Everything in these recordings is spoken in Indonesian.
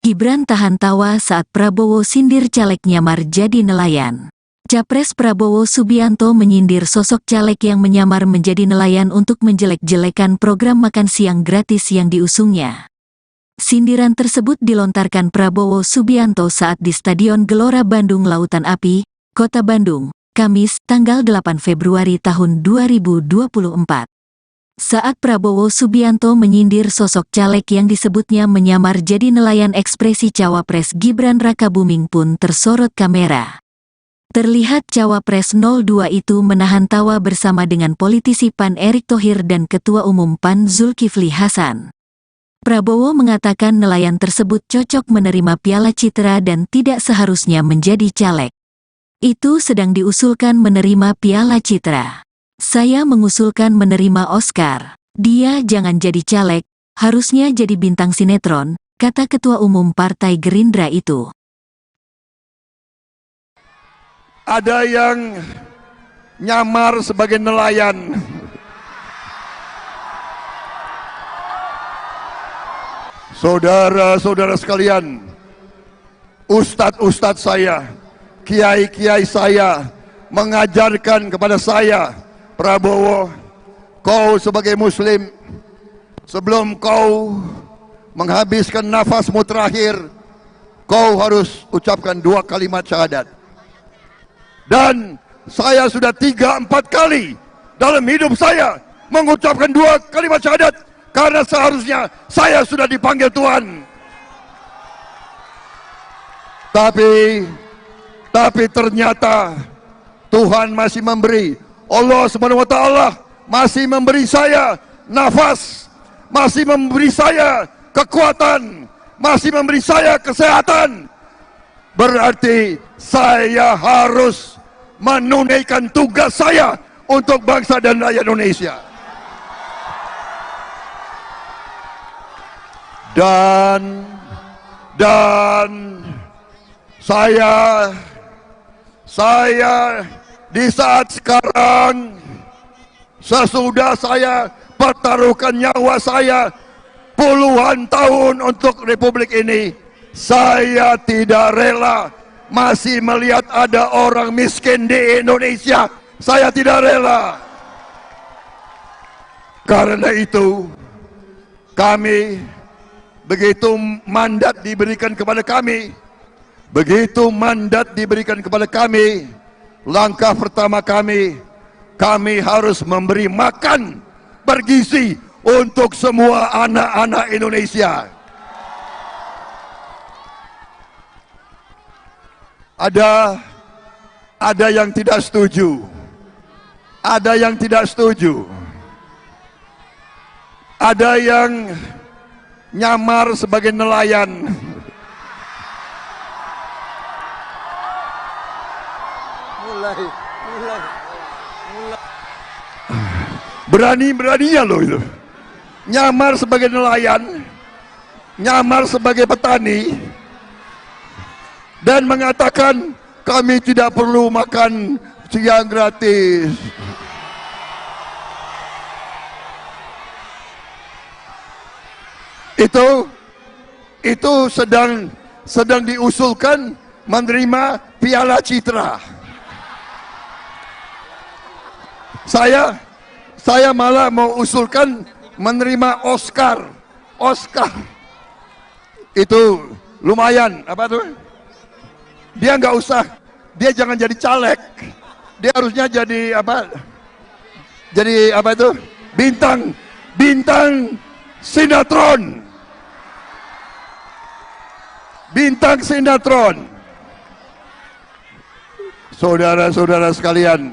Gibran tahan tawa saat Prabowo sindir caleg nyamar jadi nelayan. Capres Prabowo Subianto menyindir sosok caleg yang menyamar menjadi nelayan untuk menjelek-jelekan program makan siang gratis yang diusungnya. Sindiran tersebut dilontarkan Prabowo Subianto saat di Stadion Gelora Bandung Lautan Api, Kota Bandung, Kamis, tanggal 8 Februari tahun 2024. Saat Prabowo Subianto menyindir sosok caleg yang disebutnya menyamar jadi nelayan, ekspresi Cawapres Gibran Rakabuming pun tersorot kamera. Terlihat Cawapres 02 itu menahan tawa bersama dengan politisi PAN Erick Thohir dan Ketua Umum PAN Zulkifli Hasan. Prabowo mengatakan nelayan tersebut cocok menerima Piala Citra dan tidak seharusnya menjadi caleg. Itu sedang diusulkan menerima Piala Citra. Saya mengusulkan menerima Oscar. Dia jangan jadi caleg, harusnya jadi bintang sinetron, kata Ketua Umum Partai Gerindra itu. Ada yang nyamar sebagai nelayan. Saudara-saudara sekalian, ustadz-ustadz saya, kiai-kiai saya mengajarkan kepada saya, Prabowo, kau sebagai muslim, sebelum kau menghabiskan nafasmu terakhir, kau harus ucapkan 2 kalimat syahadat. Dan saya sudah 3-4 kali dalam hidup saya mengucapkan 2 kalimat syahadat, karena seharusnya saya sudah dipanggil Tuhan. Tapi ternyata Tuhan masih memberi, Allah SWT masih memberi saya nafas, masih memberi saya kekuatan, masih memberi saya kesehatan. Berarti saya harus menunaikan tugas saya untuk bangsa dan rakyat Indonesia. Dan saya di saat sekarang, sesudah saya pertaruhkan nyawa saya puluhan tahun untuk Republik ini, saya tidak rela masih melihat ada orang miskin di Indonesia. Saya tidak rela. Karena itu, kami, begitu mandat diberikan kepada kami, langkah pertama kami harus memberi makan bergizi untuk semua anak-anak Indonesia. Ada yang tidak setuju, ada yang nyamar sebagai nelayan. Berani-beraninya loh itu, nyamar sebagai nelayan, nyamar sebagai petani, dan mengatakan kami tidak perlu makan siang gratis. Itu sedang diusulkan menerima Piala Citra. Saya malah mau usulkan menerima Oscar. Itu lumayan, apa tuh? Dia nggak usah, dia jangan jadi caleg, dia harusnya jadi apa? Jadi apa itu? Bintang sinetron. Bintang sinetron. Saudara-saudara sekalian,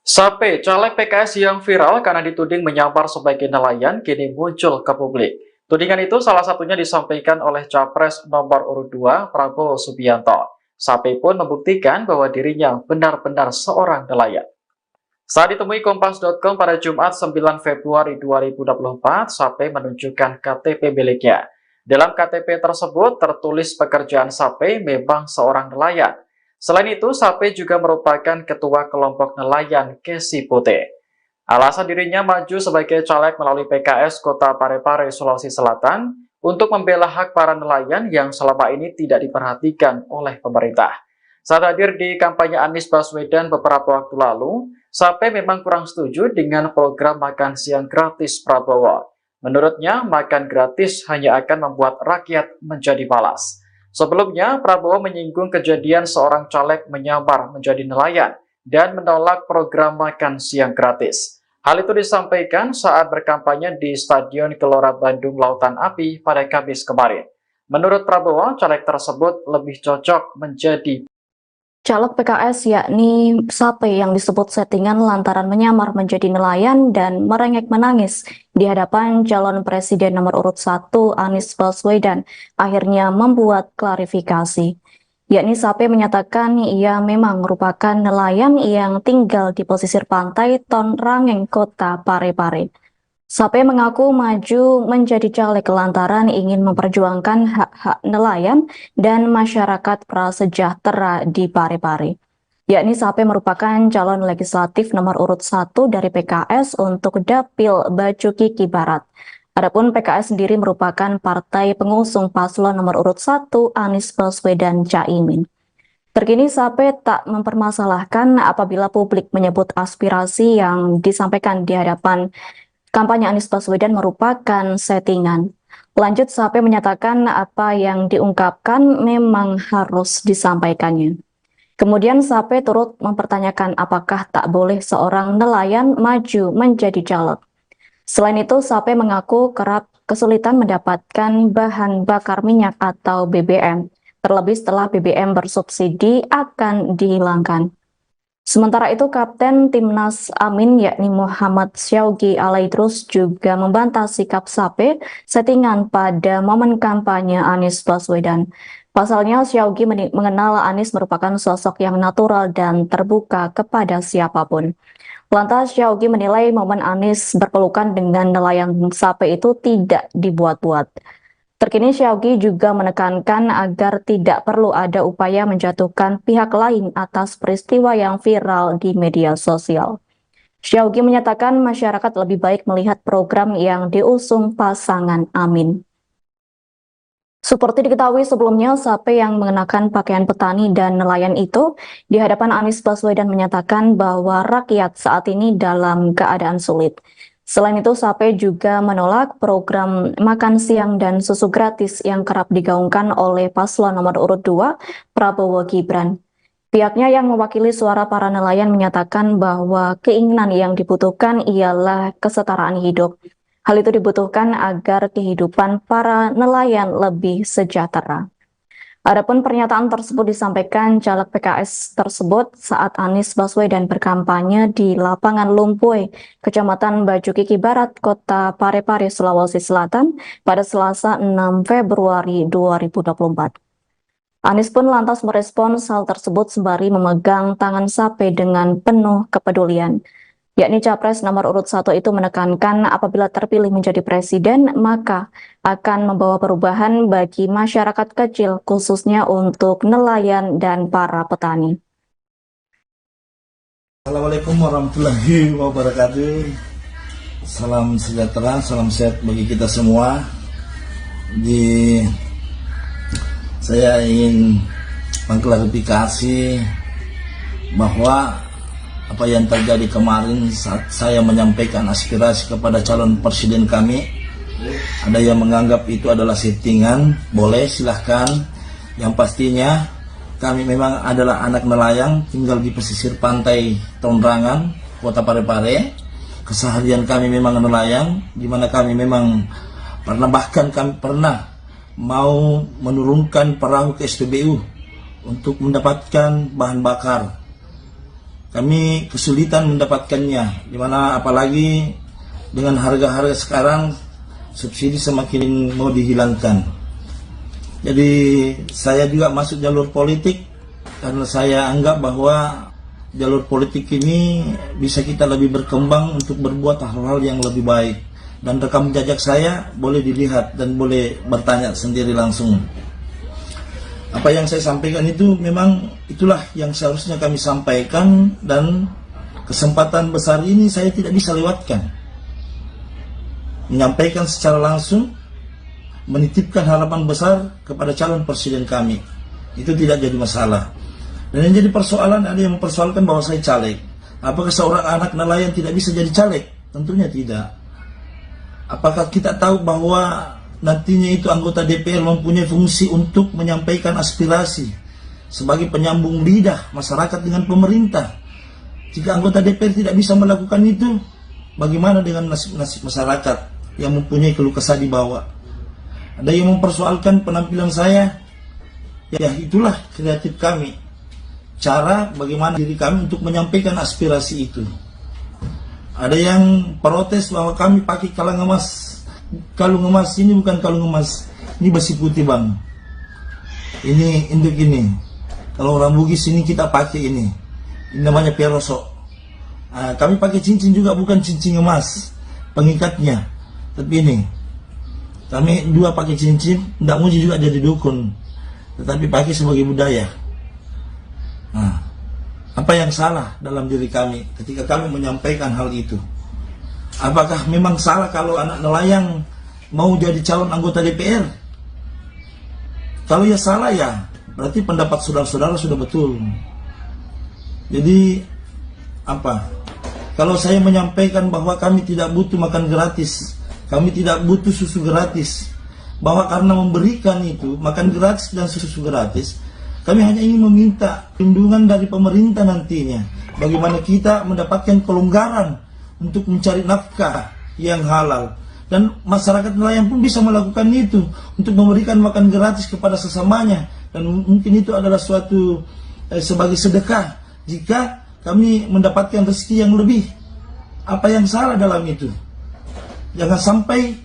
Sape, caleg PKS yang viral karena dituding menyamar sebagai nelayan kini muncul ke publik. Tudingan itu salah satunya disampaikan oleh Capres nomor urut 2 Prabowo Subianto. Sape pun membuktikan bahwa dirinya benar-benar seorang nelayan. Saat ditemui Kompas.com pada Jumat 9 Februari 2024, Sape menunjukkan KTP miliknya. Dalam KTP tersebut tertulis pekerjaan Sape memang seorang nelayan. Selain itu, Sape juga merupakan ketua kelompok nelayan Kesipote. Alasan dirinya maju sebagai caleg melalui PKS Kota Parepare, Sulawesi Selatan untuk membela hak para nelayan yang selama ini tidak diperhatikan oleh pemerintah. Saat hadir di kampanye Anies Baswedan beberapa waktu lalu, Sape memang kurang setuju dengan program makan siang gratis Prabowo. Menurutnya, makan gratis hanya akan membuat rakyat menjadi malas. Sebelumnya, Prabowo menyinggung kejadian seorang caleg menyamar menjadi nelayan dan menolak program makan siang gratis. Hal itu disampaikan saat berkampanye di Stadion Gelora Bandung Lautan Api pada Kamis kemarin. Menurut Prabowo, caleg tersebut lebih cocok menjadi caleg PKS yakni Sape yang disebut settingan lantaran menyamar menjadi nelayan dan merengek menangis di hadapan calon presiden nomor urut 1 Anies Baswedan akhirnya membuat klarifikasi. Yakni Sape menyatakan ia memang merupakan nelayan yang tinggal di pesisir pantai Ton Rangeng, Kota Parepare. Sape mengaku maju menjadi caleg lantaran ingin memperjuangkan hak-hak nelayan dan masyarakat prasejahtera di Parepare. Yakni Sape merupakan calon legislatif nomor urut 1 dari PKS untuk Dapil Bacukiki Barat. Adapun PKS sendiri merupakan partai pengusung paslon nomor urut 1 Anies Baswedan Caimin. Terkini Sape tak mempermasalahkan apabila publik menyebut aspirasi yang disampaikan di hadapan kampanye Anies Baswedan merupakan settingan. Lanjut, Sape menyatakan apa yang diungkapkan memang harus disampaikannya. Kemudian Sape turut mempertanyakan apakah tak boleh seorang nelayan maju menjadi caleg. Selain itu, Sape mengaku kerap kesulitan mendapatkan bahan bakar minyak atau BBM, terlebih setelah BBM bersubsidi akan dihilangkan. Sementara itu, Kapten Timnas Amin yakni Muhammad Syaugi Alaidrus juga membantah sikap Sape settingan pada momen kampanye Anies Baswedan. Pasalnya, Syaugi mengenal Anies merupakan sosok yang natural dan terbuka kepada siapapun. Lantas, Syaugi menilai momen Anies berpelukan dengan nelayan Sape itu tidak dibuat-buat. Terkini Syaugi juga menekankan agar tidak perlu ada upaya menjatuhkan pihak lain atas peristiwa yang viral di media sosial. Syaugi menyatakan masyarakat lebih baik melihat program yang diusung pasangan Amin. Seperti diketahui sebelumnya, Sape yang mengenakan pakaian petani dan nelayan itu di hadapan Anies Baswedan menyatakan bahwa rakyat saat ini dalam keadaan sulit. Selain itu, Sape juga menolak program makan siang dan susu gratis yang kerap digaungkan oleh paslon nomor urut 2, Prabowo Gibran. Pihaknya yang mewakili suara para nelayan menyatakan bahwa keinginan yang dibutuhkan ialah kesetaraan hidup. Hal itu dibutuhkan agar kehidupan para nelayan lebih sejahtera. Adapun pernyataan tersebut disampaikan caleg PKS tersebut saat Anies Baswedan berkampanye di lapangan Lumpuy, Kecamatan Bacukiki Barat, Kota Parepare, Sulawesi Selatan pada Selasa 6 Februari 2024. Anies pun lantas merespons hal tersebut sembari memegang tangan Sape dengan penuh kepedulian. Yakni Capres nomor urut 1 itu menekankan apabila terpilih menjadi presiden, maka akan membawa perubahan bagi masyarakat kecil, khususnya untuk nelayan dan para petani. Assalamualaikum warahmatullahi wabarakatuh. Salam sejahtera, salam sehat bagi kita semua. Saya ingin mengklarifikasi bahwa apa yang terjadi kemarin saat saya menyampaikan aspirasi kepada calon presiden kami, ada yang menganggap itu adalah settingan. Boleh, silahkan. Yang pastinya kami memang adalah anak nelayan tinggal di pesisir pantai Tonrangan, Kota Parepare. Keseharian kami memang nelayan, di mana kami memang bahkan kami pernah mau menurunkan perahu ke SPBU untuk mendapatkan bahan bakar. Kami kesulitan mendapatkannya, dimana apalagi dengan harga-harga sekarang subsidi semakin mau dihilangkan. Jadi saya juga masuk jalur politik karena saya anggap bahwa jalur politik ini bisa kita lebih berkembang untuk berbuat hal-hal yang lebih baik. Dan rekam jejak saya boleh dilihat dan boleh bertanya sendiri langsung. Apa yang saya sampaikan itu memang itulah yang seharusnya kami sampaikan, dan kesempatan besar ini saya tidak bisa lewatkan. Menyampaikan secara langsung, menitipkan harapan besar kepada calon presiden kami. Itu tidak jadi masalah. Dan yang jadi persoalan, ada yang mempersoalkan bahwa saya caleg. Apakah seorang anak nelayan tidak bisa jadi caleg? Tentunya tidak. Apakah kita tahu bahwa nantinya itu anggota DPR mempunyai fungsi untuk menyampaikan aspirasi sebagai penyambung lidah masyarakat dengan pemerintah? Jika anggota DPR tidak bisa melakukan itu, bagaimana dengan nasib-nasib masyarakat yang mempunyai keluh kesah di bawah? Ada yang mempersoalkan penampilan saya. Ya, itulah kreatif kami. Cara bagaimana diri kami untuk menyampaikan aspirasi itu. Ada yang protes bahwa kami pakai kalung emas. Kalung emas ini bukan kalung emas, ini besi putih, bang. Ini induk ini. Kalau orang Bugis ini kita pakai ini namanya peroso. Kami pakai cincin juga, bukan cincin emas pengikatnya, tapi ini kami dua pakai cincin. Tidak muji juga jadi dukun, tetapi pakai sebagai budaya. Apa yang salah dalam diri kami ketika kami menyampaikan hal itu? Apakah memang salah kalau anak nelayan mau jadi calon anggota DPR? Kalau ya salah, ya berarti pendapat saudara-saudara sudah betul. Jadi apa? Kalau saya menyampaikan bahwa kami tidak butuh makan gratis, kami tidak butuh susu gratis, bahwa karena memberikan itu makan gratis dan susu gratis, kami hanya ingin meminta perlindungan dari pemerintah nantinya. Bagaimana kita mendapatkan kelonggaran untuk mencari nafkah yang halal. Dan masyarakat nelayan pun bisa melakukan itu, untuk memberikan makan gratis kepada sesamanya. Dan mungkin itu adalah suatu sebagai sedekah jika kami mendapatkan rezeki yang lebih. Apa yang salah dalam itu? Jangan sampai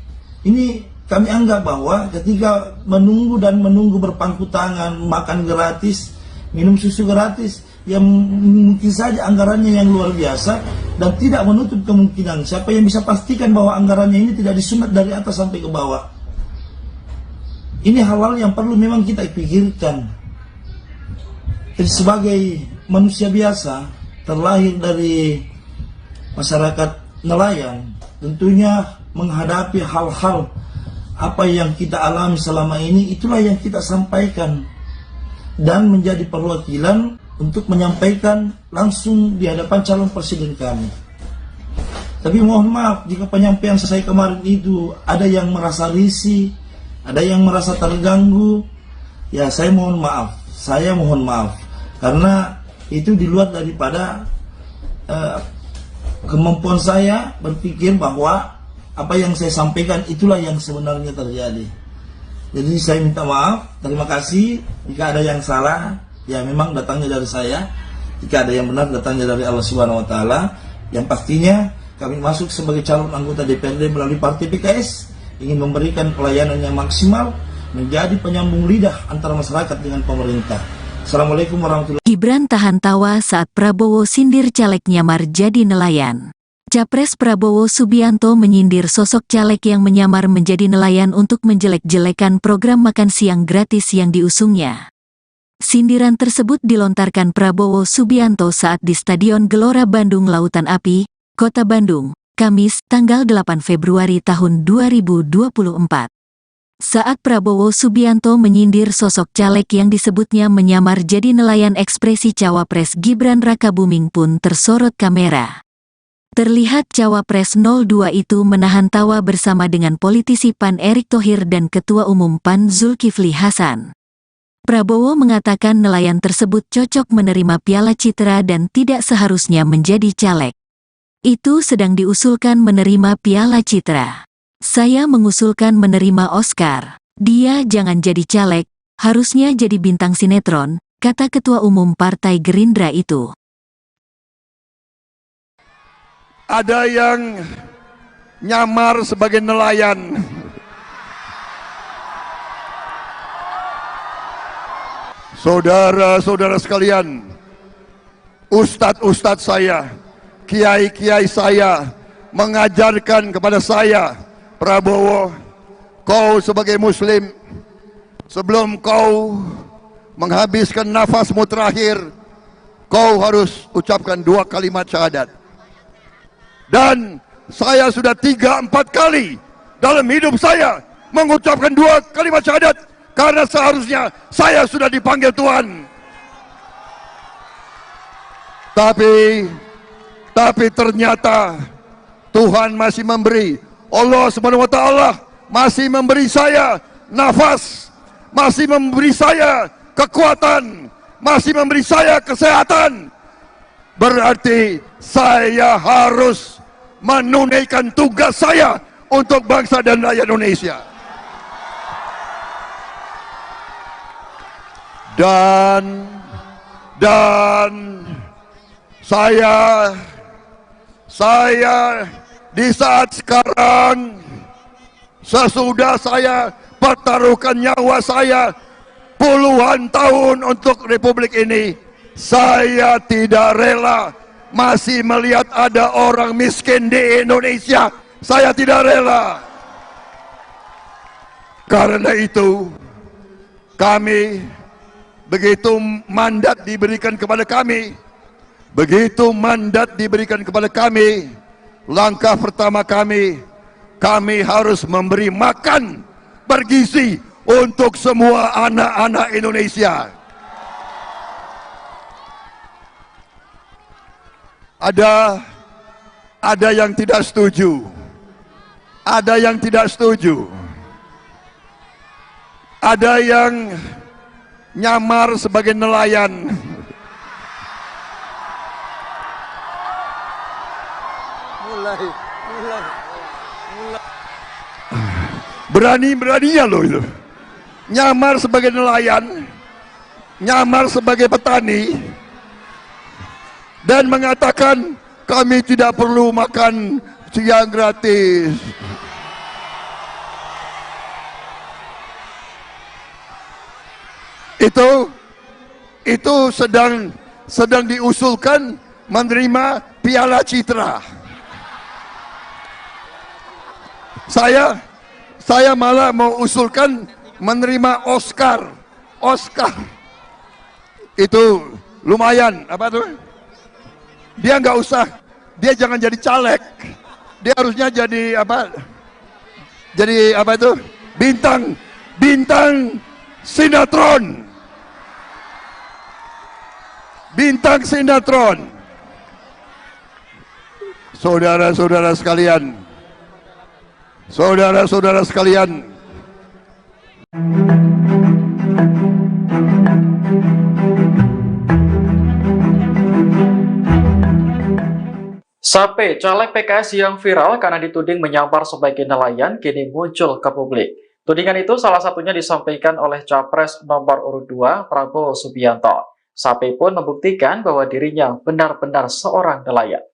ini kami anggap bahwa ketika menunggu berpangku tangan, makan gratis, minum susu gratis, yang mungkin saja anggarannya yang luar biasa, dan tidak menutup kemungkinan siapa yang bisa pastikan bahwa anggarannya ini tidak disunat dari atas sampai ke bawah. Ini hal-hal yang perlu memang kita pikirkan. Jadi sebagai manusia biasa, terlahir dari masyarakat nelayan, tentunya menghadapi hal-hal apa yang kita alami selama ini, itulah yang kita sampaikan dan menjadi perwakilan untuk menyampaikan langsung di hadapan calon presiden kami. Tapi mohon maaf jika penyampaian saya kemarin itu ada yang merasa risih, ada yang merasa terganggu. Ya, saya mohon maaf karena itu di luar daripada kemampuan saya berpikir bahwa apa yang saya sampaikan itulah yang sebenarnya terjadi. Jadi saya minta maaf, terima kasih. Jika ada yang salah, ya memang datangnya dari saya. Jika ada yang benar, datangnya dari Allah Subhanahu wa taala. Yang pastinya kami masuk sebagai calon anggota DPRD melalui Partai PKS ingin memberikan pelayanan yang maksimal, menjadi penyambung lidah antara masyarakat dengan pemerintah. Assalamualaikum warahmatullahi wabarakatuh. Gibran tahan tawa saat Prabowo sindir caleg nyamar jadi nelayan. Capres Prabowo Subianto menyindir sosok caleg yang menyamar menjadi nelayan untuk menjelek-jelekan program makan siang gratis yang diusungnya. Sindiran tersebut dilontarkan Prabowo Subianto saat di Stadion Gelora Bandung Lautan Api, Kota Bandung, Kamis, tanggal 8 Februari tahun 2024. Saat Prabowo Subianto menyindir sosok caleg yang disebutnya menyamar jadi nelayan, ekspresi Cawapres Gibran Rakabuming pun tersorot kamera. Terlihat Cawapres 02 itu menahan tawa bersama dengan politisi PAN Erick Thohir dan Ketua Umum PAN Zulkifli Hasan. Prabowo mengatakan nelayan tersebut cocok menerima Piala Citra dan tidak seharusnya menjadi caleg. Itu sedang diusulkan menerima Piala Citra. Saya mengusulkan menerima Oscar. Dia jangan jadi caleg, harusnya jadi bintang sinetron, kata Ketua Umum Partai Gerindra itu. Ada yang nyamar sebagai nelayan. Saudara-saudara sekalian, ustadz-ustadz saya, kiai-kiai saya mengajarkan kepada saya, Prabowo, kau sebagai muslim, sebelum kau menghabiskan nafasmu terakhir, kau harus ucapkan 2 kalimat syahadat. Dan saya sudah 3-4 kali dalam hidup saya mengucapkan 2 kalimat syahadat, karena seharusnya saya sudah dipanggil Tuhan. Tapi ternyata Tuhan masih memberi, Allah Subhanahu wa Ta'ala masih memberi saya nafas, masih memberi saya kekuatan, masih memberi saya kesehatan. Berarti saya harus menunaikan tugas saya untuk bangsa dan rakyat Indonesia. Dan saya di saat sekarang, sesudah saya pertaruhkan nyawa saya puluhan tahun untuk Republik ini, saya tidak rela masih melihat ada orang miskin di Indonesia. Saya tidak rela. Karena itu, kami, begitu mandat diberikan kepada kami, langkah pertama kami harus memberi makan bergizi untuk semua anak-anak Indonesia. Ada yang tidak setuju, ada yang nyamar sebagai nelayan. Berani-beraninya loh itu, nyamar sebagai nelayan, nyamar sebagai petani, dan mengatakan kami tidak perlu makan siang gratis. Itu sedang diusulkan menerima Piala Citra. Saya malah mau usulkan menerima Oscar. Itu lumayan, apa tuh? Dia nggak usah, dia jangan jadi caleg. Dia harusnya jadi apa? Jadi apa itu? Bintang sinetron. Bintang sinetron. Saudara-saudara sekalian, Sape, caleg PKS yang viral karena dituding menyamar sebagai nelayan, kini muncul ke publik. Tudingan itu salah satunya disampaikan oleh Capres nomor urut 2, Prabowo Subianto. Sape pun membuktikan bahwa dirinya benar-benar seorang nelayan.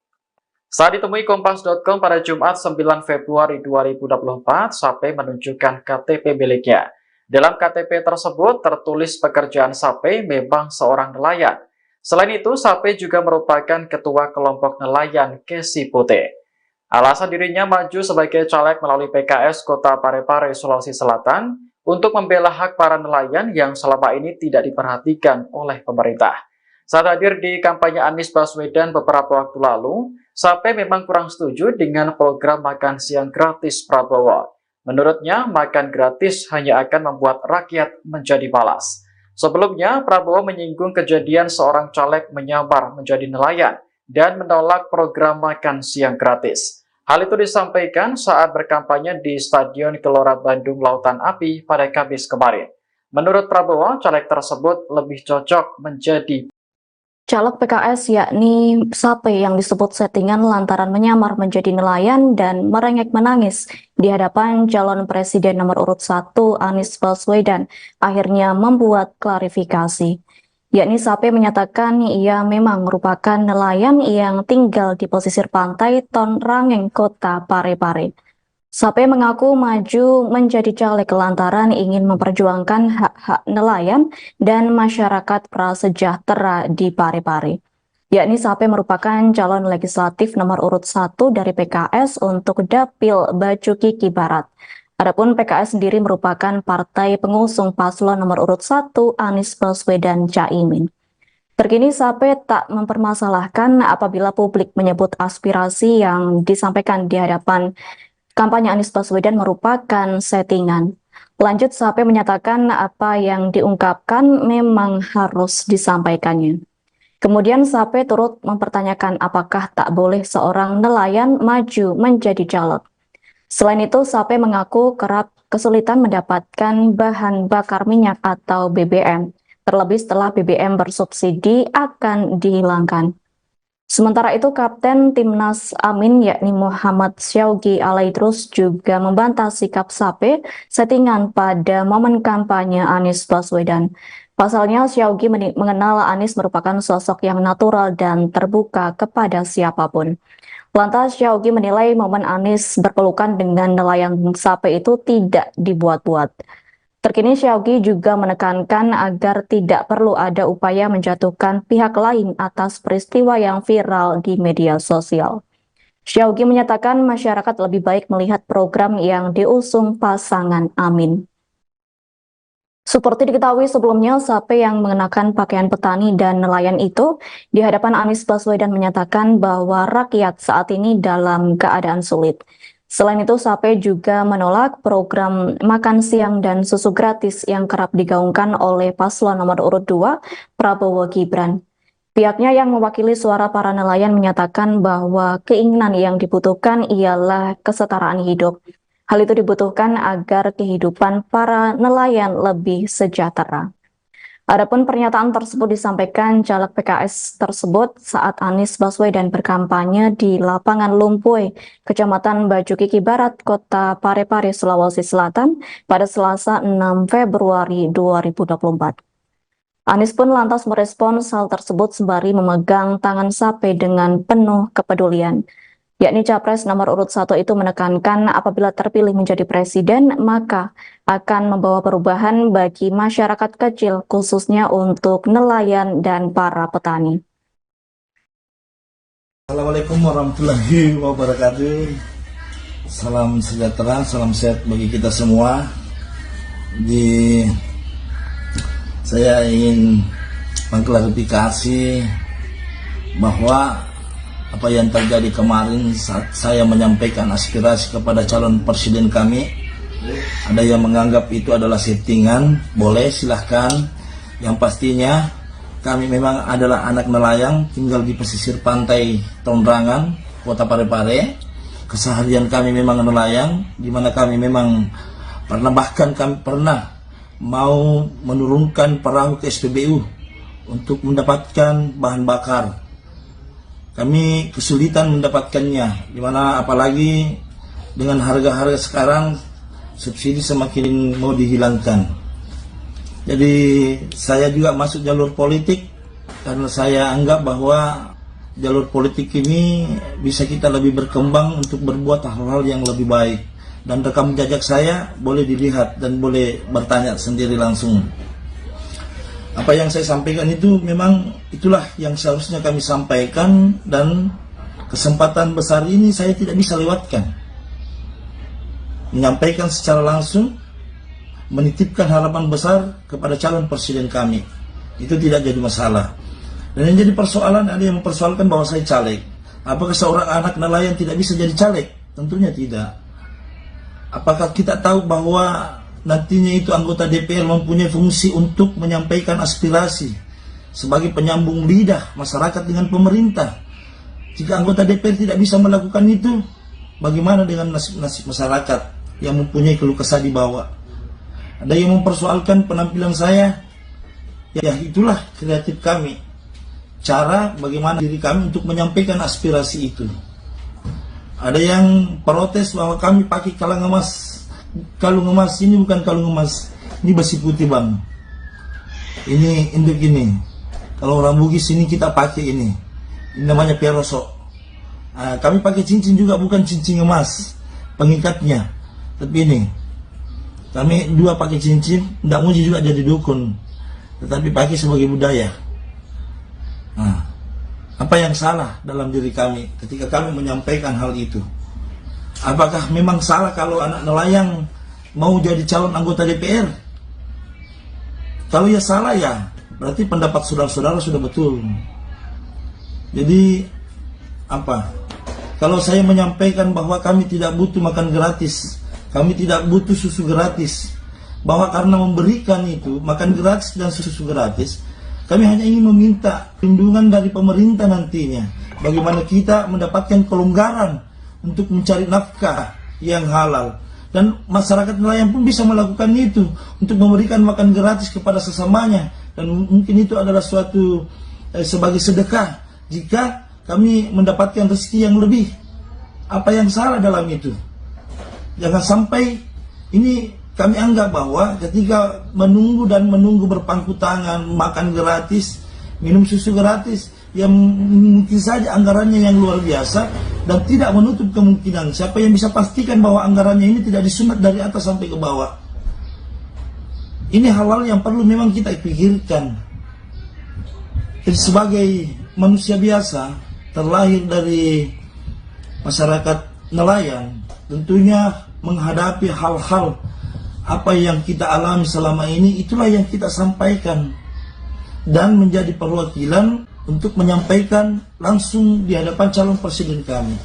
Saat ditemui Kompas.com pada Jumat 9 Februari 2024, Sape menunjukkan KTP miliknya. Dalam KTP tersebut tertulis pekerjaan Sape memang seorang nelayan. Selain itu, Sape juga merupakan ketua kelompok nelayan Kesi Putih. Alasan dirinya maju sebagai caleg melalui PKS Kota Parepare, Sulawesi Selatan untuk membela hak para nelayan yang selama ini tidak diperhatikan oleh pemerintah. Saat hadir di kampanye Anies Baswedan beberapa waktu lalu, Sape memang kurang setuju dengan program makan siang gratis Prabowo. Menurutnya, makan gratis hanya akan membuat rakyat menjadi malas. Sebelumnya, Prabowo menyinggung kejadian seorang caleg menyamar menjadi nelayan dan menolak program makan siang gratis. Hal itu disampaikan saat berkampanye di Stadion Gelora Bandung Lautan Api pada Kamis kemarin. Menurut Prabowo, caleg tersebut lebih cocok menjadi caleg PKS yakni Sape yang disebut settingan lantaran menyamar menjadi nelayan dan merengek menangis di hadapan calon presiden nomor urut 1 Anies Baswedan akhirnya membuat klarifikasi. Yakni Sape menyatakan ia memang merupakan nelayan yang tinggal di pesisir pantai Ton Rangeng, Kota Parepare. Sape mengaku maju menjadi caleg lantaran ingin memperjuangkan hak-hak nelayan dan masyarakat prasejahtera di Parepare. Yakni Sape merupakan calon legislatif nomor urut 1 dari PKS untuk Dapil Bacukiki Barat. Adapun PKS sendiri merupakan partai pengusung paslon nomor urut 1 Anies Baswedan Caimin. Terkini SAPE tak mempermasalahkan apabila publik menyebut aspirasi yang disampaikan di hadapan kampanye Anies Baswedan merupakan settingan. Lanjut, SAPE menyatakan apa yang diungkapkan memang harus disampaikannya. Kemudian SAPE turut mempertanyakan apakah tak boleh seorang nelayan maju menjadi caleg. Selain itu, SAPE mengaku kerap kesulitan mendapatkan bahan bakar minyak atau BBM, terlebih setelah BBM bersubsidi akan dihilangkan. Sementara itu, Kapten Timnas Amin yakni Muhammad Syaugi Alaidrus juga membantah sikap SAPE settingan pada momen kampanye Anies Baswedan. Pasalnya, Syaugi mengenal Anies merupakan sosok yang natural dan terbuka kepada siapapun. Lantas, Syaugi menilai momen Anies berpelukan dengan nelayan SAPE itu tidak dibuat-buat. Terkini, Syaugi juga menekankan agar tidak perlu ada upaya menjatuhkan pihak lain atas peristiwa yang viral di media sosial. Syaugi menyatakan masyarakat lebih baik melihat program yang diusung pasangan Amin. Seperti diketahui sebelumnya, SAPE yang mengenakan pakaian petani dan nelayan itu di hadapan Anies Baswedan menyatakan bahwa rakyat saat ini dalam keadaan sulit. Selain itu, SAPE juga menolak program makan siang dan susu gratis yang kerap digaungkan oleh paslon nomor urut 2, Prabowo Gibran. Pihaknya yang mewakili suara para nelayan menyatakan bahwa keinginan yang dibutuhkan ialah kesetaraan hidup. Hal itu dibutuhkan agar kehidupan para nelayan lebih sejahtera. Adapun pernyataan tersebut disampaikan caleg PKS tersebut saat Anies Baswedan berkampanye di lapangan Lumpuy, Kecamatan Baju Kiki Barat, Kota Parepare, Sulawesi Selatan pada Selasa 6 Februari 2024. Anies pun lantas merespons hal tersebut sembari memegang tangan SAPE dengan penuh kepedulian. Yakni Capres nomor urut 1 itu menekankan apabila terpilih menjadi presiden, maka akan membawa perubahan bagi masyarakat kecil, khususnya untuk nelayan dan para petani. Assalamualaikum warahmatullahi wabarakatuh. Salam sejahtera, salam sehat bagi kita semua. Saya ingin mengklarifikasi bahwa apa yang terjadi kemarin saat saya menyampaikan aspirasi kepada calon presiden kami, ada yang menganggap itu adalah settingan. Boleh, silahkan. Yang pastinya kami memang adalah anak nelayan, tinggal di pesisir pantai Tondrangan, Kota Parepare. Keseharian kami memang nelayan, di mana kami memang bahkan kami pernah mau menurunkan perahu ke SPBU untuk mendapatkan bahan bakar. Kami kesulitan mendapatkannya, dimana apalagi dengan harga-harga sekarang subsidi semakin mau dihilangkan. Jadi saya juga masuk jalur politik karena saya anggap bahwa jalur politik ini bisa kita lebih berkembang untuk berbuat hal-hal yang lebih baik. Dan rekam jejak saya boleh dilihat dan boleh bertanya sendiri langsung. Apa yang saya sampaikan itu memang itulah yang seharusnya kami sampaikan, dan kesempatan besar ini saya tidak bisa lewatkan. Menyampaikan secara langsung, menitipkan harapan besar kepada calon presiden kami. Itu tidak jadi masalah. Dan yang jadi persoalan, ada yang mempersoalkan bahwa saya caleg. Apakah seorang anak nelayan tidak bisa jadi caleg? Tentunya tidak. Apakah kita tahu bahwa nantinya itu anggota DPR mempunyai fungsi untuk menyampaikan aspirasi sebagai penyambung lidah masyarakat dengan pemerintah? Jika anggota DPR tidak bisa melakukan itu, bagaimana dengan nasib masyarakat yang mempunyai keluh kesah di bawah? Ada yang mempersoalkan penampilan saya. Ya, itulah kreatif kami. Cara bagaimana diri kami untuk menyampaikan aspirasi itu. Ada yang protes bahwa kami pakai kalung emas. Kalung emas ini bukan kalung emas, ini besi putih bang. Ini induk ini. Kalau orang Bugis ini kita pakai ini namanya peroso. Kami pakai cincin juga, bukan cincin emas pengikatnya, tapi ini kami dua pakai cincin. Tidak muji juga jadi dukun, tetapi pakai sebagai budaya. Apa yang salah dalam diri kami ketika kami menyampaikan hal itu? Apakah memang salah kalau anak nelayan mau jadi calon anggota DPR? Kalau ya salah ya, berarti pendapat saudara-saudara sudah betul. Jadi apa? Kalau saya menyampaikan bahwa kami tidak butuh makan gratis, kami tidak butuh susu gratis, bahwa karena memberikan itu makan gratis dan susu gratis, kami hanya ingin meminta perlindungan dari pemerintah nantinya, bagaimana kita mendapatkan kelonggaran untuk mencari nafkah yang halal. Dan masyarakat nelayan pun bisa melakukan itu, untuk memberikan makan gratis kepada sesamanya. Dan mungkin itu adalah suatu sebagai sedekah jika kami mendapatkan rezeki yang lebih. Apa yang salah dalam itu? Jangan sampai ini kami anggap bahwa ketika menunggu berpangku tangan, makan gratis, minum susu gratis, yang mungkin saja anggarannya yang luar biasa dan tidak menutup kemungkinan. Siapa yang bisa pastikan bahwa anggarannya ini tidak disunat dari atas sampai ke bawah? Ini hal-hal yang perlu memang kita pikirkan. Jadi sebagai manusia biasa, terlahir dari masyarakat nelayan, tentunya menghadapi hal-hal apa yang kita alami selama ini, itulah yang kita sampaikan dan menjadi perwakilan untuk menyampaikan langsung di hadapan calon presiden kami.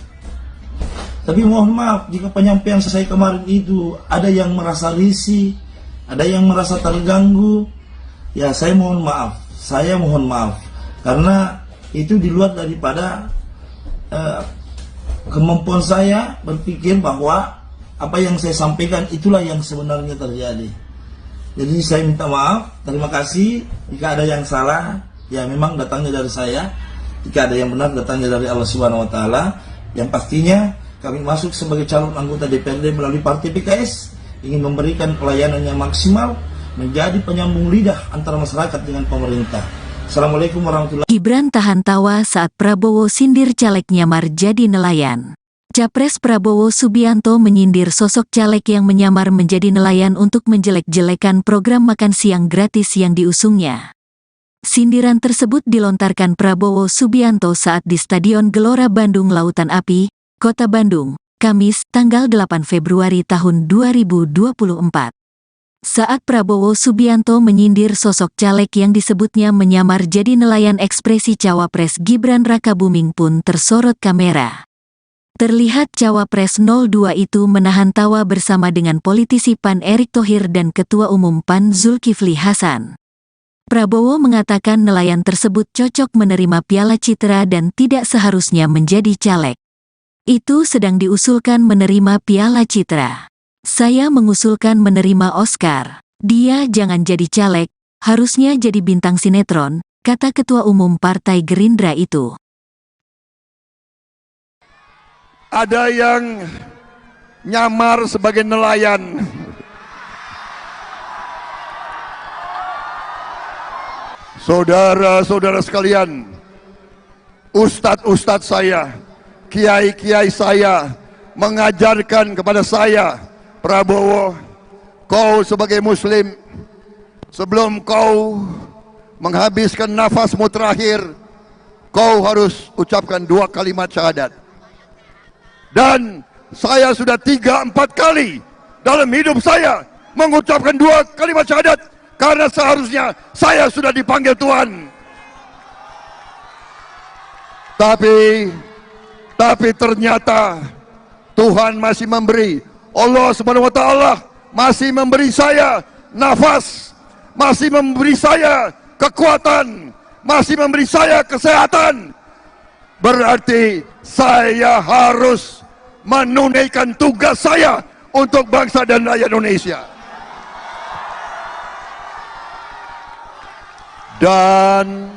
Tapi mohon maaf jika penyampaian saya kemarin itu ada yang merasa risih, ada yang merasa terganggu, ya saya mohon maaf, karena itu di luar daripada kemampuan saya berpikir bahwa apa yang saya sampaikan itulah yang sebenarnya terjadi. Jadi saya minta maaf, terima kasih jika ada yang salah. Ya memang datangnya dari saya. Jika ada yang benar datangnya dari Allah Subhanahu wa taala. Yang pastinya kami masuk sebagai calon anggota DPRD melalui Partai PKS ingin memberikan pelayanan yang maksimal, menjadi penyambung lidah antara masyarakat dengan pemerintah. Assalamualaikum warahmatullahi wabarakatuh. Gibran tahan tawa saat Prabowo sindir caleg nyamar jadi nelayan. Capres Prabowo Subianto menyindir sosok caleg yang menyamar menjadi nelayan untuk menjelek-jelekan program makan siang gratis yang diusungnya. Sindiran tersebut dilontarkan Prabowo Subianto saat di Stadion Gelora Bandung Lautan Api, Kota Bandung, Kamis, tanggal 8 Februari tahun 2024. Saat Prabowo Subianto menyindir sosok caleg yang disebutnya menyamar jadi nelayan, ekspresi Cawapres Gibran Rakabuming pun tersorot kamera. Terlihat Cawapres 02 itu menahan tawa bersama dengan politisi PAN Erick Thohir dan Ketua Umum PAN Zulkifli Hasan. Prabowo mengatakan nelayan tersebut cocok menerima Piala Citra dan tidak seharusnya menjadi caleg. Itu sedang diusulkan menerima Piala Citra. Saya mengusulkan menerima Oscar. Dia jangan jadi caleg, harusnya jadi bintang sinetron, kata Ketua Umum Partai Gerindra itu. Ada yang nyamar sebagai nelayan. Saudara-saudara sekalian, ustadz-ustadz saya, kiai-kiai saya mengajarkan kepada saya, Prabowo, kau sebagai muslim, sebelum kau menghabiskan nafasmu terakhir, kau harus ucapkan 2 kalimat syahadat. Dan saya sudah 3-4 kali dalam hidup saya mengucapkan 2 kalimat syahadat, karena seharusnya saya sudah dipanggil Tuhan. Tapi ternyata Tuhan masih memberi. Allah Subhanahu wa taala masih memberi saya nafas, masih memberi saya kekuatan, masih memberi saya kesehatan. Berarti saya harus menunaikan tugas saya untuk bangsa dan rakyat Indonesia. Dan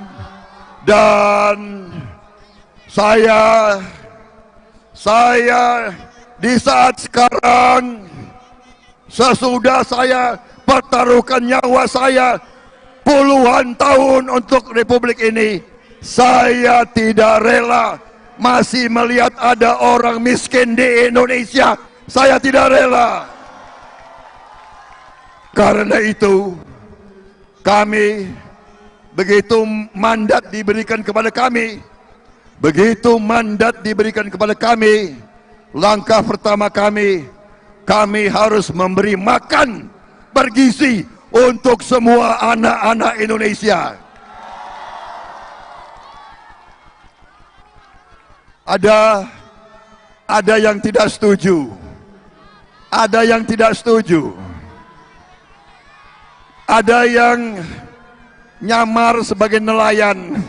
saya di saat sekarang, sesudah saya pertaruhkan nyawa saya puluhan tahun untuk Republik ini, saya tidak rela masih melihat ada orang miskin di Indonesia. Saya tidak rela. Karena itu, kami, begitu mandat diberikan kepada kami, langkah pertama kami kami harus memberi makan bergizi untuk semua anak-anak Indonesia. Ada yang tidak setuju. Ada yang tidak setuju. Ada yang nyamar sebagai nelayan.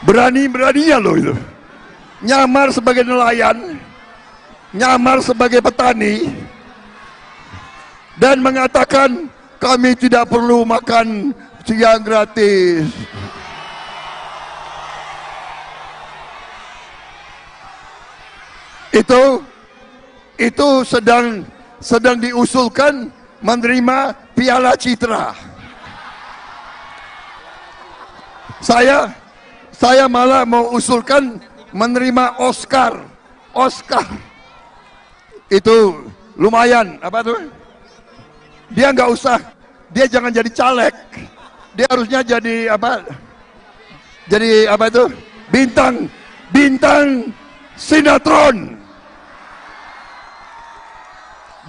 Berani-beraninya loh itu. Nyamar sebagai nelayan, nyamar sebagai petani, dan mengatakan kami tidak perlu makan siang gratis. Itu sedang diusulkan menerima Piala Citra. Saya malah mau usulkan menerima Oscar. Itu lumayan, apa tuh? Dia nggak usah, dia jangan jadi caleg. Dia harusnya jadi apa? Jadi apa itu? Bintang sinetron.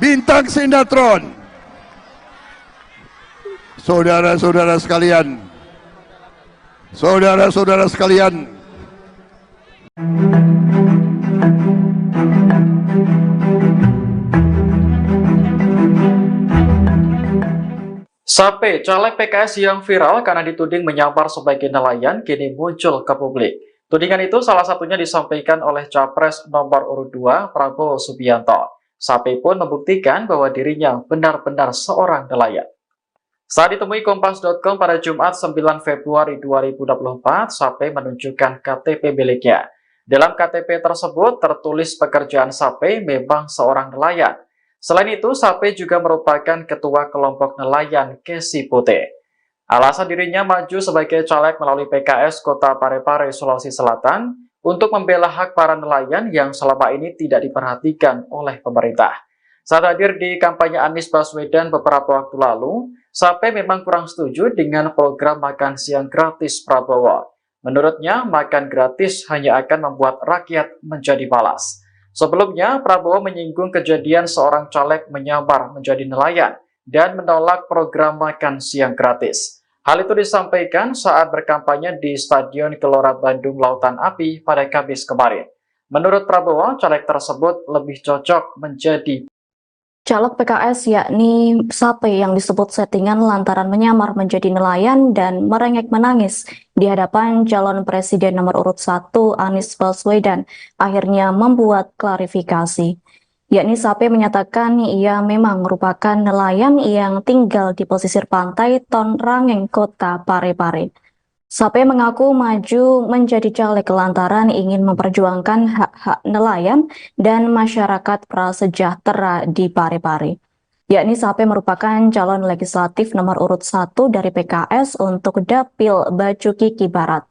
Bintang sinetron. Saudara-saudara sekalian. Saudara-saudara sekalian. Sape, caleg PKS yang viral karena dituding menyamar sebagai nelayan, kini muncul ke publik. Tudingan itu salah satunya disampaikan oleh Capres nomor urut 2, Prabowo Subianto. Sape pun membuktikan bahwa dirinya benar-benar seorang nelayan. Saat ditemui Kompas.com pada Jumat 9 Februari 2024, Sape menunjukkan KTP miliknya. Dalam KTP tersebut tertulis pekerjaan Sape memang seorang nelayan. Selain itu, Sape juga merupakan ketua kelompok nelayan Kesi Putih. Alasan dirinya maju sebagai caleg melalui PKS Kota Parepare, Sulawesi Selatan untuk membela hak para nelayan yang selama ini tidak diperhatikan oleh pemerintah. Saat hadir di kampanye Anies Baswedan beberapa waktu lalu, Sape memang kurang setuju dengan program makan siang gratis Prabowo. Menurutnya, makan gratis hanya akan membuat rakyat menjadi malas. Sebelumnya, Prabowo menyinggung kejadian seorang caleg menyamar menjadi nelayan dan menolak program makan siang gratis. Hal itu disampaikan saat berkampanye di Stadion Gelora Bandung Lautan Api pada Kamis kemarin. Menurut Prabowo, caleg tersebut lebih cocok menjadi Caleg PKS yakni Sape yang disebut settingan lantaran menyamar menjadi nelayan dan merengek menangis di hadapan calon presiden nomor urut 1 Anies Baswedan akhirnya membuat klarifikasi. Yakni Sape menyatakan ia memang merupakan nelayan yang tinggal di pesisir pantai Ton Rangeng, Kota Parepare. Sape mengaku maju menjadi caleg lantaran ingin memperjuangkan hak-hak nelayan dan masyarakat prasejahtera di Parepare. Yakni Sape merupakan calon legislatif nomor urut 1 dari PKS untuk Dapil Bacu Kiki Barat.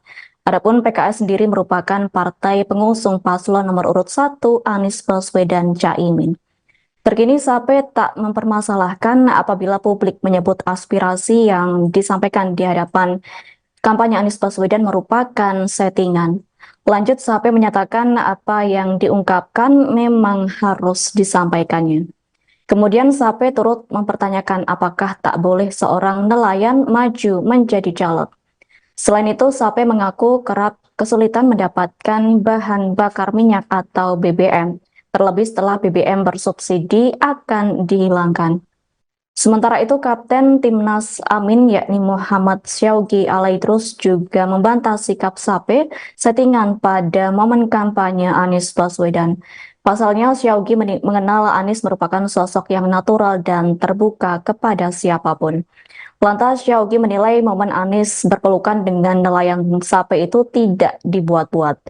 Adapun PKS sendiri merupakan partai pengusung paslon nomor urut 1 Anies Baswedan Caimin. Terkini Sape tak mempermasalahkan apabila publik menyebut aspirasi yang disampaikan di hadapan kampanye Anies Baswedan merupakan settingan. Lanjut, Sape menyatakan apa yang diungkapkan memang harus disampaikannya. Kemudian Sape turut mempertanyakan apakah tak boleh seorang nelayan maju menjadi caleg. Selain itu, Sape mengaku kerap kesulitan mendapatkan bahan bakar minyak atau BBM, terlebih setelah BBM bersubsidi akan dihilangkan. Sementara itu, Kapten Timnas Amin yakni Muhammad Syaugi Alaidrus juga membantah sikap Sape settingan pada momen kampanye Anies Baswedan. Pasalnya, Syaugi mengenal Anies merupakan sosok yang natural dan terbuka kepada siapapun. Lantas, Syaugi menilai momen Anies berpelukan dengan nelayan Sape itu tidak dibuat-buat.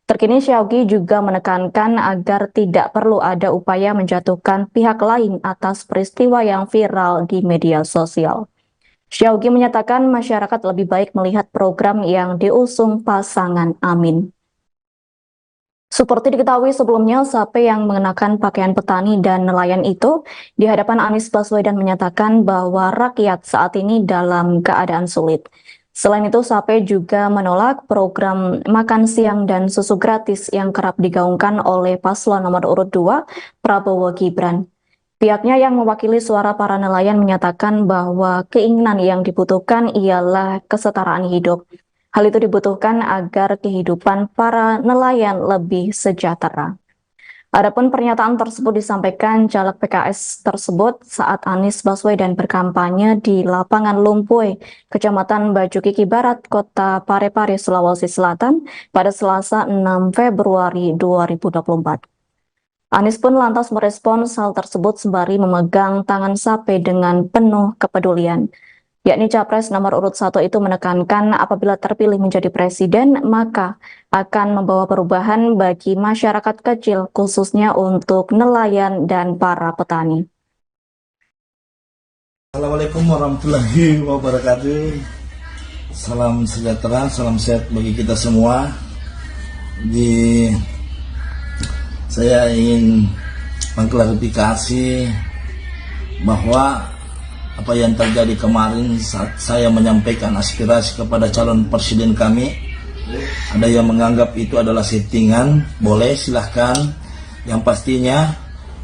Terkini Syaugi juga menekankan agar tidak perlu ada upaya menjatuhkan pihak lain atas peristiwa yang viral di media sosial. Syaugi menyatakan masyarakat lebih baik melihat program yang diusung pasangan Amin. Seperti diketahui sebelumnya, Sape yang mengenakan pakaian petani dan nelayan itu di hadapan Anies Baswedan menyatakan bahwa rakyat saat ini dalam keadaan sulit. Selain itu, Sape juga menolak program makan siang dan susu gratis yang kerap digaungkan oleh paslon nomor urut 2, Prabowo Gibran. Pihaknya yang mewakili suara para nelayan menyatakan bahwa keinginan yang dibutuhkan ialah kesetaraan hidup. Hal itu dibutuhkan agar kehidupan para nelayan lebih sejahtera. Adapun pernyataan tersebut disampaikan caleg PKS tersebut saat Anies Baswedan berkampanye di lapangan Lumpuy, Kecamatan Baju Kiki Barat, Kota Parepare, Sulawesi Selatan pada Selasa 6 Februari 2024. Anies pun lantas merespons hal tersebut sembari memegang tangan Sape dengan penuh kepedulian. Yakni Capres nomor urut 1 itu menekankan apabila terpilih menjadi presiden, maka akan membawa perubahan bagi masyarakat kecil, khususnya untuk nelayan dan para petani. Assalamualaikum warahmatullahi wabarakatuh. Salam sejahtera, salam sehat bagi kita semua. Saya ingin mengklarifikasi bahwa apa yang terjadi kemarin saat saya menyampaikan aspirasi kepada calon presiden kami, ada yang menganggap itu adalah settingan. Boleh, silahkan. Yang pastinya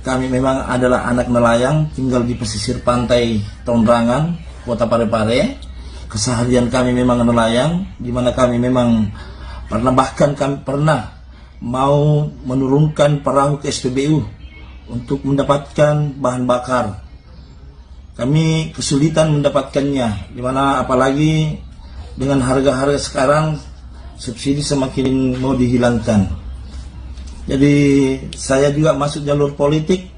kami memang adalah anak nelayan, tinggal di pesisir pantai Tondrangan, Kota Parepare. Keseharian kami memang nelayan, di mana kami memang bahkan kami pernah mau menurunkan perahu ke SPBU untuk mendapatkan bahan bakar. Kami kesulitan mendapatkannya, dimana apalagi dengan harga-harga sekarang subsidi semakin mau dihilangkan. Jadi saya juga masuk jalur politik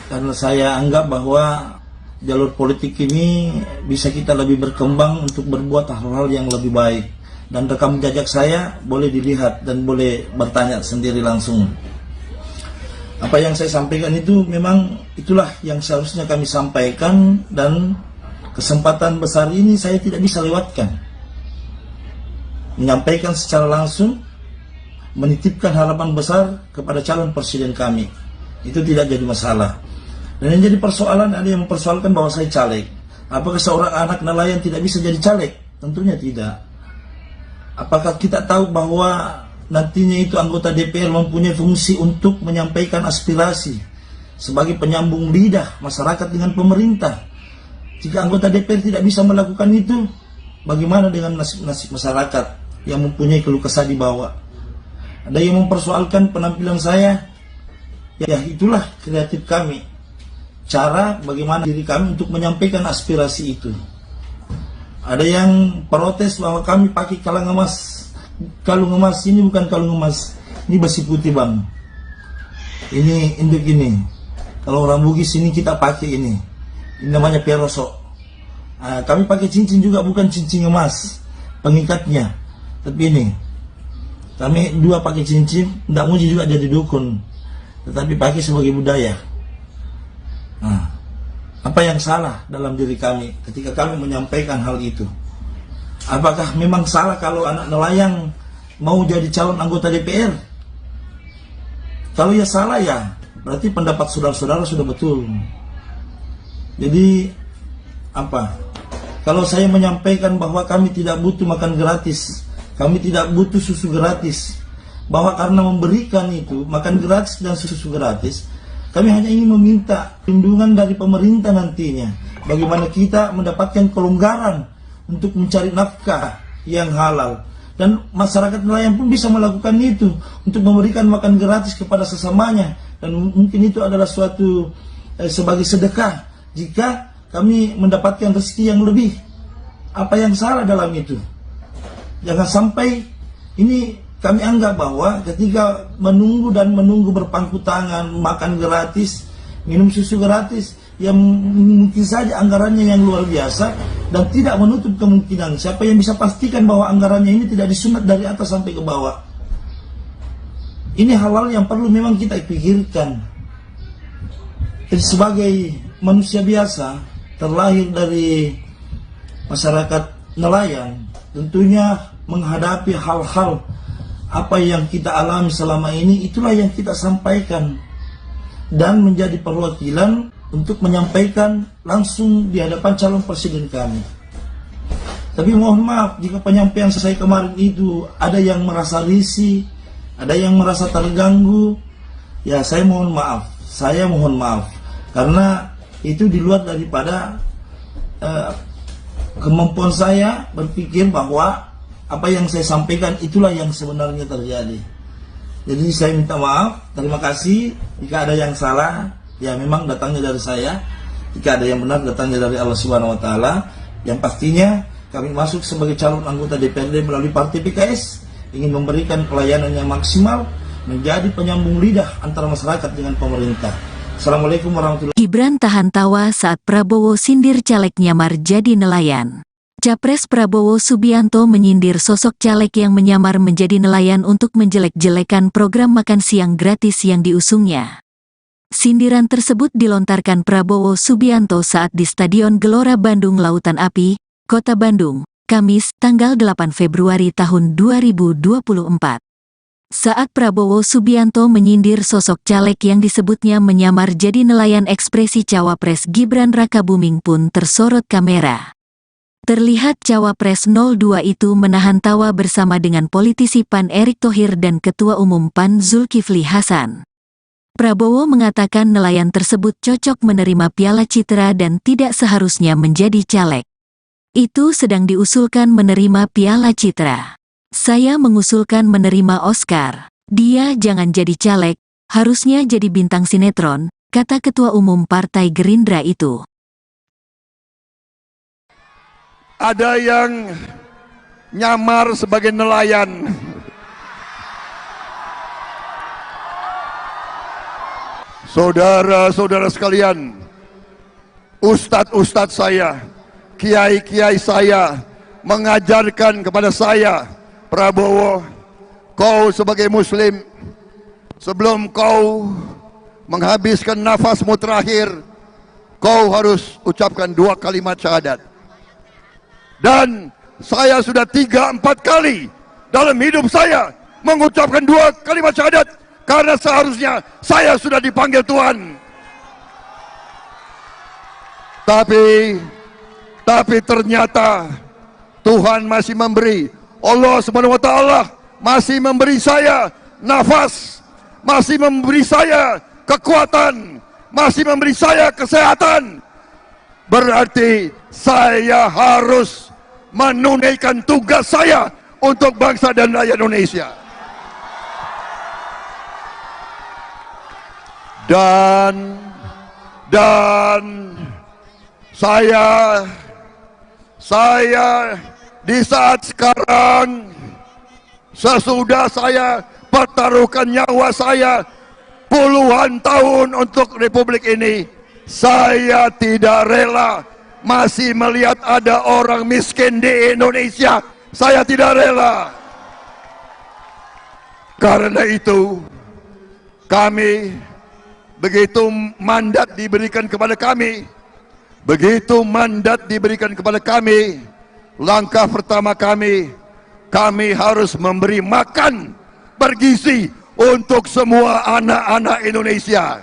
karena saya anggap bahwa jalur politik ini bisa kita lebih berkembang untuk berbuat hal-hal yang lebih baik. Dan rekam jejak saya boleh dilihat dan boleh bertanya sendiri langsung. Apa yang saya sampaikan itu memang itulah yang seharusnya kami sampaikan, dan kesempatan besar ini saya tidak bisa lewatkan. Menyampaikan secara langsung, menitipkan harapan besar kepada calon presiden kami. Itu tidak jadi masalah. Dan yang jadi persoalan, ada yang mempersoalkan bahwa saya caleg. Apakah seorang anak nelayan tidak bisa jadi caleg? Tentunya tidak. Apakah kita tahu bahwa nantinya itu anggota DPR mempunyai fungsi untuk menyampaikan aspirasi sebagai penyambung lidah masyarakat dengan pemerintah? Jika anggota DPR tidak bisa melakukan itu, bagaimana dengan nasib masyarakat yang mempunyai keluh kesah di bawah? Ada yang mempersoalkan penampilan saya. Ya, itulah kreatif kami. Cara bagaimana diri kami untuk menyampaikan aspirasi itu. Ada yang protes bahwa kami pakai kalung emas. Kalung emas ini bukan kalung emas, ini besi putih bang. Ini induk ini. Kalau orang Bugis ini kita pakai ini namanya perosok. Kami pakai cincin juga, bukan cincin emas pengikatnya, tapi ini kami dua pakai cincin. Tidak muji juga jadi dukun, tetapi pakai sebagai budaya. Apa yang salah dalam diri kami ketika kami menyampaikan hal itu? Apakah memang salah kalau anak nelayan mau jadi calon anggota DPR? Kalau ya salah, ya berarti pendapat saudara-saudara sudah betul. Jadi apa? Kalau saya menyampaikan bahwa kami tidak butuh makan gratis, kami tidak butuh susu gratis, bahwa karena memberikan itu makan gratis dan susu gratis, kami hanya ingin meminta perlindungan dari pemerintah nantinya. Bagaimana kita mendapatkan kelonggaran untuk mencari nafkah yang halal, dan masyarakat nelayan pun bisa melakukan itu untuk memberikan makan gratis kepada sesamanya, dan mungkin itu adalah suatu sebagai sedekah jika kami mendapatkan rezeki yang lebih. Apa yang salah dalam itu? Jangan sampai ini kami anggap bahwa ketika menunggu berpangku tangan, makan gratis, minum susu gratis, yang mungkin saja anggarannya yang luar biasa, dan tidak menutup kemungkinan siapa yang bisa pastikan bahwa anggarannya ini tidak disunat dari atas sampai ke bawah. Ini hal-hal yang perlu memang kita pikirkan. Jadi sebagai manusia biasa, terlahir dari masyarakat nelayan, tentunya menghadapi hal-hal apa yang kita alami selama ini, itulah yang kita sampaikan dan menjadi perwakilan untuk menyampaikan langsung di hadapan calon presiden kami. Tapi mohon maaf jika penyampaian saya kemarin itu ada yang merasa risih, ada yang merasa terganggu. Ya saya mohon maaf, karena itu di luar daripada kemampuan saya berpikir bahwa apa yang saya sampaikan itulah yang sebenarnya terjadi. Jadi saya minta maaf, terima kasih. Jika ada yang salah, ya memang datangnya dari saya. Jika ada yang benar, datangnya dari Allah Subhanahu Wa Taala. Yang pastinya kami masuk sebagai calon anggota DPRD melalui Partai PKS ingin memberikan pelayanan yang maksimal, menjadi penyambung lidah antara masyarakat dengan pemerintah. Assalamualaikum warahmatullahi wabarakatuh. Gibran tahan tawa saat Prabowo sindir caleg nyamar jadi nelayan. Capres Prabowo Subianto menyindir sosok caleg yang menyamar menjadi nelayan untuk menjelek-jelekan program makan siang gratis yang diusungnya. Sindiran tersebut dilontarkan Prabowo Subianto saat di Stadion Gelora Bandung Lautan Api, Kota Bandung, Kamis, tanggal 8 Februari tahun 2024. Saat Prabowo Subianto menyindir sosok caleg yang disebutnya menyamar jadi nelayan, ekspresi Cawapres Gibran Rakabuming pun tersorot kamera. Terlihat Cawapres 02 itu menahan tawa bersama dengan politisi PAN Erick Thohir dan Ketua Umum PAN Zulkifli Hasan. Prabowo mengatakan nelayan tersebut cocok menerima Piala Citra dan tidak seharusnya menjadi caleg. Itu sedang diusulkan menerima Piala Citra. Saya mengusulkan menerima Oscar. Dia jangan jadi caleg, harusnya jadi bintang sinetron, kata Ketua Umum Partai Gerindra itu. Ada yang nyamar sebagai nelayan. Saudara-saudara sekalian, ustadz-ustadz saya, kiai-kiai saya mengajarkan kepada saya, Prabowo, kau sebagai muslim, sebelum kau menghabiskan nafasmu terakhir, kau harus ucapkan 2 kalimat syahadat. Dan saya sudah 3-4 kali dalam hidup saya mengucapkan 2 kalimat syahadat, karena seharusnya saya sudah dipanggil Tuhan. Tapi ternyata Tuhan masih memberi, Allah Subhanahu Wa Taala masih memberi saya nafas, masih memberi saya kekuatan, masih memberi saya kesehatan. Berarti saya harus menunaikan tugas saya untuk bangsa dan rakyat Indonesia. Dan saya di saat sekarang, sesudah saya pertaruhkan nyawa saya puluhan tahun untuk Republik ini, saya tidak rela masih melihat ada orang miskin di Indonesia. Saya tidak rela. Karena itu, kami, begitu mandat diberikan kepada kami, langkah pertama kami harus memberi makan bergizi untuk semua anak-anak Indonesia.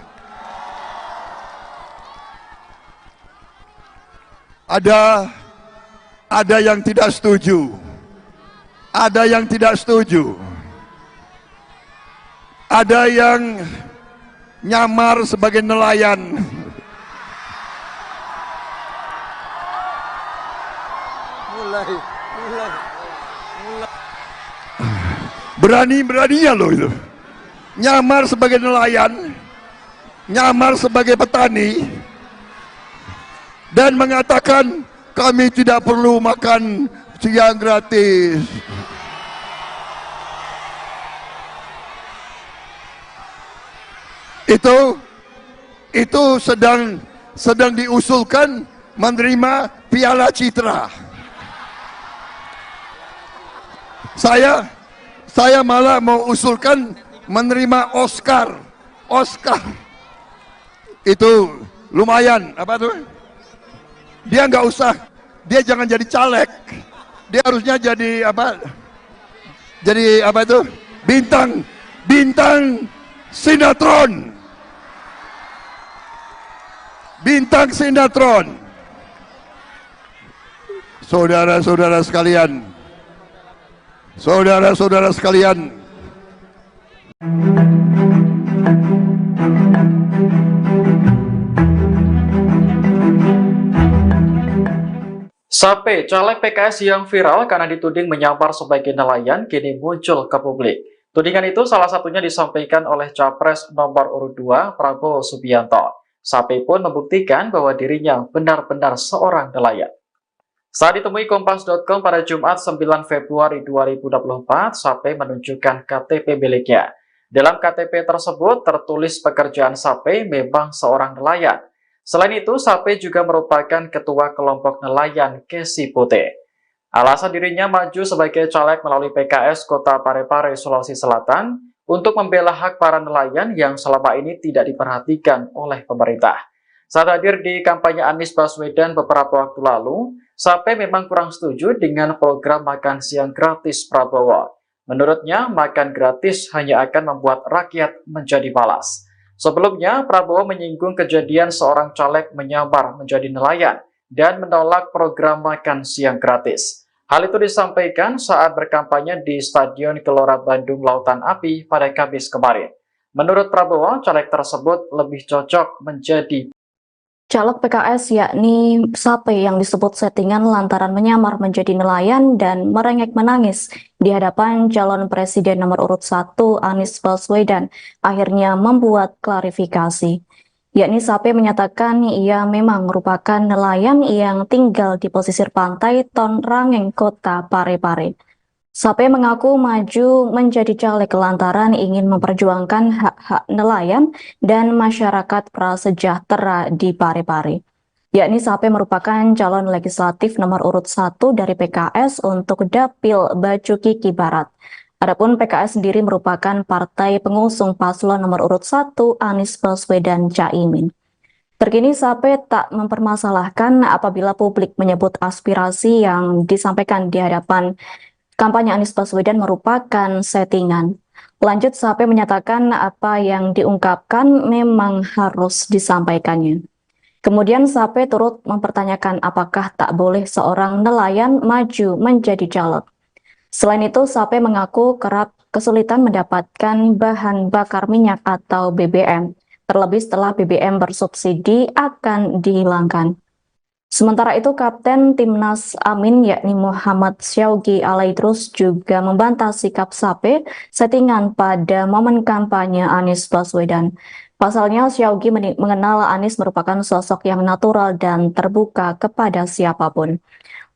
Ada yang tidak setuju, ada yang nyamar sebagai nelayan. Berani-beraninya loh itu, nyamar sebagai nelayan, nyamar sebagai petani, dan mengatakan kami tidak perlu makan siang gratis. Itu sedang diusulkan menerima Piala Citra. Saya malah mau usulkan menerima Oscar. Itu lumayan, apa tuh? Dia nggak usah, dia jangan jadi caleg, dia harusnya jadi apa? Jadi apa itu? Bintang sinetron. Bintang sinetron. saudara-saudara sekalian, saudara-saudara sekalian, Sape, caleg PKS yang viral karena dituding menyamar sebagai nelayan, kini muncul ke publik. Tudingan itu salah satunya disampaikan oleh Capres nomor urut 2, Prabowo Subianto. Sape pun membuktikan bahwa dirinya benar-benar seorang nelayan. Saat ditemui Kompas.com pada Jumat 9 Februari 2024, Sape menunjukkan KTP miliknya. Dalam KTP tersebut tertulis pekerjaan Sape memang seorang nelayan. Selain itu, Sape juga merupakan ketua kelompok nelayan Kesi Putih. Alasan dirinya maju sebagai caleg melalui PKS Kota Parepare, Sulawesi Selatan untuk membela hak para nelayan yang selama ini tidak diperhatikan oleh pemerintah. Saat hadir di kampanye Anies Baswedan beberapa waktu lalu, Sape memang kurang setuju dengan program makan siang gratis Prabowo. Menurutnya, makan gratis hanya akan membuat rakyat menjadi malas. Sebelumnya, Prabowo menyinggung kejadian seorang caleg menyamar menjadi nelayan dan menolak program makan siang gratis. Hal itu disampaikan saat berkampanye di Stadion Gelora Bandung Lautan Api pada Kamis kemarin. Menurut Prabowo, caleg tersebut lebih cocok menjadi Caleg PKS yakni Sape yang disebut settingan lantaran menyamar menjadi nelayan dan merengek menangis di hadapan calon presiden nomor urut 1 Anies Baswedan akhirnya membuat klarifikasi. Yakni Sape menyatakan ia memang merupakan nelayan yang tinggal di pesisir pantai Ton Rangeng, Kota Parepare. Sape mengaku maju menjadi caleg lantaran ingin memperjuangkan hak-hak nelayan dan masyarakat prasejahtera di Parepare. Yakni Sape merupakan calon legislatif nomor urut 1 dari PKS untuk Dapil Baju Kiki Barat. Adapun PKS sendiri merupakan partai pengusung paslon nomor urut 1 Anies Baswedan Caimin. Terkini Sape tak mempermasalahkan apabila publik menyebut aspirasi yang disampaikan di hadapan kampanye Anies Baswedan merupakan settingan. Lanjut, Sape menyatakan apa yang diungkapkan memang harus disampaikannya. Kemudian Sape turut mempertanyakan apakah tak boleh seorang nelayan maju menjadi caleg. Selain itu, Sape mengaku kerap kesulitan mendapatkan bahan bakar minyak atau BBM, terlebih setelah BBM bersubsidi akan dihilangkan. Sementara itu, Kapten Timnas Amin yakni Muhammad Syaugi Alaidrus juga membantah sikap Sape settingan pada momen kampanye Anies Baswedan. Pasalnya, Syaugi mengenal Anies merupakan sosok yang natural dan terbuka kepada siapapun.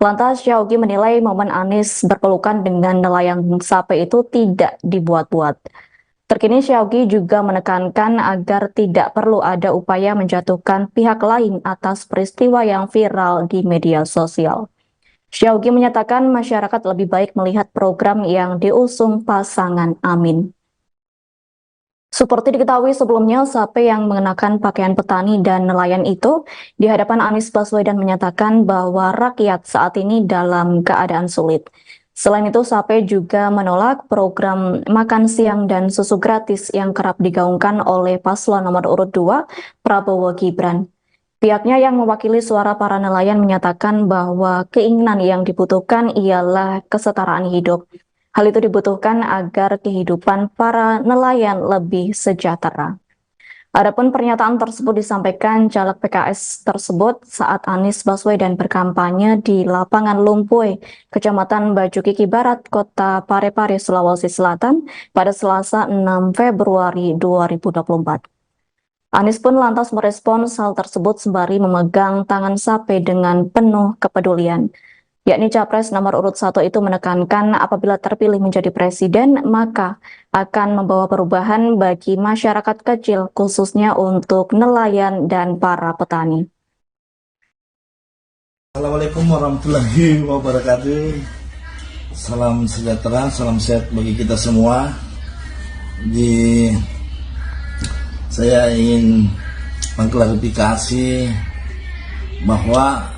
Lantas, Syaugi menilai momen Anies berpelukan dengan nelayan Sape itu tidak dibuat-buat. Terkini Syaugi juga menekankan agar tidak perlu ada upaya menjatuhkan pihak lain atas peristiwa yang viral di media sosial. Syaugi menyatakan masyarakat lebih baik melihat program yang diusung pasangan Amin. Seperti diketahui sebelumnya, Sape yang mengenakan pakaian petani dan nelayan itu di hadapan Anies Baswedan menyatakan bahwa rakyat saat ini dalam keadaan sulit. Selain itu, Sape juga menolak program makan siang dan susu gratis yang kerap digaungkan oleh paslon nomor urut 2, Prabowo Gibran. Pihaknya yang mewakili suara para nelayan menyatakan bahwa keinginan yang dibutuhkan ialah kesetaraan hidup. Hal itu dibutuhkan agar kehidupan para nelayan lebih sejahtera. Adapun pernyataan tersebut disampaikan caleg PKS tersebut saat Anies Baswedan berkampanye di lapangan Lumpuy, Kecamatan Baju Kiki Barat, Kota Parepare, Sulawesi Selatan pada Selasa 6 Februari 2024. Anies pun lantas merespons hal tersebut sembari memegang tangan Sape dengan penuh kepedulian. Yakni Capres nomor urut 1 itu menekankan apabila terpilih menjadi presiden, maka akan membawa perubahan bagi masyarakat kecil, khususnya untuk nelayan dan para petani. Assalamualaikum warahmatullahi wabarakatuh. Salam sejahtera, salam sehat bagi kita semua. Saya ingin mengklarifikasi bahwa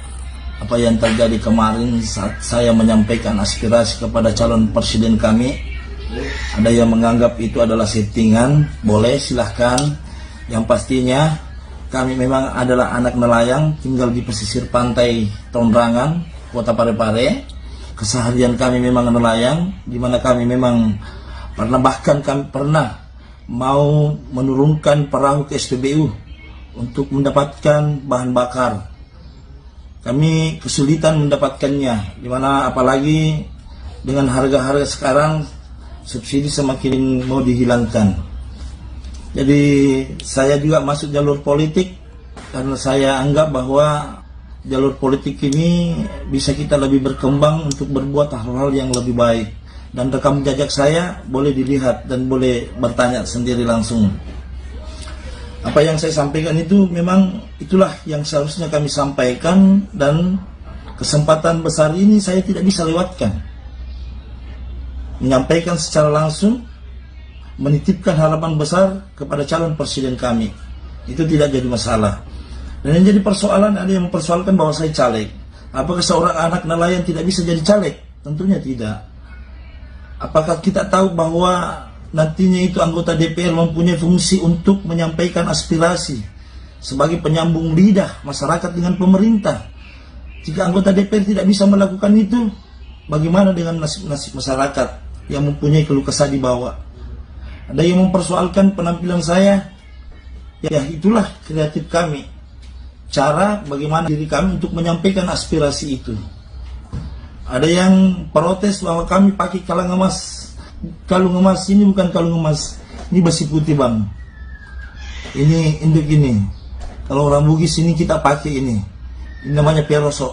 apa yang terjadi kemarin saat saya menyampaikan aspirasi kepada calon presiden kami, ada yang menganggap itu adalah settingan. Boleh, silahkan. Yang pastinya kami memang adalah anak nelayan tinggal di pesisir pantai Ton Rangeng, Kota Parepare. Keseharian kami memang nelayan, di mana kami memang bahkan kami pernah mau menurunkan perahu ke SPBU untuk mendapatkan bahan bakar. Kami kesulitan mendapatkannya, di mana apalagi dengan harga-harga sekarang subsidi semakin mau dihilangkan. Jadi saya juga masuk jalur politik karena saya anggap bahwa jalur politik ini bisa kita lebih berkembang untuk berbuat hal-hal yang lebih baik. Dan rekam jejak saya boleh dilihat dan boleh bertanya sendiri langsung. Apa yang saya sampaikan itu memang itulah yang seharusnya kami sampaikan, dan kesempatan besar ini saya tidak bisa lewatkan. Menyampaikan secara langsung, menitipkan harapan besar kepada calon presiden kami. Itu tidak jadi masalah. Dan yang jadi persoalan, ada yang mempersoalkan bahwa saya caleg. Apakah seorang anak nelayan tidak bisa jadi caleg? Tentunya tidak. Apakah kita tahu bahwa nantinya itu anggota DPR mempunyai fungsi untuk menyampaikan aspirasi sebagai penyambung lidah masyarakat dengan pemerintah? Jika anggota DPR tidak bisa melakukan itu, bagaimana dengan nasib masyarakat yang mempunyai keluh kesah di bawah? Ada yang mempersoalkan penampilan saya. Ya, itulah kreatif kami. Cara bagaimana diri kami untuk menyampaikan aspirasi itu. Ada yang protes bahwa kami pakai kalung emas. Kalung emas ini bukan kalung emas, ini besi putih bang. Ini induk ini. Kalau orang Bugis ini kita pakai ini. Ini namanya perosok.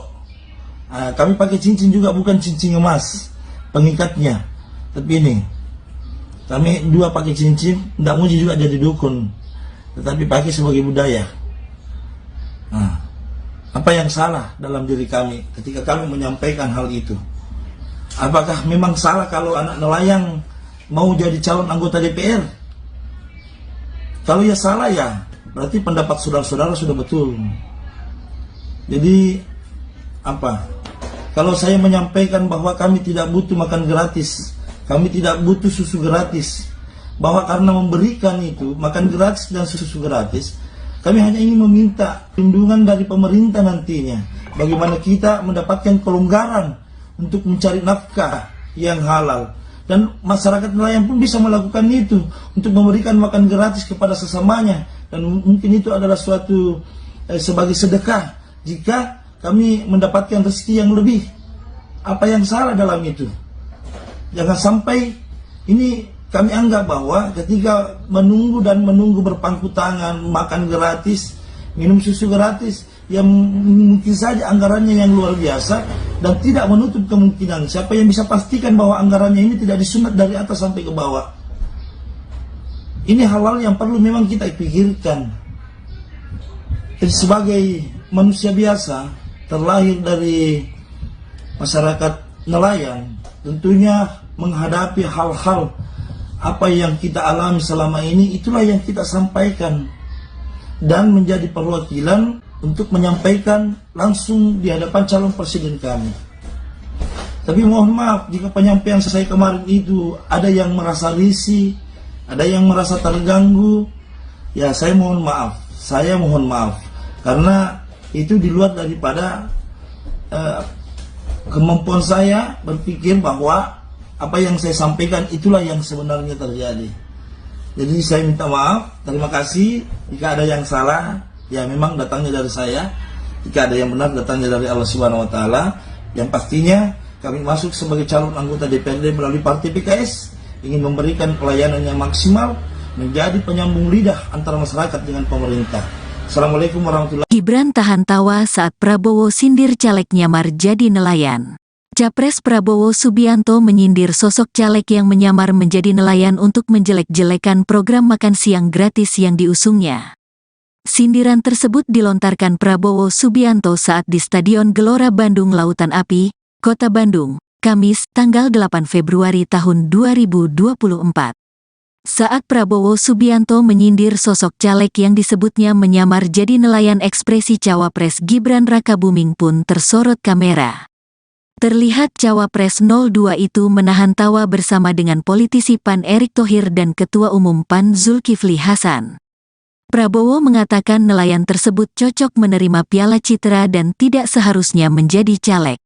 Kami pakai cincin juga, bukan cincin emas pengikatnya, tapi ini. Kami dua pakai cincin, tidak mau juga jadi dukun, tetapi pakai sebagai budaya. Nah, apa yang salah dalam diri kami ketika kami menyampaikan hal itu? Apakah memang salah kalau anak nelayan mau jadi calon anggota DPR? Kalau ya salah ya, berarti pendapat saudara-saudara sudah betul. Jadi apa? Kalau saya menyampaikan bahwa kami tidak butuh makan gratis, kami tidak butuh susu gratis, bahwa karena memberikan itu makan gratis dan susu gratis, kami hanya ingin meminta perlindungan dari pemerintah nantinya. Bagaimana kita mendapatkan kelonggaran untuk mencari nafkah yang halal. Dan masyarakat nelayan pun bisa melakukan itu, untuk memberikan makan gratis kepada sesamanya. Dan mungkin itu adalah suatu sebagai sedekah jika kami mendapatkan rezeki yang lebih. Apa yang salah dalam itu? Jangan sampai ini kami anggap bahwa ketika menunggu berpangku tangan, makan gratis, minum susu gratis, yang mungkin saja anggarannya yang luar biasa, dan tidak menutup kemungkinan siapa yang bisa pastikan bahwa anggarannya ini tidak disunat dari atas sampai ke bawah. Ini hal-hal yang perlu memang kita pikirkan. Jadi sebagai manusia biasa, terlahir dari masyarakat nelayan, tentunya menghadapi hal-hal apa yang kita alami selama ini, itulah yang kita sampaikan dan menjadi perwakilan untuk menyampaikan langsung di hadapan calon presiden kami. Tapi mohon maaf jika penyampaian saya kemarin itu ada yang merasa risih, ada yang merasa terganggu, ya saya mohon maaf, karena itu di luar daripada kemampuan saya berpikir bahwa apa yang saya sampaikan itulah yang sebenarnya terjadi. Jadi saya minta maaf, terima kasih. Jika ada yang salah, ya memang datangnya dari saya. Jika ada yang benar, datangnya dari Allah Subhanahu Wa Taala. Yang pastinya kami masuk sebagai calon anggota DPRD melalui Partai PKS, ingin memberikan pelayanan yang maksimal, menjadi penyambung lidah antara masyarakat dengan pemerintah. Assalamualaikum warahmatullahi wabarakatuh. Gibran tahan tawa saat Prabowo sindir caleg nyamar jadi nelayan. Capres Prabowo Subianto menyindir sosok caleg yang menyamar menjadi nelayan untuk menjelek-jelekan program makan siang gratis yang diusungnya. Sindiran tersebut dilontarkan Prabowo Subianto saat di Stadion Gelora Bandung Lautan Api, Kota Bandung, Kamis, tanggal 8 Februari tahun 2024. Saat Prabowo Subianto menyindir sosok caleg yang disebutnya menyamar jadi nelayan, ekspresi Cawapres Gibran Rakabuming pun tersorot kamera. Terlihat Cawapres 02 itu menahan tawa bersama dengan politisi PAN Erick Thohir dan Ketua Umum PAN Zulkifli Hasan. Prabowo mengatakan nelayan tersebut cocok menerima piala citra dan tidak seharusnya menjadi caleg.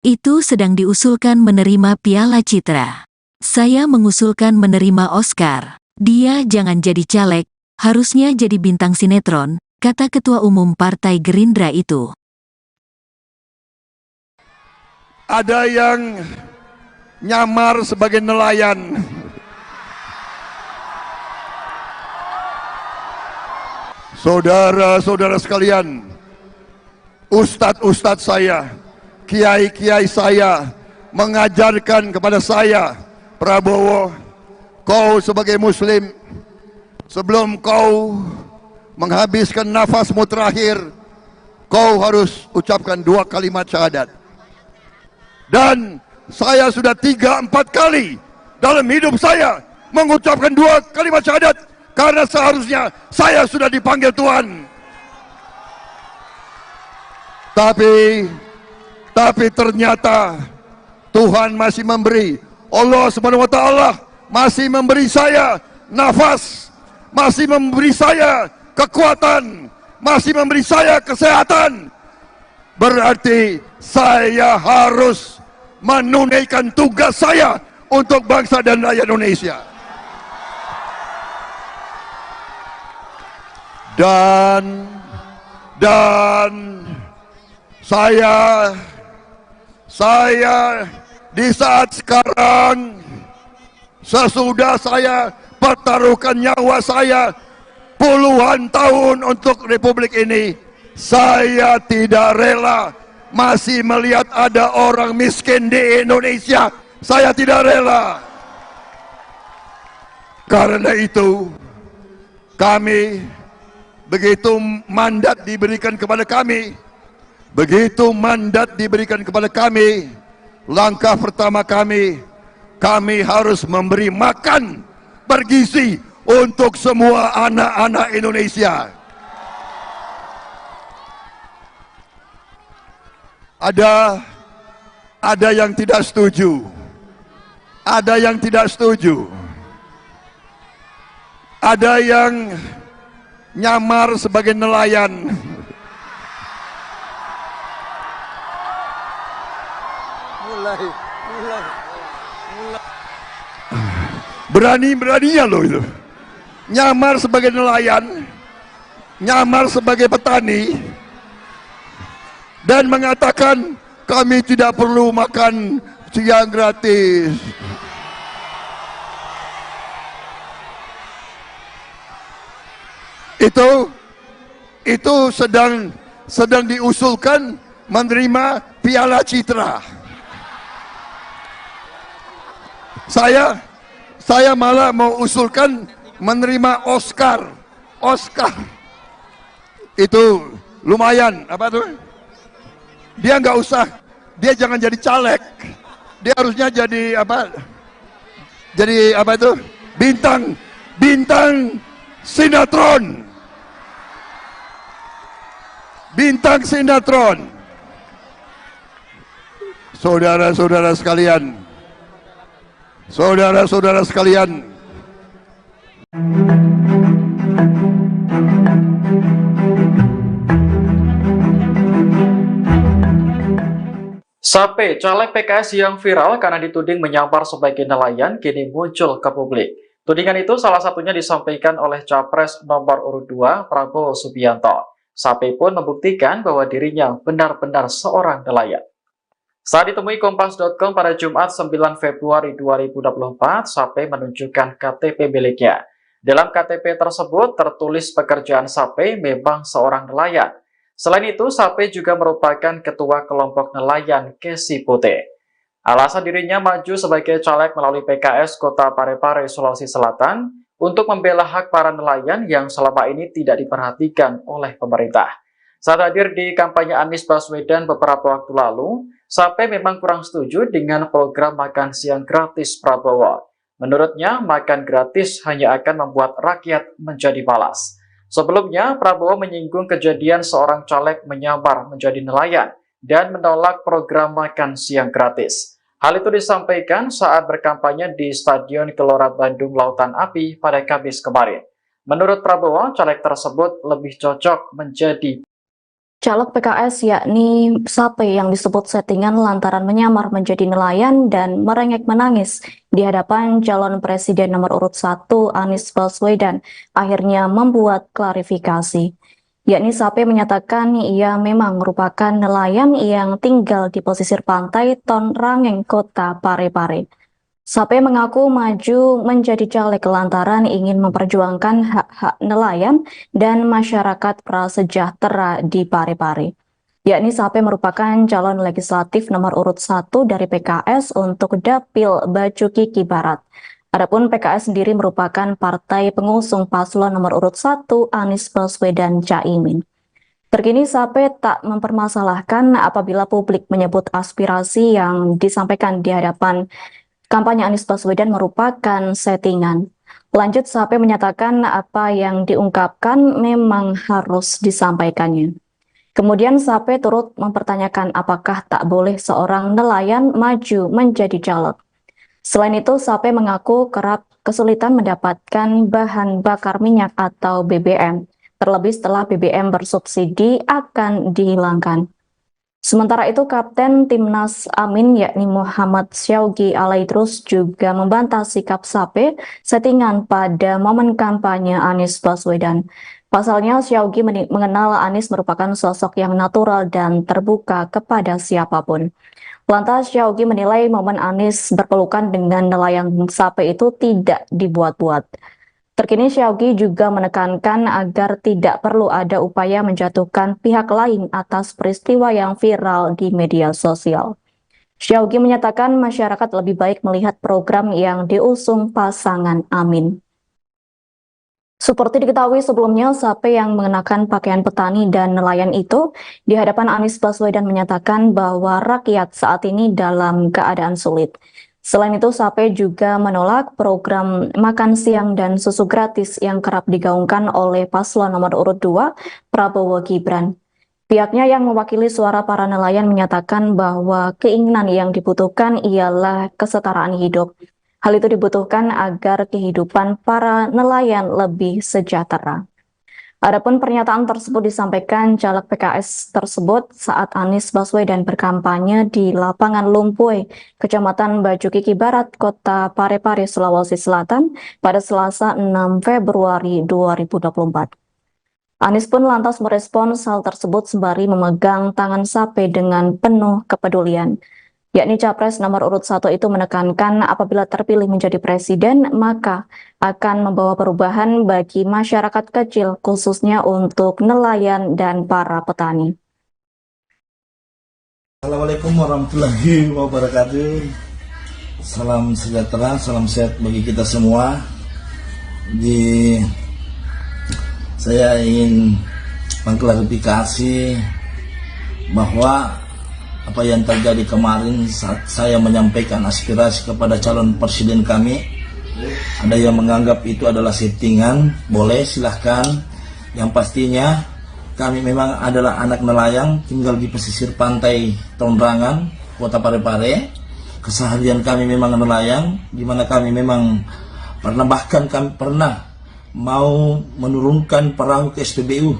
Itu sedang diusulkan menerima Piala Citra. Saya mengusulkan menerima Oscar. Dia jangan jadi caleg, harusnya jadi bintang sinetron, kata Ketua Umum Partai Gerindra itu. Ada yang nyamar sebagai nelayan. Saudara-saudara sekalian, ustadz-ustadz saya, kiai-kiai saya mengajarkan kepada saya, Prabowo, kau sebagai muslim, sebelum kau menghabiskan nafasmu terakhir, kau harus ucapkan 2 kalimat syahadat. Dan saya sudah 3-4 kali dalam hidup saya mengucapkan 2 kalimat syahadat, karena seharusnya saya sudah dipanggil Tuhan. Tapi ternyata Tuhan masih memberi, Allah Subhanahu wa taala masih memberi saya nafas, masih memberi saya kekuatan, masih memberi saya kesehatan. Berarti saya harus menunaikan tugas saya untuk bangsa dan rakyat Indonesia. Dan saya di saat sekarang, sesudah saya pertaruhkan nyawa saya puluhan tahun untuk Republik ini, saya tidak rela masih melihat ada orang miskin di Indonesia. Saya tidak rela. Karena itu, kami, begitu mandat diberikan kepada kami, langkah pertama kami harus memberi makan bergizi untuk semua anak-anak Indonesia. Ada yang tidak setuju, ada yang nyamar sebagai nelayan. Berani-beraninya loh itu. Nyamar sebagai nelayan, nyamar sebagai petani, dan mengatakan kami tidak perlu makan siang gratis. Itu sedang diusulkan menerima Piala Citra. Saya malah mau usulkan menerima Oscar. Itu lumayan, apa tuh? Dia nggak usah, dia jangan jadi caleg. Dia harusnya jadi apa? Jadi apa itu? Bintang sinetron. Bintang sinetron. Saudara-saudara sekalian. Sape, caleg PKS yang viral karena dituding menyamar sebagai nelayan, kini muncul ke publik. Tudingan itu salah satunya disampaikan oleh Capres nomor urut 2, Prabowo Subianto. Sape pun membuktikan bahwa dirinya benar-benar seorang nelayan. Saat ditemui Kompas.com pada Jumat 9 Februari 2024, Sape menunjukkan KTP miliknya. Dalam KTP tersebut tertulis pekerjaan Sape memang seorang nelayan. Selain itu, Sape juga merupakan ketua kelompok nelayan Kesi Putih. Alasan dirinya maju sebagai caleg melalui PKS Kota Parepare, Sulawesi Selatan untuk membela hak para nelayan yang selama ini tidak diperhatikan oleh pemerintah. Saat hadir di kampanye Anies Baswedan beberapa waktu lalu, Sape memang kurang setuju dengan program makan siang gratis Prabowo. Menurutnya, makan gratis hanya akan membuat rakyat menjadi malas. Sebelumnya, Prabowo menyinggung kejadian seorang caleg menyamar menjadi nelayan dan menolak program makan siang gratis. Hal itu disampaikan saat berkampanye di Stadion Gelora Bandung Lautan Api pada Kamis kemarin. Menurut Prabowo, caleg tersebut lebih cocok menjadi Caleg PKS yakni Sape yang disebut settingan lantaran menyamar menjadi nelayan dan merengek menangis di hadapan calon presiden nomor urut 1 Anies Baswedan akhirnya membuat klarifikasi. Yakni Sape menyatakan ia memang merupakan nelayan yang tinggal di pesisir pantai Ton Rangeng, Kota Parepare. Sape mengaku maju menjadi caleg lantaran ingin memperjuangkan hak-hak nelayan dan masyarakat prasejahtera di Parepare. Yakni Sape merupakan calon legislatif nomor urut 1 dari PKS untuk Dapil Bacukiki Barat. Adapun PKS sendiri merupakan partai pengusung paslon nomor urut 1 Anies Baswedan Caimin. Terkini Sape tak mempermasalahkan apabila publik menyebut aspirasi yang disampaikan di hadapan kampanye Anies Baswedan merupakan settingan. Lanjut, Sape menyatakan apa yang diungkapkan memang harus disampaikannya. Kemudian Sape turut mempertanyakan apakah tak boleh seorang nelayan maju menjadi caleg. Selain itu, Sape mengaku kerap kesulitan mendapatkan bahan bakar minyak atau BBM, terlebih setelah BBM bersubsidi akan dihilangkan. Sementara itu, Kapten Timnas Amin yakni Muhammad Syaugi Alaidrus juga membantah sikap Sape settingan pada momen kampanye Anies Baswedan. Pasalnya, Syaugi mengenal Anies merupakan sosok yang natural dan terbuka kepada siapapun. Lantas, Syaugi menilai momen Anies berpelukan dengan nelayan Sape itu tidak dibuat-buat. Terkini Syaugi juga menekankan agar tidak perlu ada upaya menjatuhkan pihak lain atas peristiwa yang viral di media sosial. Syaugi menyatakan masyarakat lebih baik melihat program yang diusung pasangan Amin. Seperti diketahui sebelumnya, Sape yang mengenakan pakaian petani dan nelayan itu di hadapan Anies Baswedan menyatakan bahwa rakyat saat ini dalam keadaan sulit. Selain itu, Sape juga menolak program makan siang dan susu gratis yang kerap digaungkan oleh paslon nomor urut 2, Prabowo Gibran. Pihaknya yang mewakili suara para nelayan menyatakan bahwa keinginan yang dibutuhkan ialah kesetaraan hidup. Hal itu dibutuhkan agar kehidupan para nelayan lebih sejahtera. Adapun pernyataan tersebut disampaikan caleg PKS tersebut saat Anies Baswedan berkampanye di lapangan Lumpuy, Kecamatan Bacukiki Barat, Kota Parepare, Sulawesi Selatan pada Selasa 6 Februari 2024. Anies pun lantas merespons hal tersebut sembari memegang tangan Sape dengan penuh kepedulian. Yakni Capres nomor urut 1 itu menekankan apabila terpilih menjadi presiden, maka akan membawa perubahan bagi masyarakat kecil, khususnya untuk nelayan dan para petani. Assalamualaikum warahmatullahi wabarakatuh. Salam sejahtera, salam sehat bagi kita semua. Saya ingin mengklarifikasi bahwa apa yang terjadi kemarin saat saya menyampaikan aspirasi kepada calon presiden kami, ada yang menganggap itu adalah settingan. Boleh, silahkan. Yang pastinya kami memang adalah anak nelayan, tinggal di pesisir pantai Ton Rangeng, Kota Parepare. Keseharian kami memang nelayan, di mana kami memang bahkan kami pernah mau menurunkan perahu ke SPBU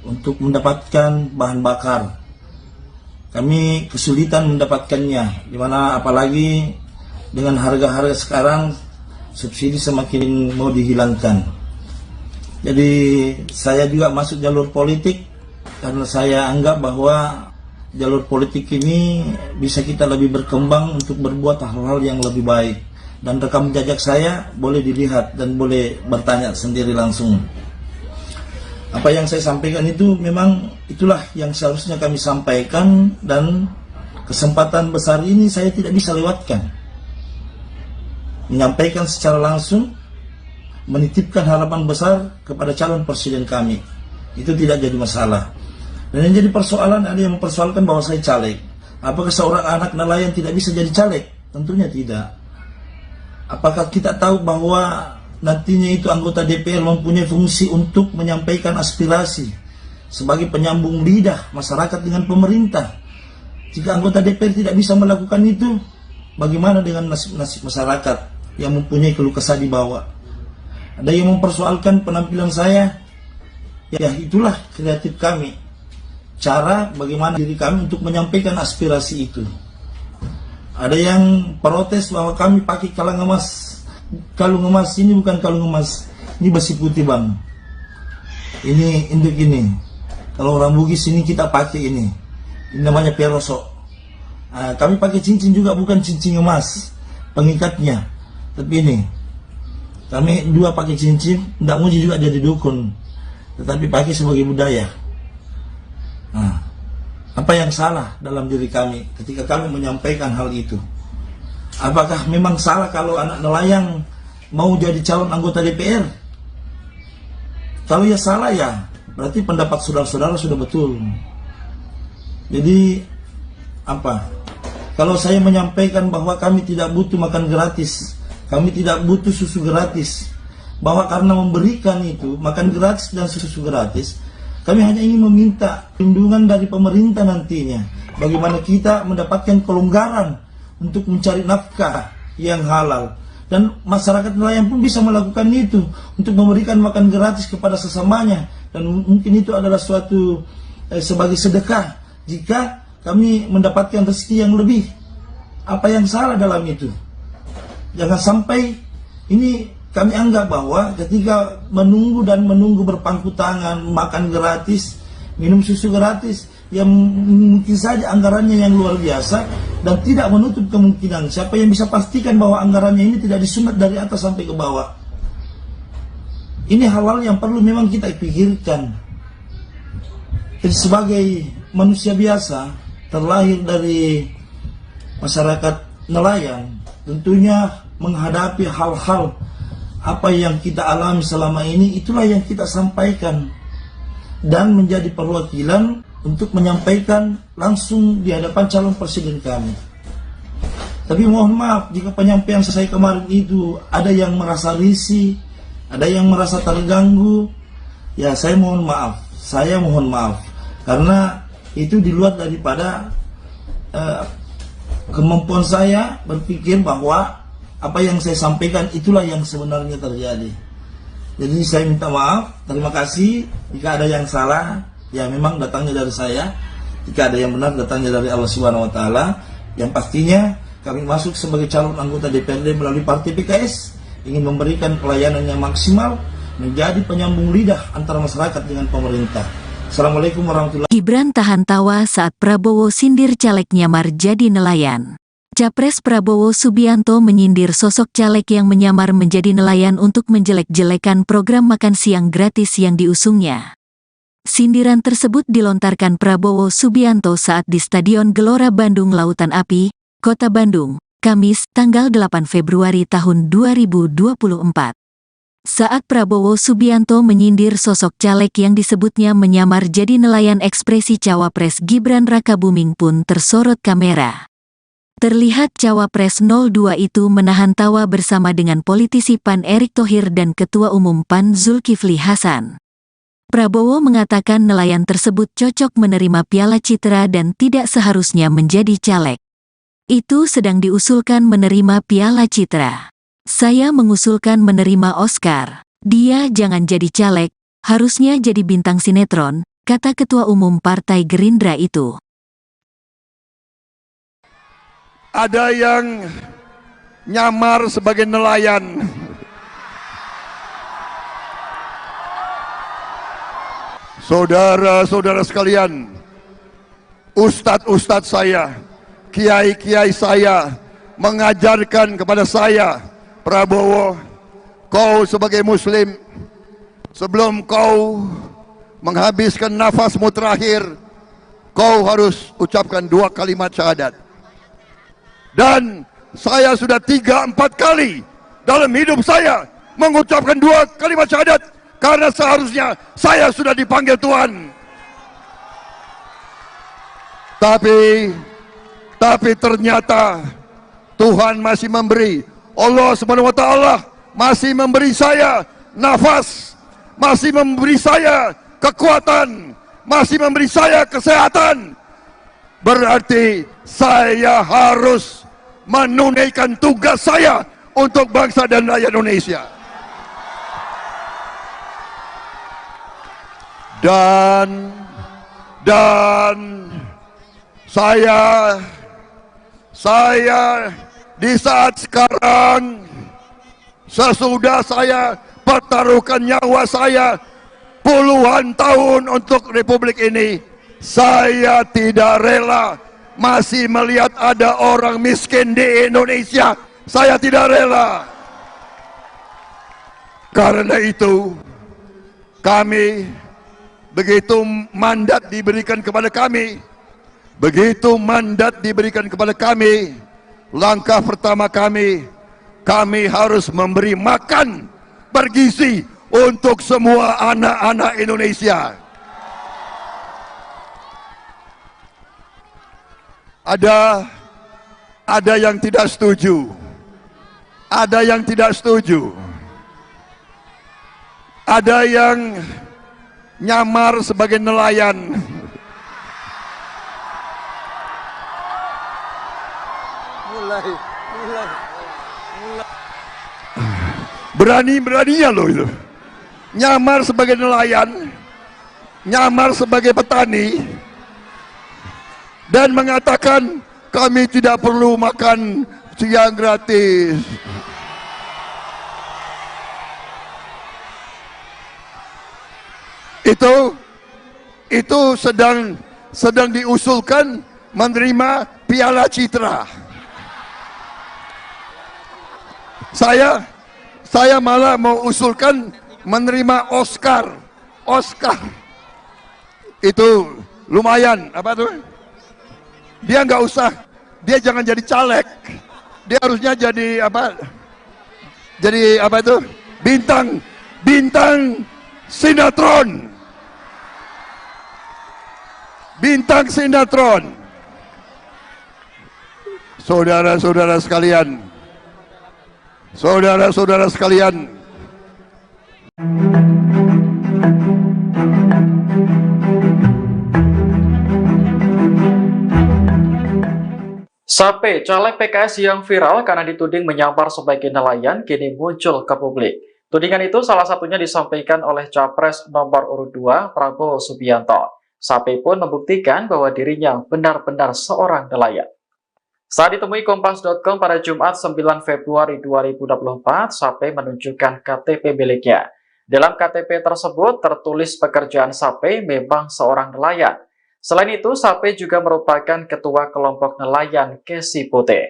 untuk mendapatkan bahan bakar. Kami kesulitan mendapatkannya, dimana apalagi dengan harga-harga sekarang subsidi semakin mau dihilangkan. Jadi saya juga masuk jalur politik karena saya anggap bahwa jalur politik ini bisa kita lebih berkembang untuk berbuat hal-hal yang lebih baik. Dan rekam jejak saya boleh dilihat dan boleh bertanya sendiri langsung. Apa yang saya sampaikan itu memang itulah yang seharusnya kami sampaikan, dan kesempatan besar ini saya tidak bisa lewatkan. Menyampaikan secara langsung, menitipkan harapan besar kepada calon presiden kami. Itu tidak jadi masalah. Dan yang jadi persoalan, ada yang mempersoalkan bahwa saya caleg. Apakah seorang anak nelayan tidak bisa jadi caleg? Tentunya tidak. Apakah kita tahu bahwa nantinya itu anggota DPR mempunyai fungsi untuk menyampaikan aspirasi sebagai penyambung lidah masyarakat dengan pemerintah? Jika anggota DPR tidak bisa melakukan itu, bagaimana dengan nasib masyarakat yang mempunyai keluh kesah di bawah? Ada yang mempersoalkan penampilan saya. Ya, itulah kreatif kami. cara bagaimana diri kami untuk menyampaikan aspirasi itu. Ada yang protes bahwa kami pakai kalung emas. Kalung emas ini bukan kalung emas, ini besi putih bang. Ini induk ini. Kalau orang Bugis ini kita pakai ini namanya perosok. Kami pakai cincin juga, bukan cincin emas pengikatnya, tapi ini kami dua pakai cincin. Tidak muji juga jadi dukun, tetapi pakai sebagai budaya. Apa yang salah dalam diri kami ketika kami menyampaikan hal itu? Apakah memang salah kalau anak nelayan mau jadi calon anggota DPR? Kalau ya salah ya, berarti pendapat saudara-saudara sudah betul. Jadi apa? Kalau saya menyampaikan bahwa kami tidak butuh makan gratis, kami tidak butuh susu gratis, bahwa karena memberikan itu makan gratis dan susu gratis, kami hanya ingin meminta perlindungan dari pemerintah nantinya, bagaimana kita mendapatkan kelonggaran untuk mencari nafkah yang halal, dan masyarakat nelayan pun bisa melakukan itu untuk memberikan makan gratis kepada sesamanya, dan mungkin itu adalah suatu sebagai sedekah jika kami mendapatkan rezeki yang lebih. Apa yang salah dalam itu? Jangan sampai ini kami anggap bahwa ketika menunggu berpangku tangan, makan gratis, minum susu gratis, yang mungkin saja anggarannya yang luar biasa dan tidak menutup kemungkinan. Siapa yang bisa pastikan bahwa anggarannya ini tidak disunat dari atas sampai ke bawah? Ini hal-hal yang perlu memang kita pikirkan. Jadi sebagai manusia biasa, terlahir dari masyarakat nelayan, tentunya menghadapi hal-hal apa yang kita alami selama ini, itulah yang kita sampaikan dan menjadi perwakilan untuk menyampaikan langsung di hadapan calon presiden kami. Tapi mohon maaf jika penyampaian saya kemarin itu ada yang merasa risih, ada yang merasa terganggu, ya saya mohon maaf, karena itu di luar daripada kemampuan saya berpikir bahwa apa yang saya sampaikan itulah yang sebenarnya terjadi. Jadi saya minta maaf, terima kasih jika ada yang salah. Ya memang datangnya dari saya. Jika ada yang benar datangnya dari Allah Subhanahu wa taala. Yang pastinya kami masuk sebagai calon anggota DPRD melalui Partai PKS ingin memberikan pelayanan yang maksimal, menjadi penyambung lidah antara masyarakat dengan pemerintah. Assalamualaikum warahmatullahi wabarakatuh. Gibran tahan tawa saat Prabowo sindir caleg nyamar jadi nelayan. Capres Prabowo Subianto menyindir sosok caleg yang menyamar menjadi nelayan untuk menjelek-jelekan program makan siang gratis yang diusungnya. Sindiran tersebut dilontarkan Prabowo Subianto saat di Stadion Gelora Bandung Lautan Api, Kota Bandung, Kamis, tanggal 8 Februari tahun 2024. Saat Prabowo Subianto menyindir sosok caleg yang disebutnya menyamar jadi nelayan, ekspresi Cawapres Gibran Rakabuming pun tersorot kamera. Terlihat Cawapres 02 itu menahan tawa bersama dengan politisi PAN Erick Thohir dan Ketua Umum PAN Zulkifli Hasan. Prabowo mengatakan nelayan tersebut cocok menerima Piala Citra dan tidak seharusnya menjadi caleg. Itu sedang diusulkan menerima Piala Citra. Saya mengusulkan menerima Oscar. Dia jangan jadi caleg, harusnya jadi bintang sinetron, kata Ketua Umum Partai Gerindra itu. Ada yang nyamar sebagai nelayan. Saudara-saudara sekalian, ustadz-ustadz saya, kiai-kiai saya mengajarkan kepada saya, Prabowo, kau sebagai muslim, sebelum kau menghabiskan nafasmu terakhir, kau harus ucapkan 2 kalimat syahadat. Dan saya sudah 3-4 kali dalam hidup saya mengucapkan 2 kalimat syahadat, karena seharusnya saya sudah dipanggil Tuhan. Tapi ternyata Tuhan masih memberi, Allah Subhanahu wa taala masih memberi saya nafas, masih memberi saya kekuatan, masih memberi saya kesehatan. Berarti saya harus menunaikan tugas saya untuk bangsa dan rakyat Indonesia. Dan saya di saat sekarang, sesudah saya pertaruhkan nyawa saya puluhan tahun untuk Republik ini, saya tidak rela masih melihat ada orang miskin di Indonesia. Saya tidak rela. Karena itu, kami, begitu mandat diberikan kepada kami, langkah pertama kami harus memberi makan bergizi untuk semua anak-anak Indonesia. Ada yang tidak setuju. Ada yang tidak setuju. Ada yang nyamar sebagai nelayan. Berani-beraninya loh itu. Nyamar sebagai nelayan, nyamar sebagai petani, dan mengatakan kami tidak perlu makan siang gratis. Itu sedang diusulkan menerima Piala Citra. Saya malah mau usulkan menerima Oscar. Itu lumayan, apa tuh? Dia nggak usah, dia jangan jadi caleg. Dia harusnya jadi apa? Jadi apa itu? Bintang sinetron. Bintang sinetron. Saudara-saudara sekalian. Sape, caleg PKS yang viral karena dituding menyamar sebagai nelayan, kini muncul ke publik. Tudingan itu salah satunya disampaikan oleh Capres nomor urut 2, Prabowo Subianto. Sape pun membuktikan bahwa dirinya benar-benar seorang nelayan. Saat ditemui Kompas.com pada Jumat 9 Februari 2024, Sape menunjukkan KTP miliknya. Dalam KTP tersebut tertulis pekerjaan Sape memang seorang nelayan. Selain itu, Sape juga merupakan ketua kelompok nelayan Kesi Putih.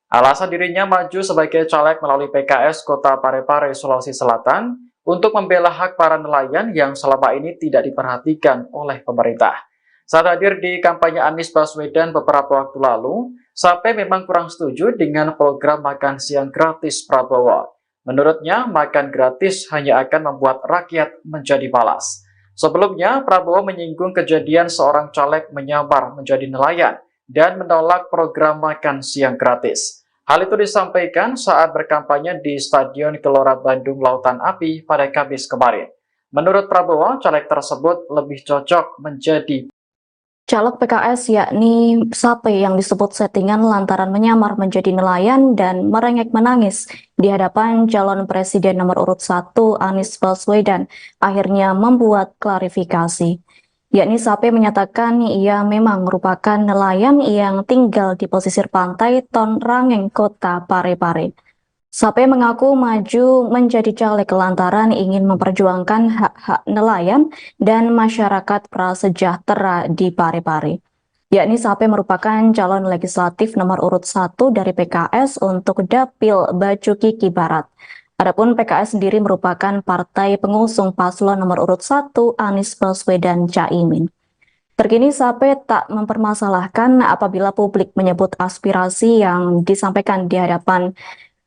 Alasan dirinya maju sebagai caleg melalui PKS Kota Parepare, Sulawesi Selatan untuk membela hak para nelayan yang selama ini tidak diperhatikan oleh pemerintah. Saat hadir di kampanye Anies Baswedan beberapa waktu lalu, Sape memang kurang setuju dengan program makan siang gratis Prabowo. Menurutnya, makan gratis hanya akan membuat rakyat menjadi malas. Sebelumnya, Prabowo menyinggung kejadian seorang caleg menyamar menjadi nelayan dan menolak program makan siang gratis. Hal itu disampaikan saat berkampanye di Stadion Gelora Bandung Lautan Api pada Kamis kemarin. Menurut Prabowo, caleg tersebut lebih cocok menjadi Caleg PKS yakni Sape yang disebut settingan lantaran menyamar menjadi nelayan dan merengek menangis di hadapan calon presiden nomor urut 1 Anies Baswedan akhirnya membuat klarifikasi. Yakni Sape menyatakan ia memang merupakan nelayan yang tinggal di pesisir pantai Ton Rangeng, Kota Parepare. Sape mengaku maju menjadi caleg lantaran ingin memperjuangkan hak-hak nelayan dan masyarakat prasejahtera di Parepare. Yakni Sape merupakan calon legislatif nomor urut 1 dari PKS untuk Dapil Bacukiki Barat. Adapun PKS sendiri merupakan partai pengusung paslon nomor urut 1 Anies Baswedan Caimin. Terkini Sape tak mempermasalahkan apabila publik menyebut aspirasi yang disampaikan di hadapan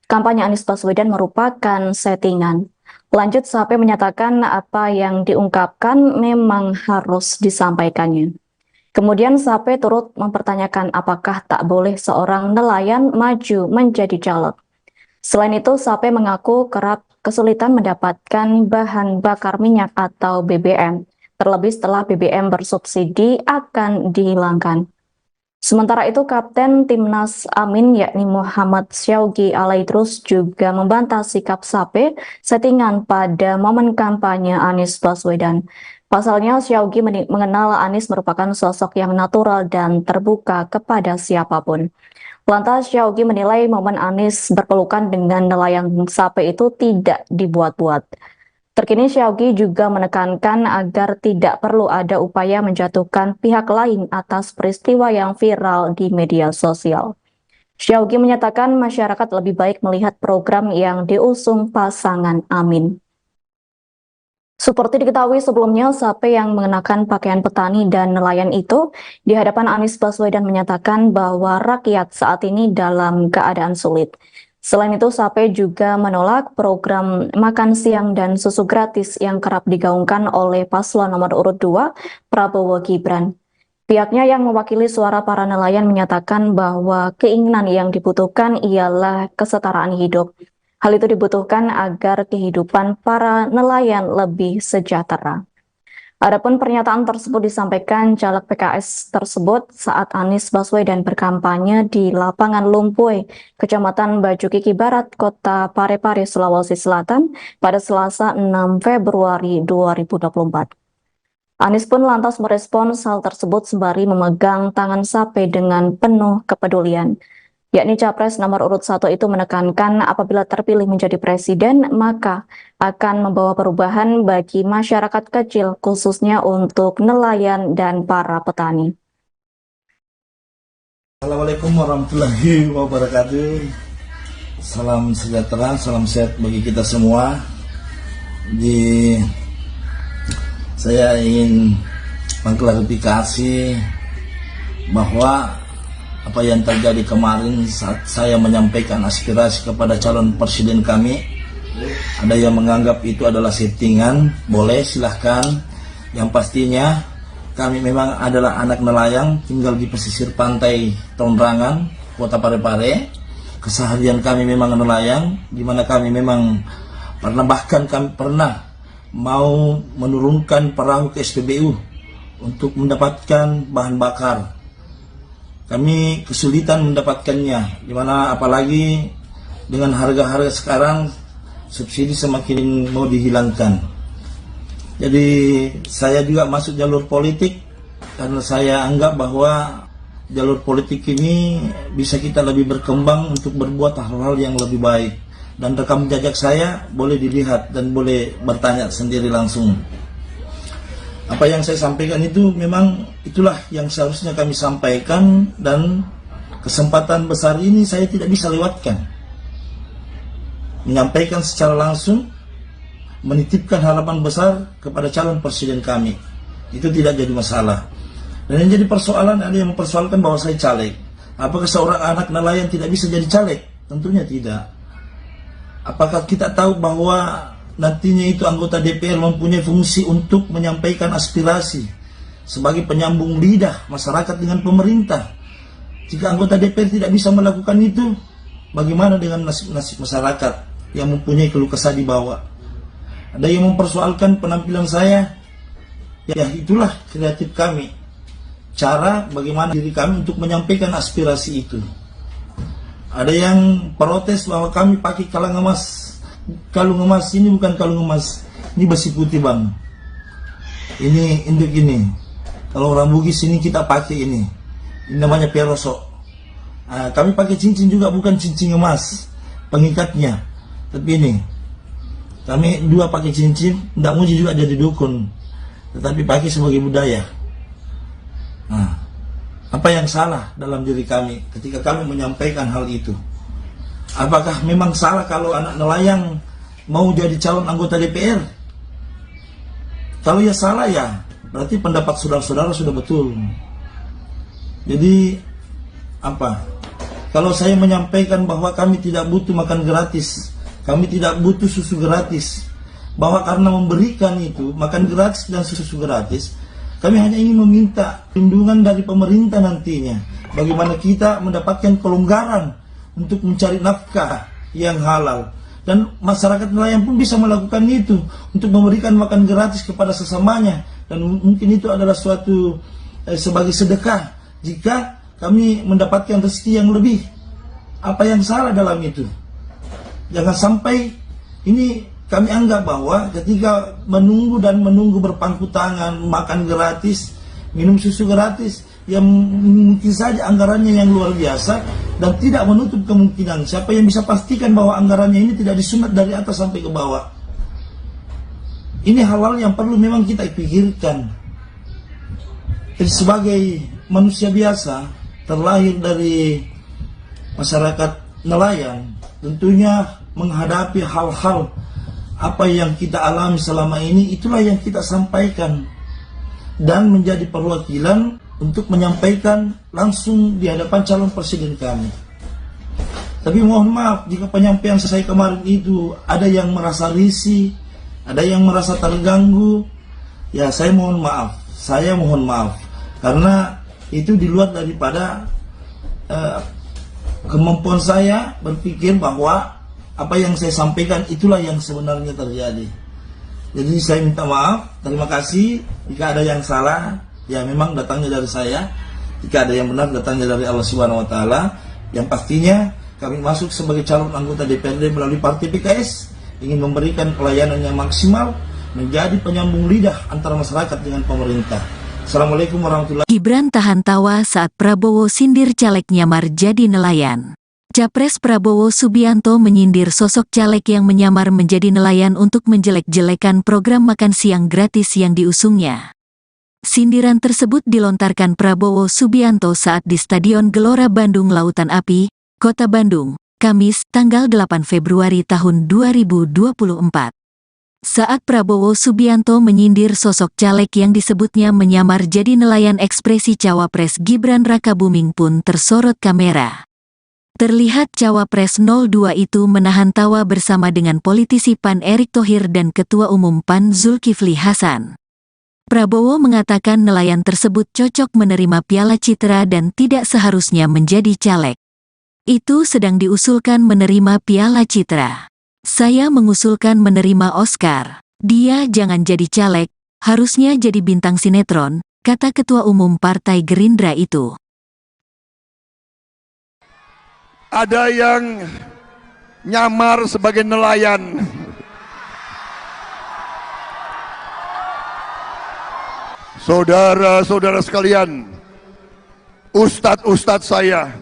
kampanye Anies Baswedan merupakan settingan. Lanjut, Sape menyatakan apa yang diungkapkan memang harus disampaikannya. Kemudian Sape turut mempertanyakan apakah tak boleh seorang nelayan maju menjadi caleg. Selain itu, Sape mengaku kerap kesulitan mendapatkan bahan bakar minyak atau BBM, terlebih setelah BBM bersubsidi akan dihilangkan. Sementara itu, Kapten Timnas Amin yakni Muhammad Syaugi Alaidrus juga membantah sikap Sape settingan pada momen kampanye Anies Baswedan. Pasalnya, Syawgi mengenal Anies merupakan sosok yang natural dan terbuka kepada siapapun. Lantas, Syawgi menilai momen Anies berpelukan dengan nelayan sape itu tidak dibuat-buat. Terkini, Syawgi juga menekankan agar tidak perlu ada upaya menjatuhkan pihak lain atas peristiwa yang viral di media sosial. Syawgi menyatakan masyarakat lebih baik melihat program yang diusung pasangan Amin. Seperti diketahui sebelumnya, sape yang mengenakan pakaian petani dan nelayan itu di hadapan Anies Baswedan menyatakan bahwa rakyat saat ini dalam keadaan sulit. Selain itu, sape juga menolak program makan siang dan susu gratis yang kerap digaungkan oleh paslon nomor urut 2, Prabowo Gibran. Pihaknya yang mewakili suara para nelayan menyatakan bahwa keinginan yang dibutuhkan ialah kesetaraan hidup. Hal itu dibutuhkan agar kehidupan para nelayan lebih sejahtera. Adapun pernyataan tersebut disampaikan caleg PKS tersebut saat Anies Baswedan berkampanye di lapangan Lumpuy, Kecamatan Baju Kiki Barat, Kota Parepare, Sulawesi Selatan pada Selasa 6 Februari 2024. Anies pun lantas merespons hal tersebut sembari memegang tangan sape dengan penuh kepedulian. Yakni Capres nomor urut 1 itu menekankan apabila terpilih menjadi presiden, maka akan membawa perubahan bagi masyarakat kecil, khususnya untuk nelayan dan para petani. Assalamualaikum warahmatullahi wabarakatuh. Salam sejahtera, salam sehat bagi kita semua. Saya ingin mengklarifikasi bahwa apa yang terjadi kemarin saat saya menyampaikan aspirasi kepada calon presiden kami, ada yang menganggap itu adalah settingan. Boleh, silahkan. Yang pastinya kami memang adalah anak nelayan, tinggal di pesisir pantai Tondrangan, Kota Parepare. Keseharian kami memang nelayan, di mana kami memang bahkan kami pernah mau menurunkan perahu ke SPBU untuk mendapatkan bahan bakar. Kami kesulitan mendapatkannya, dimana apalagi dengan harga-harga sekarang subsidi semakin mau dihilangkan. Jadi saya juga masuk jalur politik karena saya anggap bahwa jalur politik ini bisa kita lebih berkembang untuk berbuat hal-hal yang lebih baik. Dan rekam jejak saya boleh dilihat dan boleh bertanya sendiri langsung. Apa yang saya sampaikan itu memang itulah yang seharusnya kami sampaikan, dan kesempatan besar ini saya tidak bisa lewatkan. Menyampaikan secara langsung, menitipkan harapan besar kepada calon presiden kami. Itu tidak jadi masalah. Dan yang jadi persoalan, ada yang mempersoalkan bahwa saya caleg. Apakah seorang anak nelayan tidak bisa jadi caleg? Tentunya tidak. Apakah kita tahu bahwa nantinya itu anggota DPR mempunyai fungsi untuk menyampaikan aspirasi sebagai penyambung lidah masyarakat dengan pemerintah? Jika anggota DPR tidak bisa melakukan itu, bagaimana dengan nasib-nasib masyarakat yang mempunyai keluh kesah di bawah? Ada yang mempersoalkan penampilan saya. Ya, itulah kreatif kami. Cara bagaimana diri kami untuk menyampaikan aspirasi itu. Ada yang protes bahwa kami pakai kalung emas. Kalung emas ini bukan kalung emas, ini besi putih bang. Ini induk ini. Kalau orang Bugis ini kita pakai ini namanya peroso. Kami pakai cincin juga, bukan cincin emas pengikatnya, tapi ini kami dua pakai cincin. Tidak muji juga jadi dukun, tetapi pakai sebagai budaya. Apa yang salah dalam diri kami ketika kami menyampaikan hal itu? Apakah memang salah kalau anak nelayan mau jadi calon anggota DPR? Kalau ya salah ya, berarti pendapat saudara-saudara sudah betul. Jadi apa? Kalau saya menyampaikan bahwa kami tidak butuh makan gratis, kami tidak butuh susu gratis, bahwa karena memberikan itu makan gratis dan susu gratis, kami hanya ingin meminta perlindungan dari pemerintah nantinya. Bagaimana kita mendapatkan kelonggaran untuk mencari nafkah yang halal, dan masyarakat nelayan pun bisa melakukan itu untuk memberikan makan gratis kepada sesamanya, dan mungkin itu adalah suatu sebagai sedekah jika kami mendapatkan rezeki yang lebih. Apa yang salah dalam itu? Jangan sampai ini kami anggap bahwa ketika menunggu berpangku tangan, makan gratis, minum susu gratis, yang mungkin saja anggarannya yang luar biasa dan tidak menutup kemungkinan. Siapa yang bisa pastikan bahwa anggarannya ini tidak disunat dari atas sampai ke bawah? Ini hal-hal yang perlu memang kita pikirkan. Jadi sebagai manusia biasa, terlahir dari masyarakat nelayan, tentunya menghadapi hal-hal apa yang kita alami selama ini, itulah yang kita sampaikan dan menjadi perwakilan untuk menyampaikan langsung di hadapan calon presiden kami. Tapi mohon maaf jika penyampaian saya kemarin itu ada yang merasa risih, ada yang merasa terganggu, ya saya mohon maaf, karena itu di luar daripada kemampuan saya berpikir bahwa apa yang saya sampaikan itulah yang sebenarnya terjadi. Jadi saya minta maaf, terima kasih. Jika ada yang salah, ya memang datangnya dari saya. Jika ada yang benar, datangnya dari Allah Subhanahu wa Ta'ala. Yang pastinya kami masuk sebagai calon anggota DPRD melalui Partai PKS ingin memberikan pelayanan yang maksimal, menjadi penyambung lidah antara masyarakat dengan pemerintah. Assalamualaikum warahmatullahi wabarakatuh. Gibran tahan tawa saat Prabowo sindir caleg nyamar jadi nelayan. Capres Prabowo Subianto menyindir sosok caleg yang menyamar menjadi nelayan untuk menjelek-jelekan program makan siang gratis yang diusungnya. Sindiran tersebut dilontarkan Prabowo Subianto saat di Stadion Gelora Bandung Lautan Api, Kota Bandung, Kamis, tanggal 8 Februari tahun 2024. Saat Prabowo Subianto menyindir sosok caleg yang disebutnya menyamar jadi nelayan, ekspresi Cawapres Gibran Rakabuming pun tersorot kamera. Terlihat Cawapres 02 itu menahan tawa bersama dengan politisi PAN Erick Thohir dan Ketua Umum PAN Zulkifli Hasan. Prabowo mengatakan nelayan tersebut cocok menerima Piala Citra dan tidak seharusnya menjadi caleg. Itu sedang diusulkan menerima Piala Citra. Saya mengusulkan menerima Oscar. Dia jangan jadi caleg, harusnya jadi bintang sinetron, kata Ketua Umum Partai Gerindra itu. Ada yang nyamar sebagai nelayan. Saudara-saudara sekalian, ustadz-ustadz saya,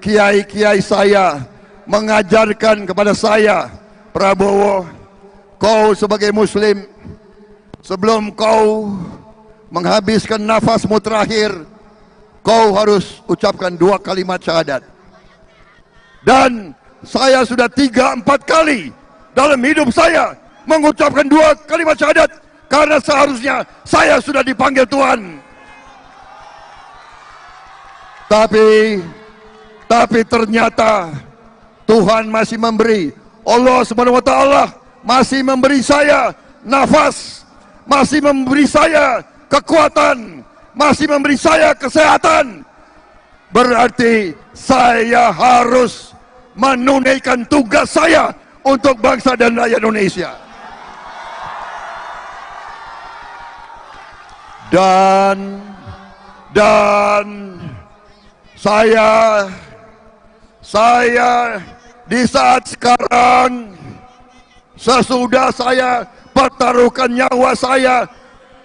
kiai-kiai saya mengajarkan kepada saya, Prabowo, kau sebagai muslim, sebelum kau menghabiskan nafasmu terakhir, kau harus ucapkan 2 kalimat syahadat. Dan saya sudah 3-4 kali dalam hidup saya mengucapkan 2 kalimat syahadat, karena seharusnya saya sudah dipanggil Tuhan. Tapi ternyata Tuhan masih memberi, Allah Subhanahu wa Ta'ala masih memberi saya nafas, masih memberi saya kekuatan, masih memberi saya kesehatan. Berarti saya harus menunaikan tugas saya untuk bangsa dan rakyat Indonesia. Dan saya di saat sekarang, sesudah saya pertaruhkan nyawa saya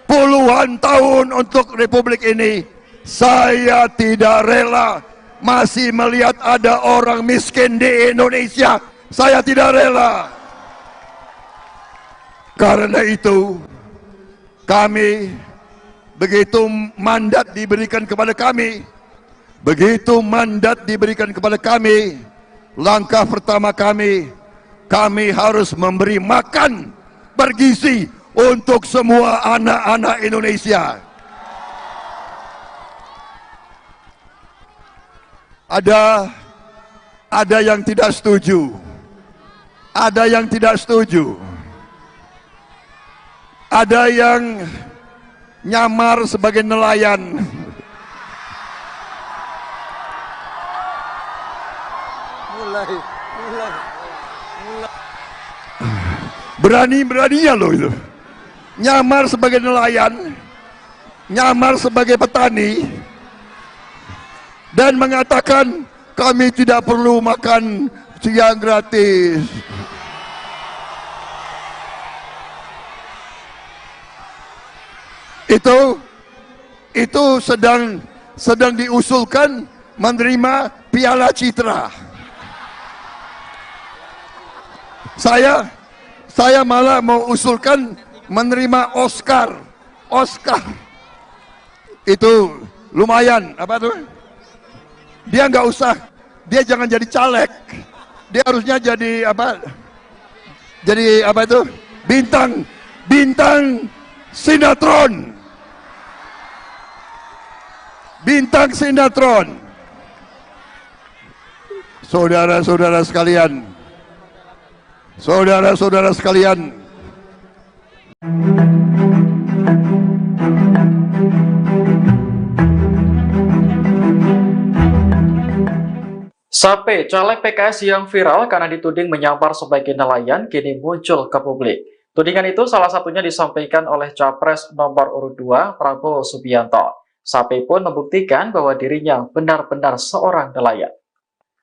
puluhan tahun untuk Republik ini, saya tidak rela masih melihat ada orang miskin di Indonesia. Saya tidak rela. Karena itu, kami, begitu mandat diberikan kepada kami, langkah pertama kami harus memberi makan bergizi untuk semua anak-anak Indonesia. Ada yang tidak setuju, ada yang nyamar sebagai nelayan. Berani-beraninya loh itu, nyamar sebagai nelayan, nyamar sebagai petani, dan mengatakan kami tidak perlu makan siang gratis. itu sedang diusulkan menerima Piala Citra. Saya malah mau usulkan menerima Oscar. Itu lumayan, apa tuh? Dia nggak usah, dia jangan jadi caleg. Dia harusnya jadi apa? Jadi apa itu? Bintang sinetron. Bintang sinetron. Saudara-saudara sekalian. Saudara-saudara sekalian. Sape, caleg PKS yang viral karena dituding menyamar sebagai nelayan, kini muncul ke publik. Tudingan itu salah satunya disampaikan oleh Capres nomor urut 2, Prabowo Subianto. Sape pun membuktikan bahwa dirinya benar-benar seorang nelayan.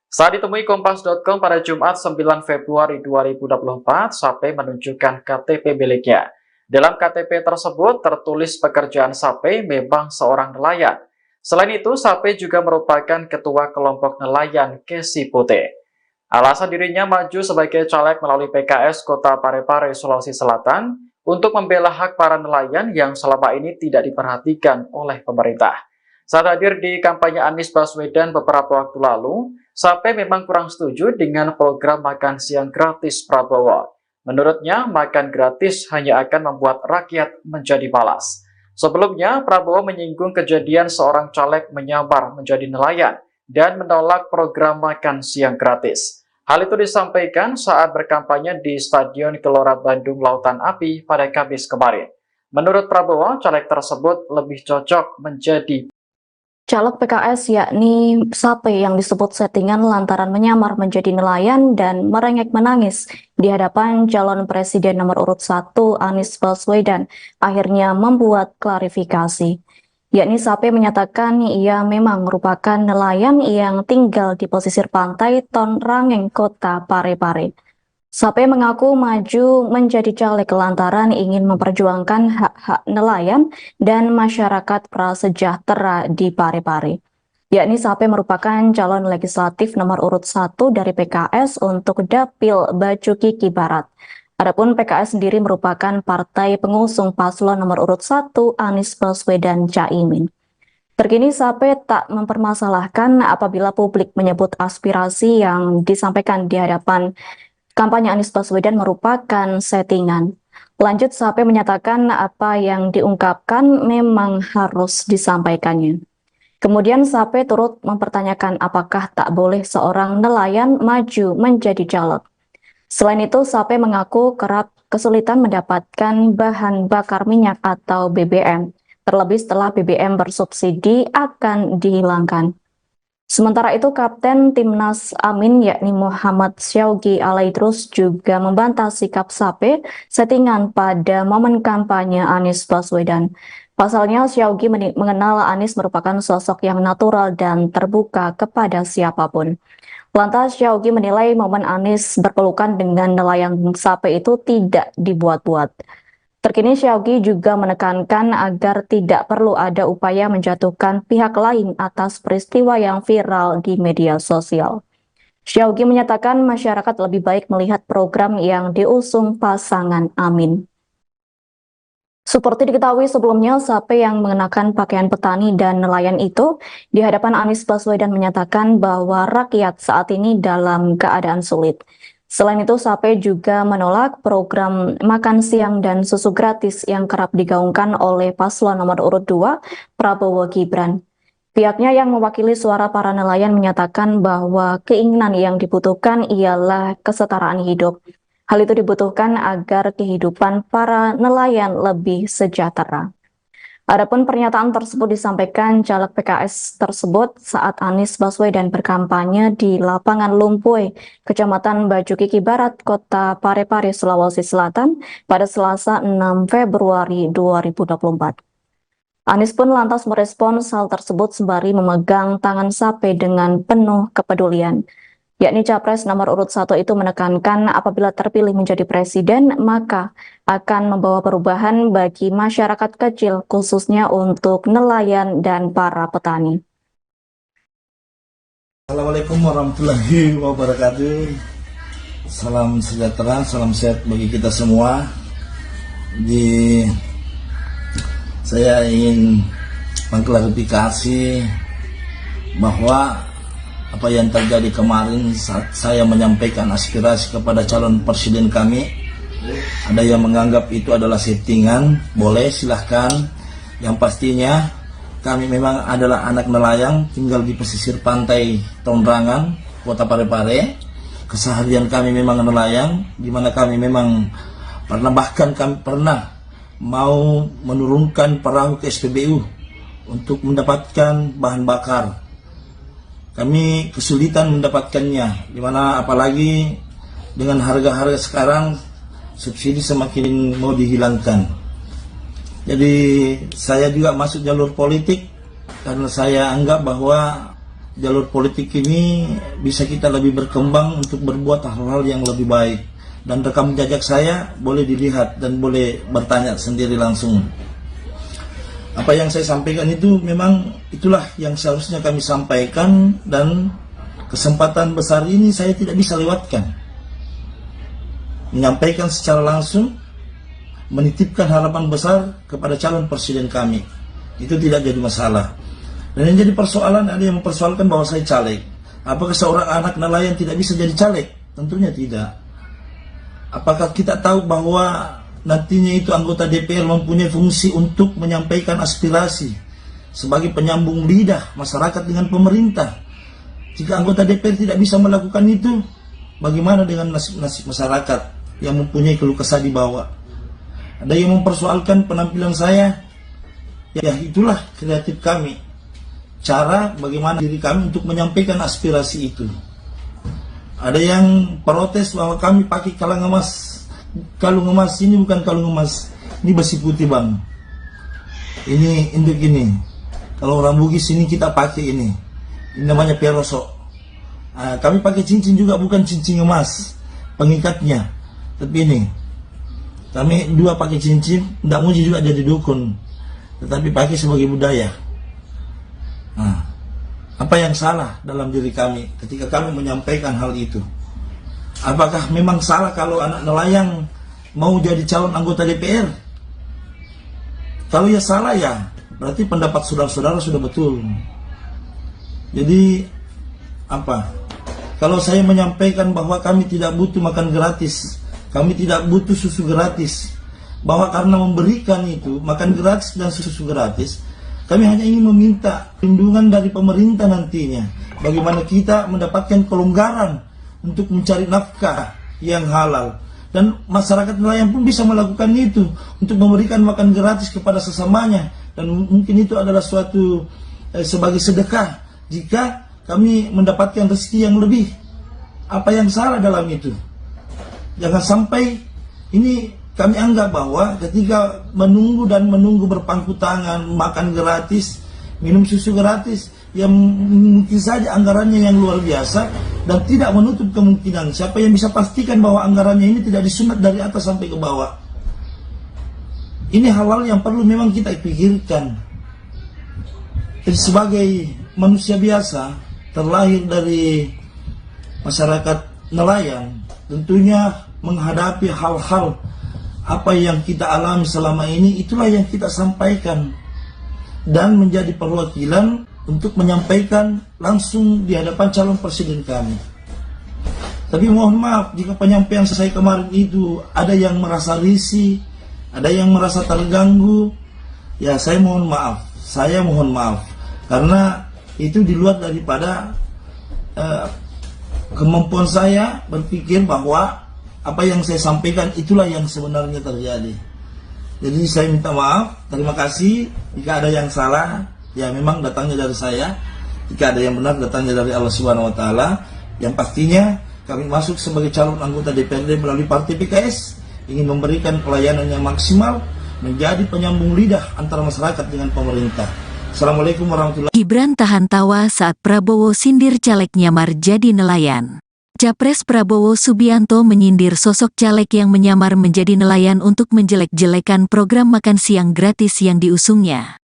Saat ditemui Kompas.com pada Jumat 9 Februari 2024, Sape menunjukkan KTP miliknya. Dalam KTP tersebut tertulis pekerjaan Sape memang seorang nelayan. Selain itu, Sape juga merupakan ketua kelompok nelayan Kesi Putih. Alasan dirinya maju sebagai caleg melalui PKS Kota Parepare, Sulawesi Selatan untuk membela hak para nelayan yang selama ini tidak diperhatikan oleh pemerintah. Saat hadir di kampanye Anies Baswedan beberapa waktu lalu, Sape memang kurang setuju dengan program makan siang gratis Prabowo. Menurutnya, makan gratis hanya akan membuat rakyat menjadi malas. Sebelumnya, Prabowo menyinggung kejadian seorang caleg menyamar menjadi nelayan dan menolak program makan siang gratis. Hal itu disampaikan saat berkampanye di Stadion Gelora Bandung Lautan Api pada Kamis kemarin. Menurut Prabowo, caleg tersebut lebih cocok menjadi Caleg PKS yakni Sape yang disebut settingan lantaran menyamar menjadi nelayan dan merengek menangis di hadapan calon presiden nomor urut 1 Anies Baswedan akhirnya membuat klarifikasi. Yakni Sape menyatakan ia memang merupakan nelayan yang tinggal di pesisir pantai Ton Rangeng, Kota Parepare. Sape mengaku maju menjadi caleg lantaran ingin memperjuangkan hak-hak nelayan dan masyarakat prasejahtera di Parepare. Yakni Sape merupakan calon legislatif nomor urut 1 dari PKS untuk Dapil Bacu Kiki Barat. Adapun PKS sendiri merupakan partai pengusung paslon nomor urut 1 Anies Baswedan Caimin. Terkini Sape tak mempermasalahkan apabila publik menyebut aspirasi yang disampaikan di hadapan kampanye Anies Baswedan merupakan settingan. Lanjut, Sape menyatakan apa yang diungkapkan memang harus disampaikannya. Kemudian Sape turut mempertanyakan apakah tak boleh seorang nelayan maju menjadi caleg. Selain itu, Sape mengaku kerap kesulitan mendapatkan bahan bakar minyak atau BBM, terlebih setelah BBM bersubsidi akan dihilangkan. Sementara itu, Kapten Timnas Amin yakni Muhammad Syaugi Alaidrus juga membantah sikap Sape settingan pada momen kampanye Anies Baswedan. Pasalnya, Syaugi mengenal Anies merupakan sosok yang natural dan terbuka kepada siapapun. Lantas, Syaugi menilai momen Anies berpelukan dengan nelayan Sape itu tidak dibuat-buat. Terkini Syaugi juga menekankan agar tidak perlu ada upaya menjatuhkan pihak lain atas peristiwa yang viral di media sosial. Syaugi menyatakan masyarakat lebih baik melihat program yang diusung pasangan Amin. Seperti diketahui sebelumnya, Sape yang mengenakan pakaian petani dan nelayan itu di hadapan Anies Baswedan menyatakan bahwa rakyat saat ini dalam keadaan sulit. Selain itu, Sape juga menolak program makan siang dan susu gratis yang kerap digaungkan oleh paslon nomor urut 2, Prabowo Gibran. Pihaknya yang mewakili suara para nelayan menyatakan bahwa keinginan yang dibutuhkan ialah kesetaraan hidup. Hal itu dibutuhkan agar kehidupan para nelayan lebih sejahtera. Adapun pernyataan tersebut disampaikan caleg PKS tersebut saat Anies Baswedan berkampanye di lapangan Lumpuy, Kecamatan Bacu Kiki Barat, Kota Parepare, Sulawesi Selatan pada Selasa 6 Februari 2024. Anies pun lantas merespons hal tersebut sembari memegang tangan Sape dengan penuh kepedulian. yakni Capres nomor urut 1 itu menekankan apabila terpilih menjadi presiden, maka akan membawa perubahan bagi masyarakat kecil, khususnya untuk nelayan dan para petani. Assalamualaikum warahmatullahi wabarakatuh. Salam sejahtera, salam sehat bagi kita semua. Saya ingin mengklarifikasi bahwa apa yang terjadi kemarin saat saya menyampaikan aspirasi kepada calon presiden kami, ada yang menganggap itu adalah settingan. Boleh, silahkan. Yang pastinya kami memang adalah anak nelayan, tinggal di pesisir pantai Tondrangan, Kota Parepare. Keseharian kami memang nelayan, di mana kami memang bahkan kami pernah mau menurunkan perahu ke SPBU untuk mendapatkan bahan bakar. Kami kesulitan mendapatkannya, di mana apalagi dengan harga-harga sekarang subsidi semakin mau dihilangkan. Jadi saya juga masuk jalur politik karena saya anggap bahwa jalur politik ini bisa kita lebih berkembang untuk berbuat hal-hal yang lebih baik. Dan rekam jejak saya boleh dilihat dan boleh bertanya sendiri langsung. Apa yang saya sampaikan itu memang itulah yang seharusnya kami sampaikan, dan kesempatan besar ini saya tidak bisa lewatkan. Menyampaikan secara langsung, menitipkan harapan besar kepada calon presiden kami. Itu tidak jadi masalah. Dan yang jadi persoalan, ada yang mempersoalkan bahwa saya caleg. Apakah seorang anak nelayan tidak bisa jadi caleg? Tentunya tidak. Apakah kita tahu bahwa nantinya itu anggota DPR mempunyai fungsi untuk menyampaikan aspirasi sebagai penyambung lidah masyarakat dengan pemerintah? Jika anggota DPR tidak bisa melakukan itu, bagaimana dengan nasib masyarakat yang mempunyai keluh kesah di bawah? Ada yang mempersoalkan penampilan saya. Ya, itulah kreatif kami. Cara bagaimana diri kami untuk menyampaikan aspirasi itu. Ada yang protes bahwa kami pakai kalung emas. Kalung emas ini bukan kalung emas, ini besi putih, bang. Ini induk ini. Kalau orang Bugis ini kita pakai ini. Ini namanya peroso. Kami pakai cincin juga, bukan cincin emas pengikatnya, tapi ini. Kami dua pakai cincin, tidak muji juga jadi dukun, tetapi pakai sebagai budaya. Apa yang salah dalam diri kami ketika kami menyampaikan hal itu? Apakah memang salah kalau anak nelayan mau jadi calon anggota DPR? Kalau ya salah, ya berarti pendapat saudara-saudara sudah betul. Jadi apa? Kalau saya menyampaikan bahwa kami tidak butuh makan gratis, kami tidak butuh susu gratis, bahwa karena memberikan itu makan gratis dan susu gratis, kami hanya ingin meminta perlindungan dari pemerintah nantinya. Bagaimana kita mendapatkan kelonggaran untuk mencari nafkah yang halal. Dan masyarakat nelayan pun bisa melakukan itu, untuk memberikan makan gratis kepada sesamanya. Dan mungkin itu adalah suatu sebagai sedekah jika kami mendapatkan rezeki yang lebih. Apa yang salah dalam itu? Jangan sampai ini kami anggap bahwa ketika menunggu berpangku tangan, makan gratis, minum susu gratis, yang mungkin saja anggarannya yang luar biasa, dan tidak menutup kemungkinan siapa yang bisa pastikan bahwa anggarannya ini tidak disunat dari atas sampai ke bawah. Ini hal-hal yang perlu memang kita pikirkan. Jadi sebagai manusia biasa, terlahir dari masyarakat nelayan, tentunya menghadapi hal-hal apa yang kita alami selama ini, itulah yang kita sampaikan dan menjadi perwakilan untuk menyampaikan langsung di hadapan calon presiden kami. Tapi mohon maaf jika penyampaian saya kemarin itu ada yang merasa risih, ada yang merasa terganggu, ya saya mohon maaf, karena itu di luar daripada kemampuan saya berpikir bahwa apa yang saya sampaikan itulah yang sebenarnya terjadi. Jadi saya minta maaf, terima kasih. Jika ada yang salah, ya memang datangnya dari saya. Jika ada yang benar, datangnya dari Allah Subhanahu Wa Taala. Yang pastinya kami masuk sebagai calon anggota DPRD melalui Partai PKS, ingin memberikan pelayanan yang maksimal, menjadi penyambung lidah antara masyarakat dengan pemerintah. Assalamualaikum warahmatullahi wabarakatuh. Gibran tahan tawa saat Prabowo sindir caleg nyamar jadi nelayan. Capres Prabowo Subianto menyindir sosok caleg yang menyamar menjadi nelayan untuk menjelek-jelekan program makan siang gratis yang diusungnya.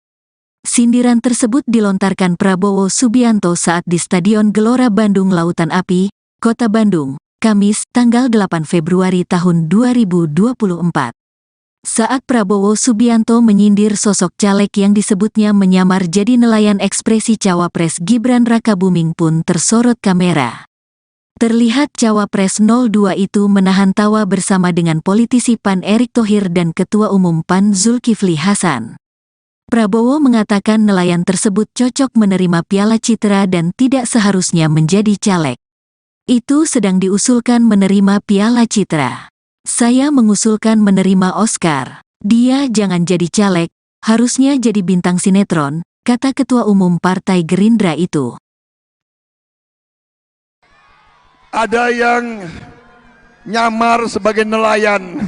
Sindiran tersebut dilontarkan Prabowo Subianto saat di Stadion Gelora Bandung Lautan Api, Kota Bandung, Kamis, tanggal 8 Februari tahun 2024. Saat Prabowo Subianto menyindir sosok caleg yang disebutnya menyamar jadi nelayan, ekspresi Cawapres Gibran Rakabuming pun tersorot kamera. Terlihat Cawapres 02 itu menahan tawa bersama dengan politisi PAN Erick Thohir dan Ketua Umum PAN Zulkifli Hasan. Prabowo mengatakan nelayan tersebut cocok menerima Piala Citra dan tidak seharusnya menjadi caleg. Itu sedang diusulkan menerima Piala Citra. Saya mengusulkan menerima Oscar. Dia jangan jadi caleg, harusnya jadi bintang sinetron, kata Ketua Umum Partai Gerindra itu. Ada yang nyamar sebagai nelayan.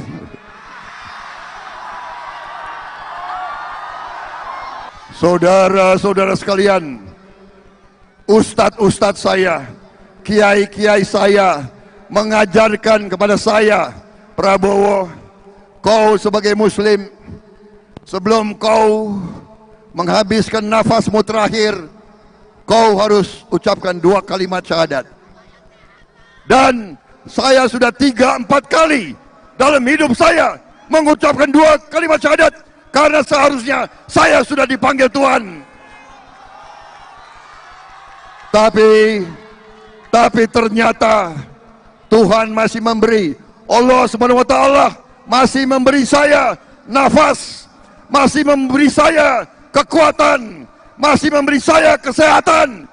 Saudara-saudara sekalian, ustadz-ustadz saya, kiai-kiai saya mengajarkan kepada saya, Prabowo, kau sebagai muslim, sebelum kau menghabiskan nafasmu terakhir, kau harus ucapkan 2 kalimat syahadat. Dan saya sudah 3-4 kali dalam hidup saya mengucapkan 2 kalimat syahadat, karena seharusnya saya sudah dipanggil Tuhan. Tapi ternyata Tuhan masih memberi, Allah Subhanahu wa Ta'ala masih memberi saya nafas, masih memberi saya kekuatan, masih memberi saya kesehatan.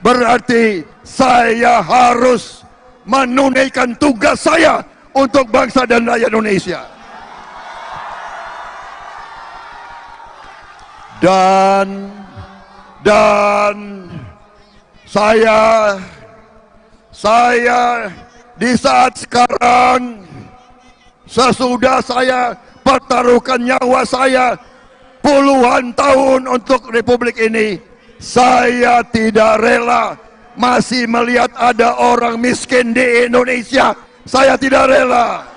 Berarti saya harus menunaikan tugas saya untuk bangsa dan rakyat Indonesia. Dan saya di saat sekarang, sesudah saya pertaruhkan nyawa saya puluhan tahun untuk Republik ini, saya tidak rela masih melihat ada orang miskin di Indonesia. Saya tidak rela.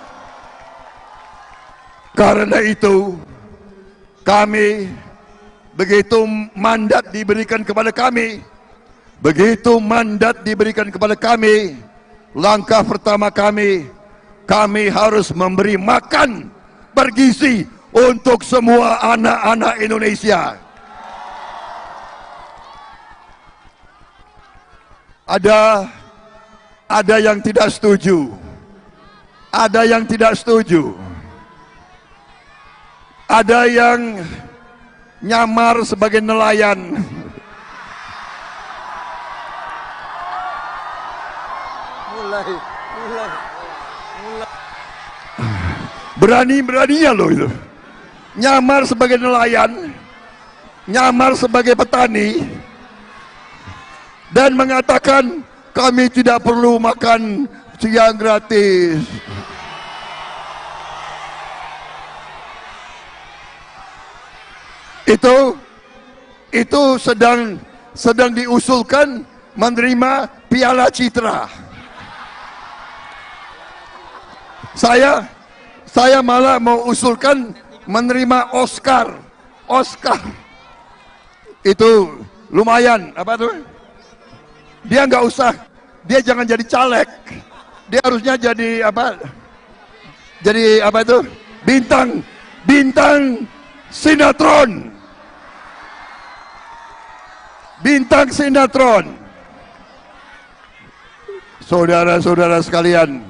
Karena itu, kami, begitu mandat diberikan kepada kami, langkah pertama kami harus memberi makan bergizi untuk semua anak-anak Indonesia. Ada yang tidak setuju. Ada yang tidak setuju. Ada yang nyamar sebagai nelayan. Mulai. Berani-beraninya loh itu. Nyamar sebagai nelayan, nyamar sebagai petani, dan mengatakan kami tidak perlu makan siang gratis. Itu sedang diusulkan menerima Piala Citra. Saya malah mau usulkan menerima Oscar. Itu lumayan, apa tuh? Dia nggak usah, dia jangan jadi caleg, dia harusnya jadi apa? Jadi apa itu? Bintang sinetron. Bintang sinetron. Saudara-saudara sekalian,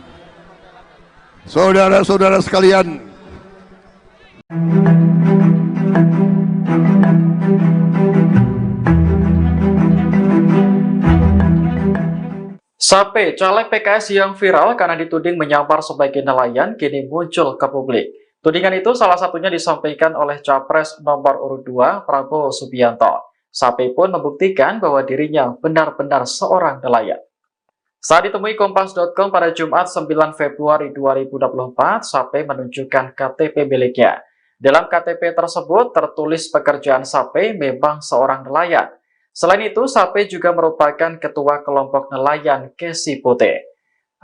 Sape, caleg PKS yang viral karena dituding menyamar sebagai nelayan, kini muncul ke publik. Tudingan itu salah satunya disampaikan oleh Capres nomor urut 2, Prabowo Subianto. Sape pun membuktikan bahwa dirinya benar-benar seorang nelayan. Saat ditemui Kompas.com pada Jumat 9 Februari 2024, Sape menunjukkan KTP miliknya. Dalam KTP tersebut tertulis pekerjaan Sape memang seorang nelayan. Selain itu, Sape juga merupakan ketua kelompok nelayan Kesi Putih.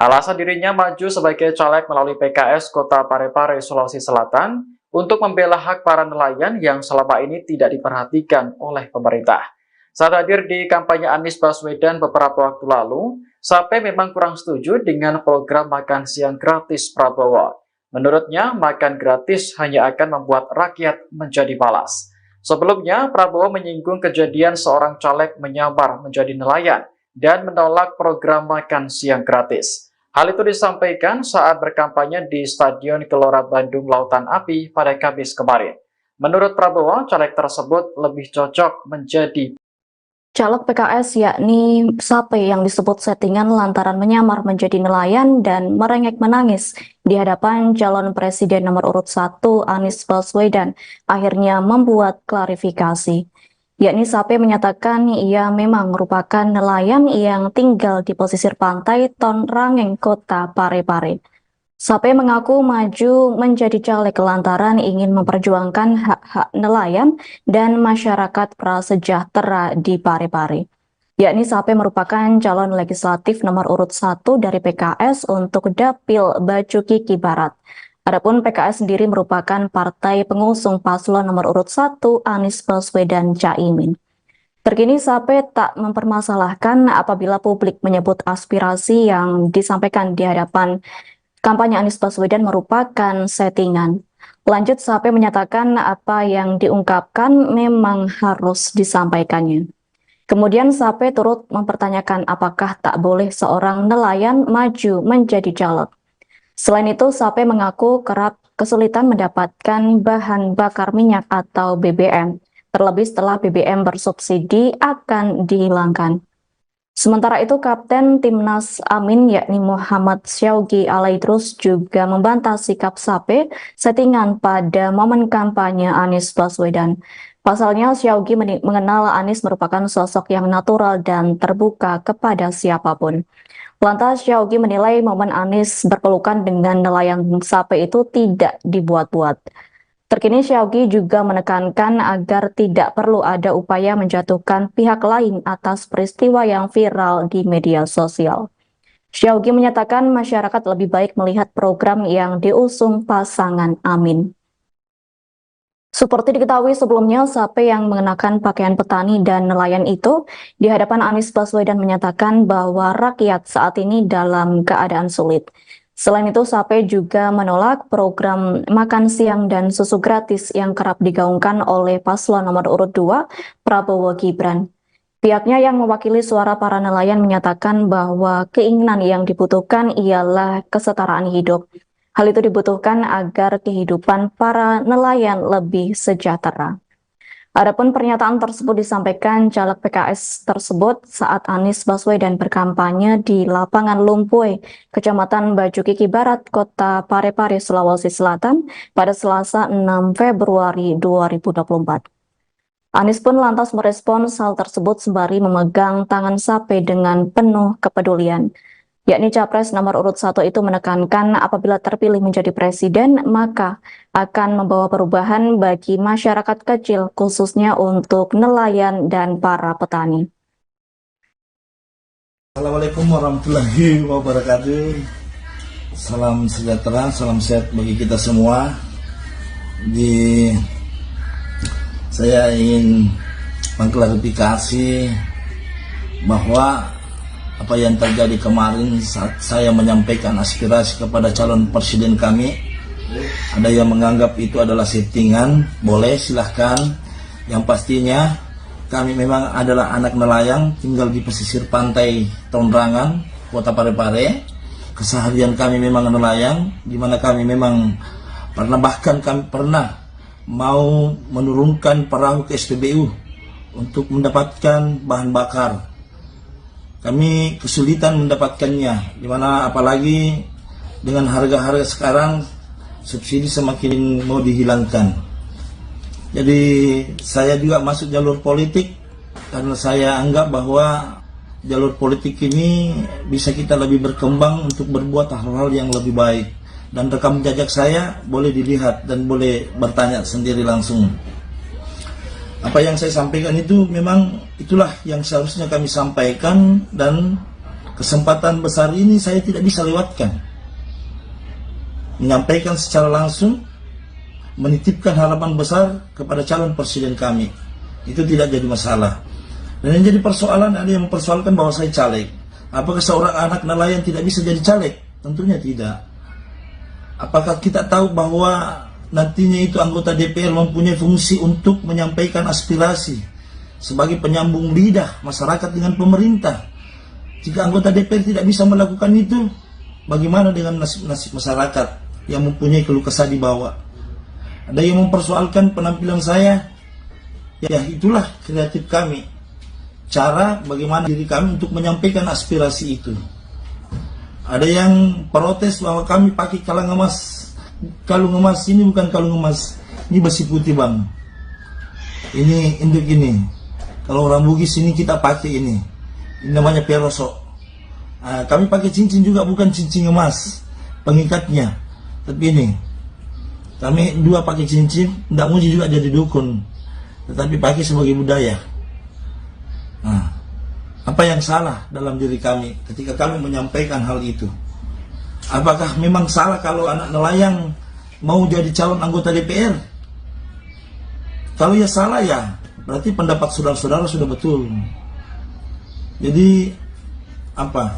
Alasan dirinya maju sebagai caleg melalui PKS Kota Parepare, Sulawesi Selatan untuk membela hak para nelayan yang selama ini tidak diperhatikan oleh pemerintah. Saat hadir di kampanye Anies Baswedan beberapa waktu lalu, Sape memang kurang setuju dengan program makan siang gratis Prabowo. Menurutnya, makan gratis hanya akan membuat rakyat menjadi malas. Sebelumnya, Prabowo menyinggung kejadian seorang caleg menyamar menjadi nelayan dan menolak program makan siang gratis. Hal itu disampaikan saat berkampanye di Stadion Gelora Bandung Lautan Api pada Kamis kemarin. Menurut Prabowo, caleg tersebut lebih cocok menjadi Caleg PKS yakni Sape yang disebut settingan lantaran menyamar menjadi nelayan dan merengek menangis di hadapan calon presiden nomor urut 1 Anies Baswedan akhirnya membuat klarifikasi. Yakni Sape menyatakan ia memang merupakan nelayan yang tinggal di pesisir pantai Tonrangeng, Kota Parepare. Sape mengaku maju menjadi caleg lantaran ingin memperjuangkan hak-hak nelayan dan masyarakat prasejahtera di Parepare. Yakni Sape merupakan calon legislatif nomor urut 1 dari PKS untuk Dapil Baju Kiki Barat. Adapun PKS sendiri merupakan partai pengusung paslon nomor urut 1 Anies Baswedan Caimin. Terkini Sape tak mempermasalahkan apabila publik menyebut aspirasi yang disampaikan di hadapan kampanye Anies Baswedan merupakan settingan. Lanjut, Sape menyatakan apa yang diungkapkan memang harus disampaikannya. Kemudian Sape turut mempertanyakan apakah tak boleh seorang nelayan maju menjadi caleg. Selain itu, Sape mengaku kerap kesulitan mendapatkan bahan bakar minyak atau BBM, terlebih setelah BBM bersubsidi akan dihilangkan. Sementara itu, Kapten Timnas Amin yakni Muhammad Syaugi Alaidrus juga membantah sikap Sape settingan pada momen kampanye Anies Baswedan. Pasalnya, Syaugi mengenal Anies merupakan sosok yang natural dan terbuka kepada siapapun. Lantas, Syaugi menilai momen Anies berpelukan dengan nelayan Sape itu tidak dibuat-buat. Terkini Syaugi juga menekankan agar tidak perlu ada upaya menjatuhkan pihak lain atas peristiwa yang viral di media sosial. Syaugi menyatakan masyarakat lebih baik melihat program yang diusung pasangan Amin. Seperti diketahui sebelumnya, Sape yang mengenakan pakaian petani dan nelayan itu di hadapan Anies Baswedan menyatakan bahwa rakyat saat ini dalam keadaan sulit. Selain itu, Sape juga menolak program makan siang dan susu gratis yang kerap digaungkan oleh paslon nomor urut 2, Prabowo Gibran. Pihaknya yang mewakili suara para nelayan menyatakan bahwa keinginan yang dibutuhkan ialah kesetaraan hidup. Hal itu dibutuhkan agar kehidupan para nelayan lebih sejahtera. Adapun pernyataan tersebut disampaikan caleg PKS tersebut saat Anies Baswedan berkampanye di lapangan Lumpuy, Kecamatan Baju Kiki Barat, Kota Parepare, Sulawesi Selatan pada Selasa 6 Februari 2024. Anies pun lantas merespons hal tersebut sembari memegang tangan Sape dengan penuh kepedulian. Yakni Capres nomor urut 1 itu menekankan apabila terpilih menjadi presiden, maka akan membawa perubahan bagi masyarakat kecil, khususnya untuk nelayan dan para petani. Assalamualaikum warahmatullahi wabarakatuh. Salam sejahtera, salam sehat bagi kita semua. Saya ingin mengklarifikasi bahwa apa yang terjadi kemarin saat saya menyampaikan aspirasi kepada calon presiden kami, ada yang menganggap itu adalah settingan. Boleh, silahkan. Yang pastinya kami memang adalah anak nelayan tinggal di pesisir pantai Tonrangan, Kota Parepare. Keseharian kami memang nelayan, di mana kami memang bahkan kami pernah mau menurunkan perahu ke SPBU untuk mendapatkan bahan bakar. Kami kesulitan mendapatkannya, dimana apalagi dengan harga-harga sekarang subsidi semakin mau dihilangkan. Jadi saya juga masuk jalur politik karena saya anggap bahwa jalur politik ini bisa kita lebih berkembang untuk berbuat hal-hal yang lebih baik. Dan rekam jejak saya boleh dilihat dan boleh bertanya sendiri langsung. Apa yang saya sampaikan itu memang itulah yang seharusnya kami sampaikan, dan kesempatan besar ini saya tidak bisa lewatkan. Menyampaikan secara langsung, menitipkan harapan besar kepada calon presiden kami. Itu tidak jadi masalah. Dan yang jadi persoalan, ada yang mempersoalkan bahwa saya caleg. Apakah seorang anak nelayan tidak bisa jadi caleg? Tentunya tidak. Apakah kita tahu bahwa nantinya itu anggota DPR mempunyai fungsi untuk menyampaikan aspirasi sebagai penyambung lidah masyarakat dengan pemerintah? Jika anggota DPR tidak bisa melakukan itu, bagaimana dengan nasib masyarakat yang mempunyai keluh kesah di bawah? Ada yang mempersoalkan penampilan saya. Ya, itulah kreatif kami. Cara bagaimana diri kami untuk menyampaikan aspirasi itu. Ada yang protes bahwa kami pakai kalung emas. Kalung emas ini bukan kalung emas, ini besi putih, Bang. Ini induk ini. Kalau orang Bugis ini kita pakai ini. Ini namanya perosok. Kami pakai cincin juga, bukan cincin emas pengikatnya, tapi ini. Kami dua pakai cincin, tidak muji juga jadi dukun, tetapi pakai sebagai budaya. Nah, apa yang salah dalam diri kami ketika kami menyampaikan hal itu? Apakah memang salah kalau anak nelayan mau jadi calon anggota DPR? Kalau ya salah ya, berarti pendapat saudara-saudara sudah betul. Jadi apa?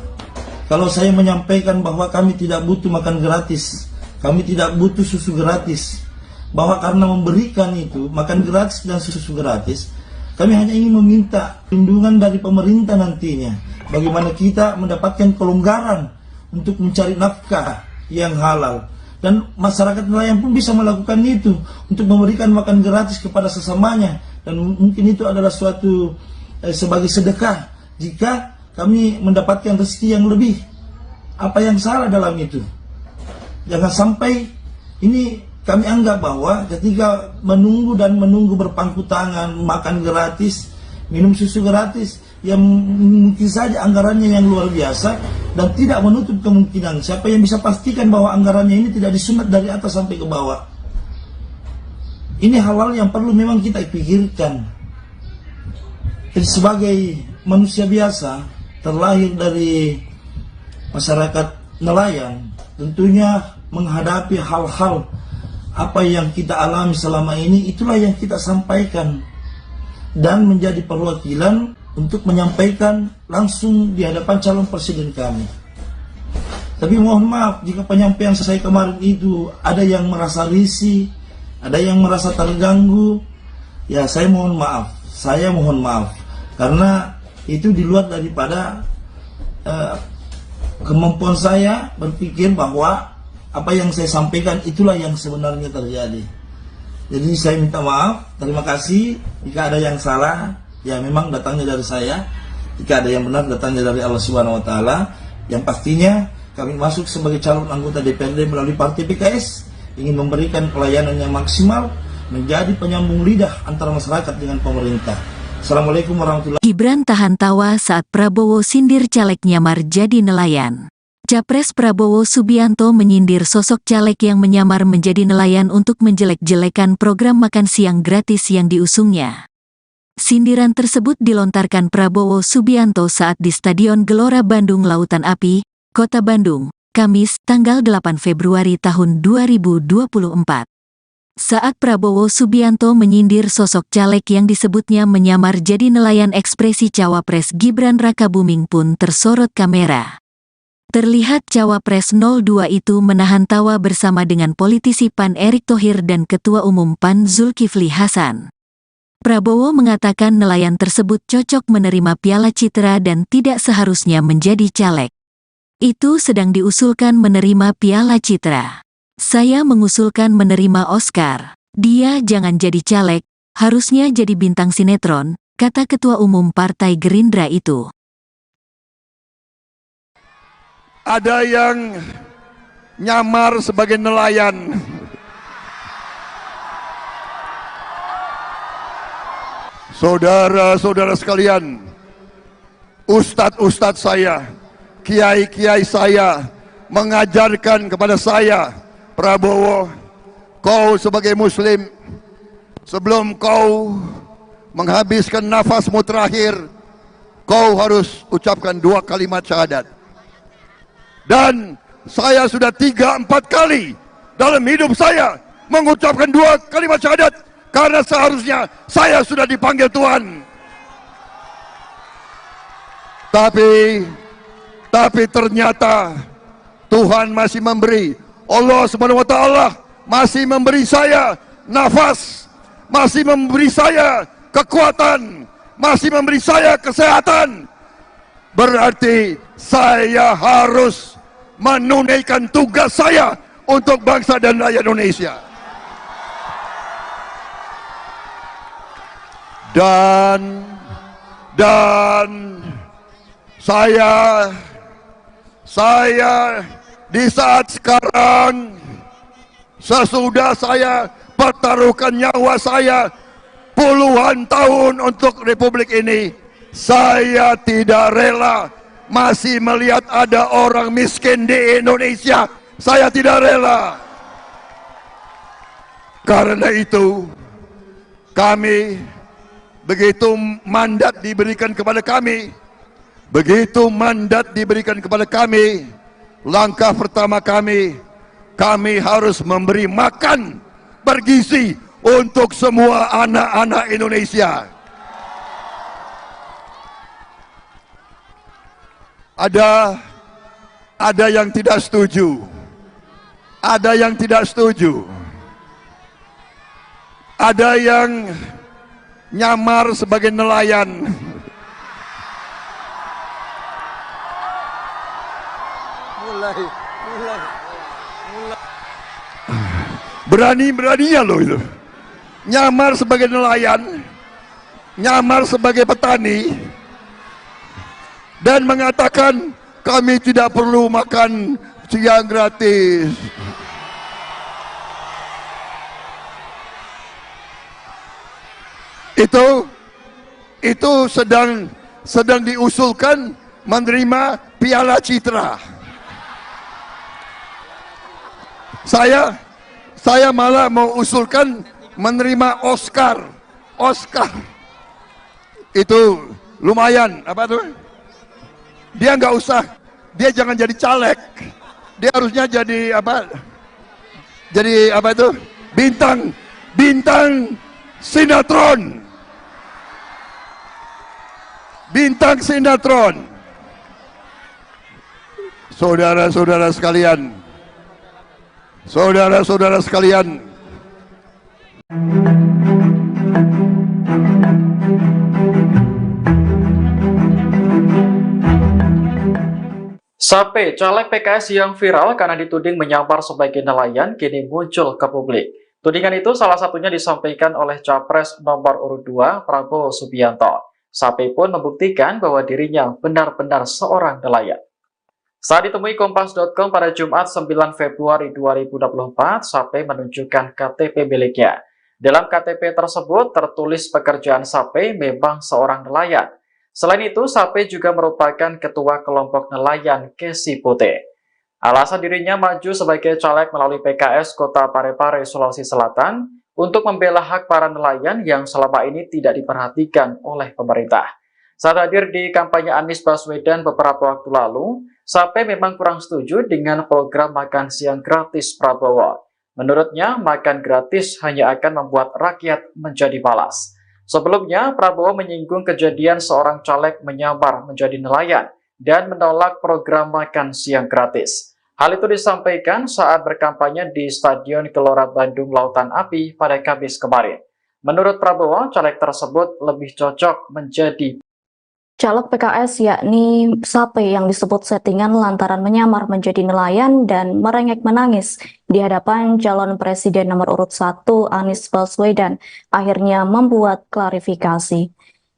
Kalau saya menyampaikan bahwa kami tidak butuh makan gratis, kami tidak butuh susu gratis, bahwa karena memberikan itu makan gratis dan susu gratis, kami hanya ingin meminta perlindungan dari pemerintah nantinya. Bagaimana kita mendapatkan kelonggaran untuk mencari nafkah yang halal. Dan masyarakat nelayan pun bisa melakukan itu, untuk memberikan makan gratis kepada sesamanya. Dan mungkin itu adalah suatu sebagai sedekah jika kami mendapatkan rezeki yang lebih. Apa yang salah dalam itu? Jangan sampai ini kami anggap bahwa ketika menunggu berpangku tangan, makan gratis, minum susu gratis, yang mungkin saja anggarannya yang luar biasa dan tidak menutup kemungkinan. Siapa yang bisa pastikan bahwa anggarannya ini tidak disunat dari atas sampai ke bawah? Ini hal-hal yang perlu memang kita pikirkan. Jadi sebagai manusia biasa, terlahir dari masyarakat nelayan, tentunya menghadapi hal-hal apa yang kita alami selama ini, itulah yang kita sampaikan dan menjadi perwakilan untuk menyampaikan langsung di hadapan calon presiden kami. Tapi mohon maaf jika penyampaian saya kemarin itu ada yang merasa risih, ada yang merasa terganggu, ya saya mohon maaf, karena itu di luar daripada kemampuan saya berpikir bahwa apa yang saya sampaikan itulah yang sebenarnya terjadi. Jadi saya minta maaf, terima kasih. Jika ada yang salah, ya memang datangnya dari saya. Jika ada yang benar, datangnya dari Allah Subhanahu Wa Taala. Yang pastinya kami masuk sebagai calon anggota DPRD melalui Partai PKS, ingin memberikan pelayanan yang maksimal, menjadi penyambung lidah antara masyarakat dengan pemerintah. Assalamualaikum warahmatullahi wabarakatuh. Gibran tahan tawa saat Prabowo sindir caleg nyamar jadi nelayan. Capres Prabowo Subianto menyindir sosok caleg yang menyamar menjadi nelayan untuk menjelek-jelekan program makan siang gratis yang diusungnya. Sindiran tersebut dilontarkan Prabowo Subianto saat di Stadion Gelora Bandung Lautan Api, Kota Bandung, Kamis, tanggal 8 Februari tahun 2024. Saat Prabowo Subianto menyindir sosok caleg yang disebutnya menyamar jadi nelayan, ekspresi Cawapres Gibran Rakabuming pun tersorot kamera. Terlihat Cawapres 02 itu menahan tawa bersama dengan politisi PAN Erick Thohir dan Ketua Umum PAN Zulkifli Hasan. Prabowo mengatakan nelayan tersebut cocok menerima Piala Citra dan tidak seharusnya menjadi caleg. Itu sedang diusulkan menerima Piala Citra. Saya mengusulkan menerima Oscar. Dia jangan jadi caleg, harusnya jadi bintang sinetron, kata Ketua Umum Partai Gerindra itu. Ada yang nyamar sebagai nelayan. Saudara-saudara sekalian, ustadz-ustadz saya, kiai-kiai saya mengajarkan kepada saya, Prabowo, kau sebagai muslim, sebelum kau menghabiskan nafasmu terakhir, kau harus ucapkan 2 kalimat syahadat. Dan saya sudah 3-4 kali dalam hidup saya mengucapkan 2 kalimat syahadat, karena seharusnya saya sudah dipanggil Tuhan. Tapi ternyata Tuhan masih memberi, Allah Subhanahu wa taala masih memberi saya nafas, masih memberi saya kekuatan, masih memberi saya kesehatan. Berarti saya harus menunaikan tugas saya untuk bangsa dan rakyat Indonesia. Dan saya di saat sekarang, sesudah saya pertaruhkan nyawa saya puluhan tahun untuk Republik ini, saya tidak rela masih melihat ada orang miskin di Indonesia. Saya tidak rela. Karena itu, kami, begitu mandat diberikan kepada kami, langkah pertama kami harus memberi makan bergizi untuk semua anak-anak Indonesia. Ada yang tidak setuju, ada yang nyamar sebagai nelayan. Berani-beraninya loh itu, nyamar sebagai nelayan, nyamar sebagai petani, dan mengatakan kami tidak perlu makan siang gratis. Itu sedang diusulkan menerima Piala Citra. Saya malah mau usulkan menerima Oscar. Itu lumayan, apa tuh? Dia nggak usah, dia jangan jadi caleg. Dia harusnya jadi apa? Jadi apa itu? Bintang sinetron. Bintang sinetron. Saudara-saudara sekalian. Saudara-saudara sekalian. Sape, caleg PKS yang viral karena dituding menyamar sebagai nelayan, kini muncul ke publik. Tudingan itu salah satunya disampaikan oleh Capres nomor urut 2, Prabowo Subianto. Sape pun membuktikan bahwa dirinya benar-benar seorang nelayan. Saat ditemui Kompas.com pada Jumat 9 Februari 2024, Sape menunjukkan KTP miliknya. Dalam KTP tersebut tertulis pekerjaan Sape memang seorang nelayan. Selain itu, Sape juga merupakan ketua kelompok nelayan Kesi Putih. Alasan dirinya maju sebagai caleg melalui PKS Kota Parepare, Sulawesi Selatan untuk membela hak para nelayan yang selama ini tidak diperhatikan oleh pemerintah. Saat hadir di kampanye Anies Baswedan beberapa waktu lalu, Sape memang kurang setuju dengan program makan siang gratis Prabowo. Menurutnya, makan gratis hanya akan membuat rakyat menjadi malas. Sebelumnya, Prabowo menyinggung kejadian seorang caleg menyamar menjadi nelayan dan menolak program makan siang gratis. Hal itu disampaikan saat berkampanye di Stadion Gelora Bandung Lautan Api pada Kamis kemarin. Menurut Prabowo, caleg tersebut lebih cocok menjadi Caleg PKS yakni Sape yang disebut settingan lantaran menyamar menjadi nelayan dan merengek menangis di hadapan calon presiden nomor urut 1 Anies Baswedan akhirnya membuat klarifikasi.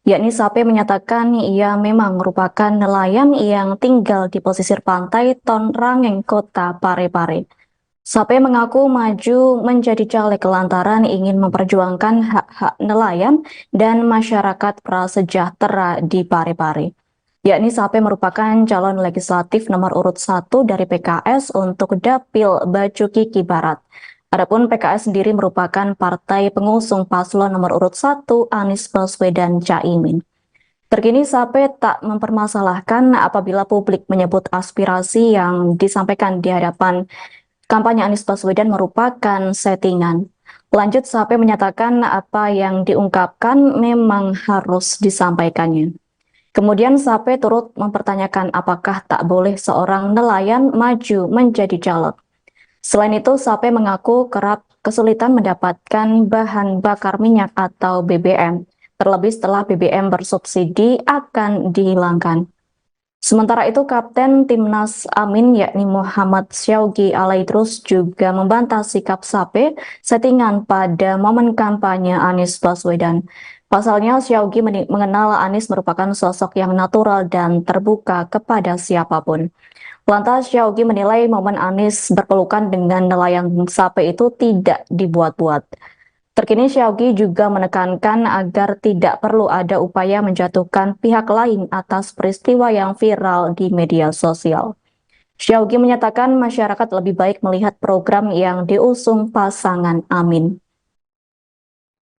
Yakni Sape menyatakan ia memang merupakan nelayan yang tinggal di pesisir pantai Ton Rangeng, Kota Parepare. Sape mengaku maju menjadi caleg lantaran ingin memperjuangkan hak-hak nelayan dan masyarakat prasejahtera di Parepare. Yakni Sape merupakan calon legislatif nomor urut 1 dari PKS untuk Dapil Bacu Kiki Barat. Adapun PKS sendiri merupakan partai pengusung paslon nomor urut 1 Anies Baswedan Caimin. Terkini Sape tak mempermasalahkan apabila publik menyebut aspirasi yang disampaikan di hadapan kampanye Anies Baswedan merupakan settingan. Lanjut, Sape menyatakan apa yang diungkapkan memang harus disampaikannya. Kemudian Sape turut mempertanyakan apakah tak boleh seorang nelayan maju menjadi caleg. Selain itu, Sape mengaku kerap kesulitan mendapatkan bahan bakar minyak atau BBM, terlebih setelah BBM bersubsidi akan dihilangkan. Sementara itu, Kapten Timnas Amin yakni Muhammad Syaugi Alaidrus juga membantah sikap Sape settingan pada momen kampanye Anies Baswedan. Pasalnya, Syaugi mengenal Anies merupakan sosok yang natural dan terbuka kepada siapapun. Lantas, Syaugi menilai momen Anies berpelukan dengan nelayan Sape itu tidak dibuat-buat. Terkini Syaugi juga menekankan agar tidak perlu ada upaya menjatuhkan pihak lain atas peristiwa yang viral di media sosial. Syaugi menyatakan masyarakat lebih baik melihat program yang diusung pasangan Amin.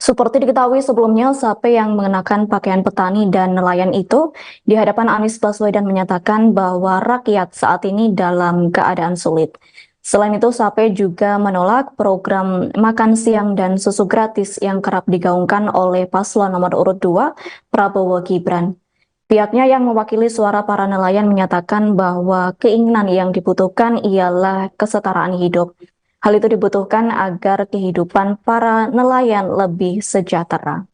Seperti diketahui sebelumnya, Sape yang mengenakan pakaian petani dan nelayan itu di hadapan Anies Baswedan menyatakan bahwa rakyat saat ini dalam keadaan sulit. Selain itu, Sape juga menolak program makan siang dan susu gratis yang kerap digaungkan oleh paslon nomor urut 2, Prabowo Gibran. Pihaknya yang mewakili suara para nelayan menyatakan bahwa keinginan yang dibutuhkan ialah kesetaraan hidup. Hal itu dibutuhkan agar kehidupan para nelayan lebih sejahtera.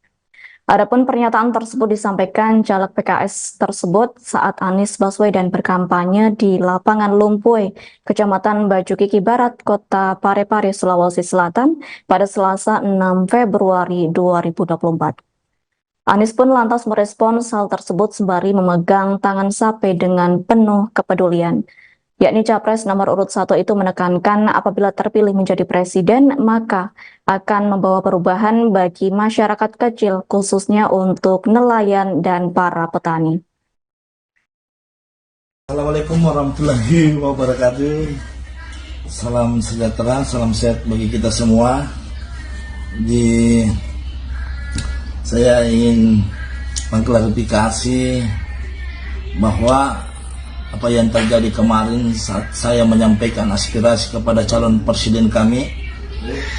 Adapun pernyataan tersebut disampaikan caleg PKS tersebut saat Anies Baswedan berkampanye di lapangan Lumpuy, Kecamatan Baju Kiki Barat, Kota Parepare, Sulawesi Selatan pada Selasa 6 Februari 2024. Anies pun lantas merespons hal tersebut sembari memegang tangan Sape dengan penuh kepedulian. Yakni Capres nomor urut 1 itu menekankan apabila terpilih menjadi presiden, maka akan membawa perubahan bagi masyarakat kecil, khususnya untuk nelayan dan para petani. Assalamualaikum warahmatullahi wabarakatuh. Salam sejahtera, salam sehat bagi kita semua. Saya ingin mengklarifikasi bahwa apa yang terjadi kemarin saat saya menyampaikan aspirasi kepada calon presiden kami,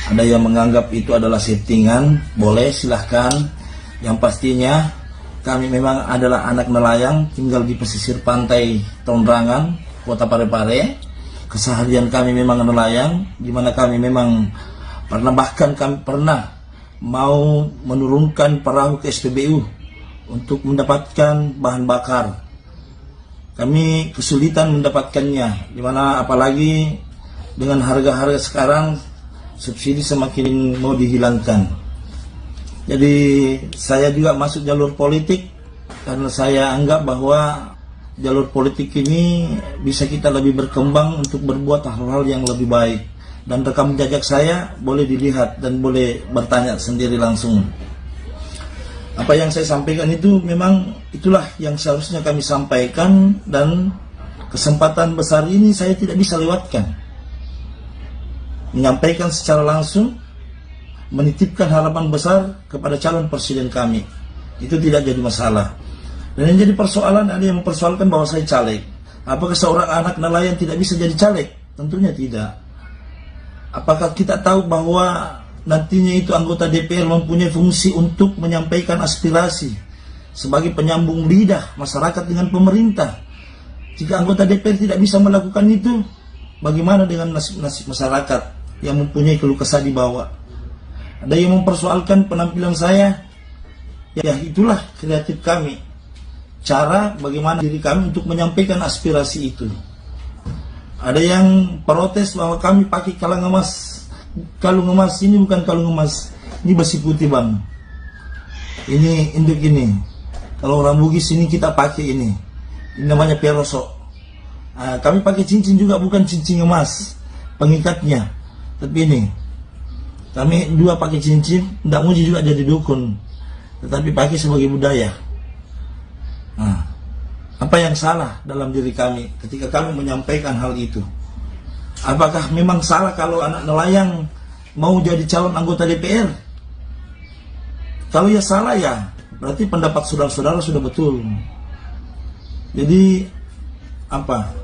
ada yang menganggap itu adalah settingan. Boleh, silahkan. Yang pastinya kami memang adalah anak nelayan, tinggal di pesisir pantai Tondrangan, Kota Parepare. Keseharian kami memang nelayan, di mana kami memang bahkan kami pernah mau menurunkan perahu ke SPBU untuk mendapatkan bahan bakar. Kami kesulitan mendapatkannya, dimana apalagi dengan harga-harga sekarang subsidi semakin mau dihilangkan. Jadi saya juga masuk jalur politik karena saya anggap bahwa jalur politik ini bisa kita lebih berkembang untuk berbuat hal-hal yang lebih baik. Dan rekam jejak saya boleh dilihat dan boleh bertanya sendiri langsung. Apa yang saya sampaikan itu memang itulah yang seharusnya kami sampaikan, dan kesempatan besar ini saya tidak bisa lewatkan. Menyampaikan secara langsung, menitipkan harapan besar kepada calon presiden kami. Itu tidak jadi masalah. Dan yang jadi persoalan, ada yang mempersoalkan bahwa saya caleg. Apakah seorang anak nelayan tidak bisa jadi caleg? Tentunya tidak. Apakah kita tahu bahwa nantinya itu anggota DPR mempunyai fungsi untuk menyampaikan aspirasi sebagai penyambung lidah masyarakat dengan pemerintah? Jika anggota DPR tidak bisa melakukan itu, bagaimana dengan nasib masyarakat yang mempunyai keluh kesah di bawah? Ada yang mempersoalkan penampilan saya. Ya, itulah kreatif kami. Cara bagaimana diri kami untuk menyampaikan aspirasi itu. Ada yang protes bahwa kami pakai kalung emas. Kalung emas ini bukan kalung emas, ini besi putih bang. Ini induk ini. Kalau orang Bugis ini kita pakai ini namanya peroso. Kami pakai cincin juga, bukan cincin emas pengikatnya, tapi ini kami dua pakai cincin. Tidak muji juga jadi dukun, tetapi pakai sebagai budaya. Apa yang salah dalam diri kami ketika kami menyampaikan hal itu? Apakah memang salah kalau anak nelayan mau jadi calon anggota DPR? Kalau ya salah ya, berarti pendapat saudara-saudara sudah betul. Jadi apa?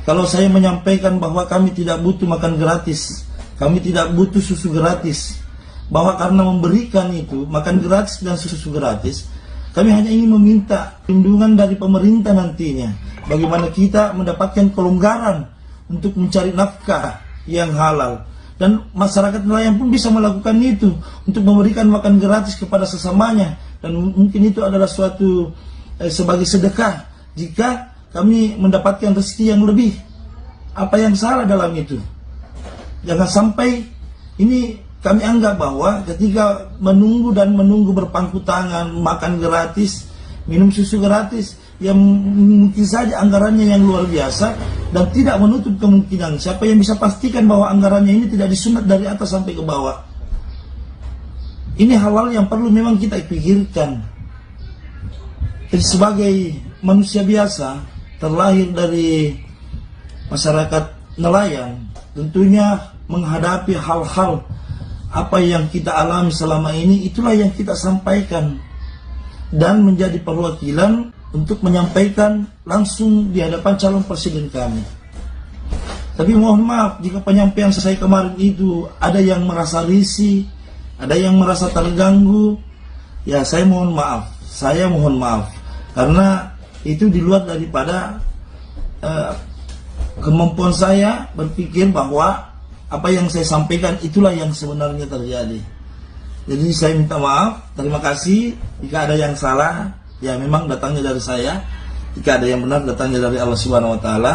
Kalau saya menyampaikan bahwa kami tidak butuh makan gratis, kami tidak butuh susu gratis, bahwa karena memberikan itu makan gratis dan susu gratis, kami hanya ingin meminta perlindungan dari pemerintah nantinya, bagaimana kita mendapatkan kelonggaran untuk mencari nafkah yang halal, dan masyarakat nelayan pun bisa melakukan itu untuk memberikan makan gratis kepada sesamanya, dan mungkin itu adalah suatu sebagai sedekah jika kami mendapatkan rezeki yang lebih. Apa yang salah dalam itu? Jangan sampai ini kami anggap bahwa ketika menunggu berpangku tangan, makan gratis, minum susu gratis, yang mungkin saja anggarannya yang luar biasa dan tidak menutup kemungkinan. Siapa yang bisa pastikan bahwa anggarannya ini tidak disunat dari atas sampai ke bawah? Ini hal-hal yang perlu memang kita pikirkan. Jadi sebagai manusia biasa, terlahir dari masyarakat nelayan, tentunya menghadapi hal-hal apa yang kita alami selama ini, itulah yang kita sampaikan dan menjadi perwakilan untuk menyampaikan langsung di hadapan calon presiden kami. Tapi mohon maaf jika penyampaian saya kemarin itu ada yang merasa risih, ada yang merasa terganggu, ya saya mohon maaf karena itu di luar daripada kemampuan saya berpikir bahwa apa yang saya sampaikan itulah yang sebenarnya terjadi. Jadi saya minta maaf, terima kasih. Jika ada yang salah, ya memang datangnya dari saya. Jika ada yang benar, datangnya dari Allah Subhanahu Wa Taala.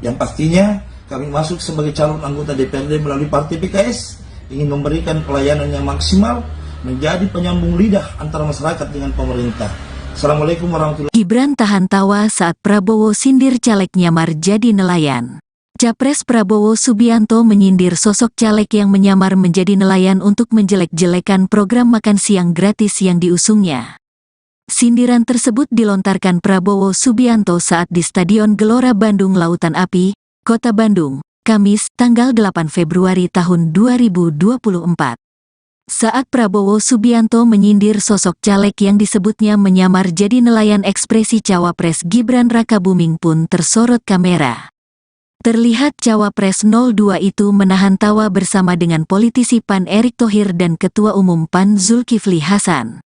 Yang pastinya kami masuk sebagai calon anggota DPRD melalui Partai PKS ingin memberikan pelayanan yang maksimal, menjadi penyambung lidah antara masyarakat dengan pemerintah. Assalamualaikum warahmatullahi wabarakatuh. Gibran tahan tawa saat Prabowo sindir caleg nyamar jadi nelayan. Capres Prabowo Subianto menyindir sosok caleg yang menyamar menjadi nelayan untuk menjelek-jelekan program makan siang gratis yang diusungnya. Sindiran tersebut dilontarkan Prabowo Subianto saat di Stadion Gelora Bandung Lautan Api, Kota Bandung, Kamis, tanggal 8 Februari tahun 2024. Saat Prabowo Subianto menyindir sosok caleg yang disebutnya menyamar jadi nelayan, ekspresi Cawapres Gibran Rakabuming pun tersorot kamera. Terlihat Cawapres 02 itu menahan tawa bersama dengan politisi PAN Erick Thohir dan Ketua Umum PAN Zulkifli Hasan.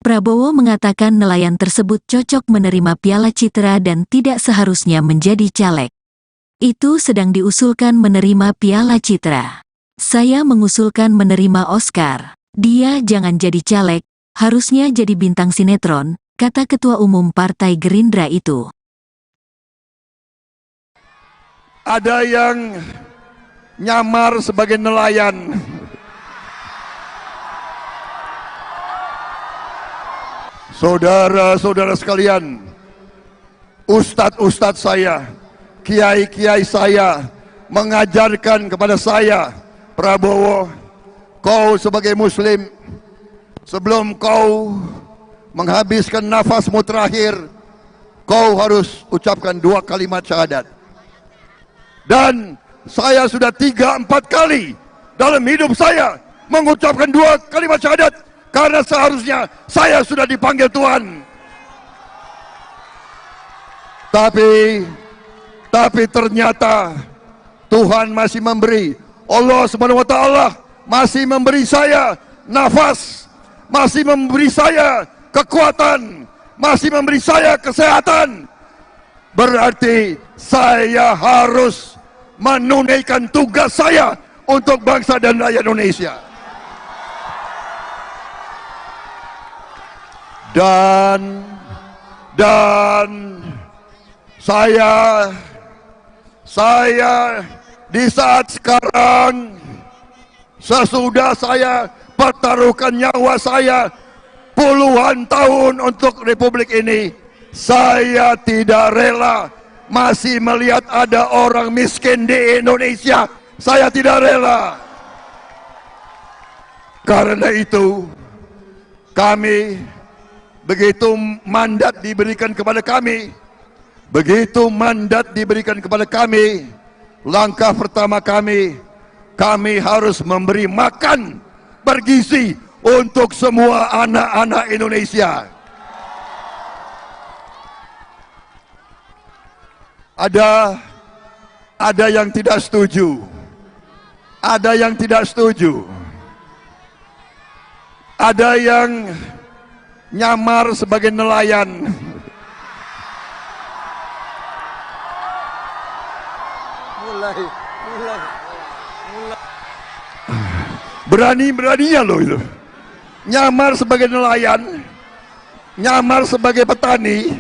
Prabowo mengatakan nelayan tersebut cocok menerima Piala Citra dan tidak seharusnya menjadi caleg. Itu sedang diusulkan menerima Piala Citra. Saya mengusulkan menerima Oscar. Dia jangan jadi caleg, harusnya jadi bintang sinetron, kata Ketua Umum Partai Gerindra itu. Ada yang nyamar sebagai nelayan. Saudara-saudara sekalian, ustadz-ustadz saya, kiai-kiai saya mengajarkan kepada saya, Prabowo, kau sebagai muslim, sebelum kau menghabiskan nafasmu terakhir, kau harus ucapkan 2 kalimat syahadat. Dan saya sudah 3-4 kali dalam hidup saya mengucapkan 2 kalimat syahadat, karena seharusnya saya sudah dipanggil Tuhan. Tapi ternyata Tuhan masih memberi, Allah Subhanahu wa Ta'ala masih memberi saya nafas, masih memberi saya kekuatan, masih memberi saya kesehatan. Berarti saya harus menunaikan tugas saya untuk bangsa dan rakyat Indonesia. Dan saya di saat sekarang, sesudah saya pertaruhkan nyawa saya puluhan tahun untuk Republik ini, saya tidak rela masih melihat ada orang miskin di Indonesia. Saya tidak rela. Karena itu, kami, begitu mandat diberikan kepada kami, langkah pertama kami harus memberi makan bergizi untuk semua anak-anak Indonesia. Ada yang tidak setuju. Ada yang tidak setuju. Ada yang nyamar sebagai nelayan. Berani-beraninya loh itu. Nyamar sebagai nelayan, nyamar sebagai petani,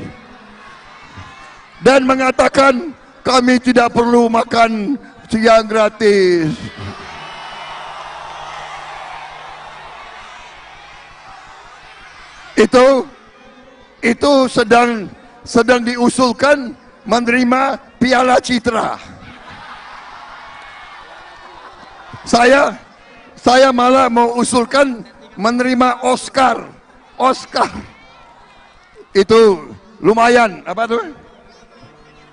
dan mengatakan kami tidak perlu makan siang gratis. Itu sedang diusulkan menerima piala citra. Saya malah mau usulkan menerima Oscar. Itu lumayan, apa tuh?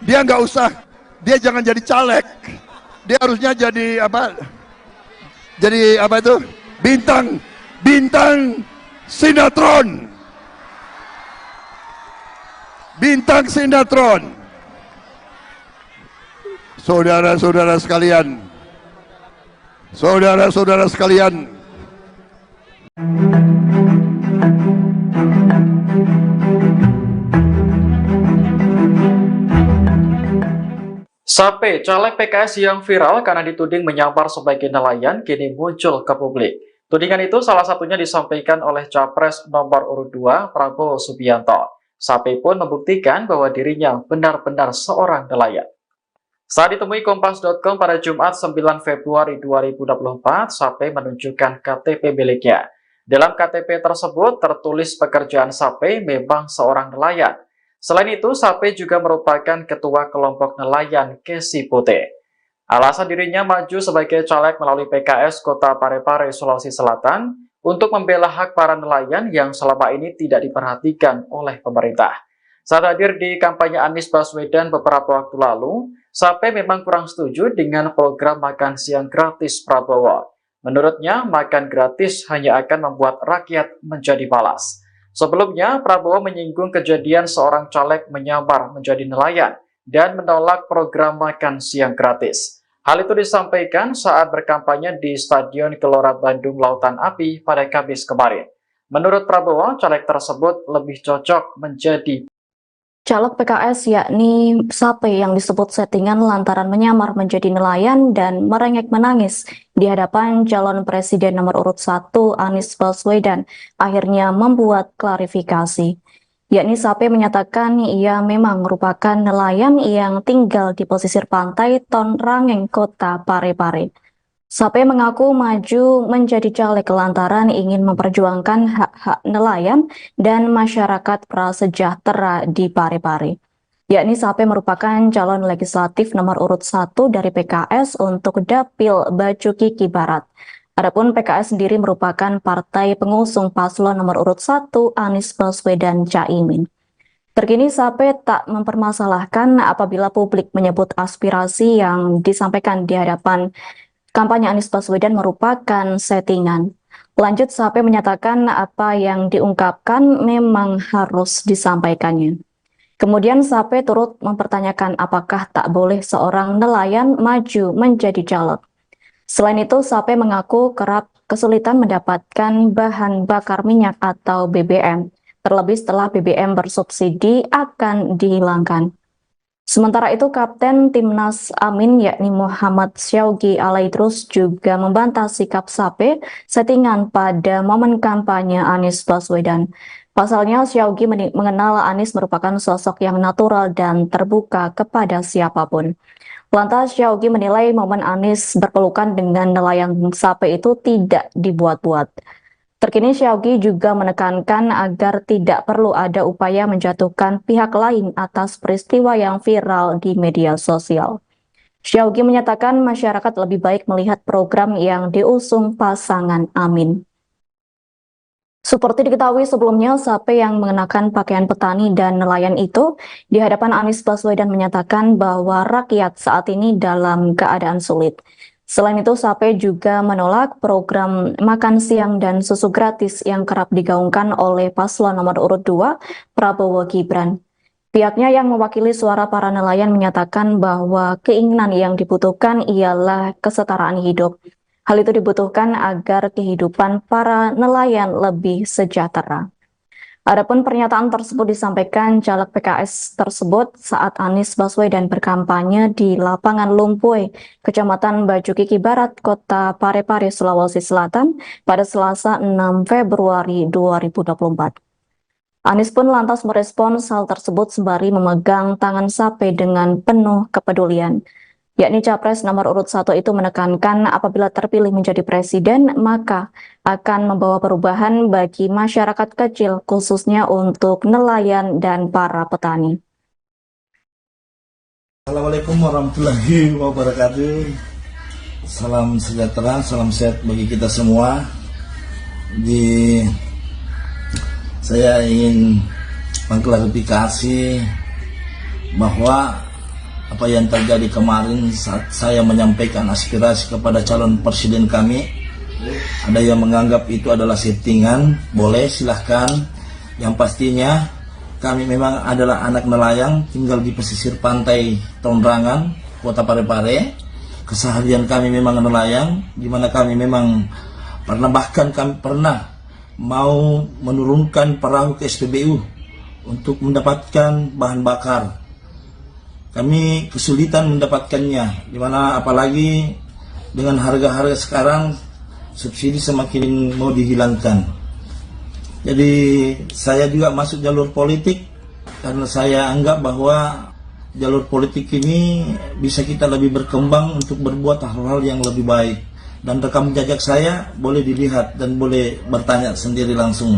Dia nggak usah, dia jangan jadi caleg. Dia harusnya jadi apa? Jadi apa itu? Bintang sinetron. Bintang sinetron. Saudara-saudara sekalian. Saudara-saudara sekalian. Sape, caleg PKS yang viral karena dituding menyamar sebagai nelayan, kini muncul ke publik. Tudingan itu salah satunya disampaikan oleh Capres nomor urut 2, Prabowo Subianto. Sape pun membuktikan bahwa dirinya benar-benar seorang nelayan. Saat ditemui Kompas.com pada Jumat 9 Februari 2024, Sape menunjukkan KTP miliknya. Dalam KTP tersebut tertulis pekerjaan Sape memang seorang nelayan. Selain itu, Sape juga merupakan ketua kelompok nelayan Kesi Putih. Alasan dirinya maju sebagai caleg melalui PKS Kota Parepare, Sulawesi Selatan untuk membela hak para nelayan yang selama ini tidak diperhatikan oleh pemerintah. Saat hadir di kampanye Anies Baswedan beberapa waktu lalu, Sape memang kurang setuju dengan program makan siang gratis Prabowo. Menurutnya, makan gratis hanya akan membuat rakyat menjadi malas. Sebelumnya, Prabowo menyinggung kejadian seorang caleg menyamar menjadi nelayan dan menolak program makan siang gratis. Hal itu disampaikan saat berkampanye di Stadion Gelora Bandung Lautan Api pada Kamis kemarin. Menurut Prabowo, caleg tersebut lebih cocok menjadi Caleg PKS yakni Sape yang disebut settingan lantaran menyamar menjadi nelayan dan merengek menangis di hadapan calon presiden nomor urut 1 Anies Baswedan akhirnya membuat klarifikasi. Yakni Sape menyatakan ia memang merupakan nelayan yang tinggal di pesisir pantai Ton Rangeng, Kota Parepare. Sape mengaku maju menjadi caleg lantaran ingin memperjuangkan hak-hak nelayan dan masyarakat prasejahtera di Parepare. Yakni Sape merupakan calon legislatif nomor urut 1 dari PKS untuk Dapil Bacukiki Barat. Adapun PKS sendiri merupakan partai pengusung paslon nomor urut 1 Anies Baswedan Caimin. Terkini Sape tak mempermasalahkan apabila publik menyebut aspirasi yang disampaikan di hadapan kampanye Anies Baswedan merupakan settingan. Lanjut, Sape menyatakan apa yang diungkapkan memang harus disampaikannya. Kemudian Sape turut mempertanyakan apakah tak boleh seorang nelayan maju menjadi caleg. Selain itu, Sape mengaku kerap kesulitan mendapatkan bahan bakar minyak atau BBM, terlebih setelah BBM bersubsidi akan dihilangkan. Sementara itu, Kapten Timnas Amin yakni Muhammad Syaugi Alaidrus juga membantah sikap Sape settingan pada momen kampanye Anies Baswedan. Pasalnya, Syaugi mengenal Anies merupakan sosok yang natural dan terbuka kepada siapapun. Lantas, Syaugi menilai momen Anies berpelukan dengan nelayan Sape itu tidak dibuat-buat. Terkini Syaugi juga menekankan agar tidak perlu ada upaya menjatuhkan pihak lain atas peristiwa yang viral di media sosial. Syaugi menyatakan masyarakat lebih baik melihat program yang diusung pasangan Amin. Seperti diketahui sebelumnya, Sape yang mengenakan pakaian petani dan nelayan itu di hadapan Anies Baswedan menyatakan bahwa rakyat saat ini dalam keadaan sulit. Selain itu, Sape juga menolak program makan siang dan susu gratis yang kerap digaungkan oleh paslon nomor urut 2, Prabowo Gibran. Pihaknya yang mewakili suara para nelayan menyatakan bahwa keinginan yang dibutuhkan ialah kesetaraan hidup. Hal itu dibutuhkan agar kehidupan para nelayan lebih sejahtera. Adapun pernyataan tersebut disampaikan caleg PKS tersebut saat Anies Baswedan berkampanye di lapangan Lumpuy, Kecamatan Baju Kiki Barat, Kota Parepare, Sulawesi Selatan pada Selasa 6 Februari 2024. Anies pun lantas merespons hal tersebut sembari memegang tangan Sape dengan penuh kepedulian. Yakni Capres nomor urut 1 itu menekankan apabila terpilih menjadi presiden, maka akan membawa perubahan bagi masyarakat kecil, khususnya untuk nelayan dan para petani. Assalamualaikum warahmatullahi wabarakatuh. Salam sejahtera, salam sehat bagi kita semua. Saya ingin mengklarifikasi bahwa apa yang terjadi kemarin saat saya menyampaikan aspirasi kepada calon presiden kami, ada yang menganggap itu adalah settingan. Boleh, silahkan. Yang pastinya kami memang adalah anak nelayan, tinggal di pesisir pantai Tondrangan, Kota Parepare. Keseharian kami memang nelayan, di mana kami memang bahkan kami pernah mau menurunkan perahu ke SPBU untuk mendapatkan bahan bakar. Kami kesulitan mendapatkannya, dimana apalagi dengan harga-harga sekarang subsidi semakin mau dihilangkan. Jadi saya juga masuk jalur politik karena saya anggap bahwa jalur politik ini bisa kita lebih berkembang untuk berbuat hal-hal yang lebih baik. Dan rekam jejak saya boleh dilihat dan boleh bertanya sendiri langsung.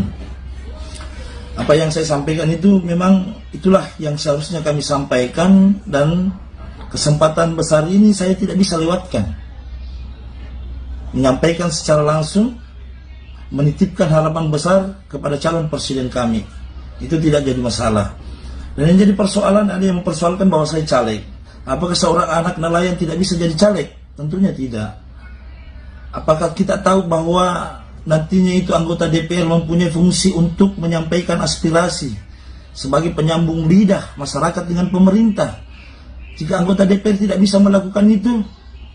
Apa yang saya sampaikan itu memang itulah yang seharusnya kami sampaikan, dan kesempatan besar ini saya tidak bisa lewatkan. Menyampaikan secara langsung, menitipkan harapan besar kepada calon presiden kami. Itu tidak jadi masalah. Dan yang jadi persoalan, ada yang mempersoalkan bahwa saya caleg. Apakah seorang anak nelayan tidak bisa jadi caleg? Tentunya tidak. Apakah kita tahu bahwa nantinya itu anggota DPR mempunyai fungsi untuk menyampaikan aspirasi sebagai penyambung lidah masyarakat dengan pemerintah? Jika anggota DPR tidak bisa melakukan itu,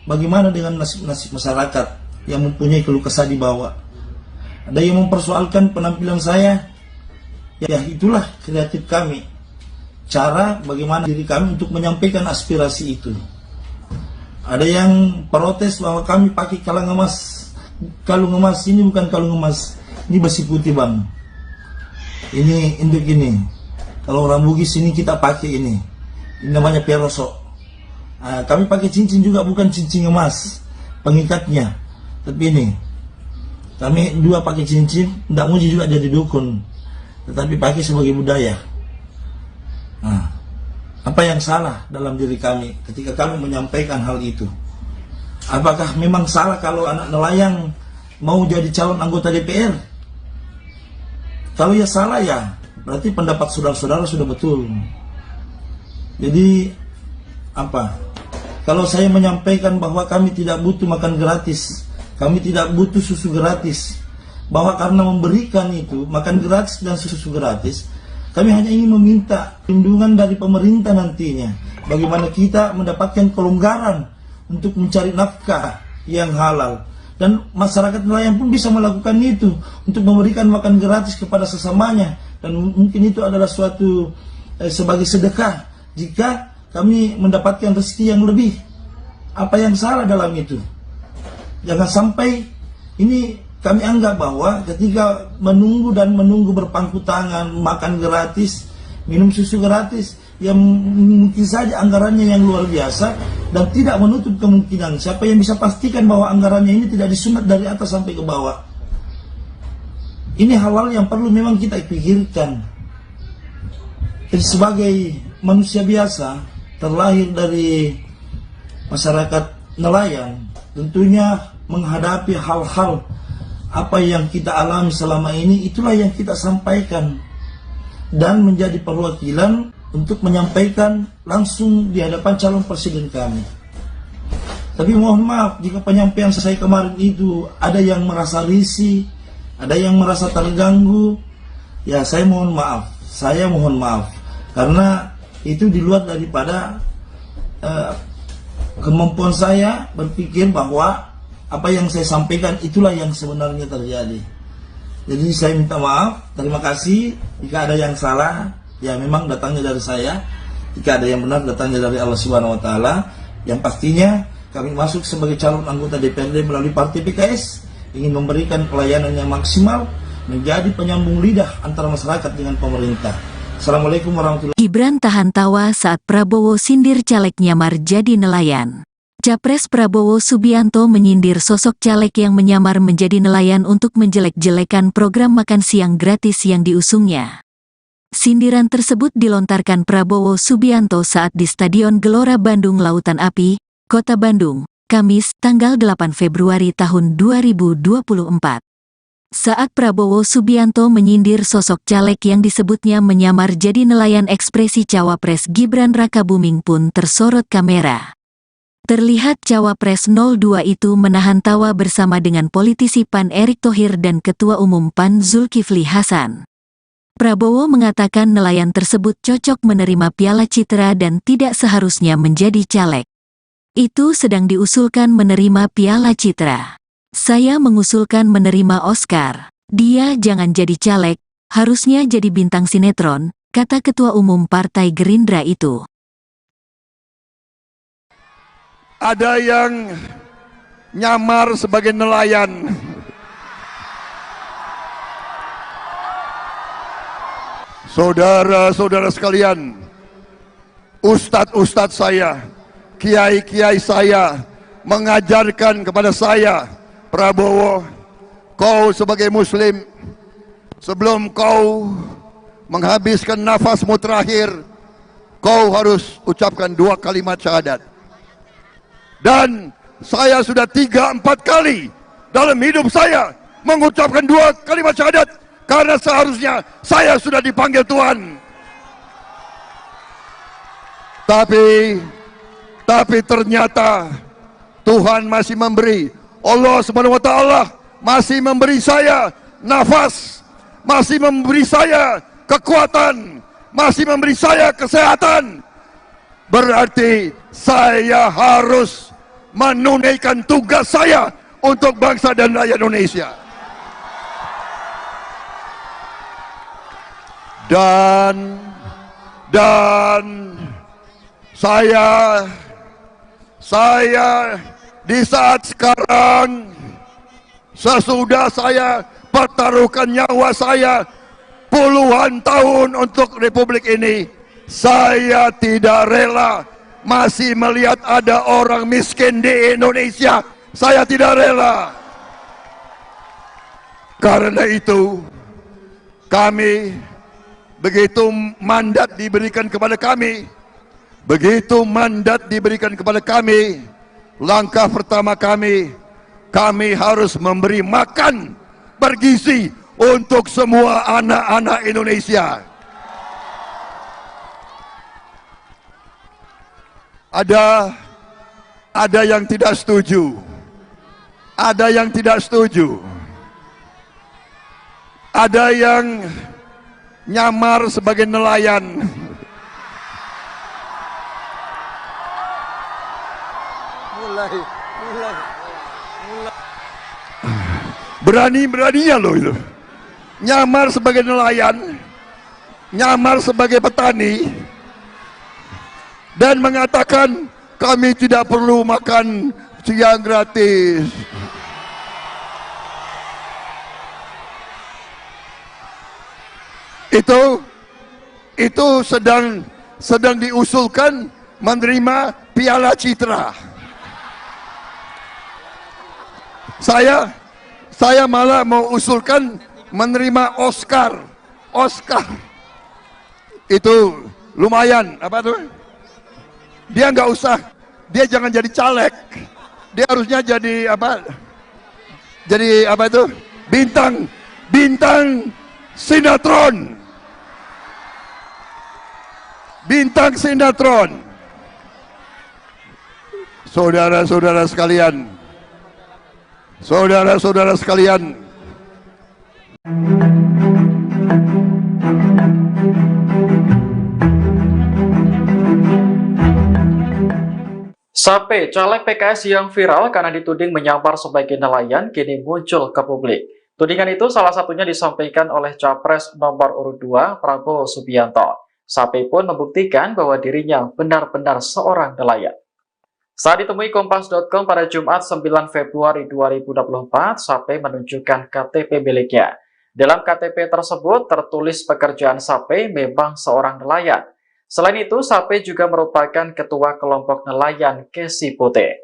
bagaimana dengan nasib-nasib masyarakat yang mempunyai keluh kesah di bawah? Ada yang mempersoalkan penampilan saya. Ya, itulah kreatif kami. Cara bagaimana diri kami untuk menyampaikan aspirasi itu. Ada yang protes bahwa kami pakai kalung emas. Kalung emas ini bukan kalung emas, ini besi putih, bang. Ini induk ini. Kalau orang Bugis ini kita pakai ini. Ini namanya peroso. Kami pakai cincin juga, bukan cincin emas pengikatnya, tapi ini. Kami dua pakai cincin, tidak muji juga jadi dukun, tetapi pakai sebagai budaya. Apa yang salah dalam diri kami ketika kami menyampaikan hal itu? Apakah memang salah kalau anak nelayan mau jadi calon anggota DPR? Kalau ya salah, ya berarti pendapat saudara-saudara sudah betul. Jadi apa? Kalau saya menyampaikan bahwa kami tidak butuh makan gratis, kami tidak butuh susu gratis, bahwa karena memberikan itu makan gratis dan susu gratis, kami hanya ingin meminta perlindungan dari pemerintah nantinya. Bagaimana kita mendapatkan kelonggaran untuk mencari nafkah yang halal. Dan masyarakat nelayan pun bisa melakukan itu, untuk memberikan makan gratis kepada sesamanya. Dan mungkin itu adalah suatu sebagai sedekah jika kami mendapatkan rezeki yang lebih. Apa yang salah dalam itu? Jangan sampai ini kami anggap bahwa ketika menunggu berpangku tangan, makan gratis, minum susu gratis, yang mungkin saja anggarannya yang luar biasa, dan tidak menutup kemungkinan. Siapa yang bisa pastikan bahwa anggarannya ini tidak disunat dari atas sampai ke bawah? Ini hal-hal yang perlu memang kita pikirkan. Jadi sebagai manusia biasa, terlahir dari masyarakat nelayan, tentunya menghadapi hal-hal apa yang kita alami selama ini, itulah yang kita sampaikan dan menjadi perwakilan untuk menyampaikan langsung di hadapan calon presiden kami. Tapi mohon maaf jika penyampaian saya kemarin itu ada yang merasa risih, ada yang merasa terganggu. Ya, saya mohon maaf. karena itu di luar daripada kemampuan saya berpikir bahwa apa yang saya sampaikan itulah yang sebenarnya terjadi. Jadi saya minta maaf, terima kasih. Jika ada yang salah, ya memang datangnya dari saya. Jika ada yang benar, datangnya dari Allah Subhanahu Wa Taala. Yang pastinya kami masuk sebagai calon anggota DPRD melalui Partai PKS ingin memberikan pelayanan yang maksimal, menjadi penyambung lidah antara masyarakat dengan pemerintah. Assalamualaikum warahmatullahi wabarakatuh. Gibran tahan tawa saat Prabowo sindir caleg nyamar jadi nelayan. Capres Prabowo Subianto menyindir sosok caleg yang menyamar menjadi nelayan untuk menjelek-jelekan program makan siang gratis yang diusungnya. Sindiran tersebut dilontarkan Prabowo Subianto saat di Stadion Gelora Bandung Lautan Api, Kota Bandung, Kamis, tanggal 8 Februari tahun 2024. Saat Prabowo Subianto menyindir sosok caleg yang disebutnya menyamar jadi nelayan, ekspresi Cawapres Gibran Rakabuming pun tersorot kamera. Terlihat Cawapres 02 itu menahan tawa bersama dengan politisi PAN Erick Thohir dan Ketua Umum PAN Zulkifli Hasan. Prabowo mengatakan nelayan tersebut cocok menerima Piala Citra dan tidak seharusnya menjadi caleg. Itu sedang diusulkan menerima Piala Citra. Saya mengusulkan menerima Oscar. Dia jangan jadi caleg, harusnya jadi bintang sinetron, kata Ketua Umum Partai Gerindra itu. Ada yang nyamar sebagai nelayan. Saudara-saudara sekalian, ustadz-ustadz saya, kiai-kiai saya mengajarkan kepada saya, Prabowo, kau sebagai muslim, sebelum kau menghabiskan nafasmu terakhir, kau harus ucapkan 2 kalimat syahadat. Dan saya sudah 3-4 kali dalam hidup saya mengucapkan 2 kalimat syahadat, karena seharusnya saya sudah dipanggil Tuhan. Tapi ternyata Tuhan masih memberi, Allah Subhanahu Wa Taala masih memberi saya nafas, masih memberi saya kekuatan, masih memberi saya kesehatan. Berarti saya harus menunaikan tugas saya untuk bangsa dan rakyat Indonesia. Dan saya di saat sekarang, sesudah saya pertaruhkan nyawa saya puluhan tahun untuk Republik ini, saya tidak rela masih melihat ada orang miskin di Indonesia. Saya tidak rela. Karena itu, kami, begitu mandat diberikan kepada kami, langkah pertama kami harus memberi makan bergizi untuk semua anak-anak Indonesia. Ada yang tidak setuju, ada yang nyamar sebagai nelayan. Berani-beraninya loh itu, nyamar sebagai nelayan, nyamar sebagai petani, dan mengatakan kami tidak perlu makan siang gratis. Itu sedang diusulkan menerima Piala Citra. Saya malah mau usulkan menerima Oscar. Itu lumayan, apa tuh? Dia nggak usah, dia jangan jadi caleg. Dia harusnya jadi apa? Jadi apa itu? Bintang sinetron. Bintang sinetron. Saudara-saudara sekalian, Sape, caleg PKS yang viral karena dituding menyamar sebagai nelayan, kini muncul ke publik. Tudingan itu salah satunya disampaikan oleh Capres nomor urut 2, Prabowo Subianto. Sape pun membuktikan bahwa dirinya benar-benar seorang nelayan. Saat ditemui Kompas.com pada Jumat 9 Februari 2024, Sape menunjukkan KTP miliknya. Dalam KTP tersebut tertulis pekerjaan Sape memang seorang nelayan. Selain itu, Sape juga merupakan ketua kelompok nelayan Kesi Putih.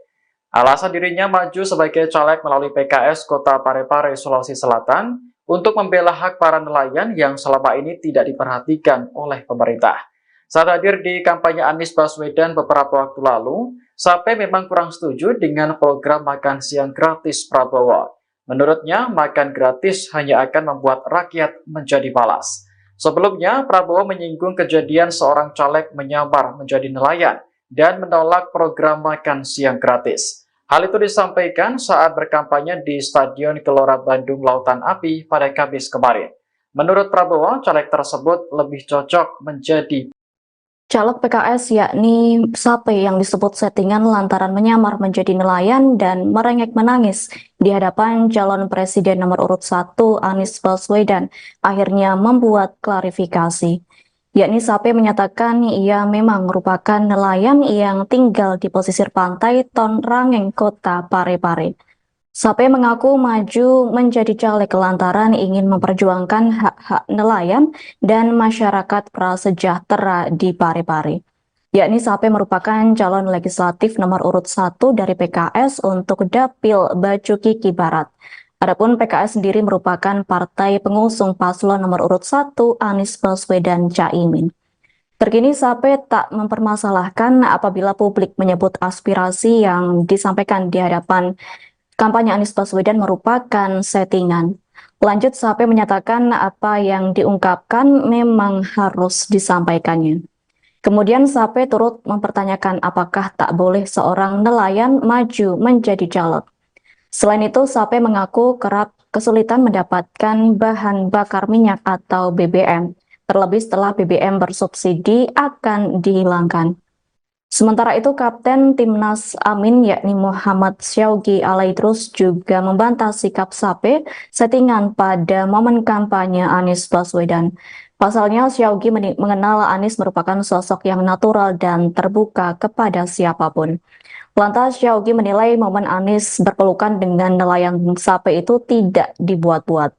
Alasan dirinya maju sebagai caleg melalui PKS Kota Parepare, Sulawesi Selatan untuk membela hak para nelayan yang selama ini tidak diperhatikan oleh pemerintah. Saat hadir di kampanye Anies Baswedan beberapa waktu lalu, Sape memang kurang setuju dengan program makan siang gratis Prabowo. Menurutnya, makan gratis hanya akan membuat rakyat menjadi malas. Sebelumnya, Prabowo menyinggung kejadian seorang caleg menyamar menjadi nelayan dan menolak program makan siang gratis. Hal itu disampaikan saat berkampanye di Stadion Gelora Bandung Lautan Api pada Kamis kemarin. Menurut Prabowo, caleg tersebut lebih cocok menjadi Caleg PKS yakni Sape yang disebut settingan lantaran menyamar menjadi nelayan dan merengek menangis di hadapan calon presiden nomor urut 1 Anies Baswedan akhirnya membuat klarifikasi. Yakni Sape menyatakan ia memang merupakan nelayan yang tinggal di pesisir pantai Tonrangeng, Kota Parepare. Sape mengaku maju menjadi caleg lantaran ingin memperjuangkan hak-hak nelayan dan masyarakat prasejahtera di Parepare. Yakni Sape merupakan calon legislatif nomor urut 1 dari PKS untuk Dapil Bacukiki Barat. Adapun PKS sendiri merupakan partai pengusung paslon nomor urut 1 Anies Baswedan Caimin. Terkini Sape tak mempermasalahkan apabila publik menyebut aspirasi yang disampaikan di hadapan kampanye Anies Baswedan merupakan settingan. Lanjut, Sape menyatakan apa yang diungkapkan memang harus disampaikannya. Kemudian Sape turut mempertanyakan apakah tak boleh seorang nelayan maju menjadi caleg. Selain itu, Sape mengaku kerap kesulitan mendapatkan bahan bakar minyak atau BBM, terlebih setelah BBM bersubsidi akan dihilangkan. Sementara itu, Kapten Timnas Amin yakni Muhammad Syaugi Alaidrus juga membantah sikap Sape settingan pada momen kampanye Anies Baswedan. Pasalnya, Syaugi mengenal Anies merupakan sosok yang natural dan terbuka kepada siapapun. Lantas, Syaugi menilai momen Anies berpelukan dengan nelayan Sape itu tidak dibuat-buat.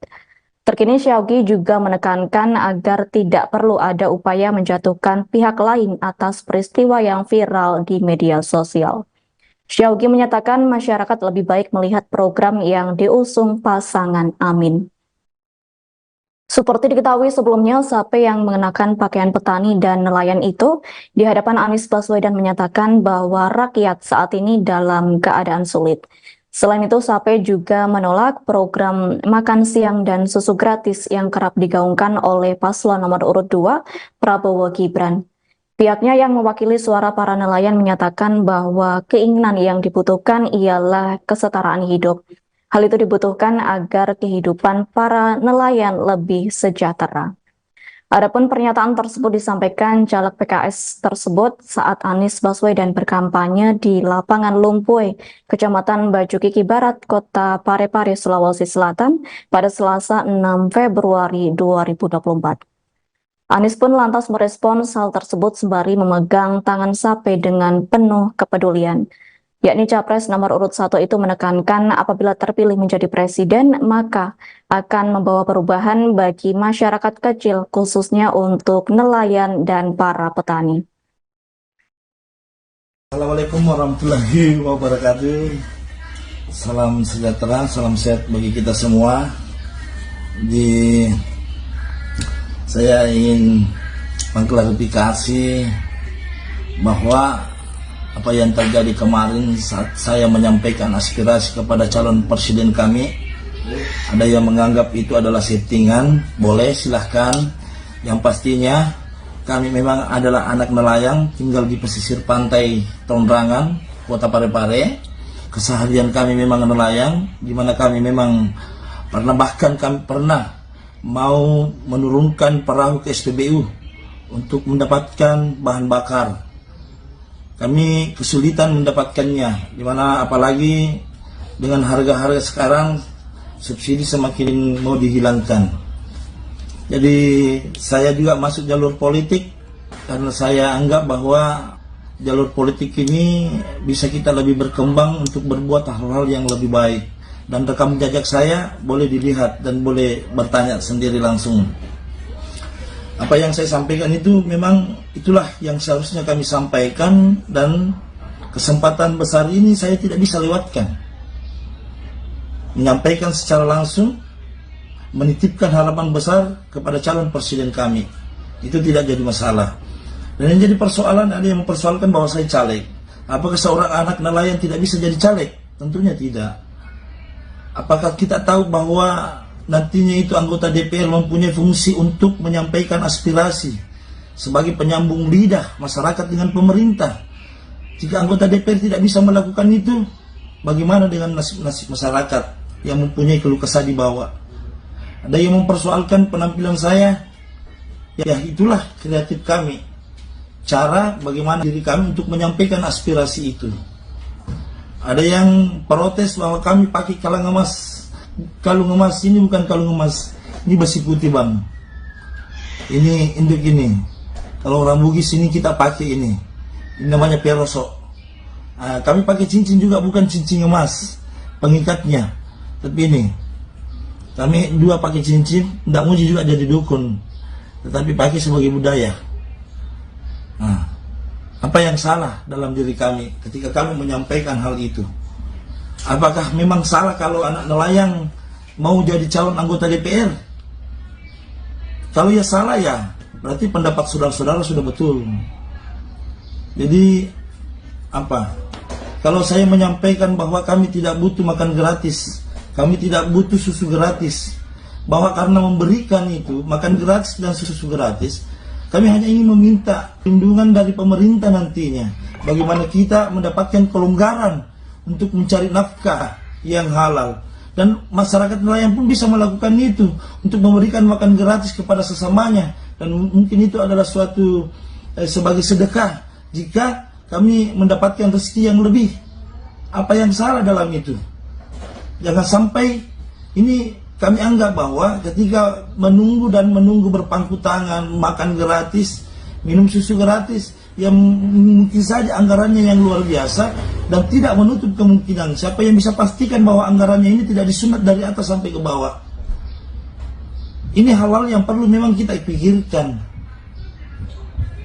Terkini Syaugi juga menekankan agar tidak perlu ada upaya menjatuhkan pihak lain atas peristiwa yang viral di media sosial. Syaugi menyatakan masyarakat lebih baik melihat program yang diusung pasangan Amin. Seperti diketahui sebelumnya, Sape yang mengenakan pakaian petani dan nelayan itu di hadapan Anies Baswedan menyatakan bahwa rakyat saat ini dalam keadaan sulit. Selain itu, Sape juga menolak program makan siang dan susu gratis yang kerap digaungkan oleh paslon nomor urut 2, Prabowo Gibran. Pihaknya yang mewakili suara para nelayan menyatakan bahwa keinginan yang dibutuhkan ialah kesetaraan hidup. Hal itu dibutuhkan agar kehidupan para nelayan lebih sejahtera. Adapun pernyataan tersebut disampaikan caleg PKS tersebut saat Anies Baswedan berkampanye di lapangan Lumpuy, Kecamatan Bacukiki Barat, Kota Parepare, Sulawesi Selatan pada Selasa 6 Februari 2024. Anies pun lantas merespons hal tersebut sembari memegang tangan Sape dengan penuh kepedulian. Yakni Capres nomor urut 1 itu menekankan apabila terpilih menjadi presiden, maka akan membawa perubahan bagi masyarakat kecil, khususnya untuk nelayan dan para petani. Assalamualaikum warahmatullahi wabarakatuh. Salam sejahtera, salam sehat bagi kita semua. Saya ingin mengklarifikasi bahwa apa yang terjadi kemarin saat saya menyampaikan aspirasi kepada calon presiden kami, ada yang menganggap itu adalah settingan. Boleh, silahkan. Yang pastinya kami memang adalah anak nelayan, tinggal di pesisir pantai Tonrangan, Kota Parepare. Keseharian kami memang nelayan, di mana kami memang bahkan kami pernah mau menurunkan perahu ke SPBU untuk mendapatkan bahan bakar. kami kesulitan mendapatkannya, dimana apalagi dengan harga-harga sekarang subsidi semakin mau dihilangkan. Jadi saya juga masuk jalur politik karena saya anggap bahwa jalur politik ini bisa kita lebih berkembang untuk berbuat hal-hal yang lebih baik. Dan rekam jejak saya boleh dilihat dan boleh bertanya sendiri langsung. Apa yang saya sampaikan itu memang itulah yang seharusnya kami sampaikan, dan kesempatan besar ini saya tidak bisa lewatkan. Menyampaikan secara langsung, menitipkan harapan besar kepada calon presiden kami. Itu tidak jadi masalah. Dan yang jadi persoalan, ada yang mempersoalkan bahwa saya caleg. Apakah seorang anak nelayan tidak bisa jadi caleg? Tentunya tidak. Apakah kita tahu bahwa nantinya itu anggota DPR mempunyai fungsi untuk menyampaikan aspirasi sebagai penyambung lidah masyarakat dengan pemerintah? Jika anggota DPR tidak bisa melakukan itu, bagaimana dengan nasib masyarakat yang mempunyai keluh kesah di bawah? Ada yang mempersoalkan penampilan saya. Ya, itulah kreatif kami. Cara bagaimana diri kami untuk menyampaikan aspirasi itu. Ada yang protes bahwa kami pakai kalung emas. Kalung emas ini bukan kalung emas, ini besi putih bang. Ini induk ini. Kalau orang Bugis ini kita pakai ini. Ini namanya peroso. Kami pakai cincin juga, bukan cincin emas pengikatnya, tapi ini. Kami dua pakai cincin, tidak muji juga jadi dukun, tetapi pakai sebagai budaya. Apa yang salah dalam diri kami ketika kami menyampaikan hal itu? Apakah memang salah kalau anak nelayan mau jadi calon anggota DPR? Kalau ya salah ya, berarti pendapat saudara-saudara sudah betul. Jadi apa? Kalau saya menyampaikan bahwa kami tidak butuh makan gratis, kami tidak butuh susu gratis, bahwa karena memberikan itu makan gratis dan susu gratis, kami hanya ingin meminta perlindungan dari pemerintah nantinya. Bagaimana kita mendapatkan kelonggaran untuk mencari nafkah yang halal. Dan masyarakat nelayan pun bisa melakukan itu, untuk memberikan makan gratis kepada sesamanya. Dan mungkin itu adalah suatu sebagai sedekah jika kami mendapatkan rezeki yang lebih. Apa yang salah dalam itu? Jangan sampai ini kami anggap bahwa ketika menunggu berpangku tangan, makan gratis, minum susu gratis, yang mungkin saja anggarannya yang luar biasa, dan tidak menutup kemungkinan siapa yang bisa pastikan bahwa anggarannya ini tidak disunat dari atas sampai ke bawah. Ini hal-hal yang perlu memang kita pikirkan.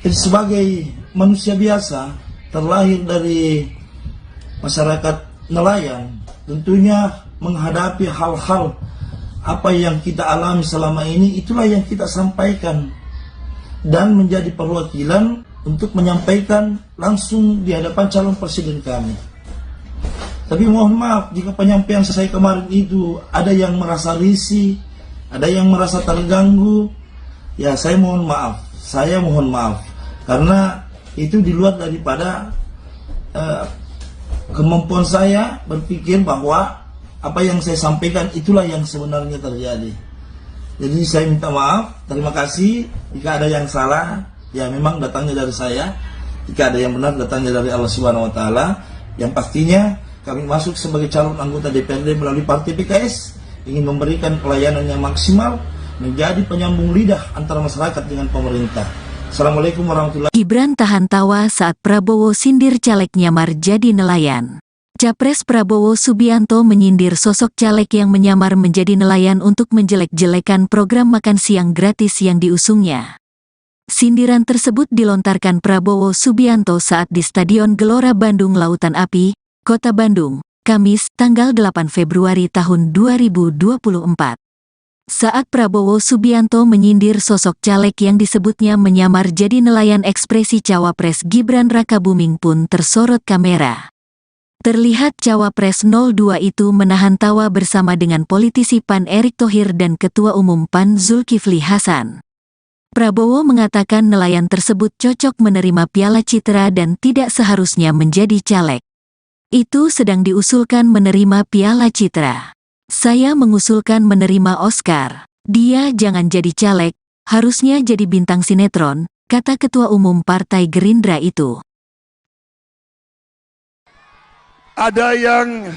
Jadi sebagai manusia biasa, terlahir dari masyarakat nelayan, tentunya menghadapi hal-hal apa yang kita alami selama ini, itulah yang kita sampaikan dan menjadi perwakilan untuk menyampaikan langsung di hadapan calon presiden kami. Tapi mohon maaf jika penyampaian saya kemarin itu ada yang merasa risih, ada yang merasa terganggu, ya saya mohon maaf karena itu di luar daripada kemampuan saya berpikir bahwa apa yang saya sampaikan itulah yang sebenarnya terjadi. Jadi saya minta maaf, terima kasih. Jika ada yang salah, ya memang datangnya dari saya. Jika ada yang benar, datangnya dari Allah Subhanahu Wa Taala. Yang pastinya kami masuk sebagai calon anggota DPRD melalui Partai PKS, ingin memberikan pelayanan yang maksimal, menjadi penyambung lidah antara masyarakat dengan pemerintah. Assalamualaikum warahmatullahi wabarakatuh. Gibran tahan tawa saat Prabowo sindir caleg nyamar jadi nelayan. Capres Prabowo Subianto menyindir sosok caleg yang menyamar menjadi nelayan untuk menjelek-jelekan program makan siang gratis yang diusungnya. Sindiran tersebut dilontarkan Prabowo Subianto saat di Stadion Gelora Bandung Lautan Api, Kota Bandung, Kamis, tanggal 8 Februari tahun 2024. Saat Prabowo Subianto menyindir sosok caleg yang disebutnya menyamar jadi nelayan, ekspresi Cawapres Gibran Rakabuming pun tersorot kamera. Terlihat Cawapres 02 itu menahan tawa bersama dengan politisi PAN Erick Thohir dan Ketua Umum PAN Zulkifli Hasan. Prabowo mengatakan nelayan tersebut cocok menerima Piala Citra dan tidak seharusnya menjadi caleg. Itu sedang diusulkan menerima Piala Citra. Saya mengusulkan menerima Oscar. Dia jangan jadi caleg, harusnya jadi bintang sinetron, kata Ketua Umum Partai Gerindra itu. ada yang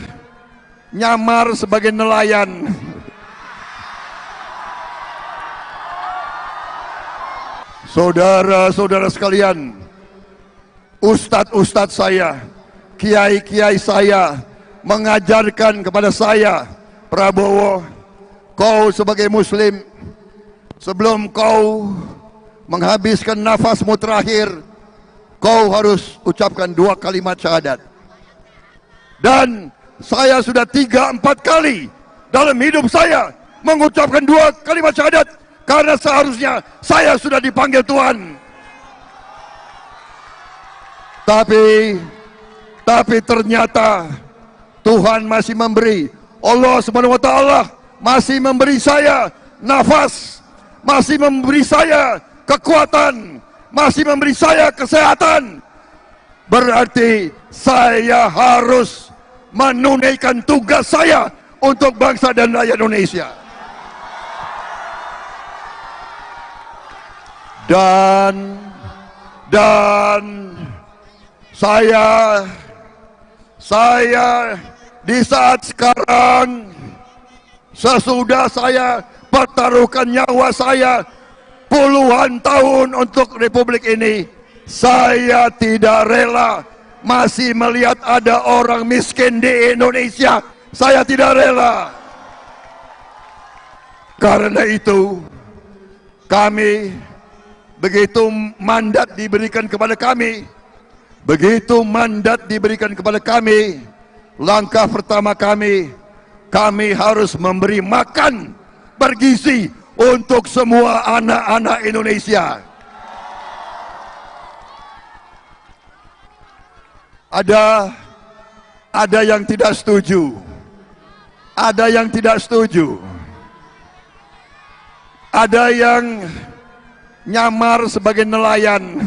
nyamar sebagai nelayan. Saudara-saudara sekalian, ustadz-ustadz saya, kiai-kiai saya mengajarkan kepada saya, Prabowo, kau sebagai muslim, sebelum kau menghabiskan nafasmu terakhir, kau harus ucapkan 2 kalimat syahadat. Dan saya sudah 3-4 kali dalam hidup saya mengucapkan 2 kalimat syahadat, karena seharusnya saya sudah dipanggil Tuhan. Tapi ternyata Tuhan masih memberi, Allah Subhanahu wa taala masih memberi saya nafas, masih memberi saya kekuatan, masih memberi saya kesehatan. Berarti saya harus menunaikan tugas saya untuk bangsa dan rakyat Indonesia. Dan saya di saat sekarang, sesudah saya pertaruhkan nyawa saya puluhan tahun untuk Republik ini, saya tidak rela masih melihat ada orang miskin di Indonesia. Saya tidak rela. Karena itu, kami, begitu mandat diberikan kepada kami, langkah pertama kami harus memberi makan bergizi untuk semua anak-anak Indonesia. Ada yang tidak setuju, ada yang nyamar sebagai nelayan.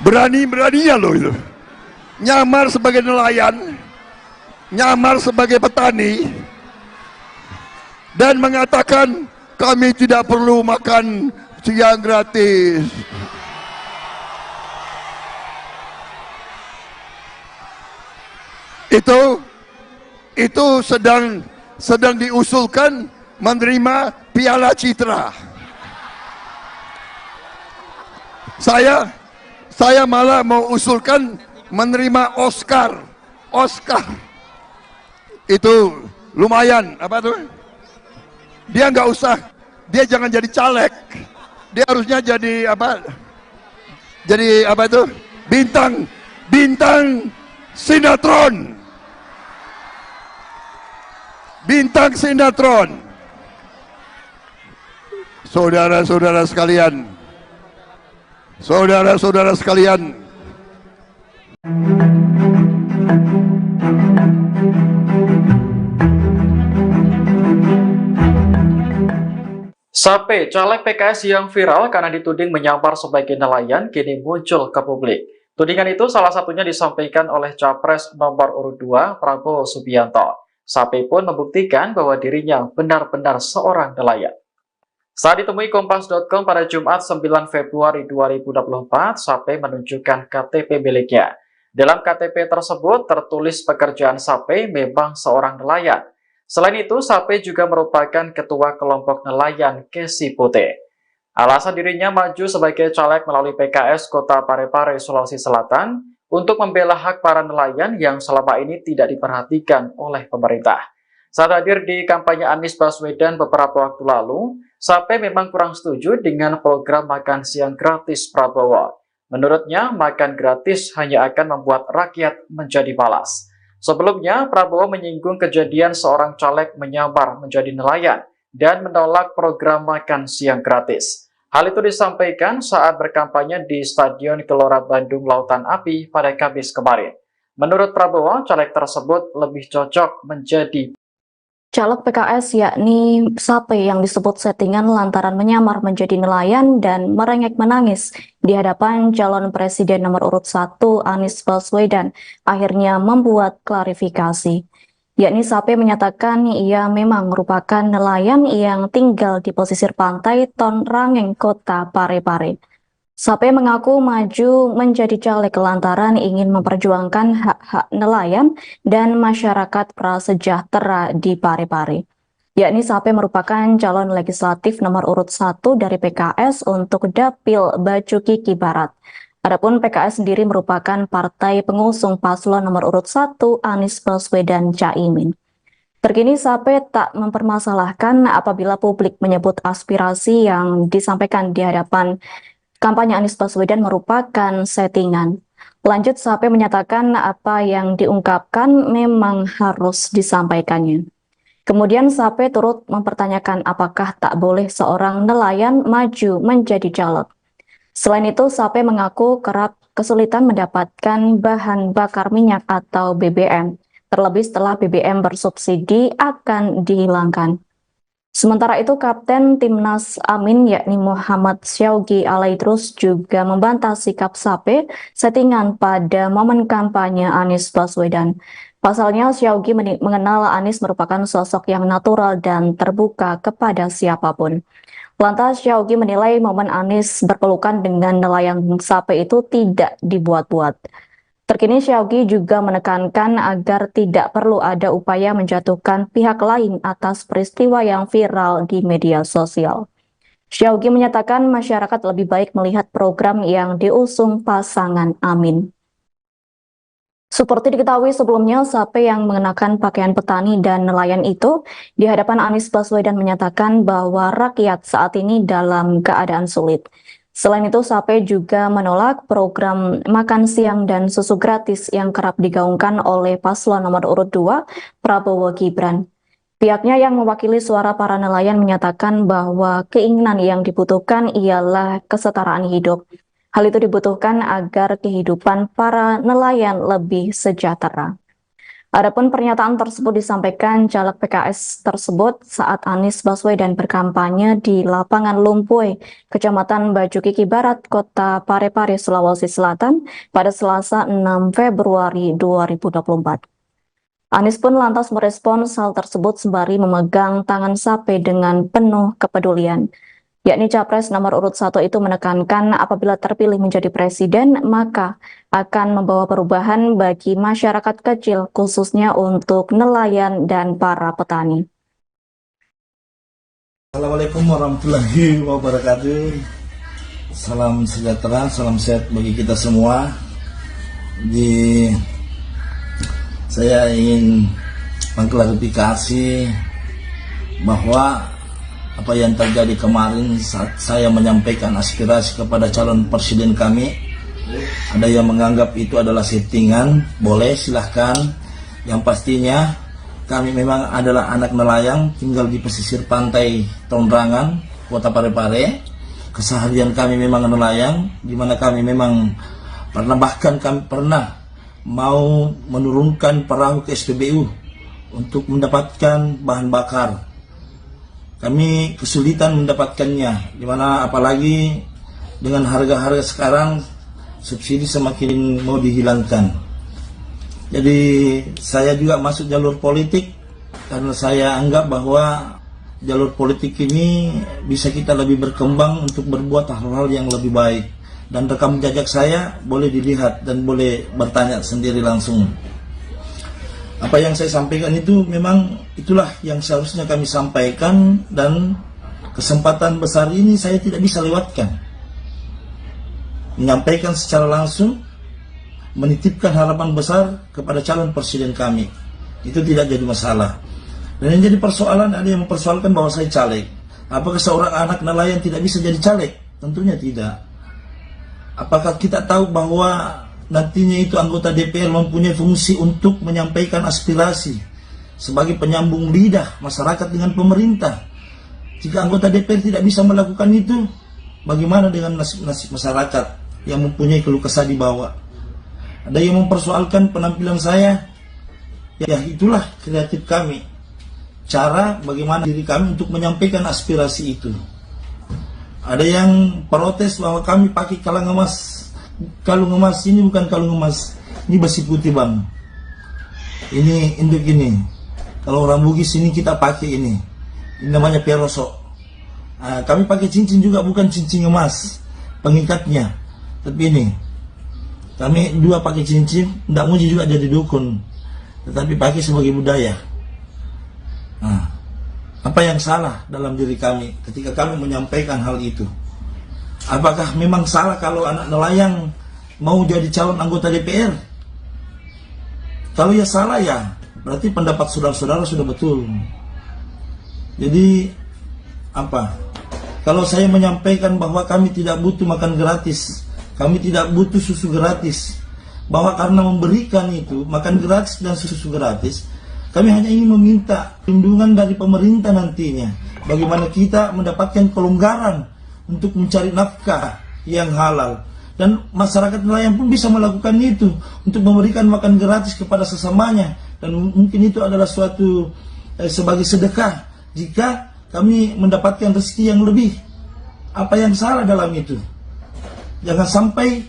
Berani-beraninya loh itu. Nyamar sebagai nelayan, nyamar sebagai petani, dan mengatakan kami tidak perlu makan siang gratis. Itu sedang diusulkan menerima Piala Citra. Saya malah mau usulkan menerima Oscar. Itu lumayan, apa tuh? Dia nggak usah, dia jangan jadi caleg. Dia harusnya jadi apa? Jadi apa itu? Bintang sinetron. Bintang sinetron. Saudara-saudara sekalian, Sape, caleg PKS yang viral karena dituding menyamar sebagai nelayan, kini muncul ke publik. Tudingan itu salah satunya disampaikan oleh Capres nomor urut 2, Prabowo Subianto. Sape pun membuktikan bahwa dirinya benar-benar seorang nelayan. Saat ditemui Kompas.com pada Jumat 9 Februari 2024, Sape menunjukkan KTP miliknya. Dalam KTP tersebut tertulis pekerjaan Sape memang seorang nelayan. Selain itu, Sape juga merupakan ketua kelompok nelayan Kesi Putih. Alasan dirinya maju sebagai caleg melalui PKS Kota Parepare, Sulawesi Selatan, untuk membela hak para nelayan yang selama ini tidak diperhatikan oleh pemerintah. Saat hadir di kampanye Anies Baswedan beberapa waktu lalu, Sape memang kurang setuju dengan program makan siang gratis Prabowo. Menurutnya, makan gratis hanya akan membuat rakyat menjadi malas. Sebelumnya, Prabowo menyinggung kejadian seorang caleg menyamar menjadi nelayan dan menolak program makan siang gratis. Hal itu disampaikan saat berkampanye di Stadion Gelora Bandung Lautan Api pada Kamis kemarin. Menurut Prabowo, caleg tersebut lebih cocok menjadi caleg PKS yakni Sape yang disebut settingan lantaran menyamar menjadi nelayan dan merengek menangis di hadapan calon presiden nomor urut 1 Anies Baswedan akhirnya membuat klarifikasi. yakni Sape menyatakan ia memang merupakan nelayan yang tinggal di pesisir pantai Tonrangeng, Kota Parepare. Sape mengaku maju menjadi caleg lantaran ingin memperjuangkan hak-hak nelayan dan masyarakat prasejahtera di Parepare. Yakni Sape merupakan calon legislatif nomor urut 1 dari PKS untuk Dapil Bacukiki Barat. Adapun PKS sendiri merupakan partai pengusung paslon nomor urut 1 Anies Baswedan Caimin. Terkini Sape tak mempermasalahkan apabila publik menyebut aspirasi yang disampaikan di hadapan kampanye Anies Baswedan merupakan settingan. Lanjut, Sape menyatakan apa yang diungkapkan memang harus disampaikannya. Kemudian Sape turut mempertanyakan apakah tak boleh seorang nelayan maju menjadi caleg. Selain itu, Sape mengaku kerap kesulitan mendapatkan bahan bakar minyak atau BBM, terlebih setelah BBM bersubsidi akan dihilangkan. Sementara itu, Kapten Timnas Amin yakni Muhammad Syaugi Alaidrus juga membantah sikap Sape settingan pada momen kampanye Anies Baswedan. Pasalnya, Syaugi mengenal Anies merupakan sosok yang natural dan terbuka kepada siapapun. Lantas, Syaugi menilai momen Anies berpelukan dengan nelayan Sape itu tidak dibuat-buat. Terkini Syaugi juga menekankan agar tidak perlu ada upaya menjatuhkan pihak lain atas peristiwa yang viral di media sosial. Syaugi menyatakan masyarakat lebih baik melihat program yang diusung pasangan Amin. Seperti diketahui sebelumnya, Sape yang mengenakan pakaian petani dan nelayan itu di hadapan Anies Baswedan menyatakan bahwa rakyat saat ini dalam keadaan sulit. Selain itu, Sape juga menolak program makan siang dan susu gratis yang kerap digaungkan oleh paslon nomor urut 2, Prabowo Gibran. Pihaknya yang mewakili suara para nelayan menyatakan bahwa keinginan yang dibutuhkan ialah kesetaraan hidup. Hal itu dibutuhkan agar kehidupan para nelayan lebih sejahtera. Adapun pernyataan tersebut disampaikan caleg PKS tersebut saat Anies Baswedan berkampanye di lapangan Lumpuy, Kecamatan Bacukiki Barat, Kota Parepare, Sulawesi Selatan pada Selasa 6 Februari 2024. Anies pun lantas merespons hal tersebut sembari memegang tangan Sape dengan penuh kepedulian. Yakni Capres nomor urut 1 itu menekankan apabila terpilih menjadi presiden, maka akan membawa perubahan bagi masyarakat kecil, khususnya untuk nelayan dan para petani. Assalamualaikum warahmatullahi wabarakatuh. Salam sejahtera, salam sehat bagi kita semua. Saya ingin mengklarifikasi bahwa apa yang terjadi kemarin saat saya menyampaikan aspirasi kepada calon presiden kami, ada yang menganggap itu adalah settingan. Boleh, silahkan. Yang pastinya kami memang adalah anak nelayan tinggal di pesisir pantai Tonrangan, Kota Parepare. Keseharian kami memang nelayan, di mana kami memang bahkan kami pernah mau menurunkan perahu ke SPBU untuk mendapatkan bahan bakar. Kami kesulitan mendapatkannya, dimana apalagi dengan harga-harga sekarang subsidi semakin mau dihilangkan. Jadi saya juga masuk jalur politik karena saya anggap bahwa jalur politik ini bisa kita lebih berkembang untuk berbuat hal-hal yang lebih baik. Dan rekam jejak saya boleh dilihat dan boleh bertanya sendiri langsung. Apa yang saya sampaikan itu memang itulah yang seharusnya kami sampaikan, dan kesempatan besar ini saya tidak bisa lewatkan. Menyampaikan secara langsung, menitipkan harapan besar kepada calon presiden kami. Itu tidak jadi masalah. Dan yang jadi persoalan, ada yang mempersoalkan bahwa saya caleg. Apakah seorang anak nelayan tidak bisa jadi caleg? Tentunya tidak. Apakah kita tahu bahwa nantinya itu anggota DPR mempunyai fungsi untuk menyampaikan aspirasi sebagai penyambung lidah masyarakat dengan pemerintah? Jika anggota DPR tidak bisa melakukan itu, bagaimana dengan nasib masyarakat yang mempunyai keluh kesah di bawah? Ada yang mempersoalkan penampilan saya. Ya, itulah kreatif kami. Cara bagaimana diri kami untuk menyampaikan aspirasi itu. Ada yang protes bahwa kami pakai kalung emas. Kalung emas ini bukan kalung emas, ini besi putih bang. Ini induk ini. Kalau orang Bugis ini kita pakai ini namanya peroso. Kami pakai cincin juga, bukan cincin emas pengikatnya, tapi ini kami dua pakai cincin. Tidak muji juga jadi dukun, tetapi pakai sebagai budaya. Apa yang salah dalam diri kami ketika kami menyampaikan hal itu? Apakah memang salah kalau anak nelayan mau jadi calon anggota DPR? Kalau ya salah ya, berarti pendapat saudara-saudara sudah betul. Jadi apa? Kalau saya menyampaikan bahwa kami tidak butuh makan gratis, kami tidak butuh susu gratis, bahwa karena memberikan itu makan gratis dan susu gratis, kami hanya ingin meminta perlindungan dari pemerintah nantinya. Bagaimana kita mendapatkan kelonggaran untuk mencari nafkah yang halal. Dan masyarakat nelayan pun bisa melakukan itu, untuk memberikan makan gratis kepada sesamanya. Dan mungkin itu adalah suatu sebagai sedekah jika kami mendapatkan rezeki yang lebih. Apa yang salah dalam itu? Jangan sampai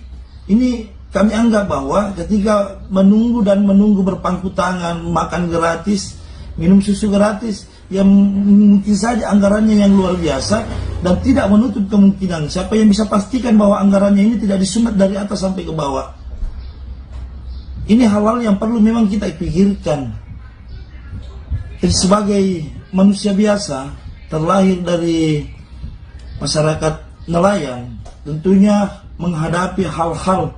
ini kami anggap bahwa ketika menunggu berpangku tangan, makan gratis, minum susu gratis, yang mungkin saja anggarannya yang luar biasa dan tidak menutup kemungkinan. Siapa yang bisa pastikan bahwa anggarannya ini tidak disunat dari atas sampai ke bawah? Ini hal-hal yang perlu memang kita pikirkan. Jadi sebagai manusia biasa, terlahir dari masyarakat nelayan, tentunya menghadapi hal-hal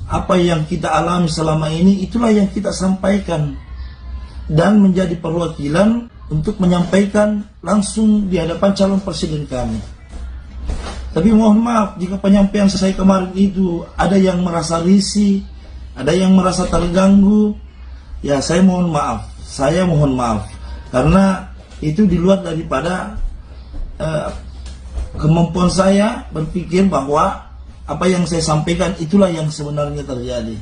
apa yang kita alami selama ini, itulah yang kita sampaikan dan menjadi perwakilan untuk menyampaikan langsung di hadapan calon presiden kami. Tapi mohon maaf jika penyampaian saya kemarin itu ada yang merasa risih, ada yang merasa terganggu, ya saya mohon maaf karena itu di luar daripada kemampuan saya berpikir bahwa apa yang saya sampaikan itulah yang sebenarnya terjadi.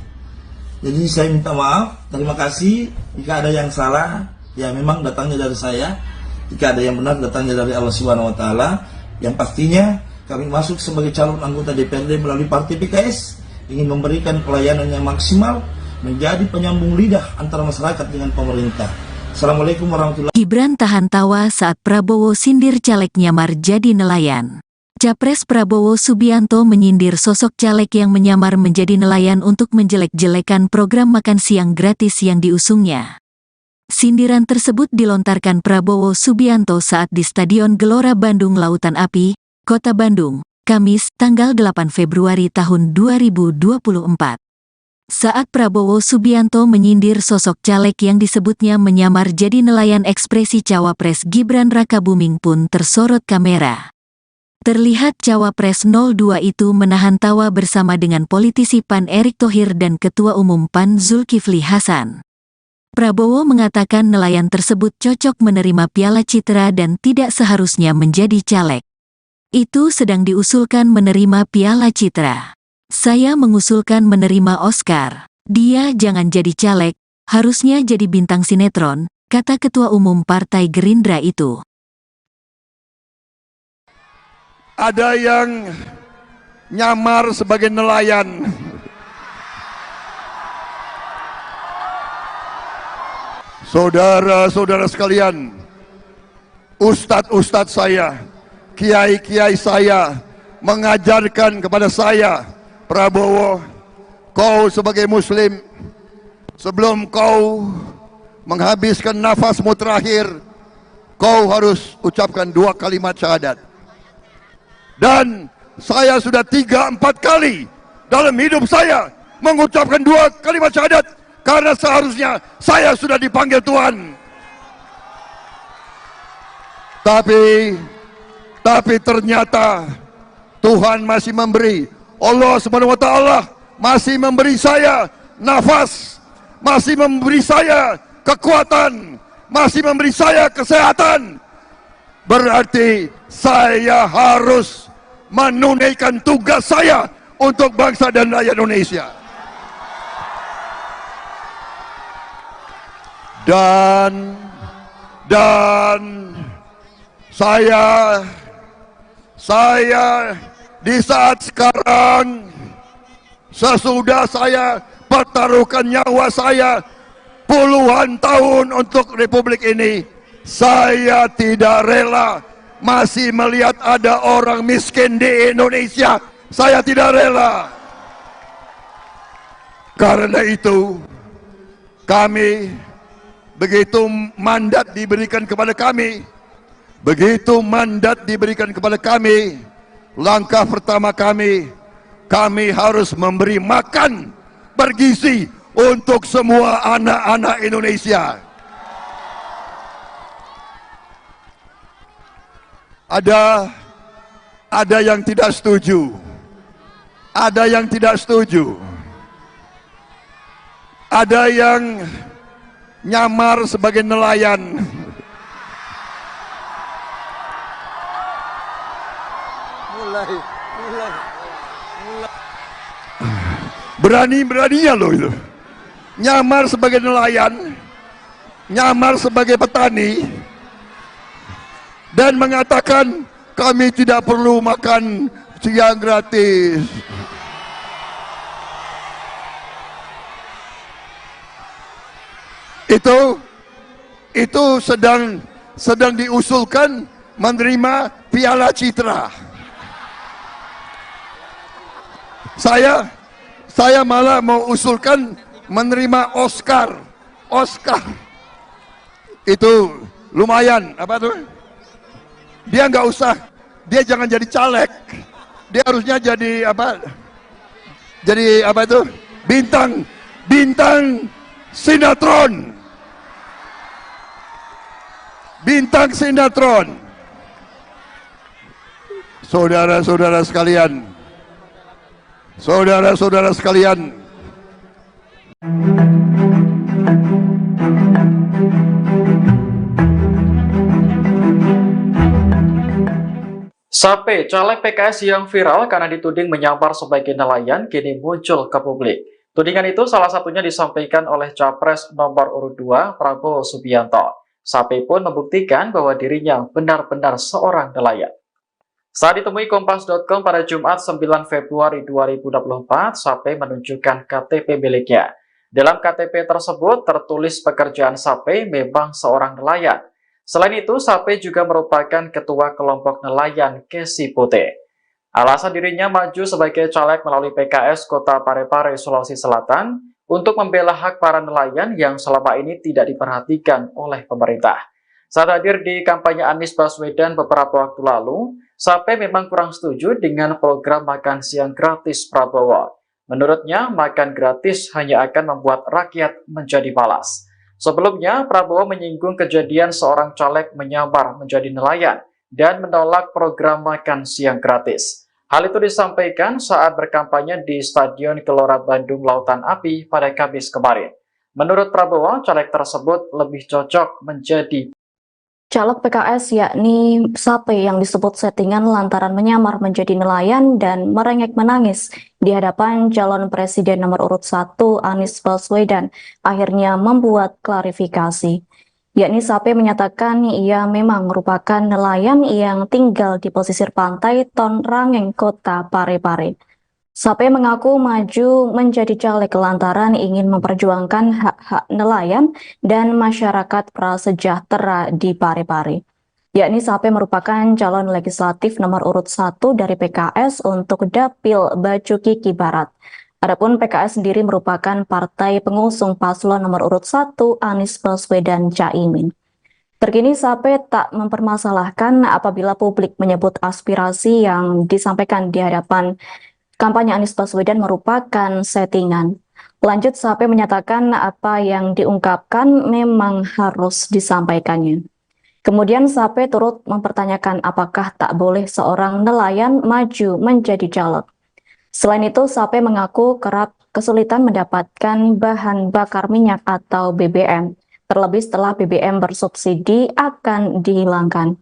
Jadi saya minta maaf, terima kasih. Jika ada yang salah, ya memang datangnya dari saya. Jika ada yang benar, datangnya dari Allah Subhanahu wa Ta'ala. Yang pastinya kami masuk sebagai calon anggota DPRD melalui Partai PKS, ingin memberikan pelayanan yang maksimal, menjadi penyambung lidah antara masyarakat dengan pemerintah. Assalamualaikum warahmatullahi wabarakatuh. Gibran tahan tawa saat Prabowo sindir caleg nyamar jadi nelayan. Capres Prabowo Subianto menyindir sosok caleg yang menyamar menjadi nelayan untuk menjelek-jelekan program makan siang gratis yang diusungnya. Sindiran tersebut dilontarkan Prabowo Subianto saat di Stadion Gelora Bandung Lautan Api, Kota Bandung, Kamis, tanggal 8 Februari tahun 2024. Saat Prabowo Subianto menyindir sosok caleg yang disebutnya menyamar jadi nelayan, ekspresi Cawapres Gibran Rakabuming pun tersorot kamera. Terlihat Cawapres 02 itu menahan tawa bersama dengan politisi PAN Erick Thohir dan Ketua Umum PAN Zulkifli Hasan. Prabowo mengatakan nelayan tersebut cocok menerima Piala Citra dan tidak seharusnya menjadi caleg. Itu sedang diusulkan menerima Piala Citra. Saya mengusulkan menerima Oscar. Dia jangan jadi caleg, harusnya jadi bintang sinetron, kata Ketua Umum Partai Gerindra itu. Ada yang nyamar sebagai nelayan. Saudara-saudara sekalian, ustadz-ustadz saya, kiai-kiai saya mengajarkan kepada saya, Prabowo, kau sebagai muslim, sebelum kau menghabiskan nafasmu terakhir, kau harus ucapkan 2 kalimat syahadat. Dan saya sudah 3-4 kali dalam hidup saya mengucapkan 2 kalimat syahadat, karena seharusnya saya sudah dipanggil Tuhan. Tapi ternyata Tuhan masih memberi, Allah Subhanahu wa Ta'ala masih memberi saya nafas, masih memberi saya kekuatan, masih memberi saya kesehatan. Berarti saya harus menunaikan tugas saya untuk bangsa dan rakyat Indonesia. Dan saya di saat sekarang, sesudah saya pertaruhkan nyawa saya puluhan tahun untuk Republik ini, saya tidak rela masih melihat ada orang miskin di Indonesia. Saya tidak rela. Karena itu, kami, begitu mandat diberikan kepada kami, langkah pertama kami harus memberi makan bergizi untuk semua anak-anak Indonesia. Ada yang tidak setuju. Ada yang tidak setuju. Ada yang nyamar sebagai nelayan. Mulai. Berani-beraninya loh itu. Nyamar sebagai nelayan, nyamar sebagai petani, dan mengatakan kami tidak perlu makan siang gratis. Itu sedang diusulkan menerima Piala Citra. Saya malah mau usulkan menerima Oscar. Itu lumayan, apa tuh? Dia nggak usah, dia jangan jadi caleg. Dia harusnya jadi apa? Jadi apa itu? Bintang sinetron. Bintang sinetron. Saudara-saudara sekalian. Saudara-saudara sekalian. Sape, caleg PKS yang viral karena dituding menyamar sebagai nelayan, kini muncul ke publik. Tudingan itu salah satunya disampaikan oleh Capres nomor urut 2, Prabowo Subianto. Sape pun membuktikan bahwa dirinya benar-benar seorang nelayan. Saat ditemui Kompas.com pada Jumat 9 Februari 2024, Sape menunjukkan KTP miliknya. Dalam KTP tersebut tertulis pekerjaan Sape memang seorang nelayan. Selain itu, Sape juga merupakan ketua kelompok nelayan Kesi Putih. Alasan dirinya maju sebagai caleg melalui PKS Kota Parepare, Sulawesi Selatan untuk membela hak para nelayan yang selama ini tidak diperhatikan oleh pemerintah. Saat hadir di kampanye Anies Baswedan beberapa waktu lalu, Sape memang kurang setuju dengan program makan siang gratis Prabowo. Menurutnya, makan gratis hanya akan membuat rakyat menjadi malas. Sebelumnya, Prabowo menyinggung kejadian seorang caleg menyamar menjadi nelayan dan menolak program makan siang gratis. Hal itu disampaikan saat berkampanye di Stadion Gelora Bandung Lautan Api pada Kamis kemarin. Menurut Prabowo, caleg tersebut lebih cocok menjadi Caleg PKS yakni Sape yang disebut settingan lantaran menyamar menjadi nelayan dan merengek menangis di hadapan calon presiden nomor urut 1 Anies Baswedan akhirnya membuat klarifikasi. Yakni Sape menyatakan ia memang merupakan nelayan yang tinggal di pesisir pantai Ton Rangeng, Kota Parepare. Sape mengaku maju menjadi caleg lantaran ingin memperjuangkan hak-hak nelayan dan masyarakat prasejahtera di Parepare. Yakni Sape merupakan calon legislatif nomor urut 1 dari PKS untuk Dapil Bacu Kiki Barat. Adapun PKS sendiri merupakan partai pengusung paslon nomor urut 1 Anies Baswedan Caimin. Terkini Sape tak mempermasalahkan apabila publik menyebut aspirasi yang disampaikan di hadapan kampanye Anies Baswedan merupakan settingan. Lanjut, Sape menyatakan apa yang diungkapkan memang harus disampaikannya. Kemudian Sape turut mempertanyakan apakah tak boleh seorang nelayan maju menjadi caleg. Selain itu, Sape mengaku kerap kesulitan mendapatkan bahan bakar minyak atau BBM, terlebih setelah BBM bersubsidi akan dihilangkan.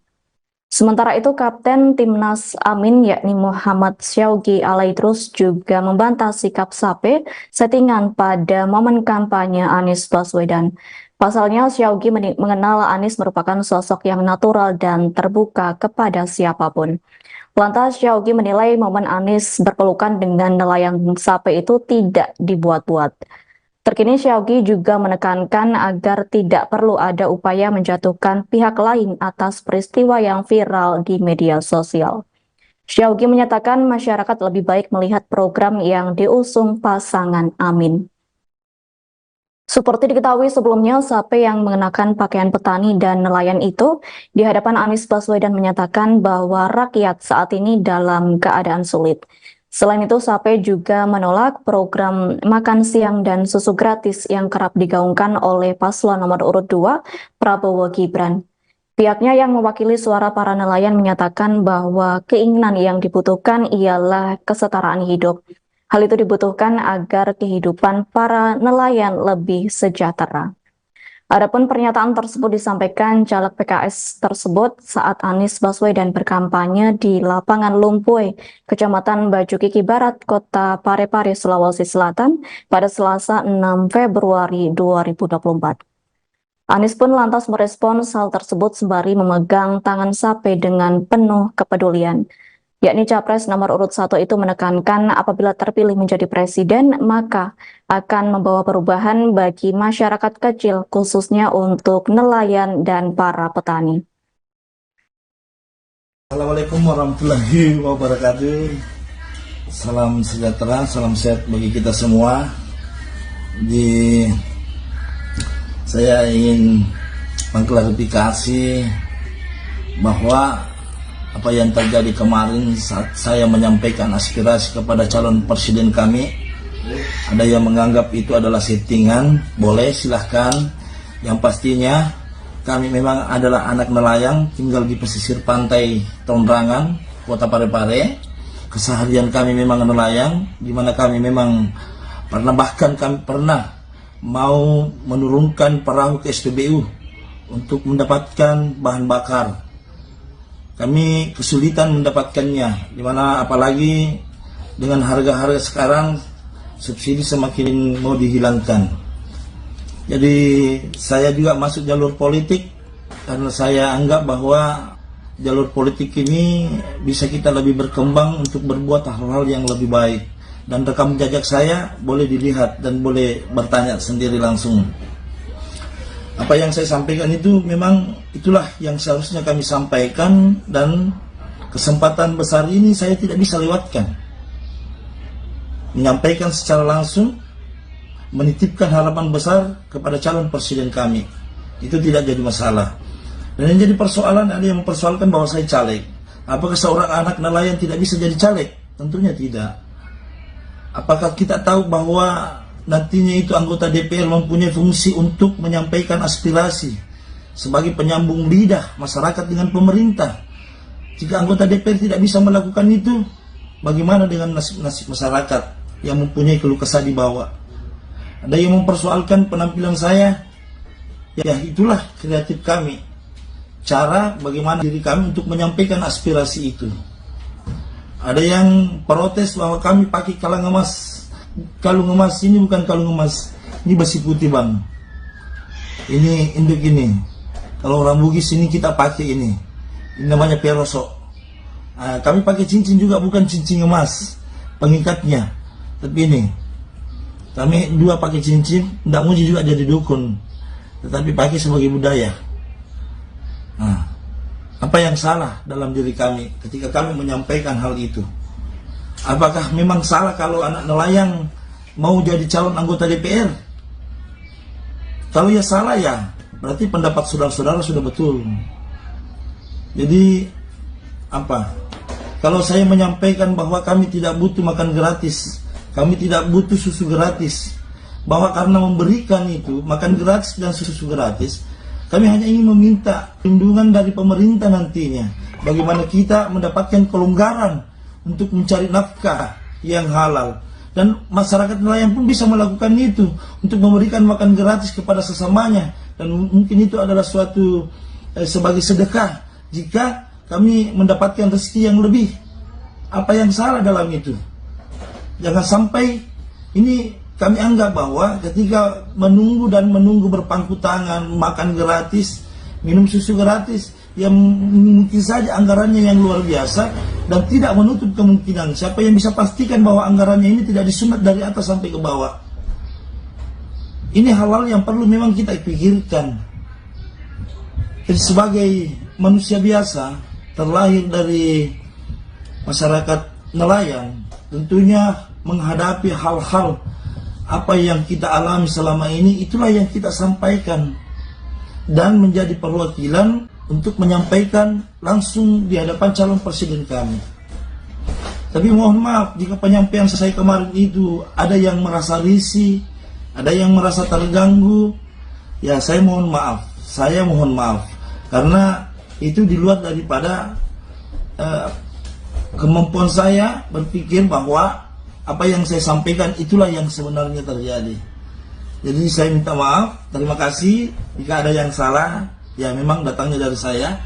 Sementara itu, Kapten Timnas Amin yakni Muhammad Syaugi Alaidrus juga membantah sikap Sape settingan pada momen kampanye Anies Baswedan. Pasalnya, Syaugi mengenal Anies merupakan sosok yang natural dan terbuka kepada siapapun. Lantas, Syaugi menilai momen Anies berpelukan dengan nelayan Sape itu tidak dibuat-buat. Terkini Syawgi juga menekankan agar tidak perlu ada upaya menjatuhkan pihak lain atas peristiwa yang viral di media sosial. Syawgi menyatakan masyarakat lebih baik melihat program yang diusung pasangan Amin. Seperti diketahui sebelumnya, Sape yang mengenakan pakaian petani dan nelayan itu di hadapan Anies Baswedan menyatakan bahwa rakyat saat ini dalam keadaan sulit. Selain itu, Sape juga menolak program makan siang dan susu gratis yang kerap digaungkan oleh paslon nomor urut 2, Prabowo Gibran. Pihaknya yang mewakili suara para nelayan menyatakan bahwa keinginan yang dibutuhkan ialah kesetaraan hidup. Hal itu dibutuhkan agar kehidupan para nelayan lebih sejahtera. Adapun pernyataan tersebut disampaikan caleg PKS tersebut saat Anies Baswedan berkampanye di lapangan Lumpuy, Kecamatan Baju Kiki Barat, Kota Parepare, Sulawesi Selatan pada Selasa 6 Februari 2024. Anies pun lantas merespons hal tersebut sembari memegang tangan Sape dengan penuh kepedulian. Yakni Capres nomor urut 1 itu menekankan apabila terpilih menjadi presiden, maka akan membawa perubahan bagi masyarakat kecil, khususnya untuk nelayan dan para petani. Assalamualaikum warahmatullahi wabarakatuh. Salam sejahtera, salam sehat bagi kita semua. Saya ingin mengklarifikasi bahwa apa yang terjadi kemarin saat saya menyampaikan aspirasi kepada calon presiden kami, ada yang menganggap itu adalah settingan. Boleh, silahkan. Yang pastinya kami memang adalah anak nelayan, tinggal di pesisir pantai Tondrangan, Kota Parepare. Keseharian kami memang nelayan, di mana kami memang bahkan kami pernah mau menurunkan perahu ke SPBU untuk mendapatkan bahan bakar. Kami kesulitan mendapatkannya, dimana apalagi dengan harga-harga sekarang subsidi semakin mau dihilangkan. Jadi saya juga masuk jalur politik karena saya anggap bahwa jalur politik ini bisa kita lebih berkembang untuk berbuat hal-hal yang lebih baik. Dan rekam jejak saya boleh dilihat dan boleh bertanya sendiri langsung. Apa yang saya sampaikan itu memang itulah yang seharusnya kami sampaikan, dan kesempatan besar ini saya tidak bisa lewatkan. Menyampaikan secara langsung, menitipkan harapan besar kepada calon presiden kami. Itu tidak jadi masalah. Dan yang jadi persoalan, ada yang mempersoalkan bahwa saya caleg. Apakah seorang anak nelayan tidak bisa jadi caleg? Tentunya tidak. Apakah kita tahu bahwa nantinya itu anggota DPR mempunyai fungsi untuk menyampaikan aspirasi sebagai penyambung lidah masyarakat dengan pemerintah? Jika anggota DPR tidak bisa melakukan itu, bagaimana dengan nasib masyarakat yang mempunyai keluh kesah di bawah? Ada yang mempersoalkan penampilan saya. Ya, itulah kreatif kami. Cara bagaimana diri kami untuk menyampaikan aspirasi itu. Ada yang protes bahwa kami pakai kalung emas. Kalung emas ini bukan kalung emas, ini besi putih bang. Ini induk ini. Kalau orang Bugis ini kita pakai ini namanya perosok. Kami pakai cincin juga, bukan cincin emas pengikatnya, tapi ini kami dua pakai cincin. Tidak muji juga jadi dukun, tetapi pakai sebagai budaya. Apa yang salah dalam diri kami ketika kami menyampaikan hal itu? Apakah memang salah kalau anak nelayan mau jadi calon anggota DPR? Kalau ya salah, ya berarti pendapat saudara-saudara sudah betul. Jadi apa? Kalau saya menyampaikan bahwa kami tidak butuh makan gratis, kami tidak butuh susu gratis, bahwa karena memberikan itu makan gratis dan susu gratis, kami hanya ingin meminta perlindungan dari pemerintah nantinya. Bagaimana kita mendapatkan kelonggaran untuk mencari nafkah yang halal, dan masyarakat nelayan pun bisa melakukan itu untuk memberikan makan gratis kepada sesamanya, dan mungkin itu adalah suatu sebagai sedekah jika kami mendapatkan rezeki yang lebih. Apa yang salah dalam itu? Jangan sampai ini kami anggap bahwa ketika menunggu berpangku tangan, makan gratis, minum susu gratis, yang mungkin saja anggarannya yang luar biasa, dan tidak menutup kemungkinan siapa yang bisa pastikan bahwa anggarannya ini tidak disunat dari atas sampai ke bawah. Ini hal-hal yang perlu memang kita pikirkan. Jadi sebagai manusia biasa, terlahir dari masyarakat nelayan, tentunya menghadapi hal-hal apa yang kita alami selama ini, itulah yang kita sampaikan. Dan menjadi perwakilan untuk menyampaikan langsung di hadapan calon presiden kami. Tapi mohon maaf, jika penyampaian saya kemarin itu ada yang merasa risih, ada yang merasa terganggu, ya saya mohon maaf. Karena itu di luar daripada kemampuan saya berpikir bahwa apa yang saya sampaikan itulah yang sebenarnya terjadi. Jadi saya minta maaf, terima kasih. Jika ada yang salah, ya memang datangnya dari saya.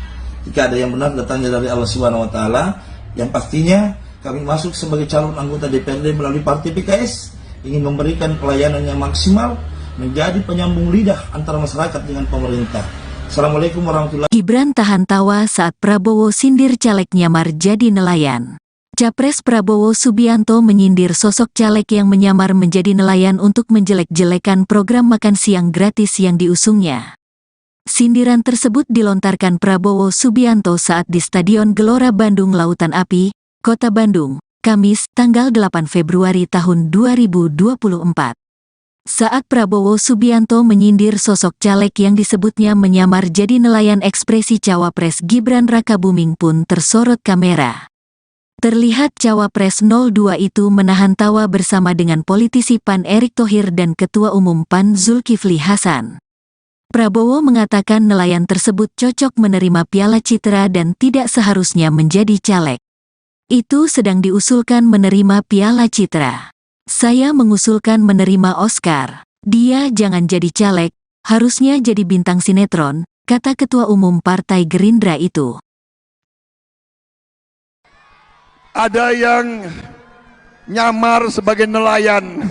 Jika ada yang benar, datangnya dari Allah Subhanahu wa Ta'ala. Yang pastinya kami masuk sebagai calon anggota DPRD melalui Partai PKS ingin memberikan pelayanan yang maksimal, menjadi penyambung lidah antara masyarakat dengan pemerintah. Assalamualaikum warahmatullahi wabarakatuh. Gibran tahan tawa saat Prabowo sindir caleg nyamar jadi nelayan. Capres Prabowo Subianto menyindir sosok caleg yang menyamar menjadi nelayan untuk menjelek-jelekan program makan siang gratis yang diusungnya. Sindiran tersebut dilontarkan Prabowo Subianto saat di Stadion Gelora Bandung Lautan Api, Kota Bandung, Kamis, tanggal 8 Februari tahun 2024. Saat Prabowo Subianto menyindir sosok caleg yang disebutnya menyamar jadi nelayan, ekspresi Cawapres Gibran Rakabuming pun tersorot kamera. Terlihat Cawapres 02 itu menahan tawa bersama dengan politisi PAN Erick Thohir dan Ketua Umum PAN Zulkifli Hasan. Prabowo mengatakan nelayan tersebut cocok menerima Piala Citra dan tidak seharusnya menjadi caleg. Itu sedang diusulkan menerima Piala Citra. Saya mengusulkan menerima Oscar. Dia jangan jadi caleg, harusnya jadi bintang sinetron, kata Ketua Umum Partai Gerindra itu. Ada yang nyamar sebagai nelayan.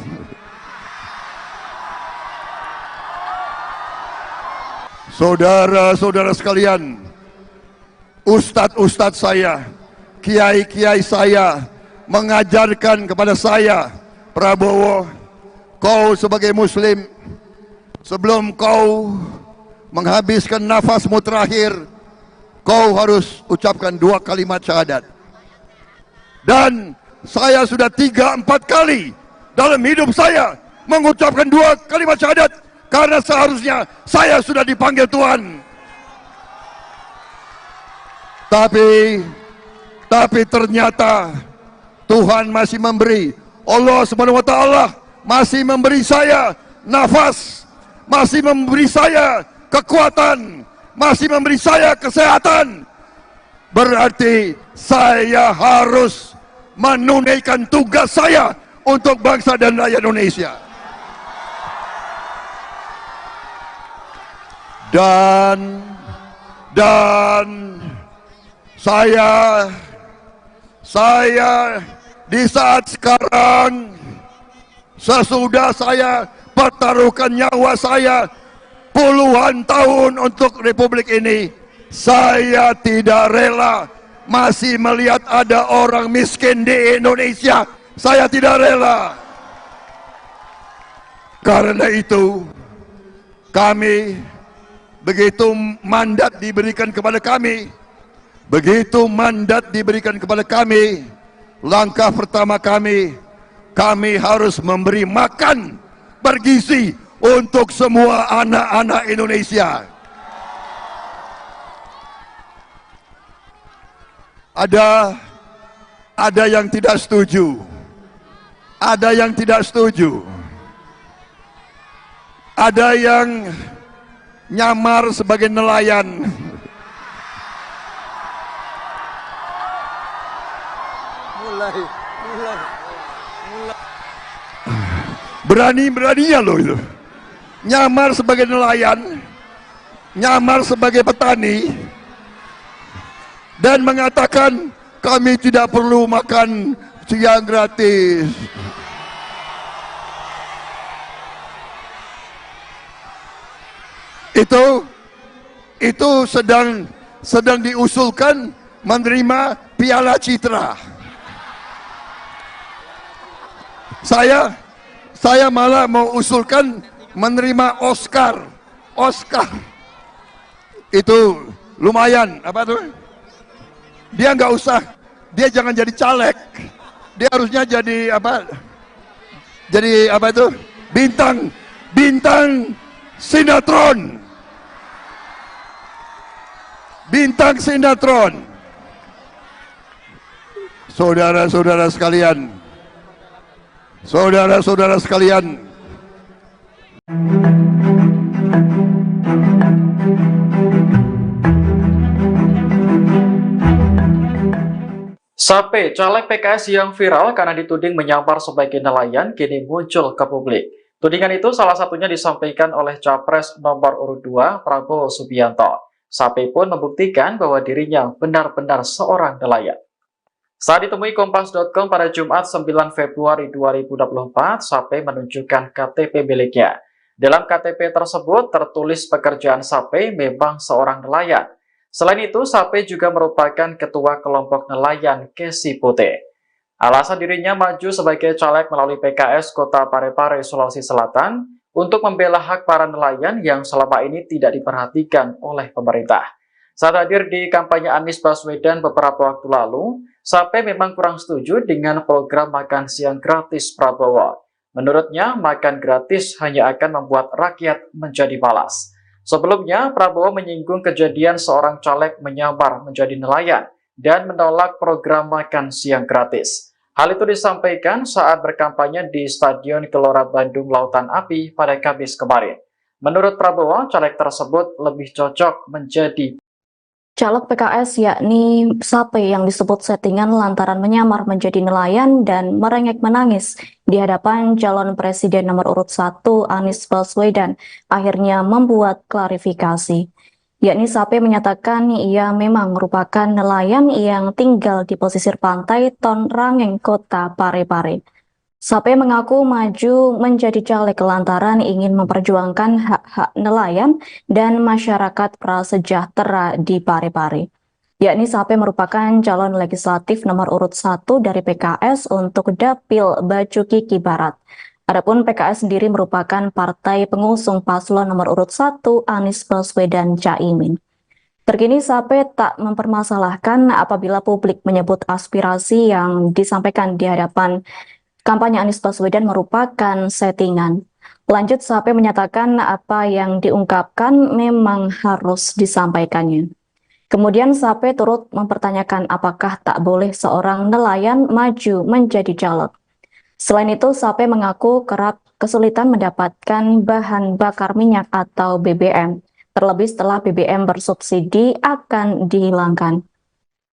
Saudara-saudara sekalian, ustadz-ustadz saya, kiai-kiai saya mengajarkan kepada saya, Prabowo, kau sebagai muslim, sebelum kau menghabiskan nafasmu terakhir, kau harus ucapkan 2 kalimat syahadat. Dan saya sudah 3-4 kali dalam hidup saya mengucapkan 2 kalimat syahadat, karena seharusnya saya sudah dipanggil Tuhan. Tapi ternyata Tuhan masih memberi, Allah Subhanahu wa Ta'ala masih memberi saya nafas, masih memberi saya kekuatan, masih memberi saya kesehatan. Berarti saya harus menunaikan tugas saya untuk bangsa dan rakyat Indonesia. Dan saya di saat sekarang, sesudah saya pertaruhkan nyawa saya puluhan tahun untuk Republik ini, saya tidak rela masih melihat ada orang miskin di Indonesia. Saya tidak rela. Karena itu, kami, begitu mandat diberikan kepada kami, langkah pertama kami harus memberi makan bergizi untuk semua anak-anak Indonesia. Ada yang tidak setuju, ada yang nyamar sebagai nelayan. Berani-beraninya loh itu. Nyamar sebagai nelayan, nyamar sebagai petani, dan mengatakan kami tidak perlu makan siang gratis. Itu sedang diusulkan menerima Piala Citra. Saya malah mau usulkan menerima Oscar. Oscar itu lumayan, apa tuh? Dia nggak usah, dia jangan jadi caleg, dia harusnya jadi apa? Jadi apa itu? Bintang sinetron. Bintang sinetron. Saudara-saudara sekalian, saudara-saudara sekalian, Sape, caleg PKS yang viral karena dituding menyamar sebagai nelayan, kini muncul ke publik. Tudingan itu salah satunya disampaikan oleh Capres nomor urut 2, Prabowo Subianto. Sape pun membuktikan bahwa dirinya benar-benar seorang nelayan. Saat ditemui Kompas.com pada Jumat 9 Februari 2024, Sape menunjukkan KTP miliknya. Dalam KTP tersebut tertulis pekerjaan Sape memang seorang nelayan. Selain itu, Sape juga merupakan ketua kelompok nelayan Kesi Putih. Alasan dirinya maju sebagai caleg melalui PKS Kota Parepare, Sulawesi Selatan untuk membela hak para nelayan yang selama ini tidak diperhatikan oleh pemerintah. Saat hadir di kampanye Anies Baswedan beberapa waktu lalu, Sape memang kurang setuju dengan program makan siang gratis Prabowo. Menurutnya, makan gratis hanya akan membuat rakyat menjadi malas. Sebelumnya, Prabowo menyinggung kejadian seorang caleg menyamar menjadi nelayan dan menolak program makan siang gratis. Hal itu disampaikan saat berkampanye di Stadion Gelora Bandung Lautan Api pada Kamis kemarin. Menurut Prabowo, caleg tersebut lebih cocok menjadi Caleg PKS yakni Sape yang disebut settingan lantaran menyamar menjadi nelayan dan merengek menangis di hadapan calon presiden nomor urut 1 Anies Baswedan akhirnya membuat klarifikasi. Yakni Sape menyatakan ia memang merupakan nelayan yang tinggal di pesisir pantai Ton Rangeng, Kota Parepare. Sape mengaku maju menjadi caleg lantaran ingin memperjuangkan hak-hak nelayan dan masyarakat prasejahtera di Parepare. Yakni Sape merupakan calon legislatif nomor urut 1 dari PKS untuk Dapil Bacukiki Barat. Adapun PKS sendiri merupakan partai pengusung paslon nomor urut 1 Anies Baswedan Caimin. Terkini Sape tak mempermasalahkan apabila publik menyebut aspirasi yang disampaikan di hadapan kampanye Anies Baswedan merupakan settingan. Lanjut, Sape menyatakan apa yang diungkapkan memang harus disampaikannya. Kemudian Sape turut mempertanyakan apakah tak boleh seorang nelayan maju menjadi caleg. Selain itu, Sape mengaku kerap kesulitan mendapatkan bahan bakar minyak atau BBM, terlebih setelah BBM bersubsidi akan dihilangkan.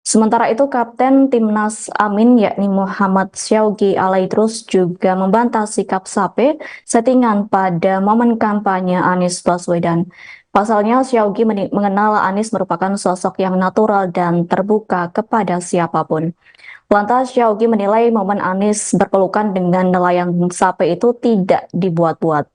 Sementara itu, Kapten Timnas Amin yakni Muhammad Syaugi Alaidrus juga membantah sikap Sape settingan pada momen kampanye Anies Baswedan. Pasalnya, Syaugi mengenal Anies merupakan sosok yang natural dan terbuka kepada siapapun. Lantas, Syaugi menilai momen Anies berpelukan dengan nelayan Sape itu tidak dibuat-buat.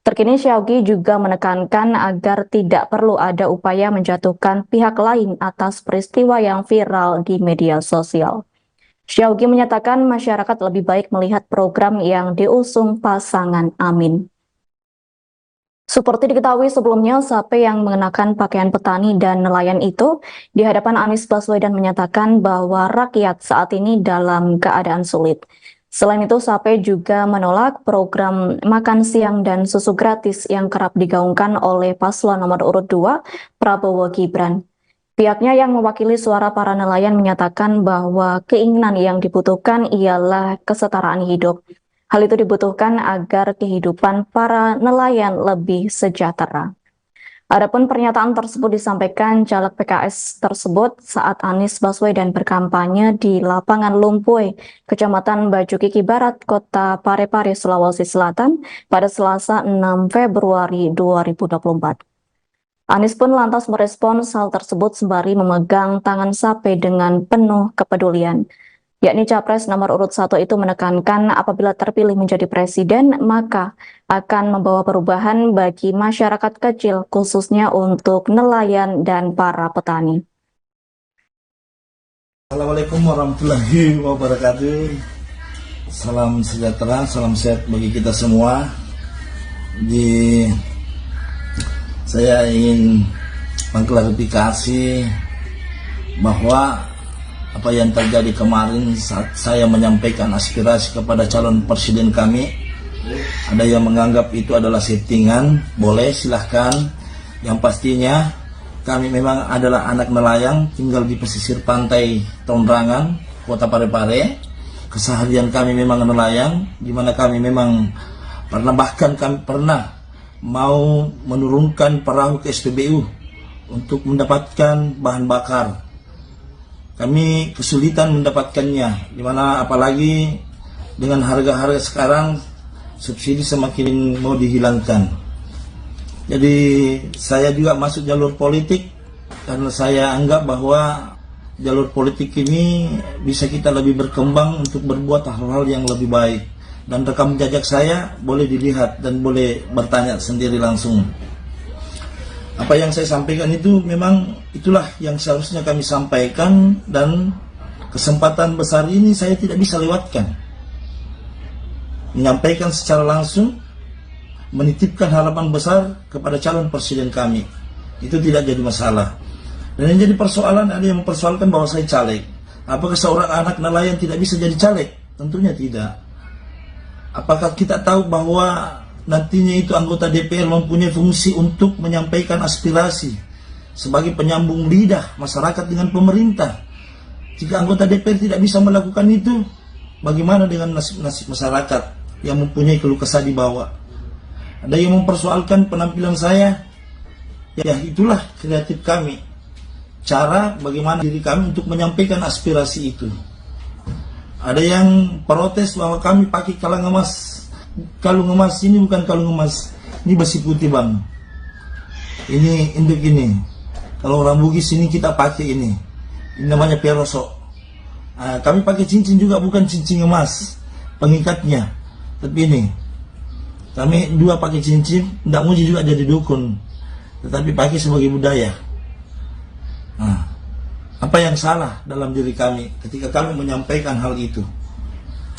Terkini Syaugi juga menekankan agar tidak perlu ada upaya menjatuhkan pihak lain atas peristiwa yang viral di media sosial. Syaugi menyatakan masyarakat lebih baik melihat program yang diusung pasangan Amin. Seperti diketahui sebelumnya, Sape yang mengenakan pakaian petani dan nelayan itu di hadapan Anies Baswedan menyatakan bahwa rakyat saat ini dalam keadaan sulit. Selain itu, Sape juga menolak program makan siang dan susu gratis yang kerap digaungkan oleh paslon nomor urut 2, Prabowo Gibran. Pihaknya yang mewakili suara para nelayan menyatakan bahwa keinginan yang dibutuhkan ialah kesetaraan hidup. Hal itu dibutuhkan agar kehidupan para nelayan lebih sejahtera. Adapun pernyataan tersebut disampaikan caleg PKS tersebut saat Anies Baswedan berkampanye di lapangan Lumpuy, Kecamatan Bacukiki Barat, Kota Parepare, Sulawesi Selatan pada Selasa 6 Februari 2024. Anies pun lantas merespons hal tersebut sembari memegang tangan Sape dengan penuh kepedulian. Yakni Capres nomor urut 1 itu menekankan apabila terpilih menjadi presiden, maka akan membawa perubahan bagi masyarakat kecil, khususnya untuk nelayan dan para petani. Assalamualaikum warahmatullahi wabarakatuh. Salam sejahtera, salam sehat bagi kita semua. Jadi saya ingin mengklarifikasi bahwa apa yang terjadi kemarin saat saya menyampaikan aspirasi kepada calon presiden kami, ada yang menganggap itu adalah settingan. Boleh, silahkan. Yang pastinya kami memang adalah anak nelayan, tinggal di pesisir pantai Tondrangan, Kota Parepare. Keseharian kami memang nelayan, di mana kami memang bahkan kami pernah mau menurunkan perahu ke SPBU untuk mendapatkan bahan bakar. Kami kesulitan mendapatkannya, dimana apalagi dengan harga-harga sekarang subsidi semakin mau dihilangkan. Jadi saya juga masuk jalur politik karena saya anggap bahwa jalur politik ini bisa kita lebih berkembang untuk berbuat hal-hal yang lebih baik. Dan rekam jejak saya boleh dilihat dan boleh bertanya sendiri langsung. Apa yang saya sampaikan itu memang itulah yang seharusnya kami sampaikan, dan kesempatan besar ini saya tidak bisa lewatkan. Menyampaikan secara langsung, menitipkan harapan besar kepada calon presiden kami. Itu tidak jadi masalah. Dan yang jadi persoalan, ada yang mempersoalkan bahwa saya caleg. Apakah seorang anak nelayan tidak bisa jadi caleg? Tentunya tidak. Apakah kita tahu bahwa nantinya itu anggota DPR mempunyai fungsi untuk menyampaikan aspirasi sebagai penyambung lidah masyarakat dengan pemerintah? Jika anggota DPR tidak bisa melakukan itu, bagaimana dengan nasib masyarakat yang mempunyai keluh kesah di bawah? Ada yang mempersoalkan penampilan saya. Ya, itulah kreatif kami. Cara bagaimana diri kami untuk menyampaikan aspirasi itu. Ada yang protes bahwa kami pakai kalung emas. Kalung emas ini bukan kalung emas, ini besi putih bang. Ini induk ini. Kalau orang Bugis ini kita pakai ini. Ini namanya peroso. Kami pakai cincin juga, bukan cincin emas pengikatnya, tapi ini. Kami dua pakai cincin, tidak muji juga jadi dukun, tetapi pakai sebagai budaya. Apa yang salah dalam diri kami ketika kami menyampaikan hal itu?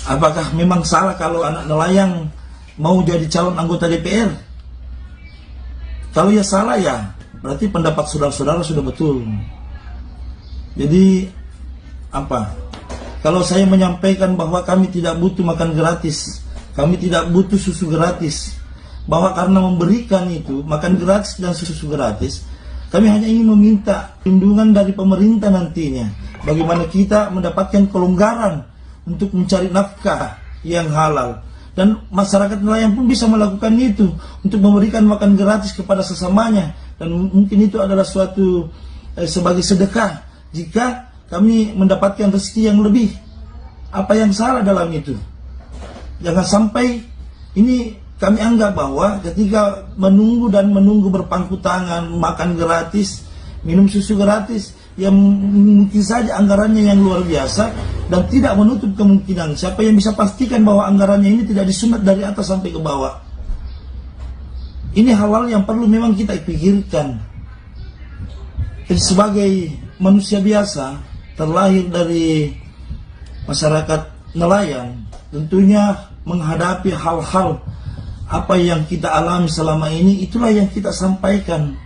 Apakah memang salah kalau anak nelayan mau jadi calon anggota DPR? Kalau ya salah ya, berarti pendapat saudara-saudara sudah betul. Jadi apa? Kalau saya menyampaikan bahwa kami tidak butuh makan gratis, kami tidak butuh susu gratis, bahwa karena memberikan itu makan gratis dan susu gratis, kami hanya ingin meminta perlindungan dari pemerintah nantinya. Bagaimana kita mendapatkan kelonggaran untuk mencari nafkah yang halal. Dan masyarakat nelayan pun bisa melakukan itu, untuk memberikan makan gratis kepada sesamanya. Dan mungkin itu adalah suatu sebagai sedekah jika kami mendapatkan rezeki yang lebih. Apa yang salah dalam itu? Jangan sampai ini kami anggap bahwa ketika menunggu berpangku tangan, makan gratis, minum susu gratis, yang mungkin saja anggarannya yang luar biasa, dan tidak menutup kemungkinan siapa yang bisa pastikan bahwa anggarannya ini tidak disunat dari atas sampai ke bawah. Ini hal-hal yang perlu memang kita pikirkan. Jadi sebagai manusia biasa, terlahir dari masyarakat nelayan, tentunya menghadapi hal-hal apa yang kita alami selama ini, itulah yang kita sampaikan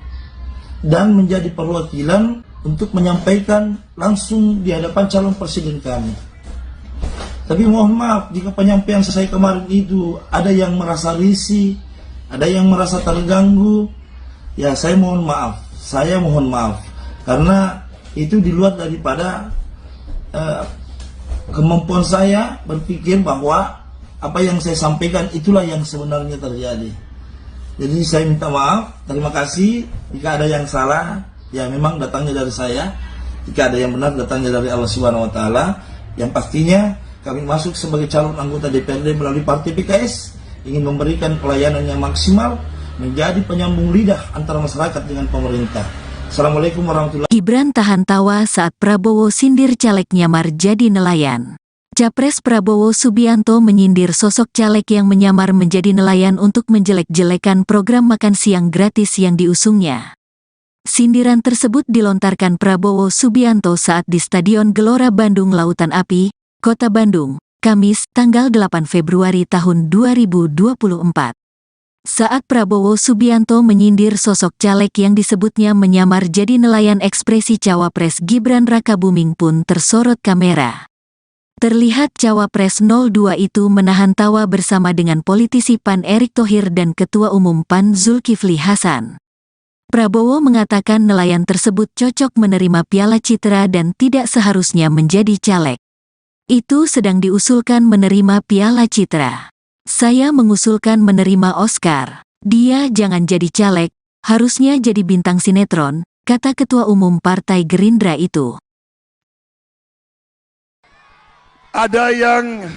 dan menjadi perwakilan untuk menyampaikan langsung di hadapan calon presiden kami. Tapi mohon maaf jika penyampaian saya kemarin itu ada yang merasa risih, ada yang merasa terganggu. Ya, saya mohon maaf karena itu di luar daripada kemampuan saya berpikir bahwa apa yang saya sampaikan itulah yang sebenarnya terjadi. Jadi saya minta maaf, terima kasih. Jika ada yang salah, ya memang datangnya dari saya. Jika ada yang benar, datangnya dari Allah Subhanahu Wa Taala. Yang pastinya kami masuk sebagai calon anggota DPRD melalui Partai PKS, ingin memberikan pelayanan yang maksimal, menjadi penyambung lidah antara masyarakat dengan pemerintah. Assalamualaikum warahmatullahi wabarakatuh. Gibran tahan tawa saat Prabowo sindir caleg nyamar jadi nelayan. Capres Prabowo Subianto menyindir sosok caleg yang menyamar menjadi nelayan untuk menjelek-jelekan program makan siang gratis yang diusungnya. Sindiran tersebut dilontarkan Prabowo Subianto saat di Stadion Gelora Bandung Lautan Api, Kota Bandung, Kamis, tanggal 8 Februari tahun 2024. Saat Prabowo Subianto menyindir sosok caleg yang disebutnya menyamar jadi nelayan, ekspresi Cawapres Gibran Rakabuming pun tersorot kamera. Terlihat Cawapres 02 itu menahan tawa bersama dengan politisi PAN Erick Thohir dan Ketua Umum PAN Zulkifli Hasan. Prabowo mengatakan nelayan tersebut cocok menerima Piala Citra dan tidak seharusnya menjadi caleg. Itu sedang diusulkan menerima Piala Citra. Saya mengusulkan menerima Oscar. Dia jangan jadi caleg, harusnya jadi bintang sinetron, kata Ketua Umum Partai Gerindra itu. Ada yang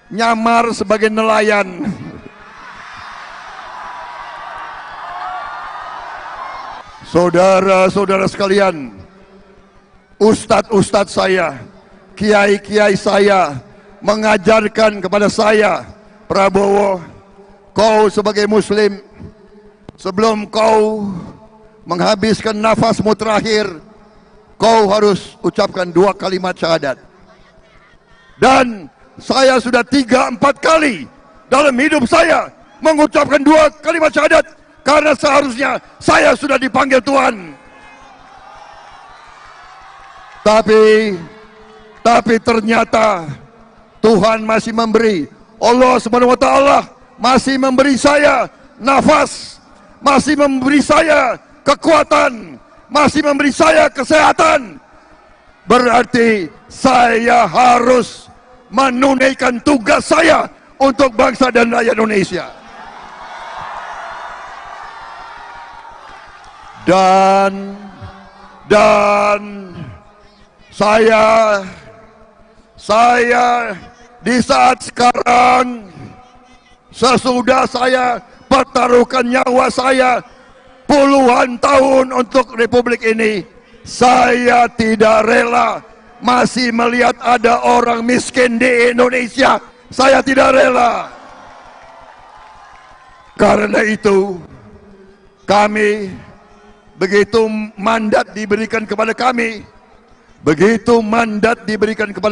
nyamar sebagai nelayan. Saudara-saudara sekalian, ustadz-ustadz saya, kiai-kiai saya mengajarkan kepada saya, Prabowo, kau sebagai muslim, sebelum kau menghabiskan nafasmu terakhir, kau harus ucapkan 2 kalimat syahadat. Dan saya sudah 3-4 kali dalam hidup saya mengucapkan 2 kalimat syahadat, karena seharusnya saya sudah dipanggil Tuhan. Tapi ternyata Tuhan masih memberi, Allah Subhanahu wa Ta'ala masih memberi saya nafas, masih memberi saya kekuatan, masih memberi saya kesehatan. Berarti saya harus menunaikan tugas saya untuk bangsa dan rakyat Indonesia. Dan saya di saat sekarang, sesudah saya pertaruhkan nyawa saya puluhan tahun untuk Republik ini, saya tidak rela masih melihat ada orang miskin di Indonesia. Saya tidak rela. Karena itu, kami, begitu mandat diberikan kepada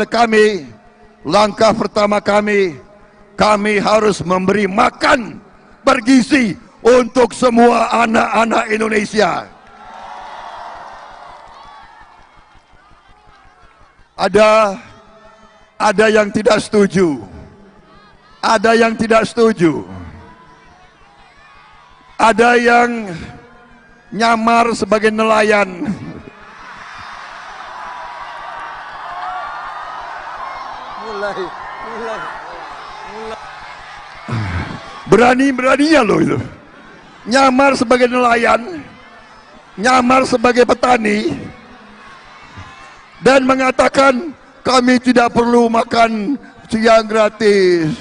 kami, langkah pertama kami harus memberi makan bergizi untuk semua anak-anak Indonesia. Ada yang tidak setuju, ada yang tidak setuju, ada yang nyamar sebagai nelayan. Berani-beraninya loh itu, nyamar sebagai nelayan, nyamar sebagai petani, dan mengatakan kami tidak perlu makan siang gratis.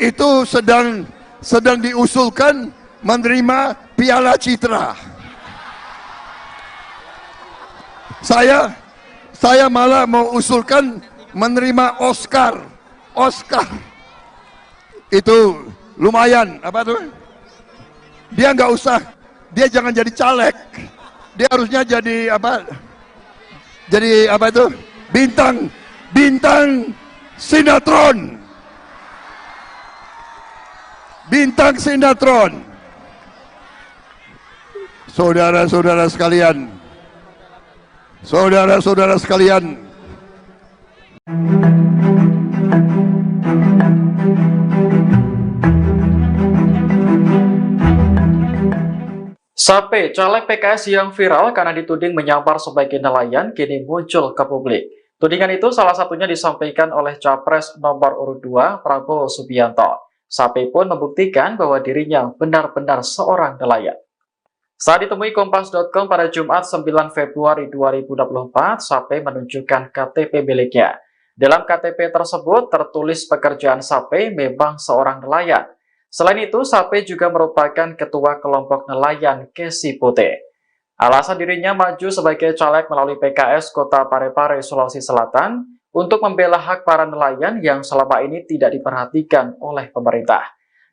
Itu sedang diusulkan menerima Piala Citra. Saya malah mau usulkan menerima Oscar. Itu lumayan, apa tuh? Dia nggak usah, dia jangan jadi caleg. Dia harusnya jadi apa? Jadi apa itu? Bintang sinetron. Bintang sinetron. Saudara-saudara sekalian, Sape, caleg PKS yang viral karena dituding menyamar sebagai nelayan, kini muncul ke publik. Tudingan itu salah satunya disampaikan oleh Capres nomor urut 2, Prabowo Subianto. Sape pun membuktikan bahwa dirinya benar-benar seorang nelayan. Saat ditemui Kompas.com pada Jumat 9 Februari 2024, Sape menunjukkan KTP miliknya. Dalam KTP tersebut tertulis pekerjaan Sape memang seorang nelayan. Selain itu, Sape juga merupakan ketua kelompok nelayan Kesi Putih. Alasan dirinya maju sebagai caleg melalui PKS Kota Parepare, Sulawesi Selatan untuk membela hak para nelayan yang selama ini tidak diperhatikan oleh pemerintah.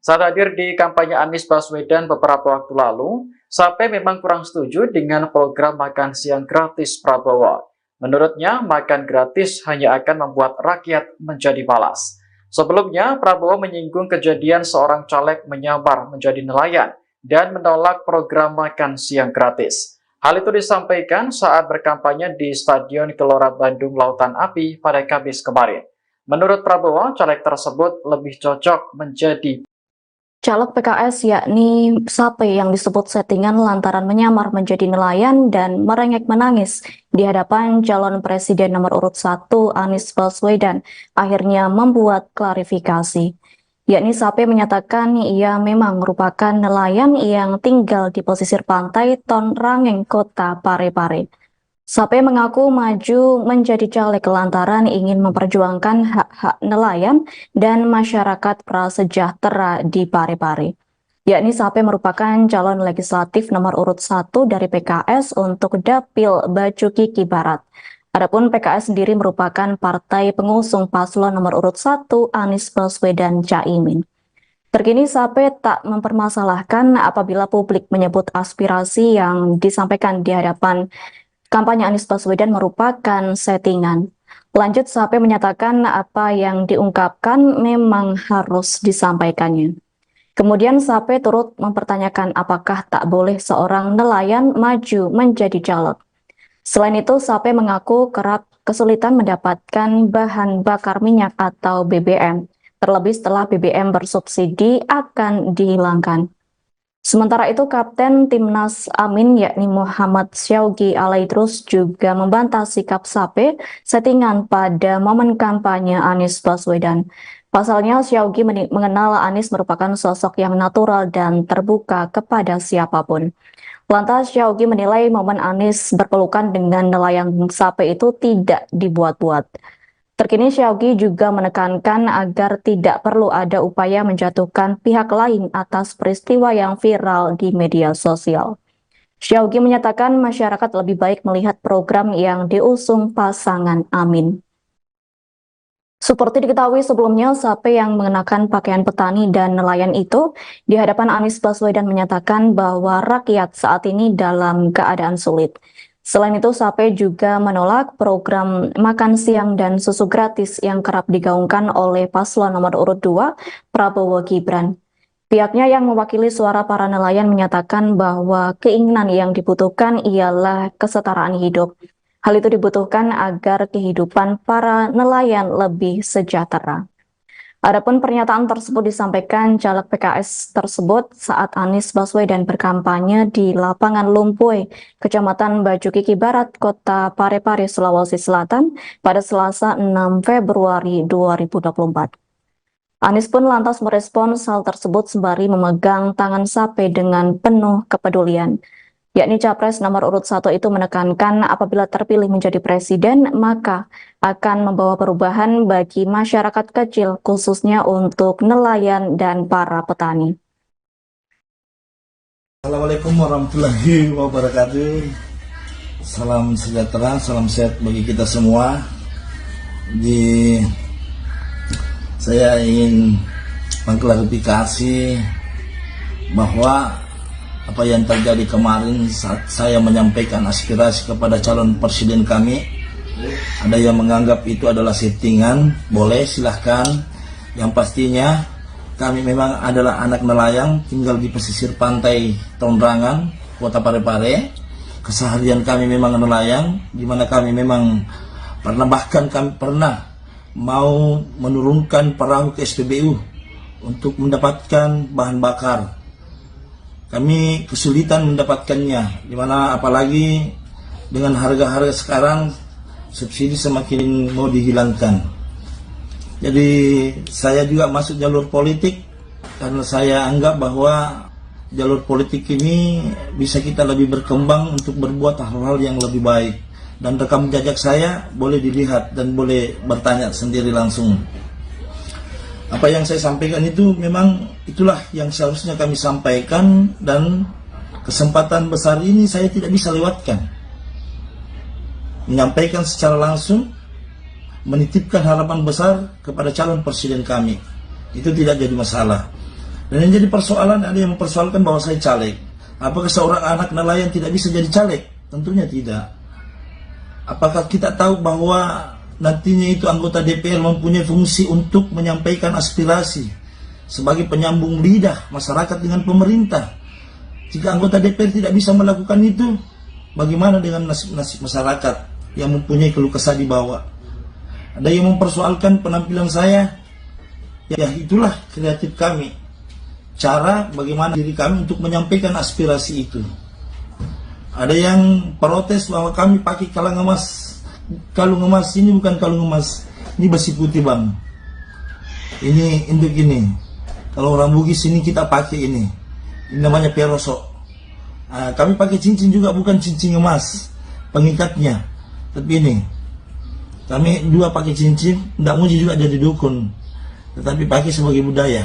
Saat hadir di kampanye Anies Baswedan beberapa waktu lalu, Sape memang kurang setuju dengan program makan siang gratis Prabowo. Menurutnya, makan gratis hanya akan membuat rakyat menjadi malas. Sebelumnya, Prabowo menyinggung kejadian seorang caleg menyamar menjadi nelayan dan menolak program makan siang gratis. Hal itu disampaikan saat berkampanye di Stadion Gelora Bandung Lautan Api pada Kamis kemarin. Menurut Prabowo, caleg tersebut lebih cocok menjadi Caleg PKS yakni Sape yang disebut settingan lantaran menyamar menjadi nelayan dan merengek menangis di hadapan calon presiden nomor urut 1 Anies Baswedan akhirnya membuat klarifikasi. Yakni Sape menyatakan ia memang merupakan nelayan yang tinggal di pesisir pantai Ton Rangeng, Kota Parepare. Sape mengaku maju menjadi caleg lantaran ingin memperjuangkan hak-hak nelayan dan masyarakat prasejahtera di Parepare. Yakni Sape merupakan calon legislatif nomor urut 1 dari PKS untuk Dapil Bacukiki Barat. Adapun PKS sendiri merupakan partai pengusung paslon nomor urut 1 Anies Baswedan Caimin. Terkini Sape tak mempermasalahkan apabila publik menyebut aspirasi yang disampaikan di hadapan kampanye Anies Baswedan merupakan settingan. Lanjut, Sape menyatakan apa yang diungkapkan memang harus disampaikannya. Kemudian Sape turut mempertanyakan apakah tak boleh seorang nelayan maju menjadi caleg. Selain itu, Sape mengaku kerap kesulitan mendapatkan bahan bakar minyak atau BBM, terlebih setelah BBM bersubsidi akan dihilangkan. Sementara itu, Kapten Timnas Amin yakni Muhammad Syaugi Alaidrus juga membantah sikap Sape settingan pada momen kampanye Anies Baswedan. Pasalnya, Syaugi mengenal Anies merupakan sosok yang natural dan terbuka kepada siapapun. Lantas, Syaugi menilai momen Anies berpelukan dengan nelayan Sape itu tidak dibuat-buat. Terkini Syaugi juga menekankan agar tidak perlu ada upaya menjatuhkan pihak lain atas peristiwa yang viral di media sosial. Syaugi menyatakan masyarakat lebih baik melihat program yang diusung pasangan Amin. Seperti diketahui sebelumnya, Sape yang mengenakan pakaian petani dan nelayan itu di hadapan Anies Baswedan menyatakan bahwa rakyat saat ini dalam keadaan sulit. Selain itu, Sape juga menolak program makan siang dan susu gratis yang kerap digaungkan oleh paslon nomor urut 2, Prabowo Gibran. Pihaknya yang mewakili suara para nelayan menyatakan bahwa keinginan yang dibutuhkan ialah kesetaraan hidup. Hal itu dibutuhkan agar kehidupan para nelayan lebih sejahtera. Adapun pernyataan tersebut disampaikan caleg PKS tersebut saat Anies Baswedan berkampanye di lapangan Lumpuy, Kecamatan Bacukiki Barat, Kota Parepare, Sulawesi Selatan pada Selasa 6 Februari 2024. Anies pun lantas merespons hal tersebut sembari memegang tangan Sape dengan penuh kepedulian. Yakni Capres nomor urut 1 itu menekankan apabila terpilih menjadi presiden, maka akan membawa perubahan bagi masyarakat kecil, khususnya untuk nelayan dan para petani. Assalamualaikum warahmatullahi wabarakatuh. Salam sejahtera, salam sehat bagi kita semua. Saya ingin mengklarifikasi bahwa apa yang terjadi kemarin saat saya menyampaikan aspirasi kepada calon presiden kami, ada yang menganggap itu adalah settingan. Boleh, silahkan. Yang pastinya kami memang adalah anak nelayan tinggal di pesisir pantai Tondrangan, Kota Parepare. Keseharian kami memang nelayan, di mana kami memang bahkan kami pernah mau menurunkan perahu ke SPBU untuk mendapatkan bahan bakar. Kami kesulitan mendapatkannya, dimana apalagi dengan harga-harga sekarang subsidi semakin mau dihilangkan. Jadi saya juga masuk jalur politik karena saya anggap bahwa jalur politik ini bisa kita lebih berkembang untuk berbuat hal-hal yang lebih baik. Dan rekam jejak saya boleh dilihat dan boleh bertanya sendiri langsung. Apa yang saya sampaikan itu memang itulah yang seharusnya kami sampaikan, dan kesempatan besar ini saya tidak bisa lewatkan. Menyampaikan secara langsung, menitipkan harapan besar kepada calon presiden kami. Itu tidak jadi masalah. Dan yang jadi persoalan, ada yang mempersoalkan bahwa saya caleg. Apakah seorang anak nelayan tidak bisa jadi caleg? Tentunya tidak. Apakah kita tahu bahwa nantinya itu anggota DPR mempunyai fungsi untuk menyampaikan aspirasi sebagai penyambung lidah masyarakat dengan pemerintah? Jika anggota DPR tidak bisa melakukan itu, bagaimana dengan nasib-nasib masyarakat yang mempunyai keluh kesah di bawah? Ada yang mempersoalkan penampilan saya, ya itulah kreatif kami, cara bagaimana diri kami untuk menyampaikan aspirasi itu. Ada yang protes bahwa kami pakai kalung emas. Kalung emas ini bukan kalung emas, ini besi putih bang. Ini induk ini. Kalau orang Bugis ini kita pakai ini namanya peroso. Kami pakai cincin juga, bukan cincin emas pengikatnya, tapi ini kami juga pakai cincin. Tidak muji juga jadi dukun, tetapi pakai sebagai budaya.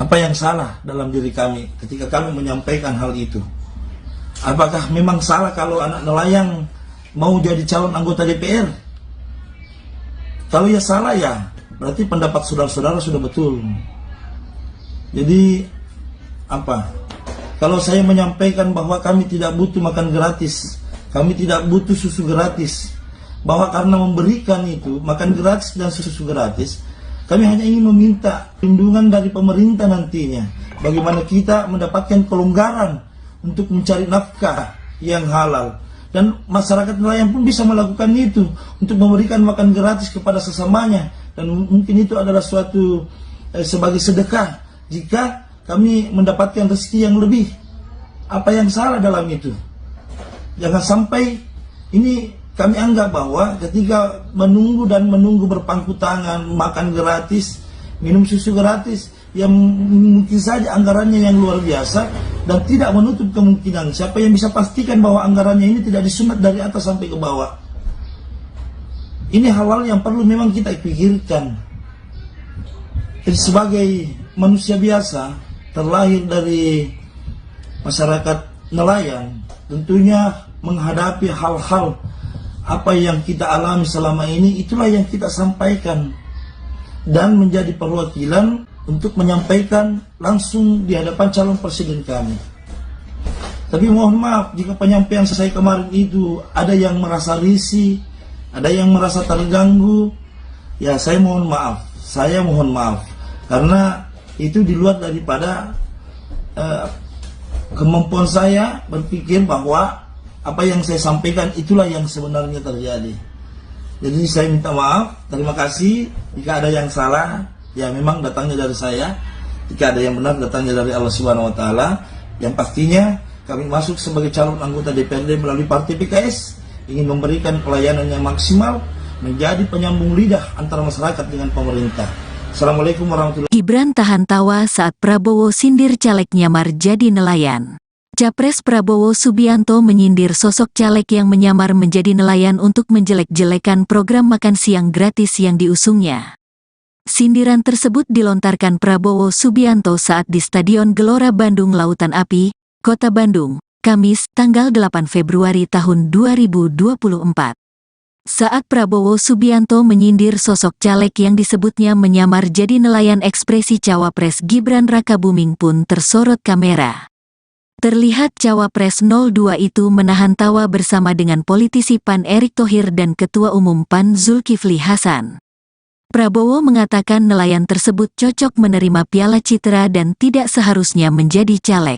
Apa yang salah dalam diri kami ketika kami menyampaikan hal itu? Apakah memang salah kalau anak nelayan mau jadi calon anggota DPR? Kalau ya salah ya, berarti pendapat saudara-saudara sudah betul. Jadi apa? Kalau saya menyampaikan bahwa kami tidak butuh makan gratis, kami tidak butuh susu gratis, bahwa karena memberikan itu makan gratis dan susu gratis, kami hanya ingin meminta perlindungan dari pemerintah nantinya. Bagaimana kita mendapatkan kelonggaran untuk mencari nafkah yang halal. Dan masyarakat nelayan pun bisa melakukan itu, untuk memberikan makan gratis kepada sesamanya. Dan mungkin itu adalah suatu sebagai sedekah jika kami mendapatkan rezeki yang lebih. Apa yang salah dalam itu? Jangan sampai ini kami anggap bahwa ketika menunggu berpangku tangan, makan gratis, minum susu gratis, yang mungkin saja anggarannya yang luar biasa dan tidak menutup kemungkinan. Siapa yang bisa pastikan bahwa anggarannya ini tidak disunat dari atas sampai ke bawah? Ini hal-hal yang perlu memang kita pikirkan. Jadi sebagai manusia biasa, terlahir dari masyarakat nelayan, tentunya menghadapi hal-hal apa yang kita alami selama ini, itulah yang kita sampaikan dan menjadi perwakilan untuk menyampaikan langsung di hadapan calon presiden kami. Tapi mohon maaf jika penyampaian saya kemarin itu ada yang merasa risih, ada yang merasa terganggu, ya saya mohon maaf karena itu di luar daripada kemampuan saya berpikir bahwa apa yang saya sampaikan itulah yang sebenarnya terjadi. Jadi saya minta maaf, terima kasih. Jika ada yang salah, ya memang datangnya dari saya. Jika ada yang benar, datangnya dari Allah Subhanahu wa taala. Yang pastinya kami masuk sebagai calon anggota DPRD melalui Partai PKS ingin memberikan pelayanan yang maksimal, menjadi penyambung lidah antara masyarakat dengan pemerintah. Assalamualaikum warahmatullahi wabarakatuh. Gibran tahan tawa saat Prabowo sindir caleg nyamar jadi nelayan. Capres Prabowo Subianto menyindir sosok caleg yang menyamar menjadi nelayan untuk menjelek-jelekan program makan siang gratis yang diusungnya. Sindiran tersebut dilontarkan Prabowo Subianto saat di Stadion Gelora Bandung Lautan Api, Kota Bandung, Kamis, tanggal 8 Februari tahun 2024. Saat Prabowo Subianto menyindir sosok caleg yang disebutnya menyamar jadi nelayan, ekspresi Cawapres Gibran Rakabuming pun tersorot kamera. Terlihat Cawapres 02 itu menahan tawa bersama dengan politisi PAN Erick Thohir dan Ketua Umum PAN Zulkifli Hasan. Prabowo mengatakan nelayan tersebut cocok menerima Piala Citra dan tidak seharusnya menjadi caleg.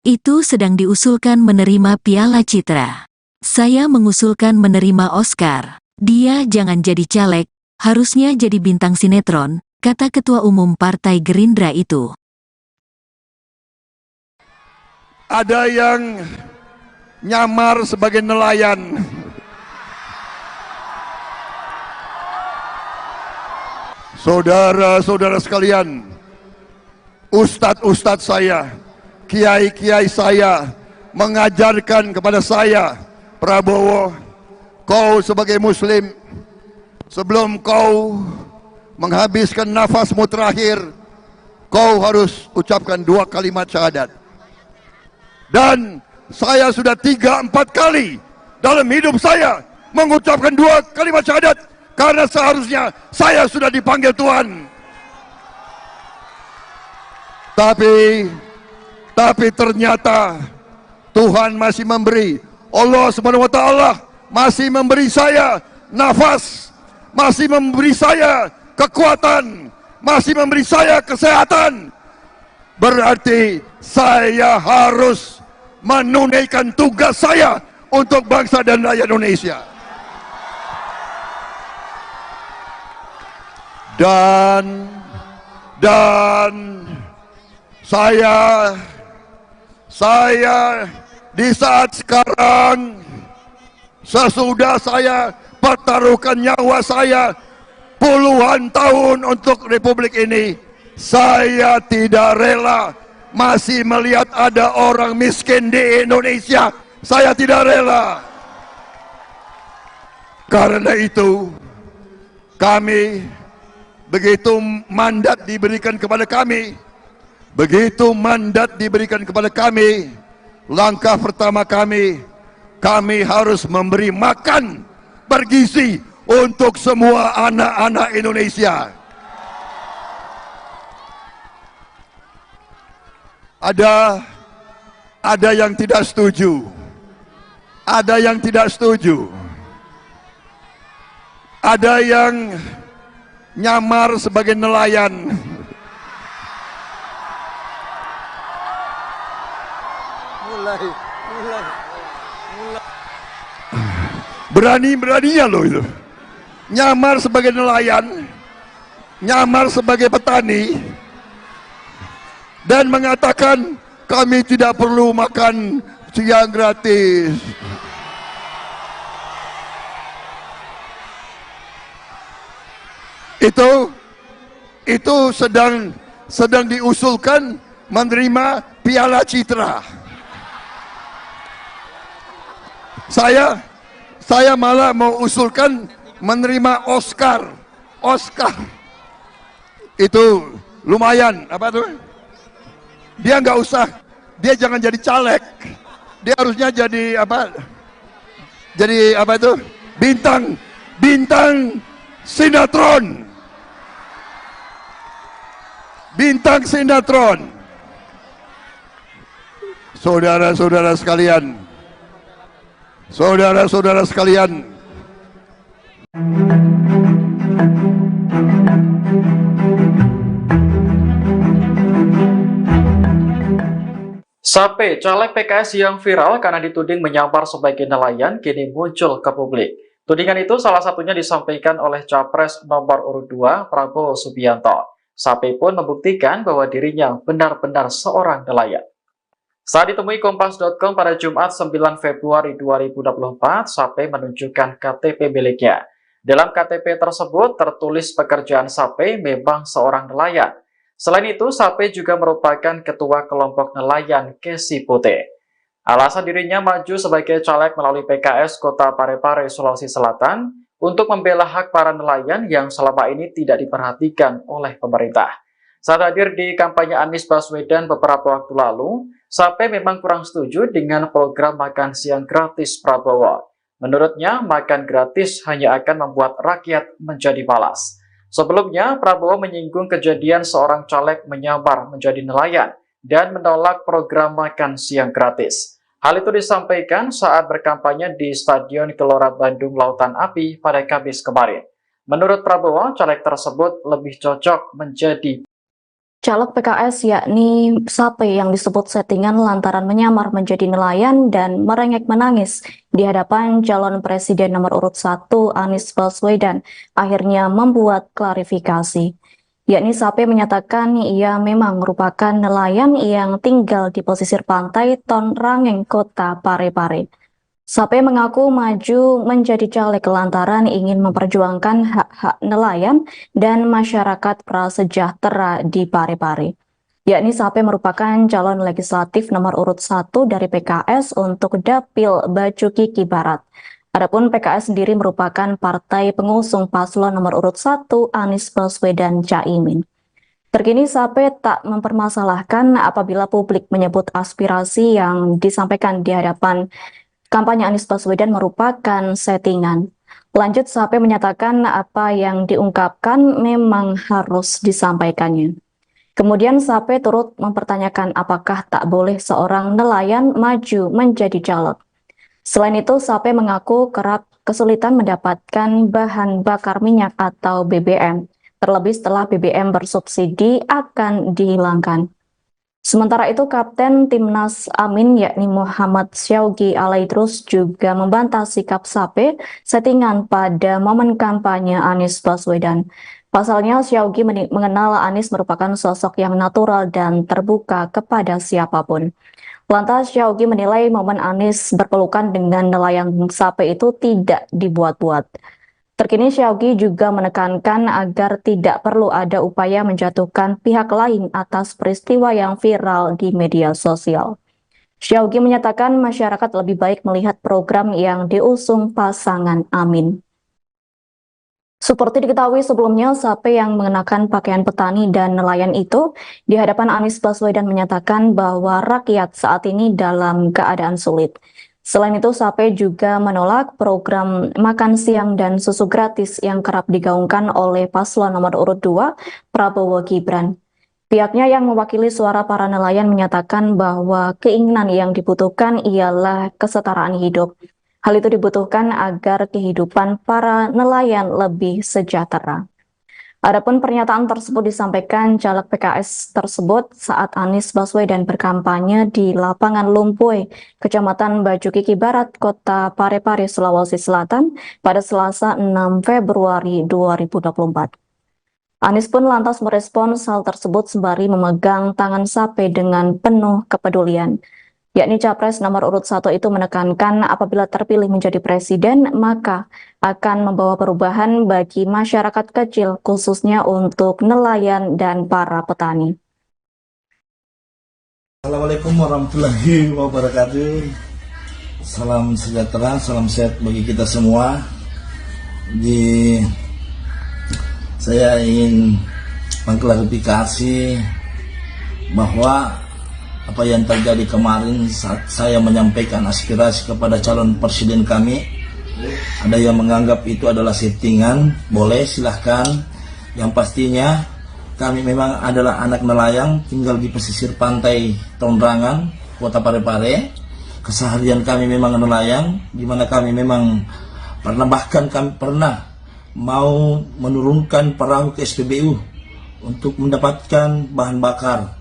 Itu sedang diusulkan menerima Piala Citra. Saya mengusulkan menerima Oscar. Dia jangan jadi caleg, harusnya jadi bintang sinetron, kata Ketua Umum Partai Gerindra itu. Ada yang nyamar sebagai nelayan. Saudara-saudara sekalian, ustadz-ustadz saya, kiai-kiai saya mengajarkan kepada saya, Prabowo, kau sebagai muslim, sebelum kau menghabiskan nafasmu terakhir, kau harus ucapkan 2 kalimat syahadat. Dan saya sudah 3-4 kali dalam hidup saya mengucapkan 2 kalimat syahadat, karena seharusnya saya sudah dipanggil Tuhan. Tapi ternyata Tuhan masih memberi Allah Subhanahu wa taala masih memberi saya nafas, masih memberi saya kekuatan, masih memberi saya kesehatan, berarti saya harus menunaikan tugas saya untuk bangsa dan rakyat Indonesia. Dan saya di saat sekarang, sesudah saya pertaruhkan nyawa saya puluhan tahun untuk Republik ini, saya tidak rela masih melihat ada orang miskin di Indonesia. Saya tidak rela. Karena itu, kami, begitu mandat diberikan kepada kami, langkah pertama kami harus memberi makan bergizi untuk semua anak-anak Indonesia. Ada yang tidak setuju, ada yang tidak setuju, ada yang nyamar sebagai nelayan. Berani-beraninya loh itu, nyamar sebagai nelayan, nyamar sebagai petani, dan mengatakan kami tidak perlu makan siang gratis. Itu sedang diusulkan menerima Piala Citra. Saya malah mau usulkan menerima Oscar. Itu lumayan, apa tuh? Dia nggak usah, dia jangan jadi caleg. Dia harusnya jadi apa? Jadi apa itu? Bintang sinetron. Bintang sinetron. Saudara-saudara sekalian, Sape, caleg PKS yang viral karena dituding menyamar sebagai nelayan, kini muncul ke publik. Tudingan itu salah satunya disampaikan oleh Capres nomor urut 2, Prabowo Subianto. Sape pun membuktikan bahwa dirinya benar-benar seorang nelayan. Saat ditemui Kompas.com pada Jumat 9 Februari 2024, Sape menunjukkan KTP miliknya. Dalam KTP tersebut tertulis pekerjaan Sape memang seorang nelayan. Selain itu, Sape juga merupakan ketua kelompok nelayan Kesi Putih. Alasan dirinya maju sebagai caleg melalui PKS Kota Parepare, Sulawesi Selatan untuk membela hak para nelayan yang selama ini tidak diperhatikan oleh pemerintah. Saat hadir di kampanye Anies Baswedan beberapa waktu lalu, Sape memang kurang setuju dengan program makan siang gratis Prabowo. Menurutnya, makan gratis hanya akan membuat rakyat menjadi malas. Sebelumnya, Prabowo menyinggung kejadian seorang caleg menyamar menjadi nelayan dan menolak program makan siang gratis. Hal itu disampaikan saat berkampanye di Stadion Gelora Bandung Lautan Api pada Kamis kemarin. Menurut Prabowo, caleg tersebut lebih cocok menjadi Caleg PKS yakni Sape yang disebut settingan lantaran menyamar menjadi nelayan dan merengek menangis di hadapan calon presiden nomor urut 1 Anies Baswedan akhirnya membuat klarifikasi. Yakni Sape menyatakan ia memang merupakan nelayan yang tinggal di pesisir pantai Ton Rangeng, Kota Parepare. Sape mengaku maju menjadi caleg lantaran ingin memperjuangkan hak-hak nelayan dan masyarakat prasejahtera di Parepare. Yakni Sape merupakan calon legislatif nomor urut 1 dari PKS untuk Dapil Bacukiki Barat. Adapun PKS sendiri merupakan partai pengusung paslon nomor urut 1 Anies Baswedan Caimin. Terkini Sape tak mempermasalahkan apabila publik menyebut aspirasi yang disampaikan di hadapan kampanye Anies Baswedan merupakan settingan. Lanjut, Sape menyatakan apa yang diungkapkan memang harus disampaikannya. Kemudian Sape turut mempertanyakan apakah tak boleh seorang nelayan maju menjadi caleg. Selain itu, Sape mengaku kerap kesulitan mendapatkan bahan bakar minyak atau BBM, terlebih setelah BBM bersubsidi akan dihilangkan. Sementara itu, Kapten Timnas Amin yakni Muhammad Syaugi Alaidrus juga membantah sikap Sape settingan pada momen kampanye Anies Baswedan. Pasalnya, Syaugi mengenal Anies merupakan sosok yang natural dan terbuka kepada siapapun. Lantas, Syaugi menilai momen Anies berpelukan dengan nelayan Sape itu tidak dibuat-buat. Terkini Syaugi juga menekankan agar tidak perlu ada upaya menjatuhkan pihak lain atas peristiwa yang viral di media sosial. Syaugi menyatakan masyarakat lebih baik melihat program yang diusung pasangan Amin. Seperti diketahui sebelumnya, Sape yang mengenakan pakaian petani dan nelayan itu di hadapan Anies Baswedan menyatakan bahwa rakyat saat ini dalam keadaan sulit. Selain itu, Sape juga menolak program makan siang dan susu gratis yang kerap digaungkan oleh paslon nomor urut 2, Prabowo Gibran. Pihaknya yang mewakili suara para nelayan menyatakan bahwa keinginan yang dibutuhkan ialah kesetaraan hidup. Hal itu dibutuhkan agar kehidupan para nelayan lebih sejahtera. Adapun pernyataan tersebut disampaikan caleg PKS tersebut saat Anies Baswedan berkampanye di lapangan Lumpuy, Kecamatan Baju Kiki Barat, Kota Parepare, Sulawesi Selatan pada Selasa 6 Februari 2024. Anies pun lantas merespons hal tersebut sembari memegang tangan Sape dengan penuh kepedulian. Yakni Capres nomor urut 1 itu menekankan apabila terpilih menjadi presiden, maka akan membawa perubahan bagi masyarakat kecil, khususnya untuk nelayan dan para petani. Assalamualaikum warahmatullahi wabarakatuh. Salam sejahtera, salam sehat bagi kita semua. Saya ingin mengklarifikasi bahwa apa yang terjadi kemarin saat saya menyampaikan aspirasi kepada calon presiden kami, ada yang menganggap itu adalah settingan. Boleh, silahkan. Yang pastinya kami memang adalah anak nelayan, tinggal di pesisir pantai Tondrangan, Kota Parepare. Keseharian kami memang nelayan, di mana kami memang bahkan kami pernah mau menurunkan perahu ke SPBU untuk mendapatkan bahan bakar.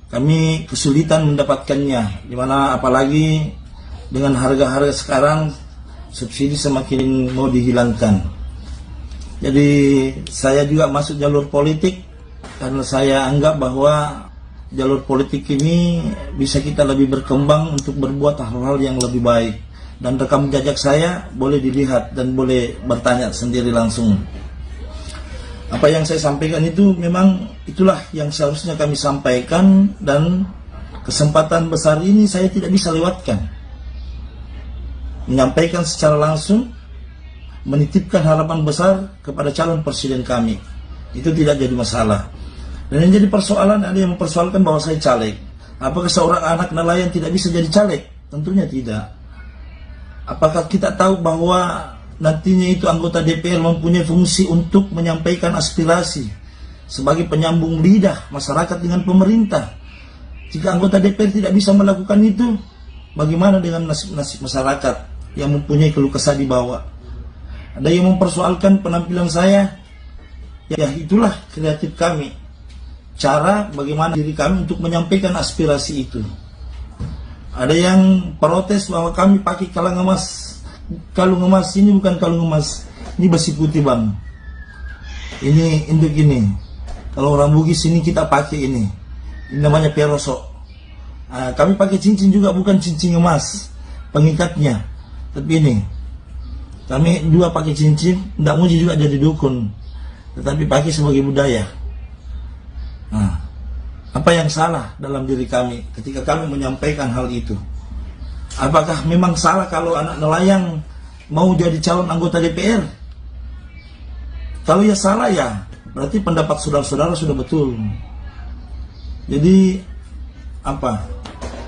Kami kesulitan mendapatkannya, dimana apalagi dengan harga-harga sekarang subsidi semakin mau dihilangkan. Jadi saya juga masuk jalur politik karena saya anggap bahwa jalur politik ini bisa kita lebih berkembang untuk berbuat hal-hal yang lebih baik. Dan rekam jejak saya boleh dilihat dan boleh bertanya sendiri langsung. Apa yang saya sampaikan itu memang itulah yang seharusnya kami sampaikan, dan kesempatan besar ini saya tidak bisa lewatkan. Menyampaikan secara langsung, menitipkan harapan besar kepada calon presiden kami. Itu tidak jadi masalah. Dan yang jadi persoalan, ada yang mempersoalkan bahwa saya caleg. Apakah seorang anak nelayan tidak bisa jadi caleg? Tentunya tidak. Apakah kita tahu bahwa nantinya itu anggota DPR mempunyai fungsi untuk menyampaikan aspirasi sebagai penyambung lidah masyarakat dengan pemerintah? Jika anggota DPR tidak bisa melakukan itu, bagaimana dengan nasib-nasib masyarakat yang mempunyai keluh kesah di bawah? Ada yang mempersoalkan penampilan saya. Ya, itulah kreatif kami. Cara bagaimana diri kami untuk menyampaikan aspirasi itu. Ada yang protes bahwa kami pakai kalung emas. Kalung emas ini bukan kalung emas, ini besi putih bang. Ini induk ini. Kalau orang Bugis ini kita pakai ini namanya peroso. Kami pakai cincin juga, bukan cincin emas pengikatnya, tapi ini kami juga pakai cincin. Tidak muji juga jadi dukun, tetapi pakai sebagai budaya. Apa yang salah dalam diri kami ketika kami menyampaikan hal itu? Apakah memang salah kalau anak nelayan mau jadi calon anggota DPR? Kalau ya salah ya, berarti pendapat saudara-saudara sudah betul. Jadi apa?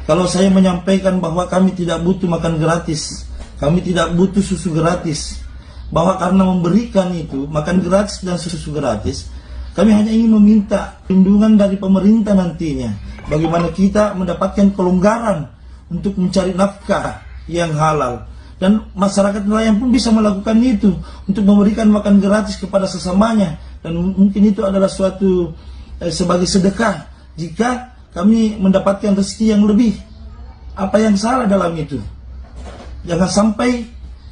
Kalau saya menyampaikan bahwa kami tidak butuh makan gratis, kami tidak butuh susu gratis, bahwa karena memberikan itu makan gratis dan susu gratis, kami hanya ingin meminta perlindungan dari pemerintah nantinya. Bagaimana kita mendapatkan kelonggaran untuk mencari nafkah yang halal. Dan masyarakat nelayan pun bisa melakukan itu untuk memberikan makan gratis kepada sesamanya. Dan mungkin itu adalah suatu sebagai sedekah jika kami mendapatkan rezeki yang lebih. Apa yang salah dalam itu? Jangan sampai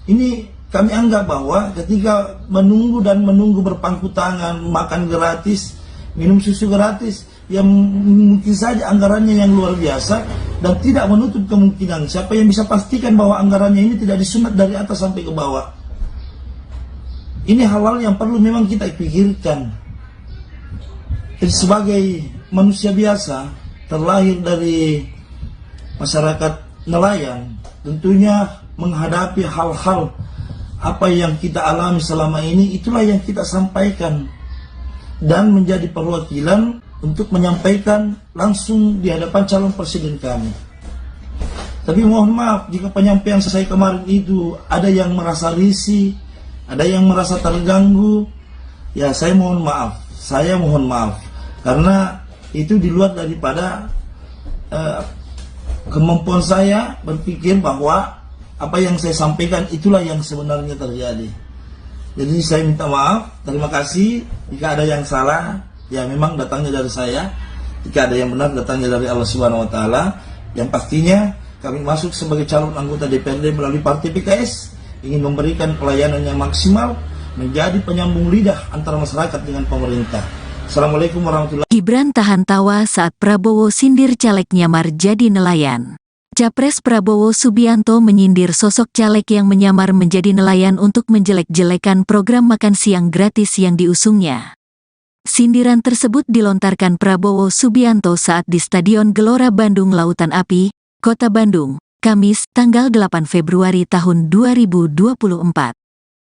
ini kami anggap bahwa ketika menunggu berpangku tangan, makan gratis, minum susu gratis, yang mungkin saja anggarannya yang luar biasa dan tidak menutup kemungkinan. Siapa yang bisa pastikan bahwa anggarannya ini tidak disunat dari atas sampai ke bawah? Ini hal-hal yang perlu memang kita pikirkan. Jadi sebagai manusia biasa, terlahir dari masyarakat nelayan, tentunya menghadapi hal-hal apa yang kita alami selama ini, itulah yang kita sampaikan dan menjadi perwakilan untuk menyampaikan langsung di hadapan calon presiden kami. Tapi mohon maaf jika penyampaian saya kemarin itu ada yang merasa risih, ada yang merasa terganggu, ya saya mohon maaf, karena itu di luar daripada kemampuan saya berpikir bahwa apa yang saya sampaikan itulah yang sebenarnya terjadi. Jadi saya minta maaf, terima kasih. Jika ada yang salah, ya memang datangnya dari saya. Jika ada yang benar, datangnya dari Allah Subhanahu wa taala. Yang pastinya kami masuk sebagai calon anggota DPRD melalui Partai PKS ingin memberikan pelayanan yang maksimal, menjadi penyambung lidah antara masyarakat dengan pemerintah. Assalamualaikum warahmatullahi wabarakatuh. Gibran tahan tawa saat Prabowo sindir caleg nyamar jadi nelayan. Capres Prabowo Subianto menyindir sosok caleg yang menyamar menjadi nelayan untuk menjelek-jelekan program makan siang gratis yang diusungnya. Sindiran tersebut dilontarkan Prabowo Subianto saat di Stadion Gelora Bandung Lautan Api, Kota Bandung, Kamis, tanggal 8 Februari tahun 2024.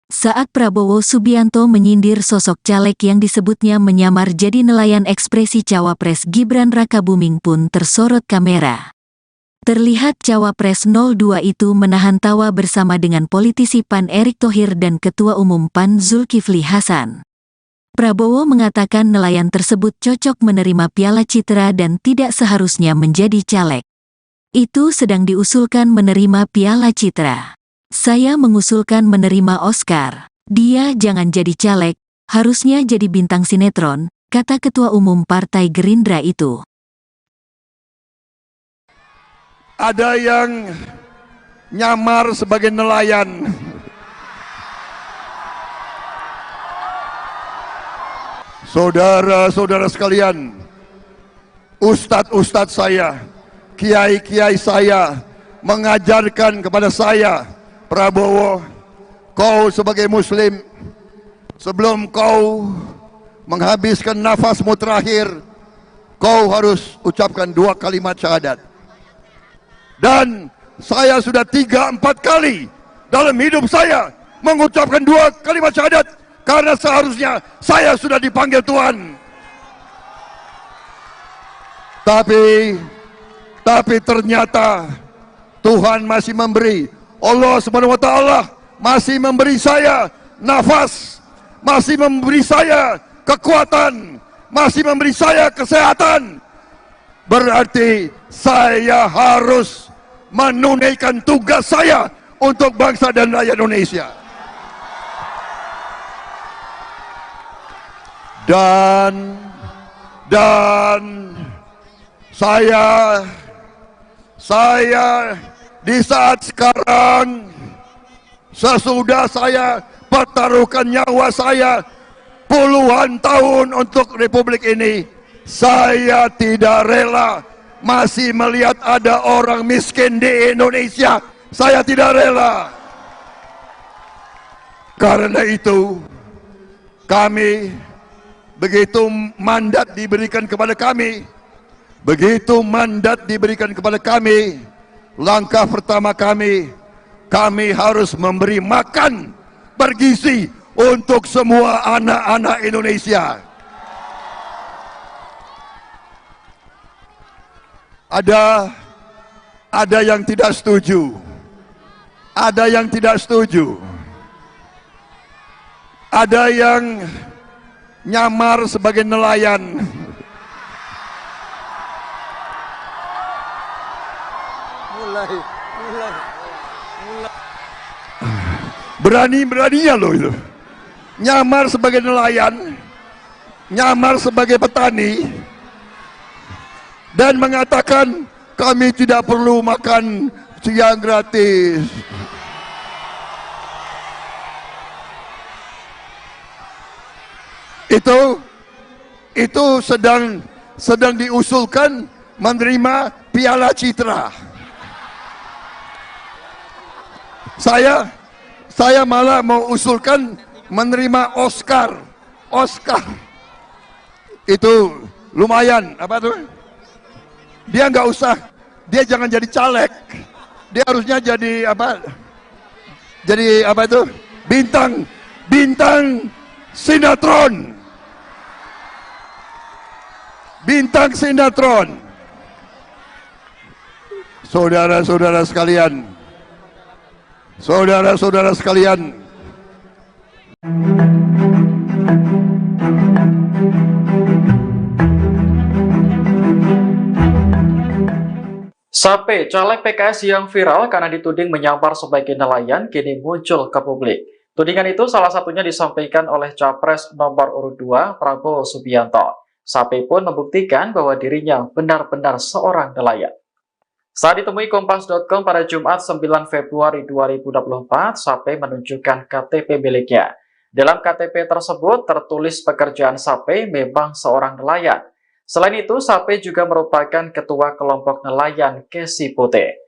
Saat Prabowo Subianto menyindir sosok caleg yang disebutnya menyamar jadi nelayan, ekspresi Cawapres Gibran Rakabuming pun tersorot kamera. Terlihat Cawapres 02 itu menahan tawa bersama dengan politisi PAN Erick Thohir dan Ketua Umum PAN Zulkifli Hasan. Prabowo mengatakan nelayan tersebut cocok menerima Piala Citra dan tidak seharusnya menjadi caleg. Itu sedang diusulkan menerima Piala Citra. Saya mengusulkan menerima Oscar. Dia jangan jadi caleg, harusnya jadi bintang sinetron, kata Ketua Umum Partai Gerindra itu. Ada yang nyamar sebagai nelayan. Saudara-saudara sekalian, ustadz-ustadz saya, kiai-kiai saya mengajarkan kepada saya, Prabowo, kau sebagai muslim, sebelum kau menghabiskan nafasmu terakhir, kau harus ucapkan 2 kalimat syahadat. Dan saya sudah 3-4 kali dalam hidup saya mengucapkan 2 kalimat syahadat, karena seharusnya saya sudah dipanggil Tuhan. Tapi ternyata Tuhan masih memberi, Allah Subhanahu wa taala masih memberi saya nafas, masih memberi saya kekuatan, masih memberi saya kesehatan. Berarti saya harus menunaikan tugas saya untuk bangsa dan rakyat Indonesia. Dan saya di saat sekarang, sesudah saya pertaruhkan nyawa saya puluhan tahun untuk Republik ini, saya tidak rela masih melihat ada orang miskin di Indonesia. Saya tidak rela. Karena itu, kami, begitu mandat diberikan kepada kami, langkah pertama kami harus memberi makan bergizi untuk semua anak-anak Indonesia. Ada yang tidak setuju. Ada yang tidak setuju. Ada yang nyamar sebagai nelayan. Berani-beraninya loh itu. Nyamar sebagai nelayan, nyamar sebagai petani, dan mengatakan kami tidak perlu makan siang gratis. Itu sedang diusulkan menerima Piala Citra. Saya malah mau usulkan menerima Oscar. Itu lumayan, apa tuh? Dia nggak usah, dia jangan jadi caleg. Dia harusnya jadi apa? Jadi apa itu? Bintang sinetron. Bintang sinetron. Saudara-saudara sekalian. Saudara-saudara sekalian. Sape, caleg PKS yang viral karena dituding menyamar sebagai nelayan, kini muncul ke publik. Tudingan itu salah satunya disampaikan oleh Capres nomor urut 2, Prabowo Subianto. Sape pun membuktikan bahwa dirinya benar-benar seorang nelayan. Saat ditemui Kompas.com pada Jumat 9 Februari 2024, Sape menunjukkan KTP miliknya. Dalam KTP tersebut tertulis pekerjaan Sape memang seorang nelayan. Selain itu, Sape juga merupakan ketua kelompok nelayan Kesi Putih.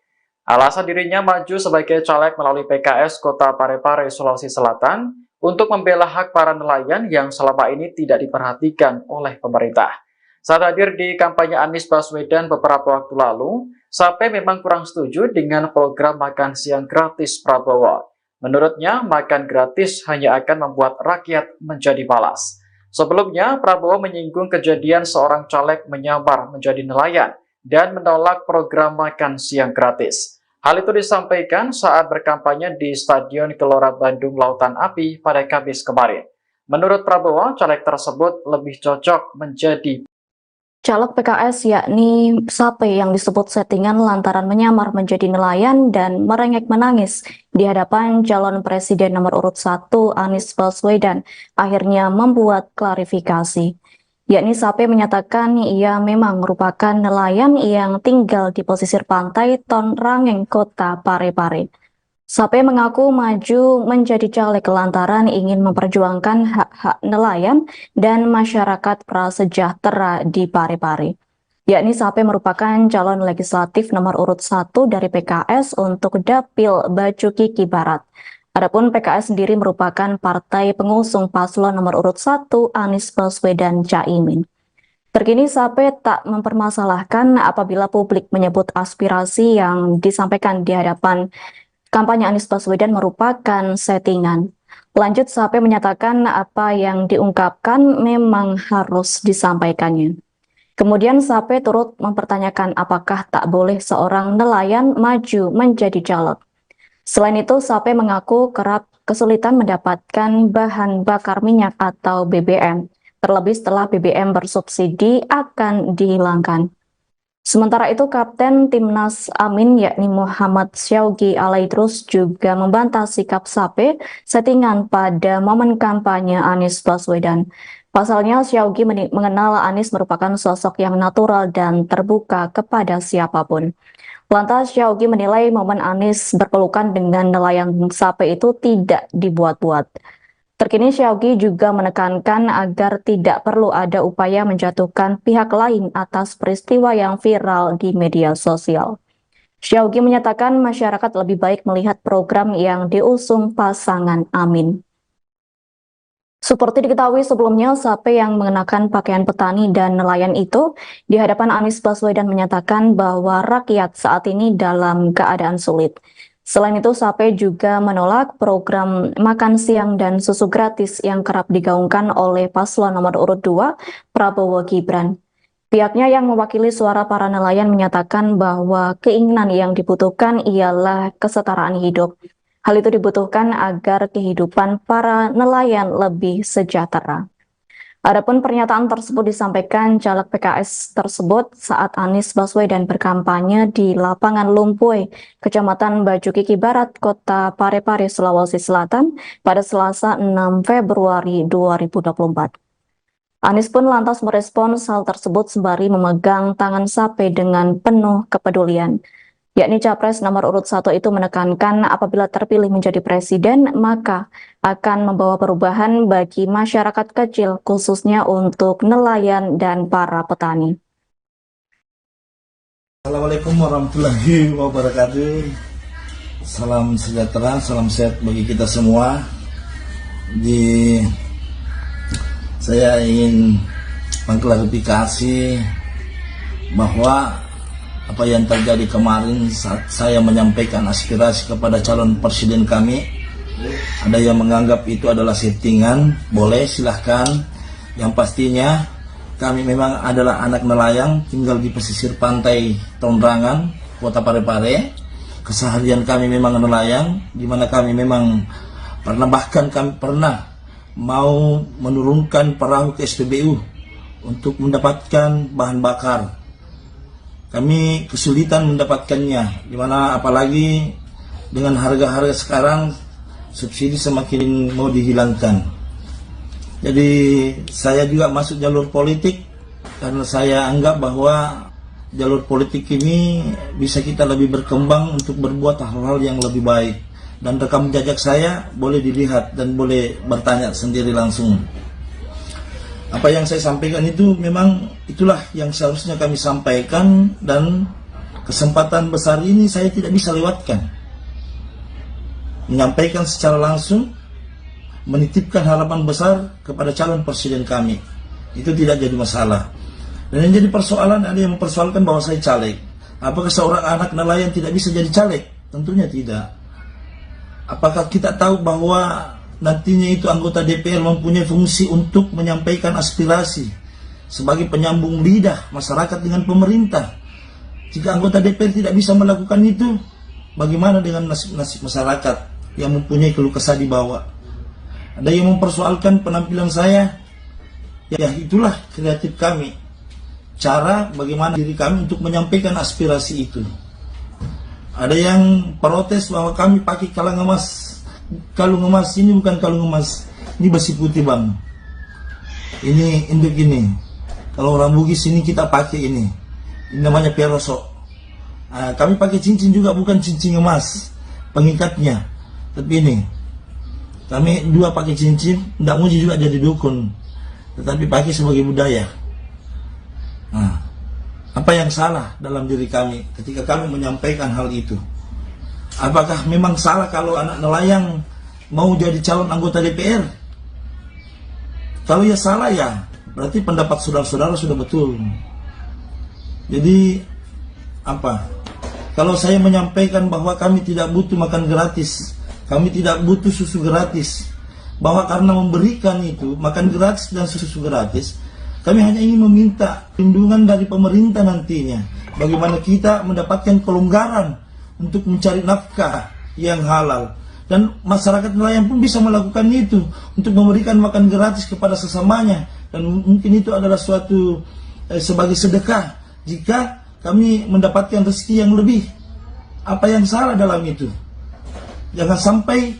Alasan dirinya maju sebagai caleg melalui PKS Kota Parepare, Sulawesi Selatan untuk membela hak para nelayan yang selama ini tidak diperhatikan oleh pemerintah. Saat hadir di kampanye Anies Baswedan beberapa waktu lalu, Sape memang kurang setuju dengan program makan siang gratis Prabowo. Menurutnya, makan gratis hanya akan membuat rakyat menjadi malas. Sebelumnya, Prabowo menyinggung kejadian seorang caleg menyamar menjadi nelayan dan menolak program makan siang gratis. Hal itu disampaikan saat berkampanye di Stadion Gelora Bandung Lautan Api pada Kamis kemarin. Menurut Prabowo, caleg tersebut lebih cocok menjadi Caleg PKS yakni Sape yang disebut settingan lantaran menyamar menjadi nelayan dan merengek menangis di hadapan calon presiden nomor urut 1 Anies Baswedan akhirnya membuat klarifikasi. Yakni Sape menyatakan ia memang merupakan nelayan yang tinggal di pesisir pantai Ton Rangeng, Kota Parepare. Sape mengaku maju menjadi caleg lantaran ingin memperjuangkan hak-hak nelayan dan masyarakat prasejahtera di Parepare. Yakni Sape merupakan calon legislatif nomor urut 1 dari PKS untuk Dapil Bacu Kiki Barat. Adapun PKS sendiri merupakan partai pengusung paslon nomor urut 1 Anies Baswedan Caimin. Terkini Sape tak mempermasalahkan apabila publik menyebut aspirasi yang disampaikan di hadapan kampanye Anies Baswedan merupakan settingan. Lanjut, Sape menyatakan apa yang diungkapkan memang harus disampaikannya. Kemudian Sape turut mempertanyakan apakah tak boleh seorang nelayan maju menjadi caleg. Selain itu, Sape mengaku kerap kesulitan mendapatkan bahan bakar minyak atau BBM, terlebih setelah BBM bersubsidi akan dihilangkan. Sementara itu, Kapten Timnas Amin yakni Muhammad Syaugi Alaidrus juga membantah sikap Sape settingan pada momen kampanye Anies Baswedan. Pasalnya, Syaugi mengenal Anies merupakan sosok yang natural dan terbuka kepada siapapun. Lantas, Syaugi menilai momen Anies berpelukan dengan nelayan Sape itu tidak dibuat-buat. Terkini Syaugi juga menekankan agar tidak perlu ada upaya menjatuhkan pihak lain atas peristiwa yang viral di media sosial. Syaugi menyatakan masyarakat lebih baik melihat program yang diusung pasangan Amin. Seperti diketahui sebelumnya, Sape yang mengenakan pakaian petani dan nelayan itu di hadapan Anies Baswedan menyatakan bahwa rakyat saat ini dalam keadaan sulit. Selain itu, Sape juga menolak program makan siang dan susu gratis yang kerap digaungkan oleh paslon nomor urut 2, Prabowo Gibran. Pihaknya yang mewakili suara para nelayan menyatakan bahwa keinginan yang dibutuhkan ialah kesetaraan hidup. Hal itu dibutuhkan agar kehidupan para nelayan lebih sejahtera. Adapun pernyataan tersebut disampaikan caleg PKS tersebut saat Anies Baswedan berkampanye di lapangan Lumpuy, Kecamatan Baju Kiki Barat, Kota Parepare, Sulawesi Selatan pada Selasa 6 Februari 2024. Anies pun lantas merespons hal tersebut sembari memegang tangan Sape dengan penuh kepedulian. Yakni Capres nomor urut 1 itu menekankan apabila terpilih menjadi presiden, maka akan membawa perubahan bagi masyarakat kecil, khususnya untuk nelayan dan para petani. Assalamualaikum warahmatullahi wabarakatuh. Salam sejahtera, salam sehat bagi kita semua. Saya ingin mengklarifikasi bahwa apa yang terjadi kemarin saat saya menyampaikan aspirasi kepada calon presiden kami, ada yang menganggap itu adalah settingan. Boleh, silahkan. Yang pastinya kami memang adalah anak nelayan, tinggal di pesisir pantai Tondrangan, Kota Parepare. Keseharian kami memang nelayan, di mana kami memang bahkan kami pernah mau menurunkan perahu ke SPBU untuk mendapatkan bahan bakar. Kami kesulitan mendapatkannya, dimana apalagi dengan harga-harga sekarang subsidi semakin mau dihilangkan. Jadi saya juga masuk jalur politik karena saya anggap bahwa jalur politik ini bisa kita lebih berkembang untuk berbuat hal-hal yang lebih baik. Dan rekam jejak saya boleh dilihat dan boleh bertanya sendiri langsung. Apa yang saya sampaikan itu memang itulah yang seharusnya kami sampaikan, dan kesempatan besar ini saya tidak bisa lewatkan. Menyampaikan secara langsung, menitipkan harapan besar kepada calon presiden kami. Itu tidak jadi masalah. Dan yang jadi persoalan, ada yang mempersoalkan bahwa saya caleg. Apakah seorang anak nelayan tidak bisa jadi caleg? Tentunya tidak. Apakah kita tahu bahwa nantinya itu anggota DPR mempunyai fungsi untuk menyampaikan aspirasi sebagai penyambung lidah masyarakat dengan pemerintah? Jika anggota DPR tidak bisa melakukan itu, bagaimana dengan nasib masyarakat yang mempunyai keluh kesah di bawah? Ada yang mempersoalkan penampilan saya. Ya, itulah kreatif kami. Cara bagaimana diri kami untuk menyampaikan aspirasi itu. Ada yang protes bahwa kami pakai kalung emas. Kalung emas ini bukan kalung emas, ini besi putih bang. Ini induk ini. Kalau orang Bugis ini kita pakai ini namanya perosok. Kami pakai cincin juga, bukan cincin emas pengikatnya, tapi ini kami dua pakai cincin. Tidak mau juga jadi dukun, tetapi pakai sebagai budaya. Apa yang salah dalam diri kami ketika kami menyampaikan hal itu? Apakah memang salah kalau anak nelayan mau jadi calon anggota DPR? Kalau ya salah, ya berarti pendapat saudara-saudara sudah betul. Jadi apa? Kalau saya menyampaikan bahwa kami tidak butuh makan gratis, kami tidak butuh susu gratis, bahwa karena memberikan itu makan gratis dan susu gratis, kami hanya ingin meminta perlindungan dari pemerintah nantinya. Bagaimana kita mendapatkan kelonggaran untuk mencari nafkah yang halal, dan masyarakat nelayan pun bisa melakukan itu untuk memberikan makan gratis kepada sesamanya, dan mungkin itu adalah suatu sebagai sedekah jika kami mendapatkan rezeki yang lebih. Apa yang salah dalam itu? Jangan sampai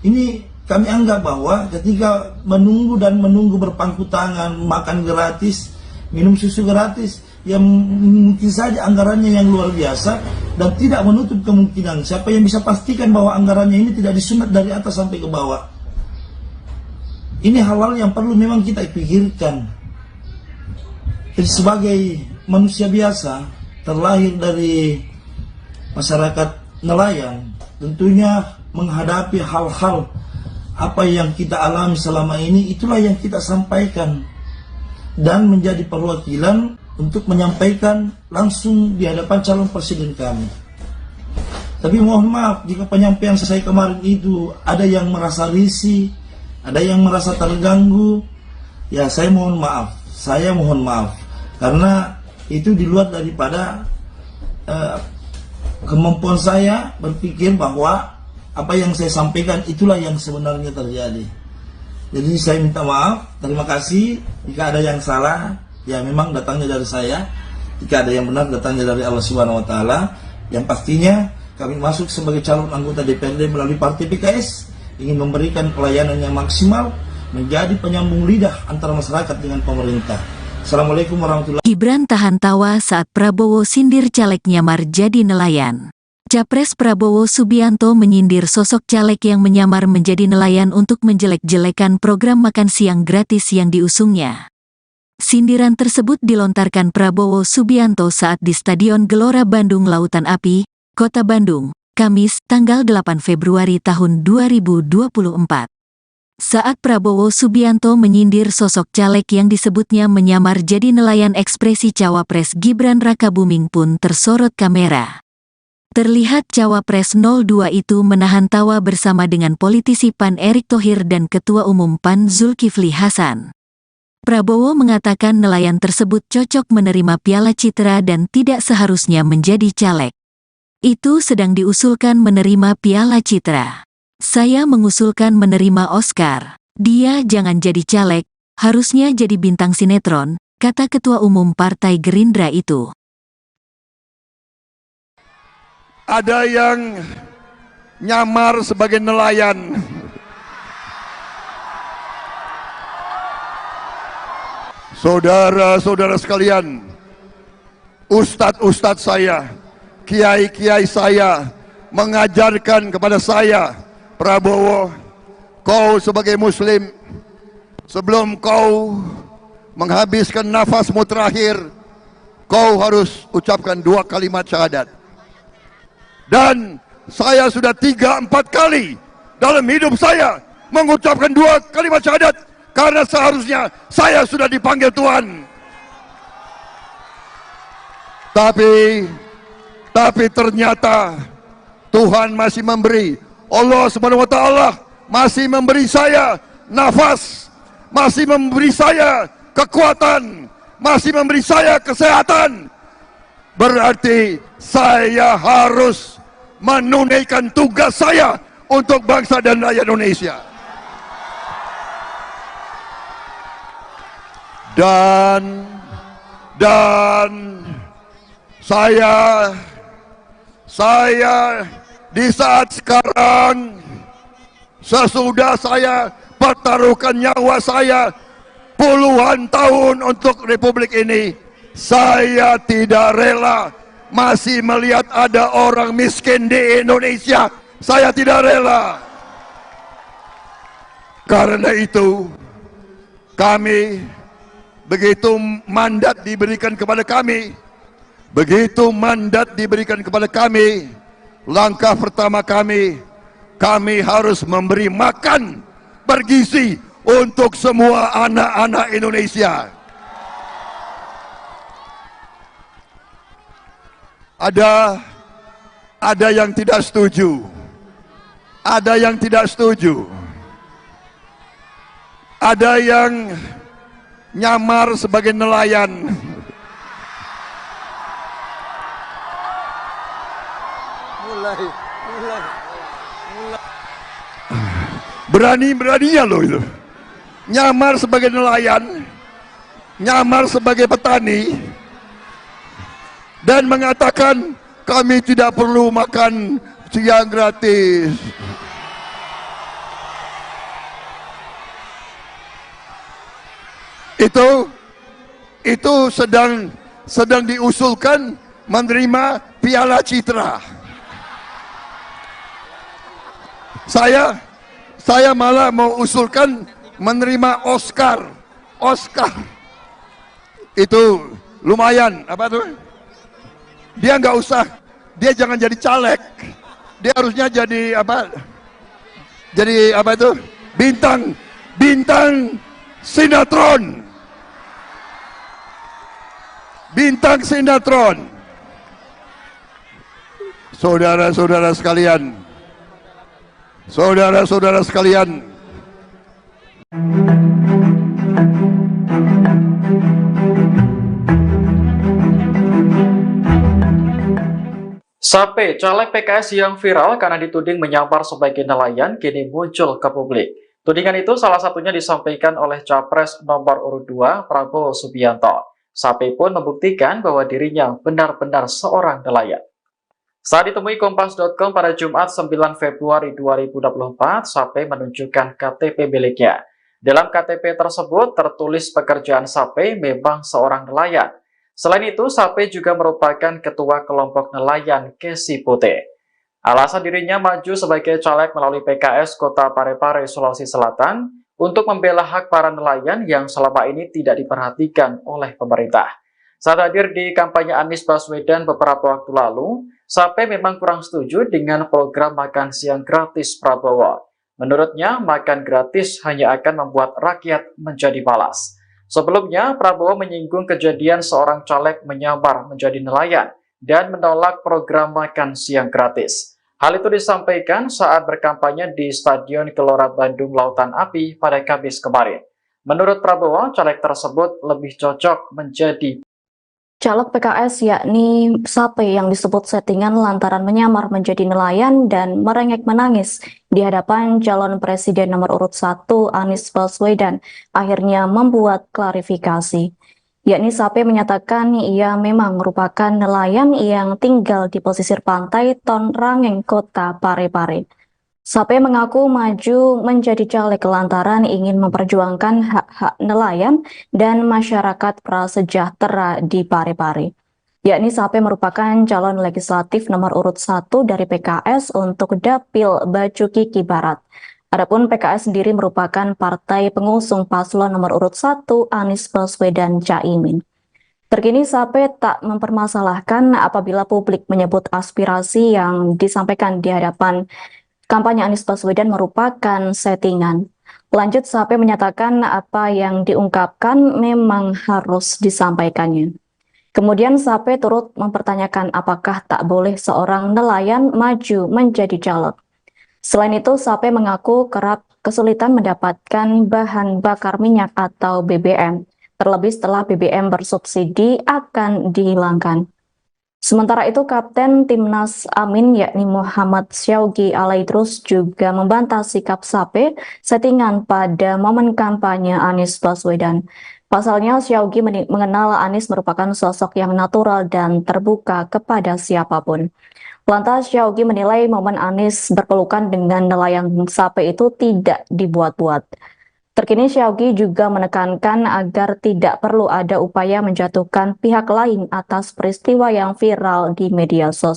ini kami anggap bahwa ketika menunggu berpangku tangan, makan gratis, minum susu gratis, yang mungkin saja anggarannya yang luar biasa, dan tidak menutup kemungkinan siapa yang bisa pastikan bahwa anggarannya ini tidak disunat dari atas sampai ke bawah. Ini hal-hal yang perlu memang kita pikirkan. Jadi sebagai manusia biasa, terlahir dari masyarakat nelayan, tentunya menghadapi hal-hal apa yang kita alami selama ini, itulah yang kita sampaikan dan menjadi perwakilan untuk menyampaikan langsung di hadapan calon presiden kami. Tapi mohon maaf jika penyampaian saya kemarin itu ada yang merasa risih, ada yang merasa terganggu. Ya, saya mohon maaf karena itu di luar daripada kemampuan saya berpikir bahwa apa yang saya sampaikan itulah yang sebenarnya terjadi. Jadi saya minta maaf, terima kasih. Jika ada yang salah, ya memang datangnya dari saya. Jika ada yang benar, datangnya dari Allah Subhanahu Wa Taala. Yang pastinya kami masuk sebagai calon anggota DPRD melalui Partai PKS ingin memberikan pelayanan yang maksimal, menjadi penyambung lidah antara masyarakat dengan pemerintah. Assalamualaikum warahmatullahi wabarakatuh. Gibran tahan tawa saat Prabowo sindir caleg nyamar jadi nelayan. Capres Prabowo Subianto menyindir sosok caleg yang menyamar menjadi nelayan untuk menjelek-jelekan program makan siang gratis yang diusungnya. Sindiran tersebut dilontarkan Prabowo Subianto saat di Stadion Gelora Bandung Lautan Api, Kota Bandung, Kamis, tanggal 8 Februari tahun 2024. Saat Prabowo Subianto menyindir sosok caleg yang disebutnya menyamar jadi nelayan, ekspresi Cawapres Gibran Rakabuming pun tersorot kamera. Terlihat Cawapres 02 itu menahan tawa bersama dengan politisi PAN Erick Thohir dan Ketua Umum PAN Zulkifli Hasan. Prabowo mengatakan nelayan tersebut cocok menerima Piala Citra dan tidak seharusnya menjadi caleg. Itu sedang diusulkan menerima Piala Citra. Saya mengusulkan menerima Oscar. Dia jangan jadi caleg, harusnya jadi bintang sinetron, kata Ketua Umum Partai Gerindra itu. Ada yang nyamar sebagai nelayan. Saudara-saudara sekalian, ustadz-ustadz saya, kiai-kiai saya mengajarkan kepada saya, Prabowo, kau sebagai muslim, sebelum kau menghabiskan nafasmu terakhir, kau harus ucapkan 2 kalimat syahadat. Dan saya sudah 3-4 kali dalam hidup saya mengucapkan 2 kalimat syahadat, karena seharusnya saya sudah dipanggil Tuhan. Tapi ternyata Tuhan masih memberi, Allah Subhanahu Wa Taala masih memberi saya nafas, masih memberi saya kekuatan, masih memberi saya kesehatan. Berarti saya harus menunaikan tugas saya untuk bangsa dan rakyat Indonesia. Dan saya di saat sekarang, sesudah saya pertaruhkan nyawa saya puluhan tahun untuk Republik ini, saya tidak rela masih melihat ada orang miskin di Indonesia. Saya tidak rela. Karena itu, kami, begitu mandat diberikan kepada kami, langkah pertama kami harus memberi makan bergizi untuk semua anak-anak Indonesia. Ada yang tidak setuju, ada yang nyamar sebagai nelayan. Berani-beraninya loh itu, nyamar sebagai nelayan, nyamar sebagai petani, dan mengatakan kami tidak perlu makan siang gratis. Itu sedang diusulkan menerima Piala Citra. Saya malah mau usulkan menerima Oscar. Itu lumayan, apa tuh? Dia nggak usah, dia jangan jadi caleg. Dia harusnya jadi apa? Jadi apa itu? Bintang sinetron. Bintang sinetron. Saudara-saudara sekalian, Sape, caleg PKS yang viral karena dituding menyamar sebagai nelayan kini muncul ke publik. Tudingan itu salah satunya disampaikan oleh Capres nomor urut 2 Prabowo Subianto. Sape pun membuktikan bahwa dirinya benar-benar seorang nelayan. Saat ditemui Kompas.com pada Jumat 9 Februari 2024, Sape menunjukkan KTP miliknya. Dalam KTP tersebut tertulis pekerjaan Sape memang seorang nelayan. Selain itu, Sape juga merupakan ketua kelompok nelayan Kesi Putih. Alasan dirinya maju sebagai caleg melalui PKS Kota Parepare, Sulawesi Selatan untuk membela hak para nelayan yang selama ini tidak diperhatikan oleh pemerintah. Saat hadir di kampanye Anies Baswedan beberapa waktu lalu, Sape memang kurang setuju dengan program makan siang gratis Prabowo. Menurutnya, makan gratis hanya akan membuat rakyat menjadi malas. Sebelumnya, Prabowo menyinggung kejadian seorang caleg menyamar menjadi nelayan dan menolak program makan siang gratis. Hal itu disampaikan saat berkampanye di Stadion Gelora Bandung Lautan Api pada Kamis kemarin. Menurut Prabowo, caleg tersebut lebih cocok menjadi Caleg PKS yakni Sape yang disebut settingan lantaran menyamar menjadi nelayan dan merengek menangis di hadapan calon presiden nomor urut 1 Anies Baswedan akhirnya membuat klarifikasi. Yakni Sape menyatakan ia memang merupakan nelayan yang tinggal di pesisir pantai Ton Rangeng, Kota Parepare. Sape mengaku maju menjadi caleg lantaran ingin memperjuangkan hak-hak nelayan dan masyarakat prasejahtera di Parepare. Yakni Sape merupakan calon legislatif nomor urut 1 dari PKS untuk Dapil Bacu Kiki Barat. Adapun PKS sendiri merupakan partai pengusung paslon nomor urut 1 Anies Baswedan Caimin. Terkini Sape tak mempermasalahkan apabila publik menyebut aspirasi yang disampaikan di hadapan kampanye Anies Baswedan merupakan settingan. Lanjut, Sape menyatakan apa yang diungkapkan memang harus disampaikannya. Kemudian Sape turut mempertanyakan apakah tak boleh seorang nelayan maju menjadi caleg. Selain itu, Sape mengaku kerap kesulitan mendapatkan bahan bakar minyak atau BBM, terlebih setelah BBM bersubsidi akan dihilangkan. Sementara itu, Kapten Timnas Amin yakni Muhammad Syaugi Alaidrus juga membantah sikap Sape settingan pada momen kampanye Anies Baswedan. Pasalnya, Syaugi mengenal Anies merupakan sosok yang natural dan terbuka kepada siapapun. Lantas, Syaugi menilai momen Anies berpelukan dengan nelayan Sape itu tidak dibuat-buat. Terkini Syaugi juga menekankan agar tidak perlu ada upaya menjatuhkan pihak lain atas peristiwa yang viral di media sosial.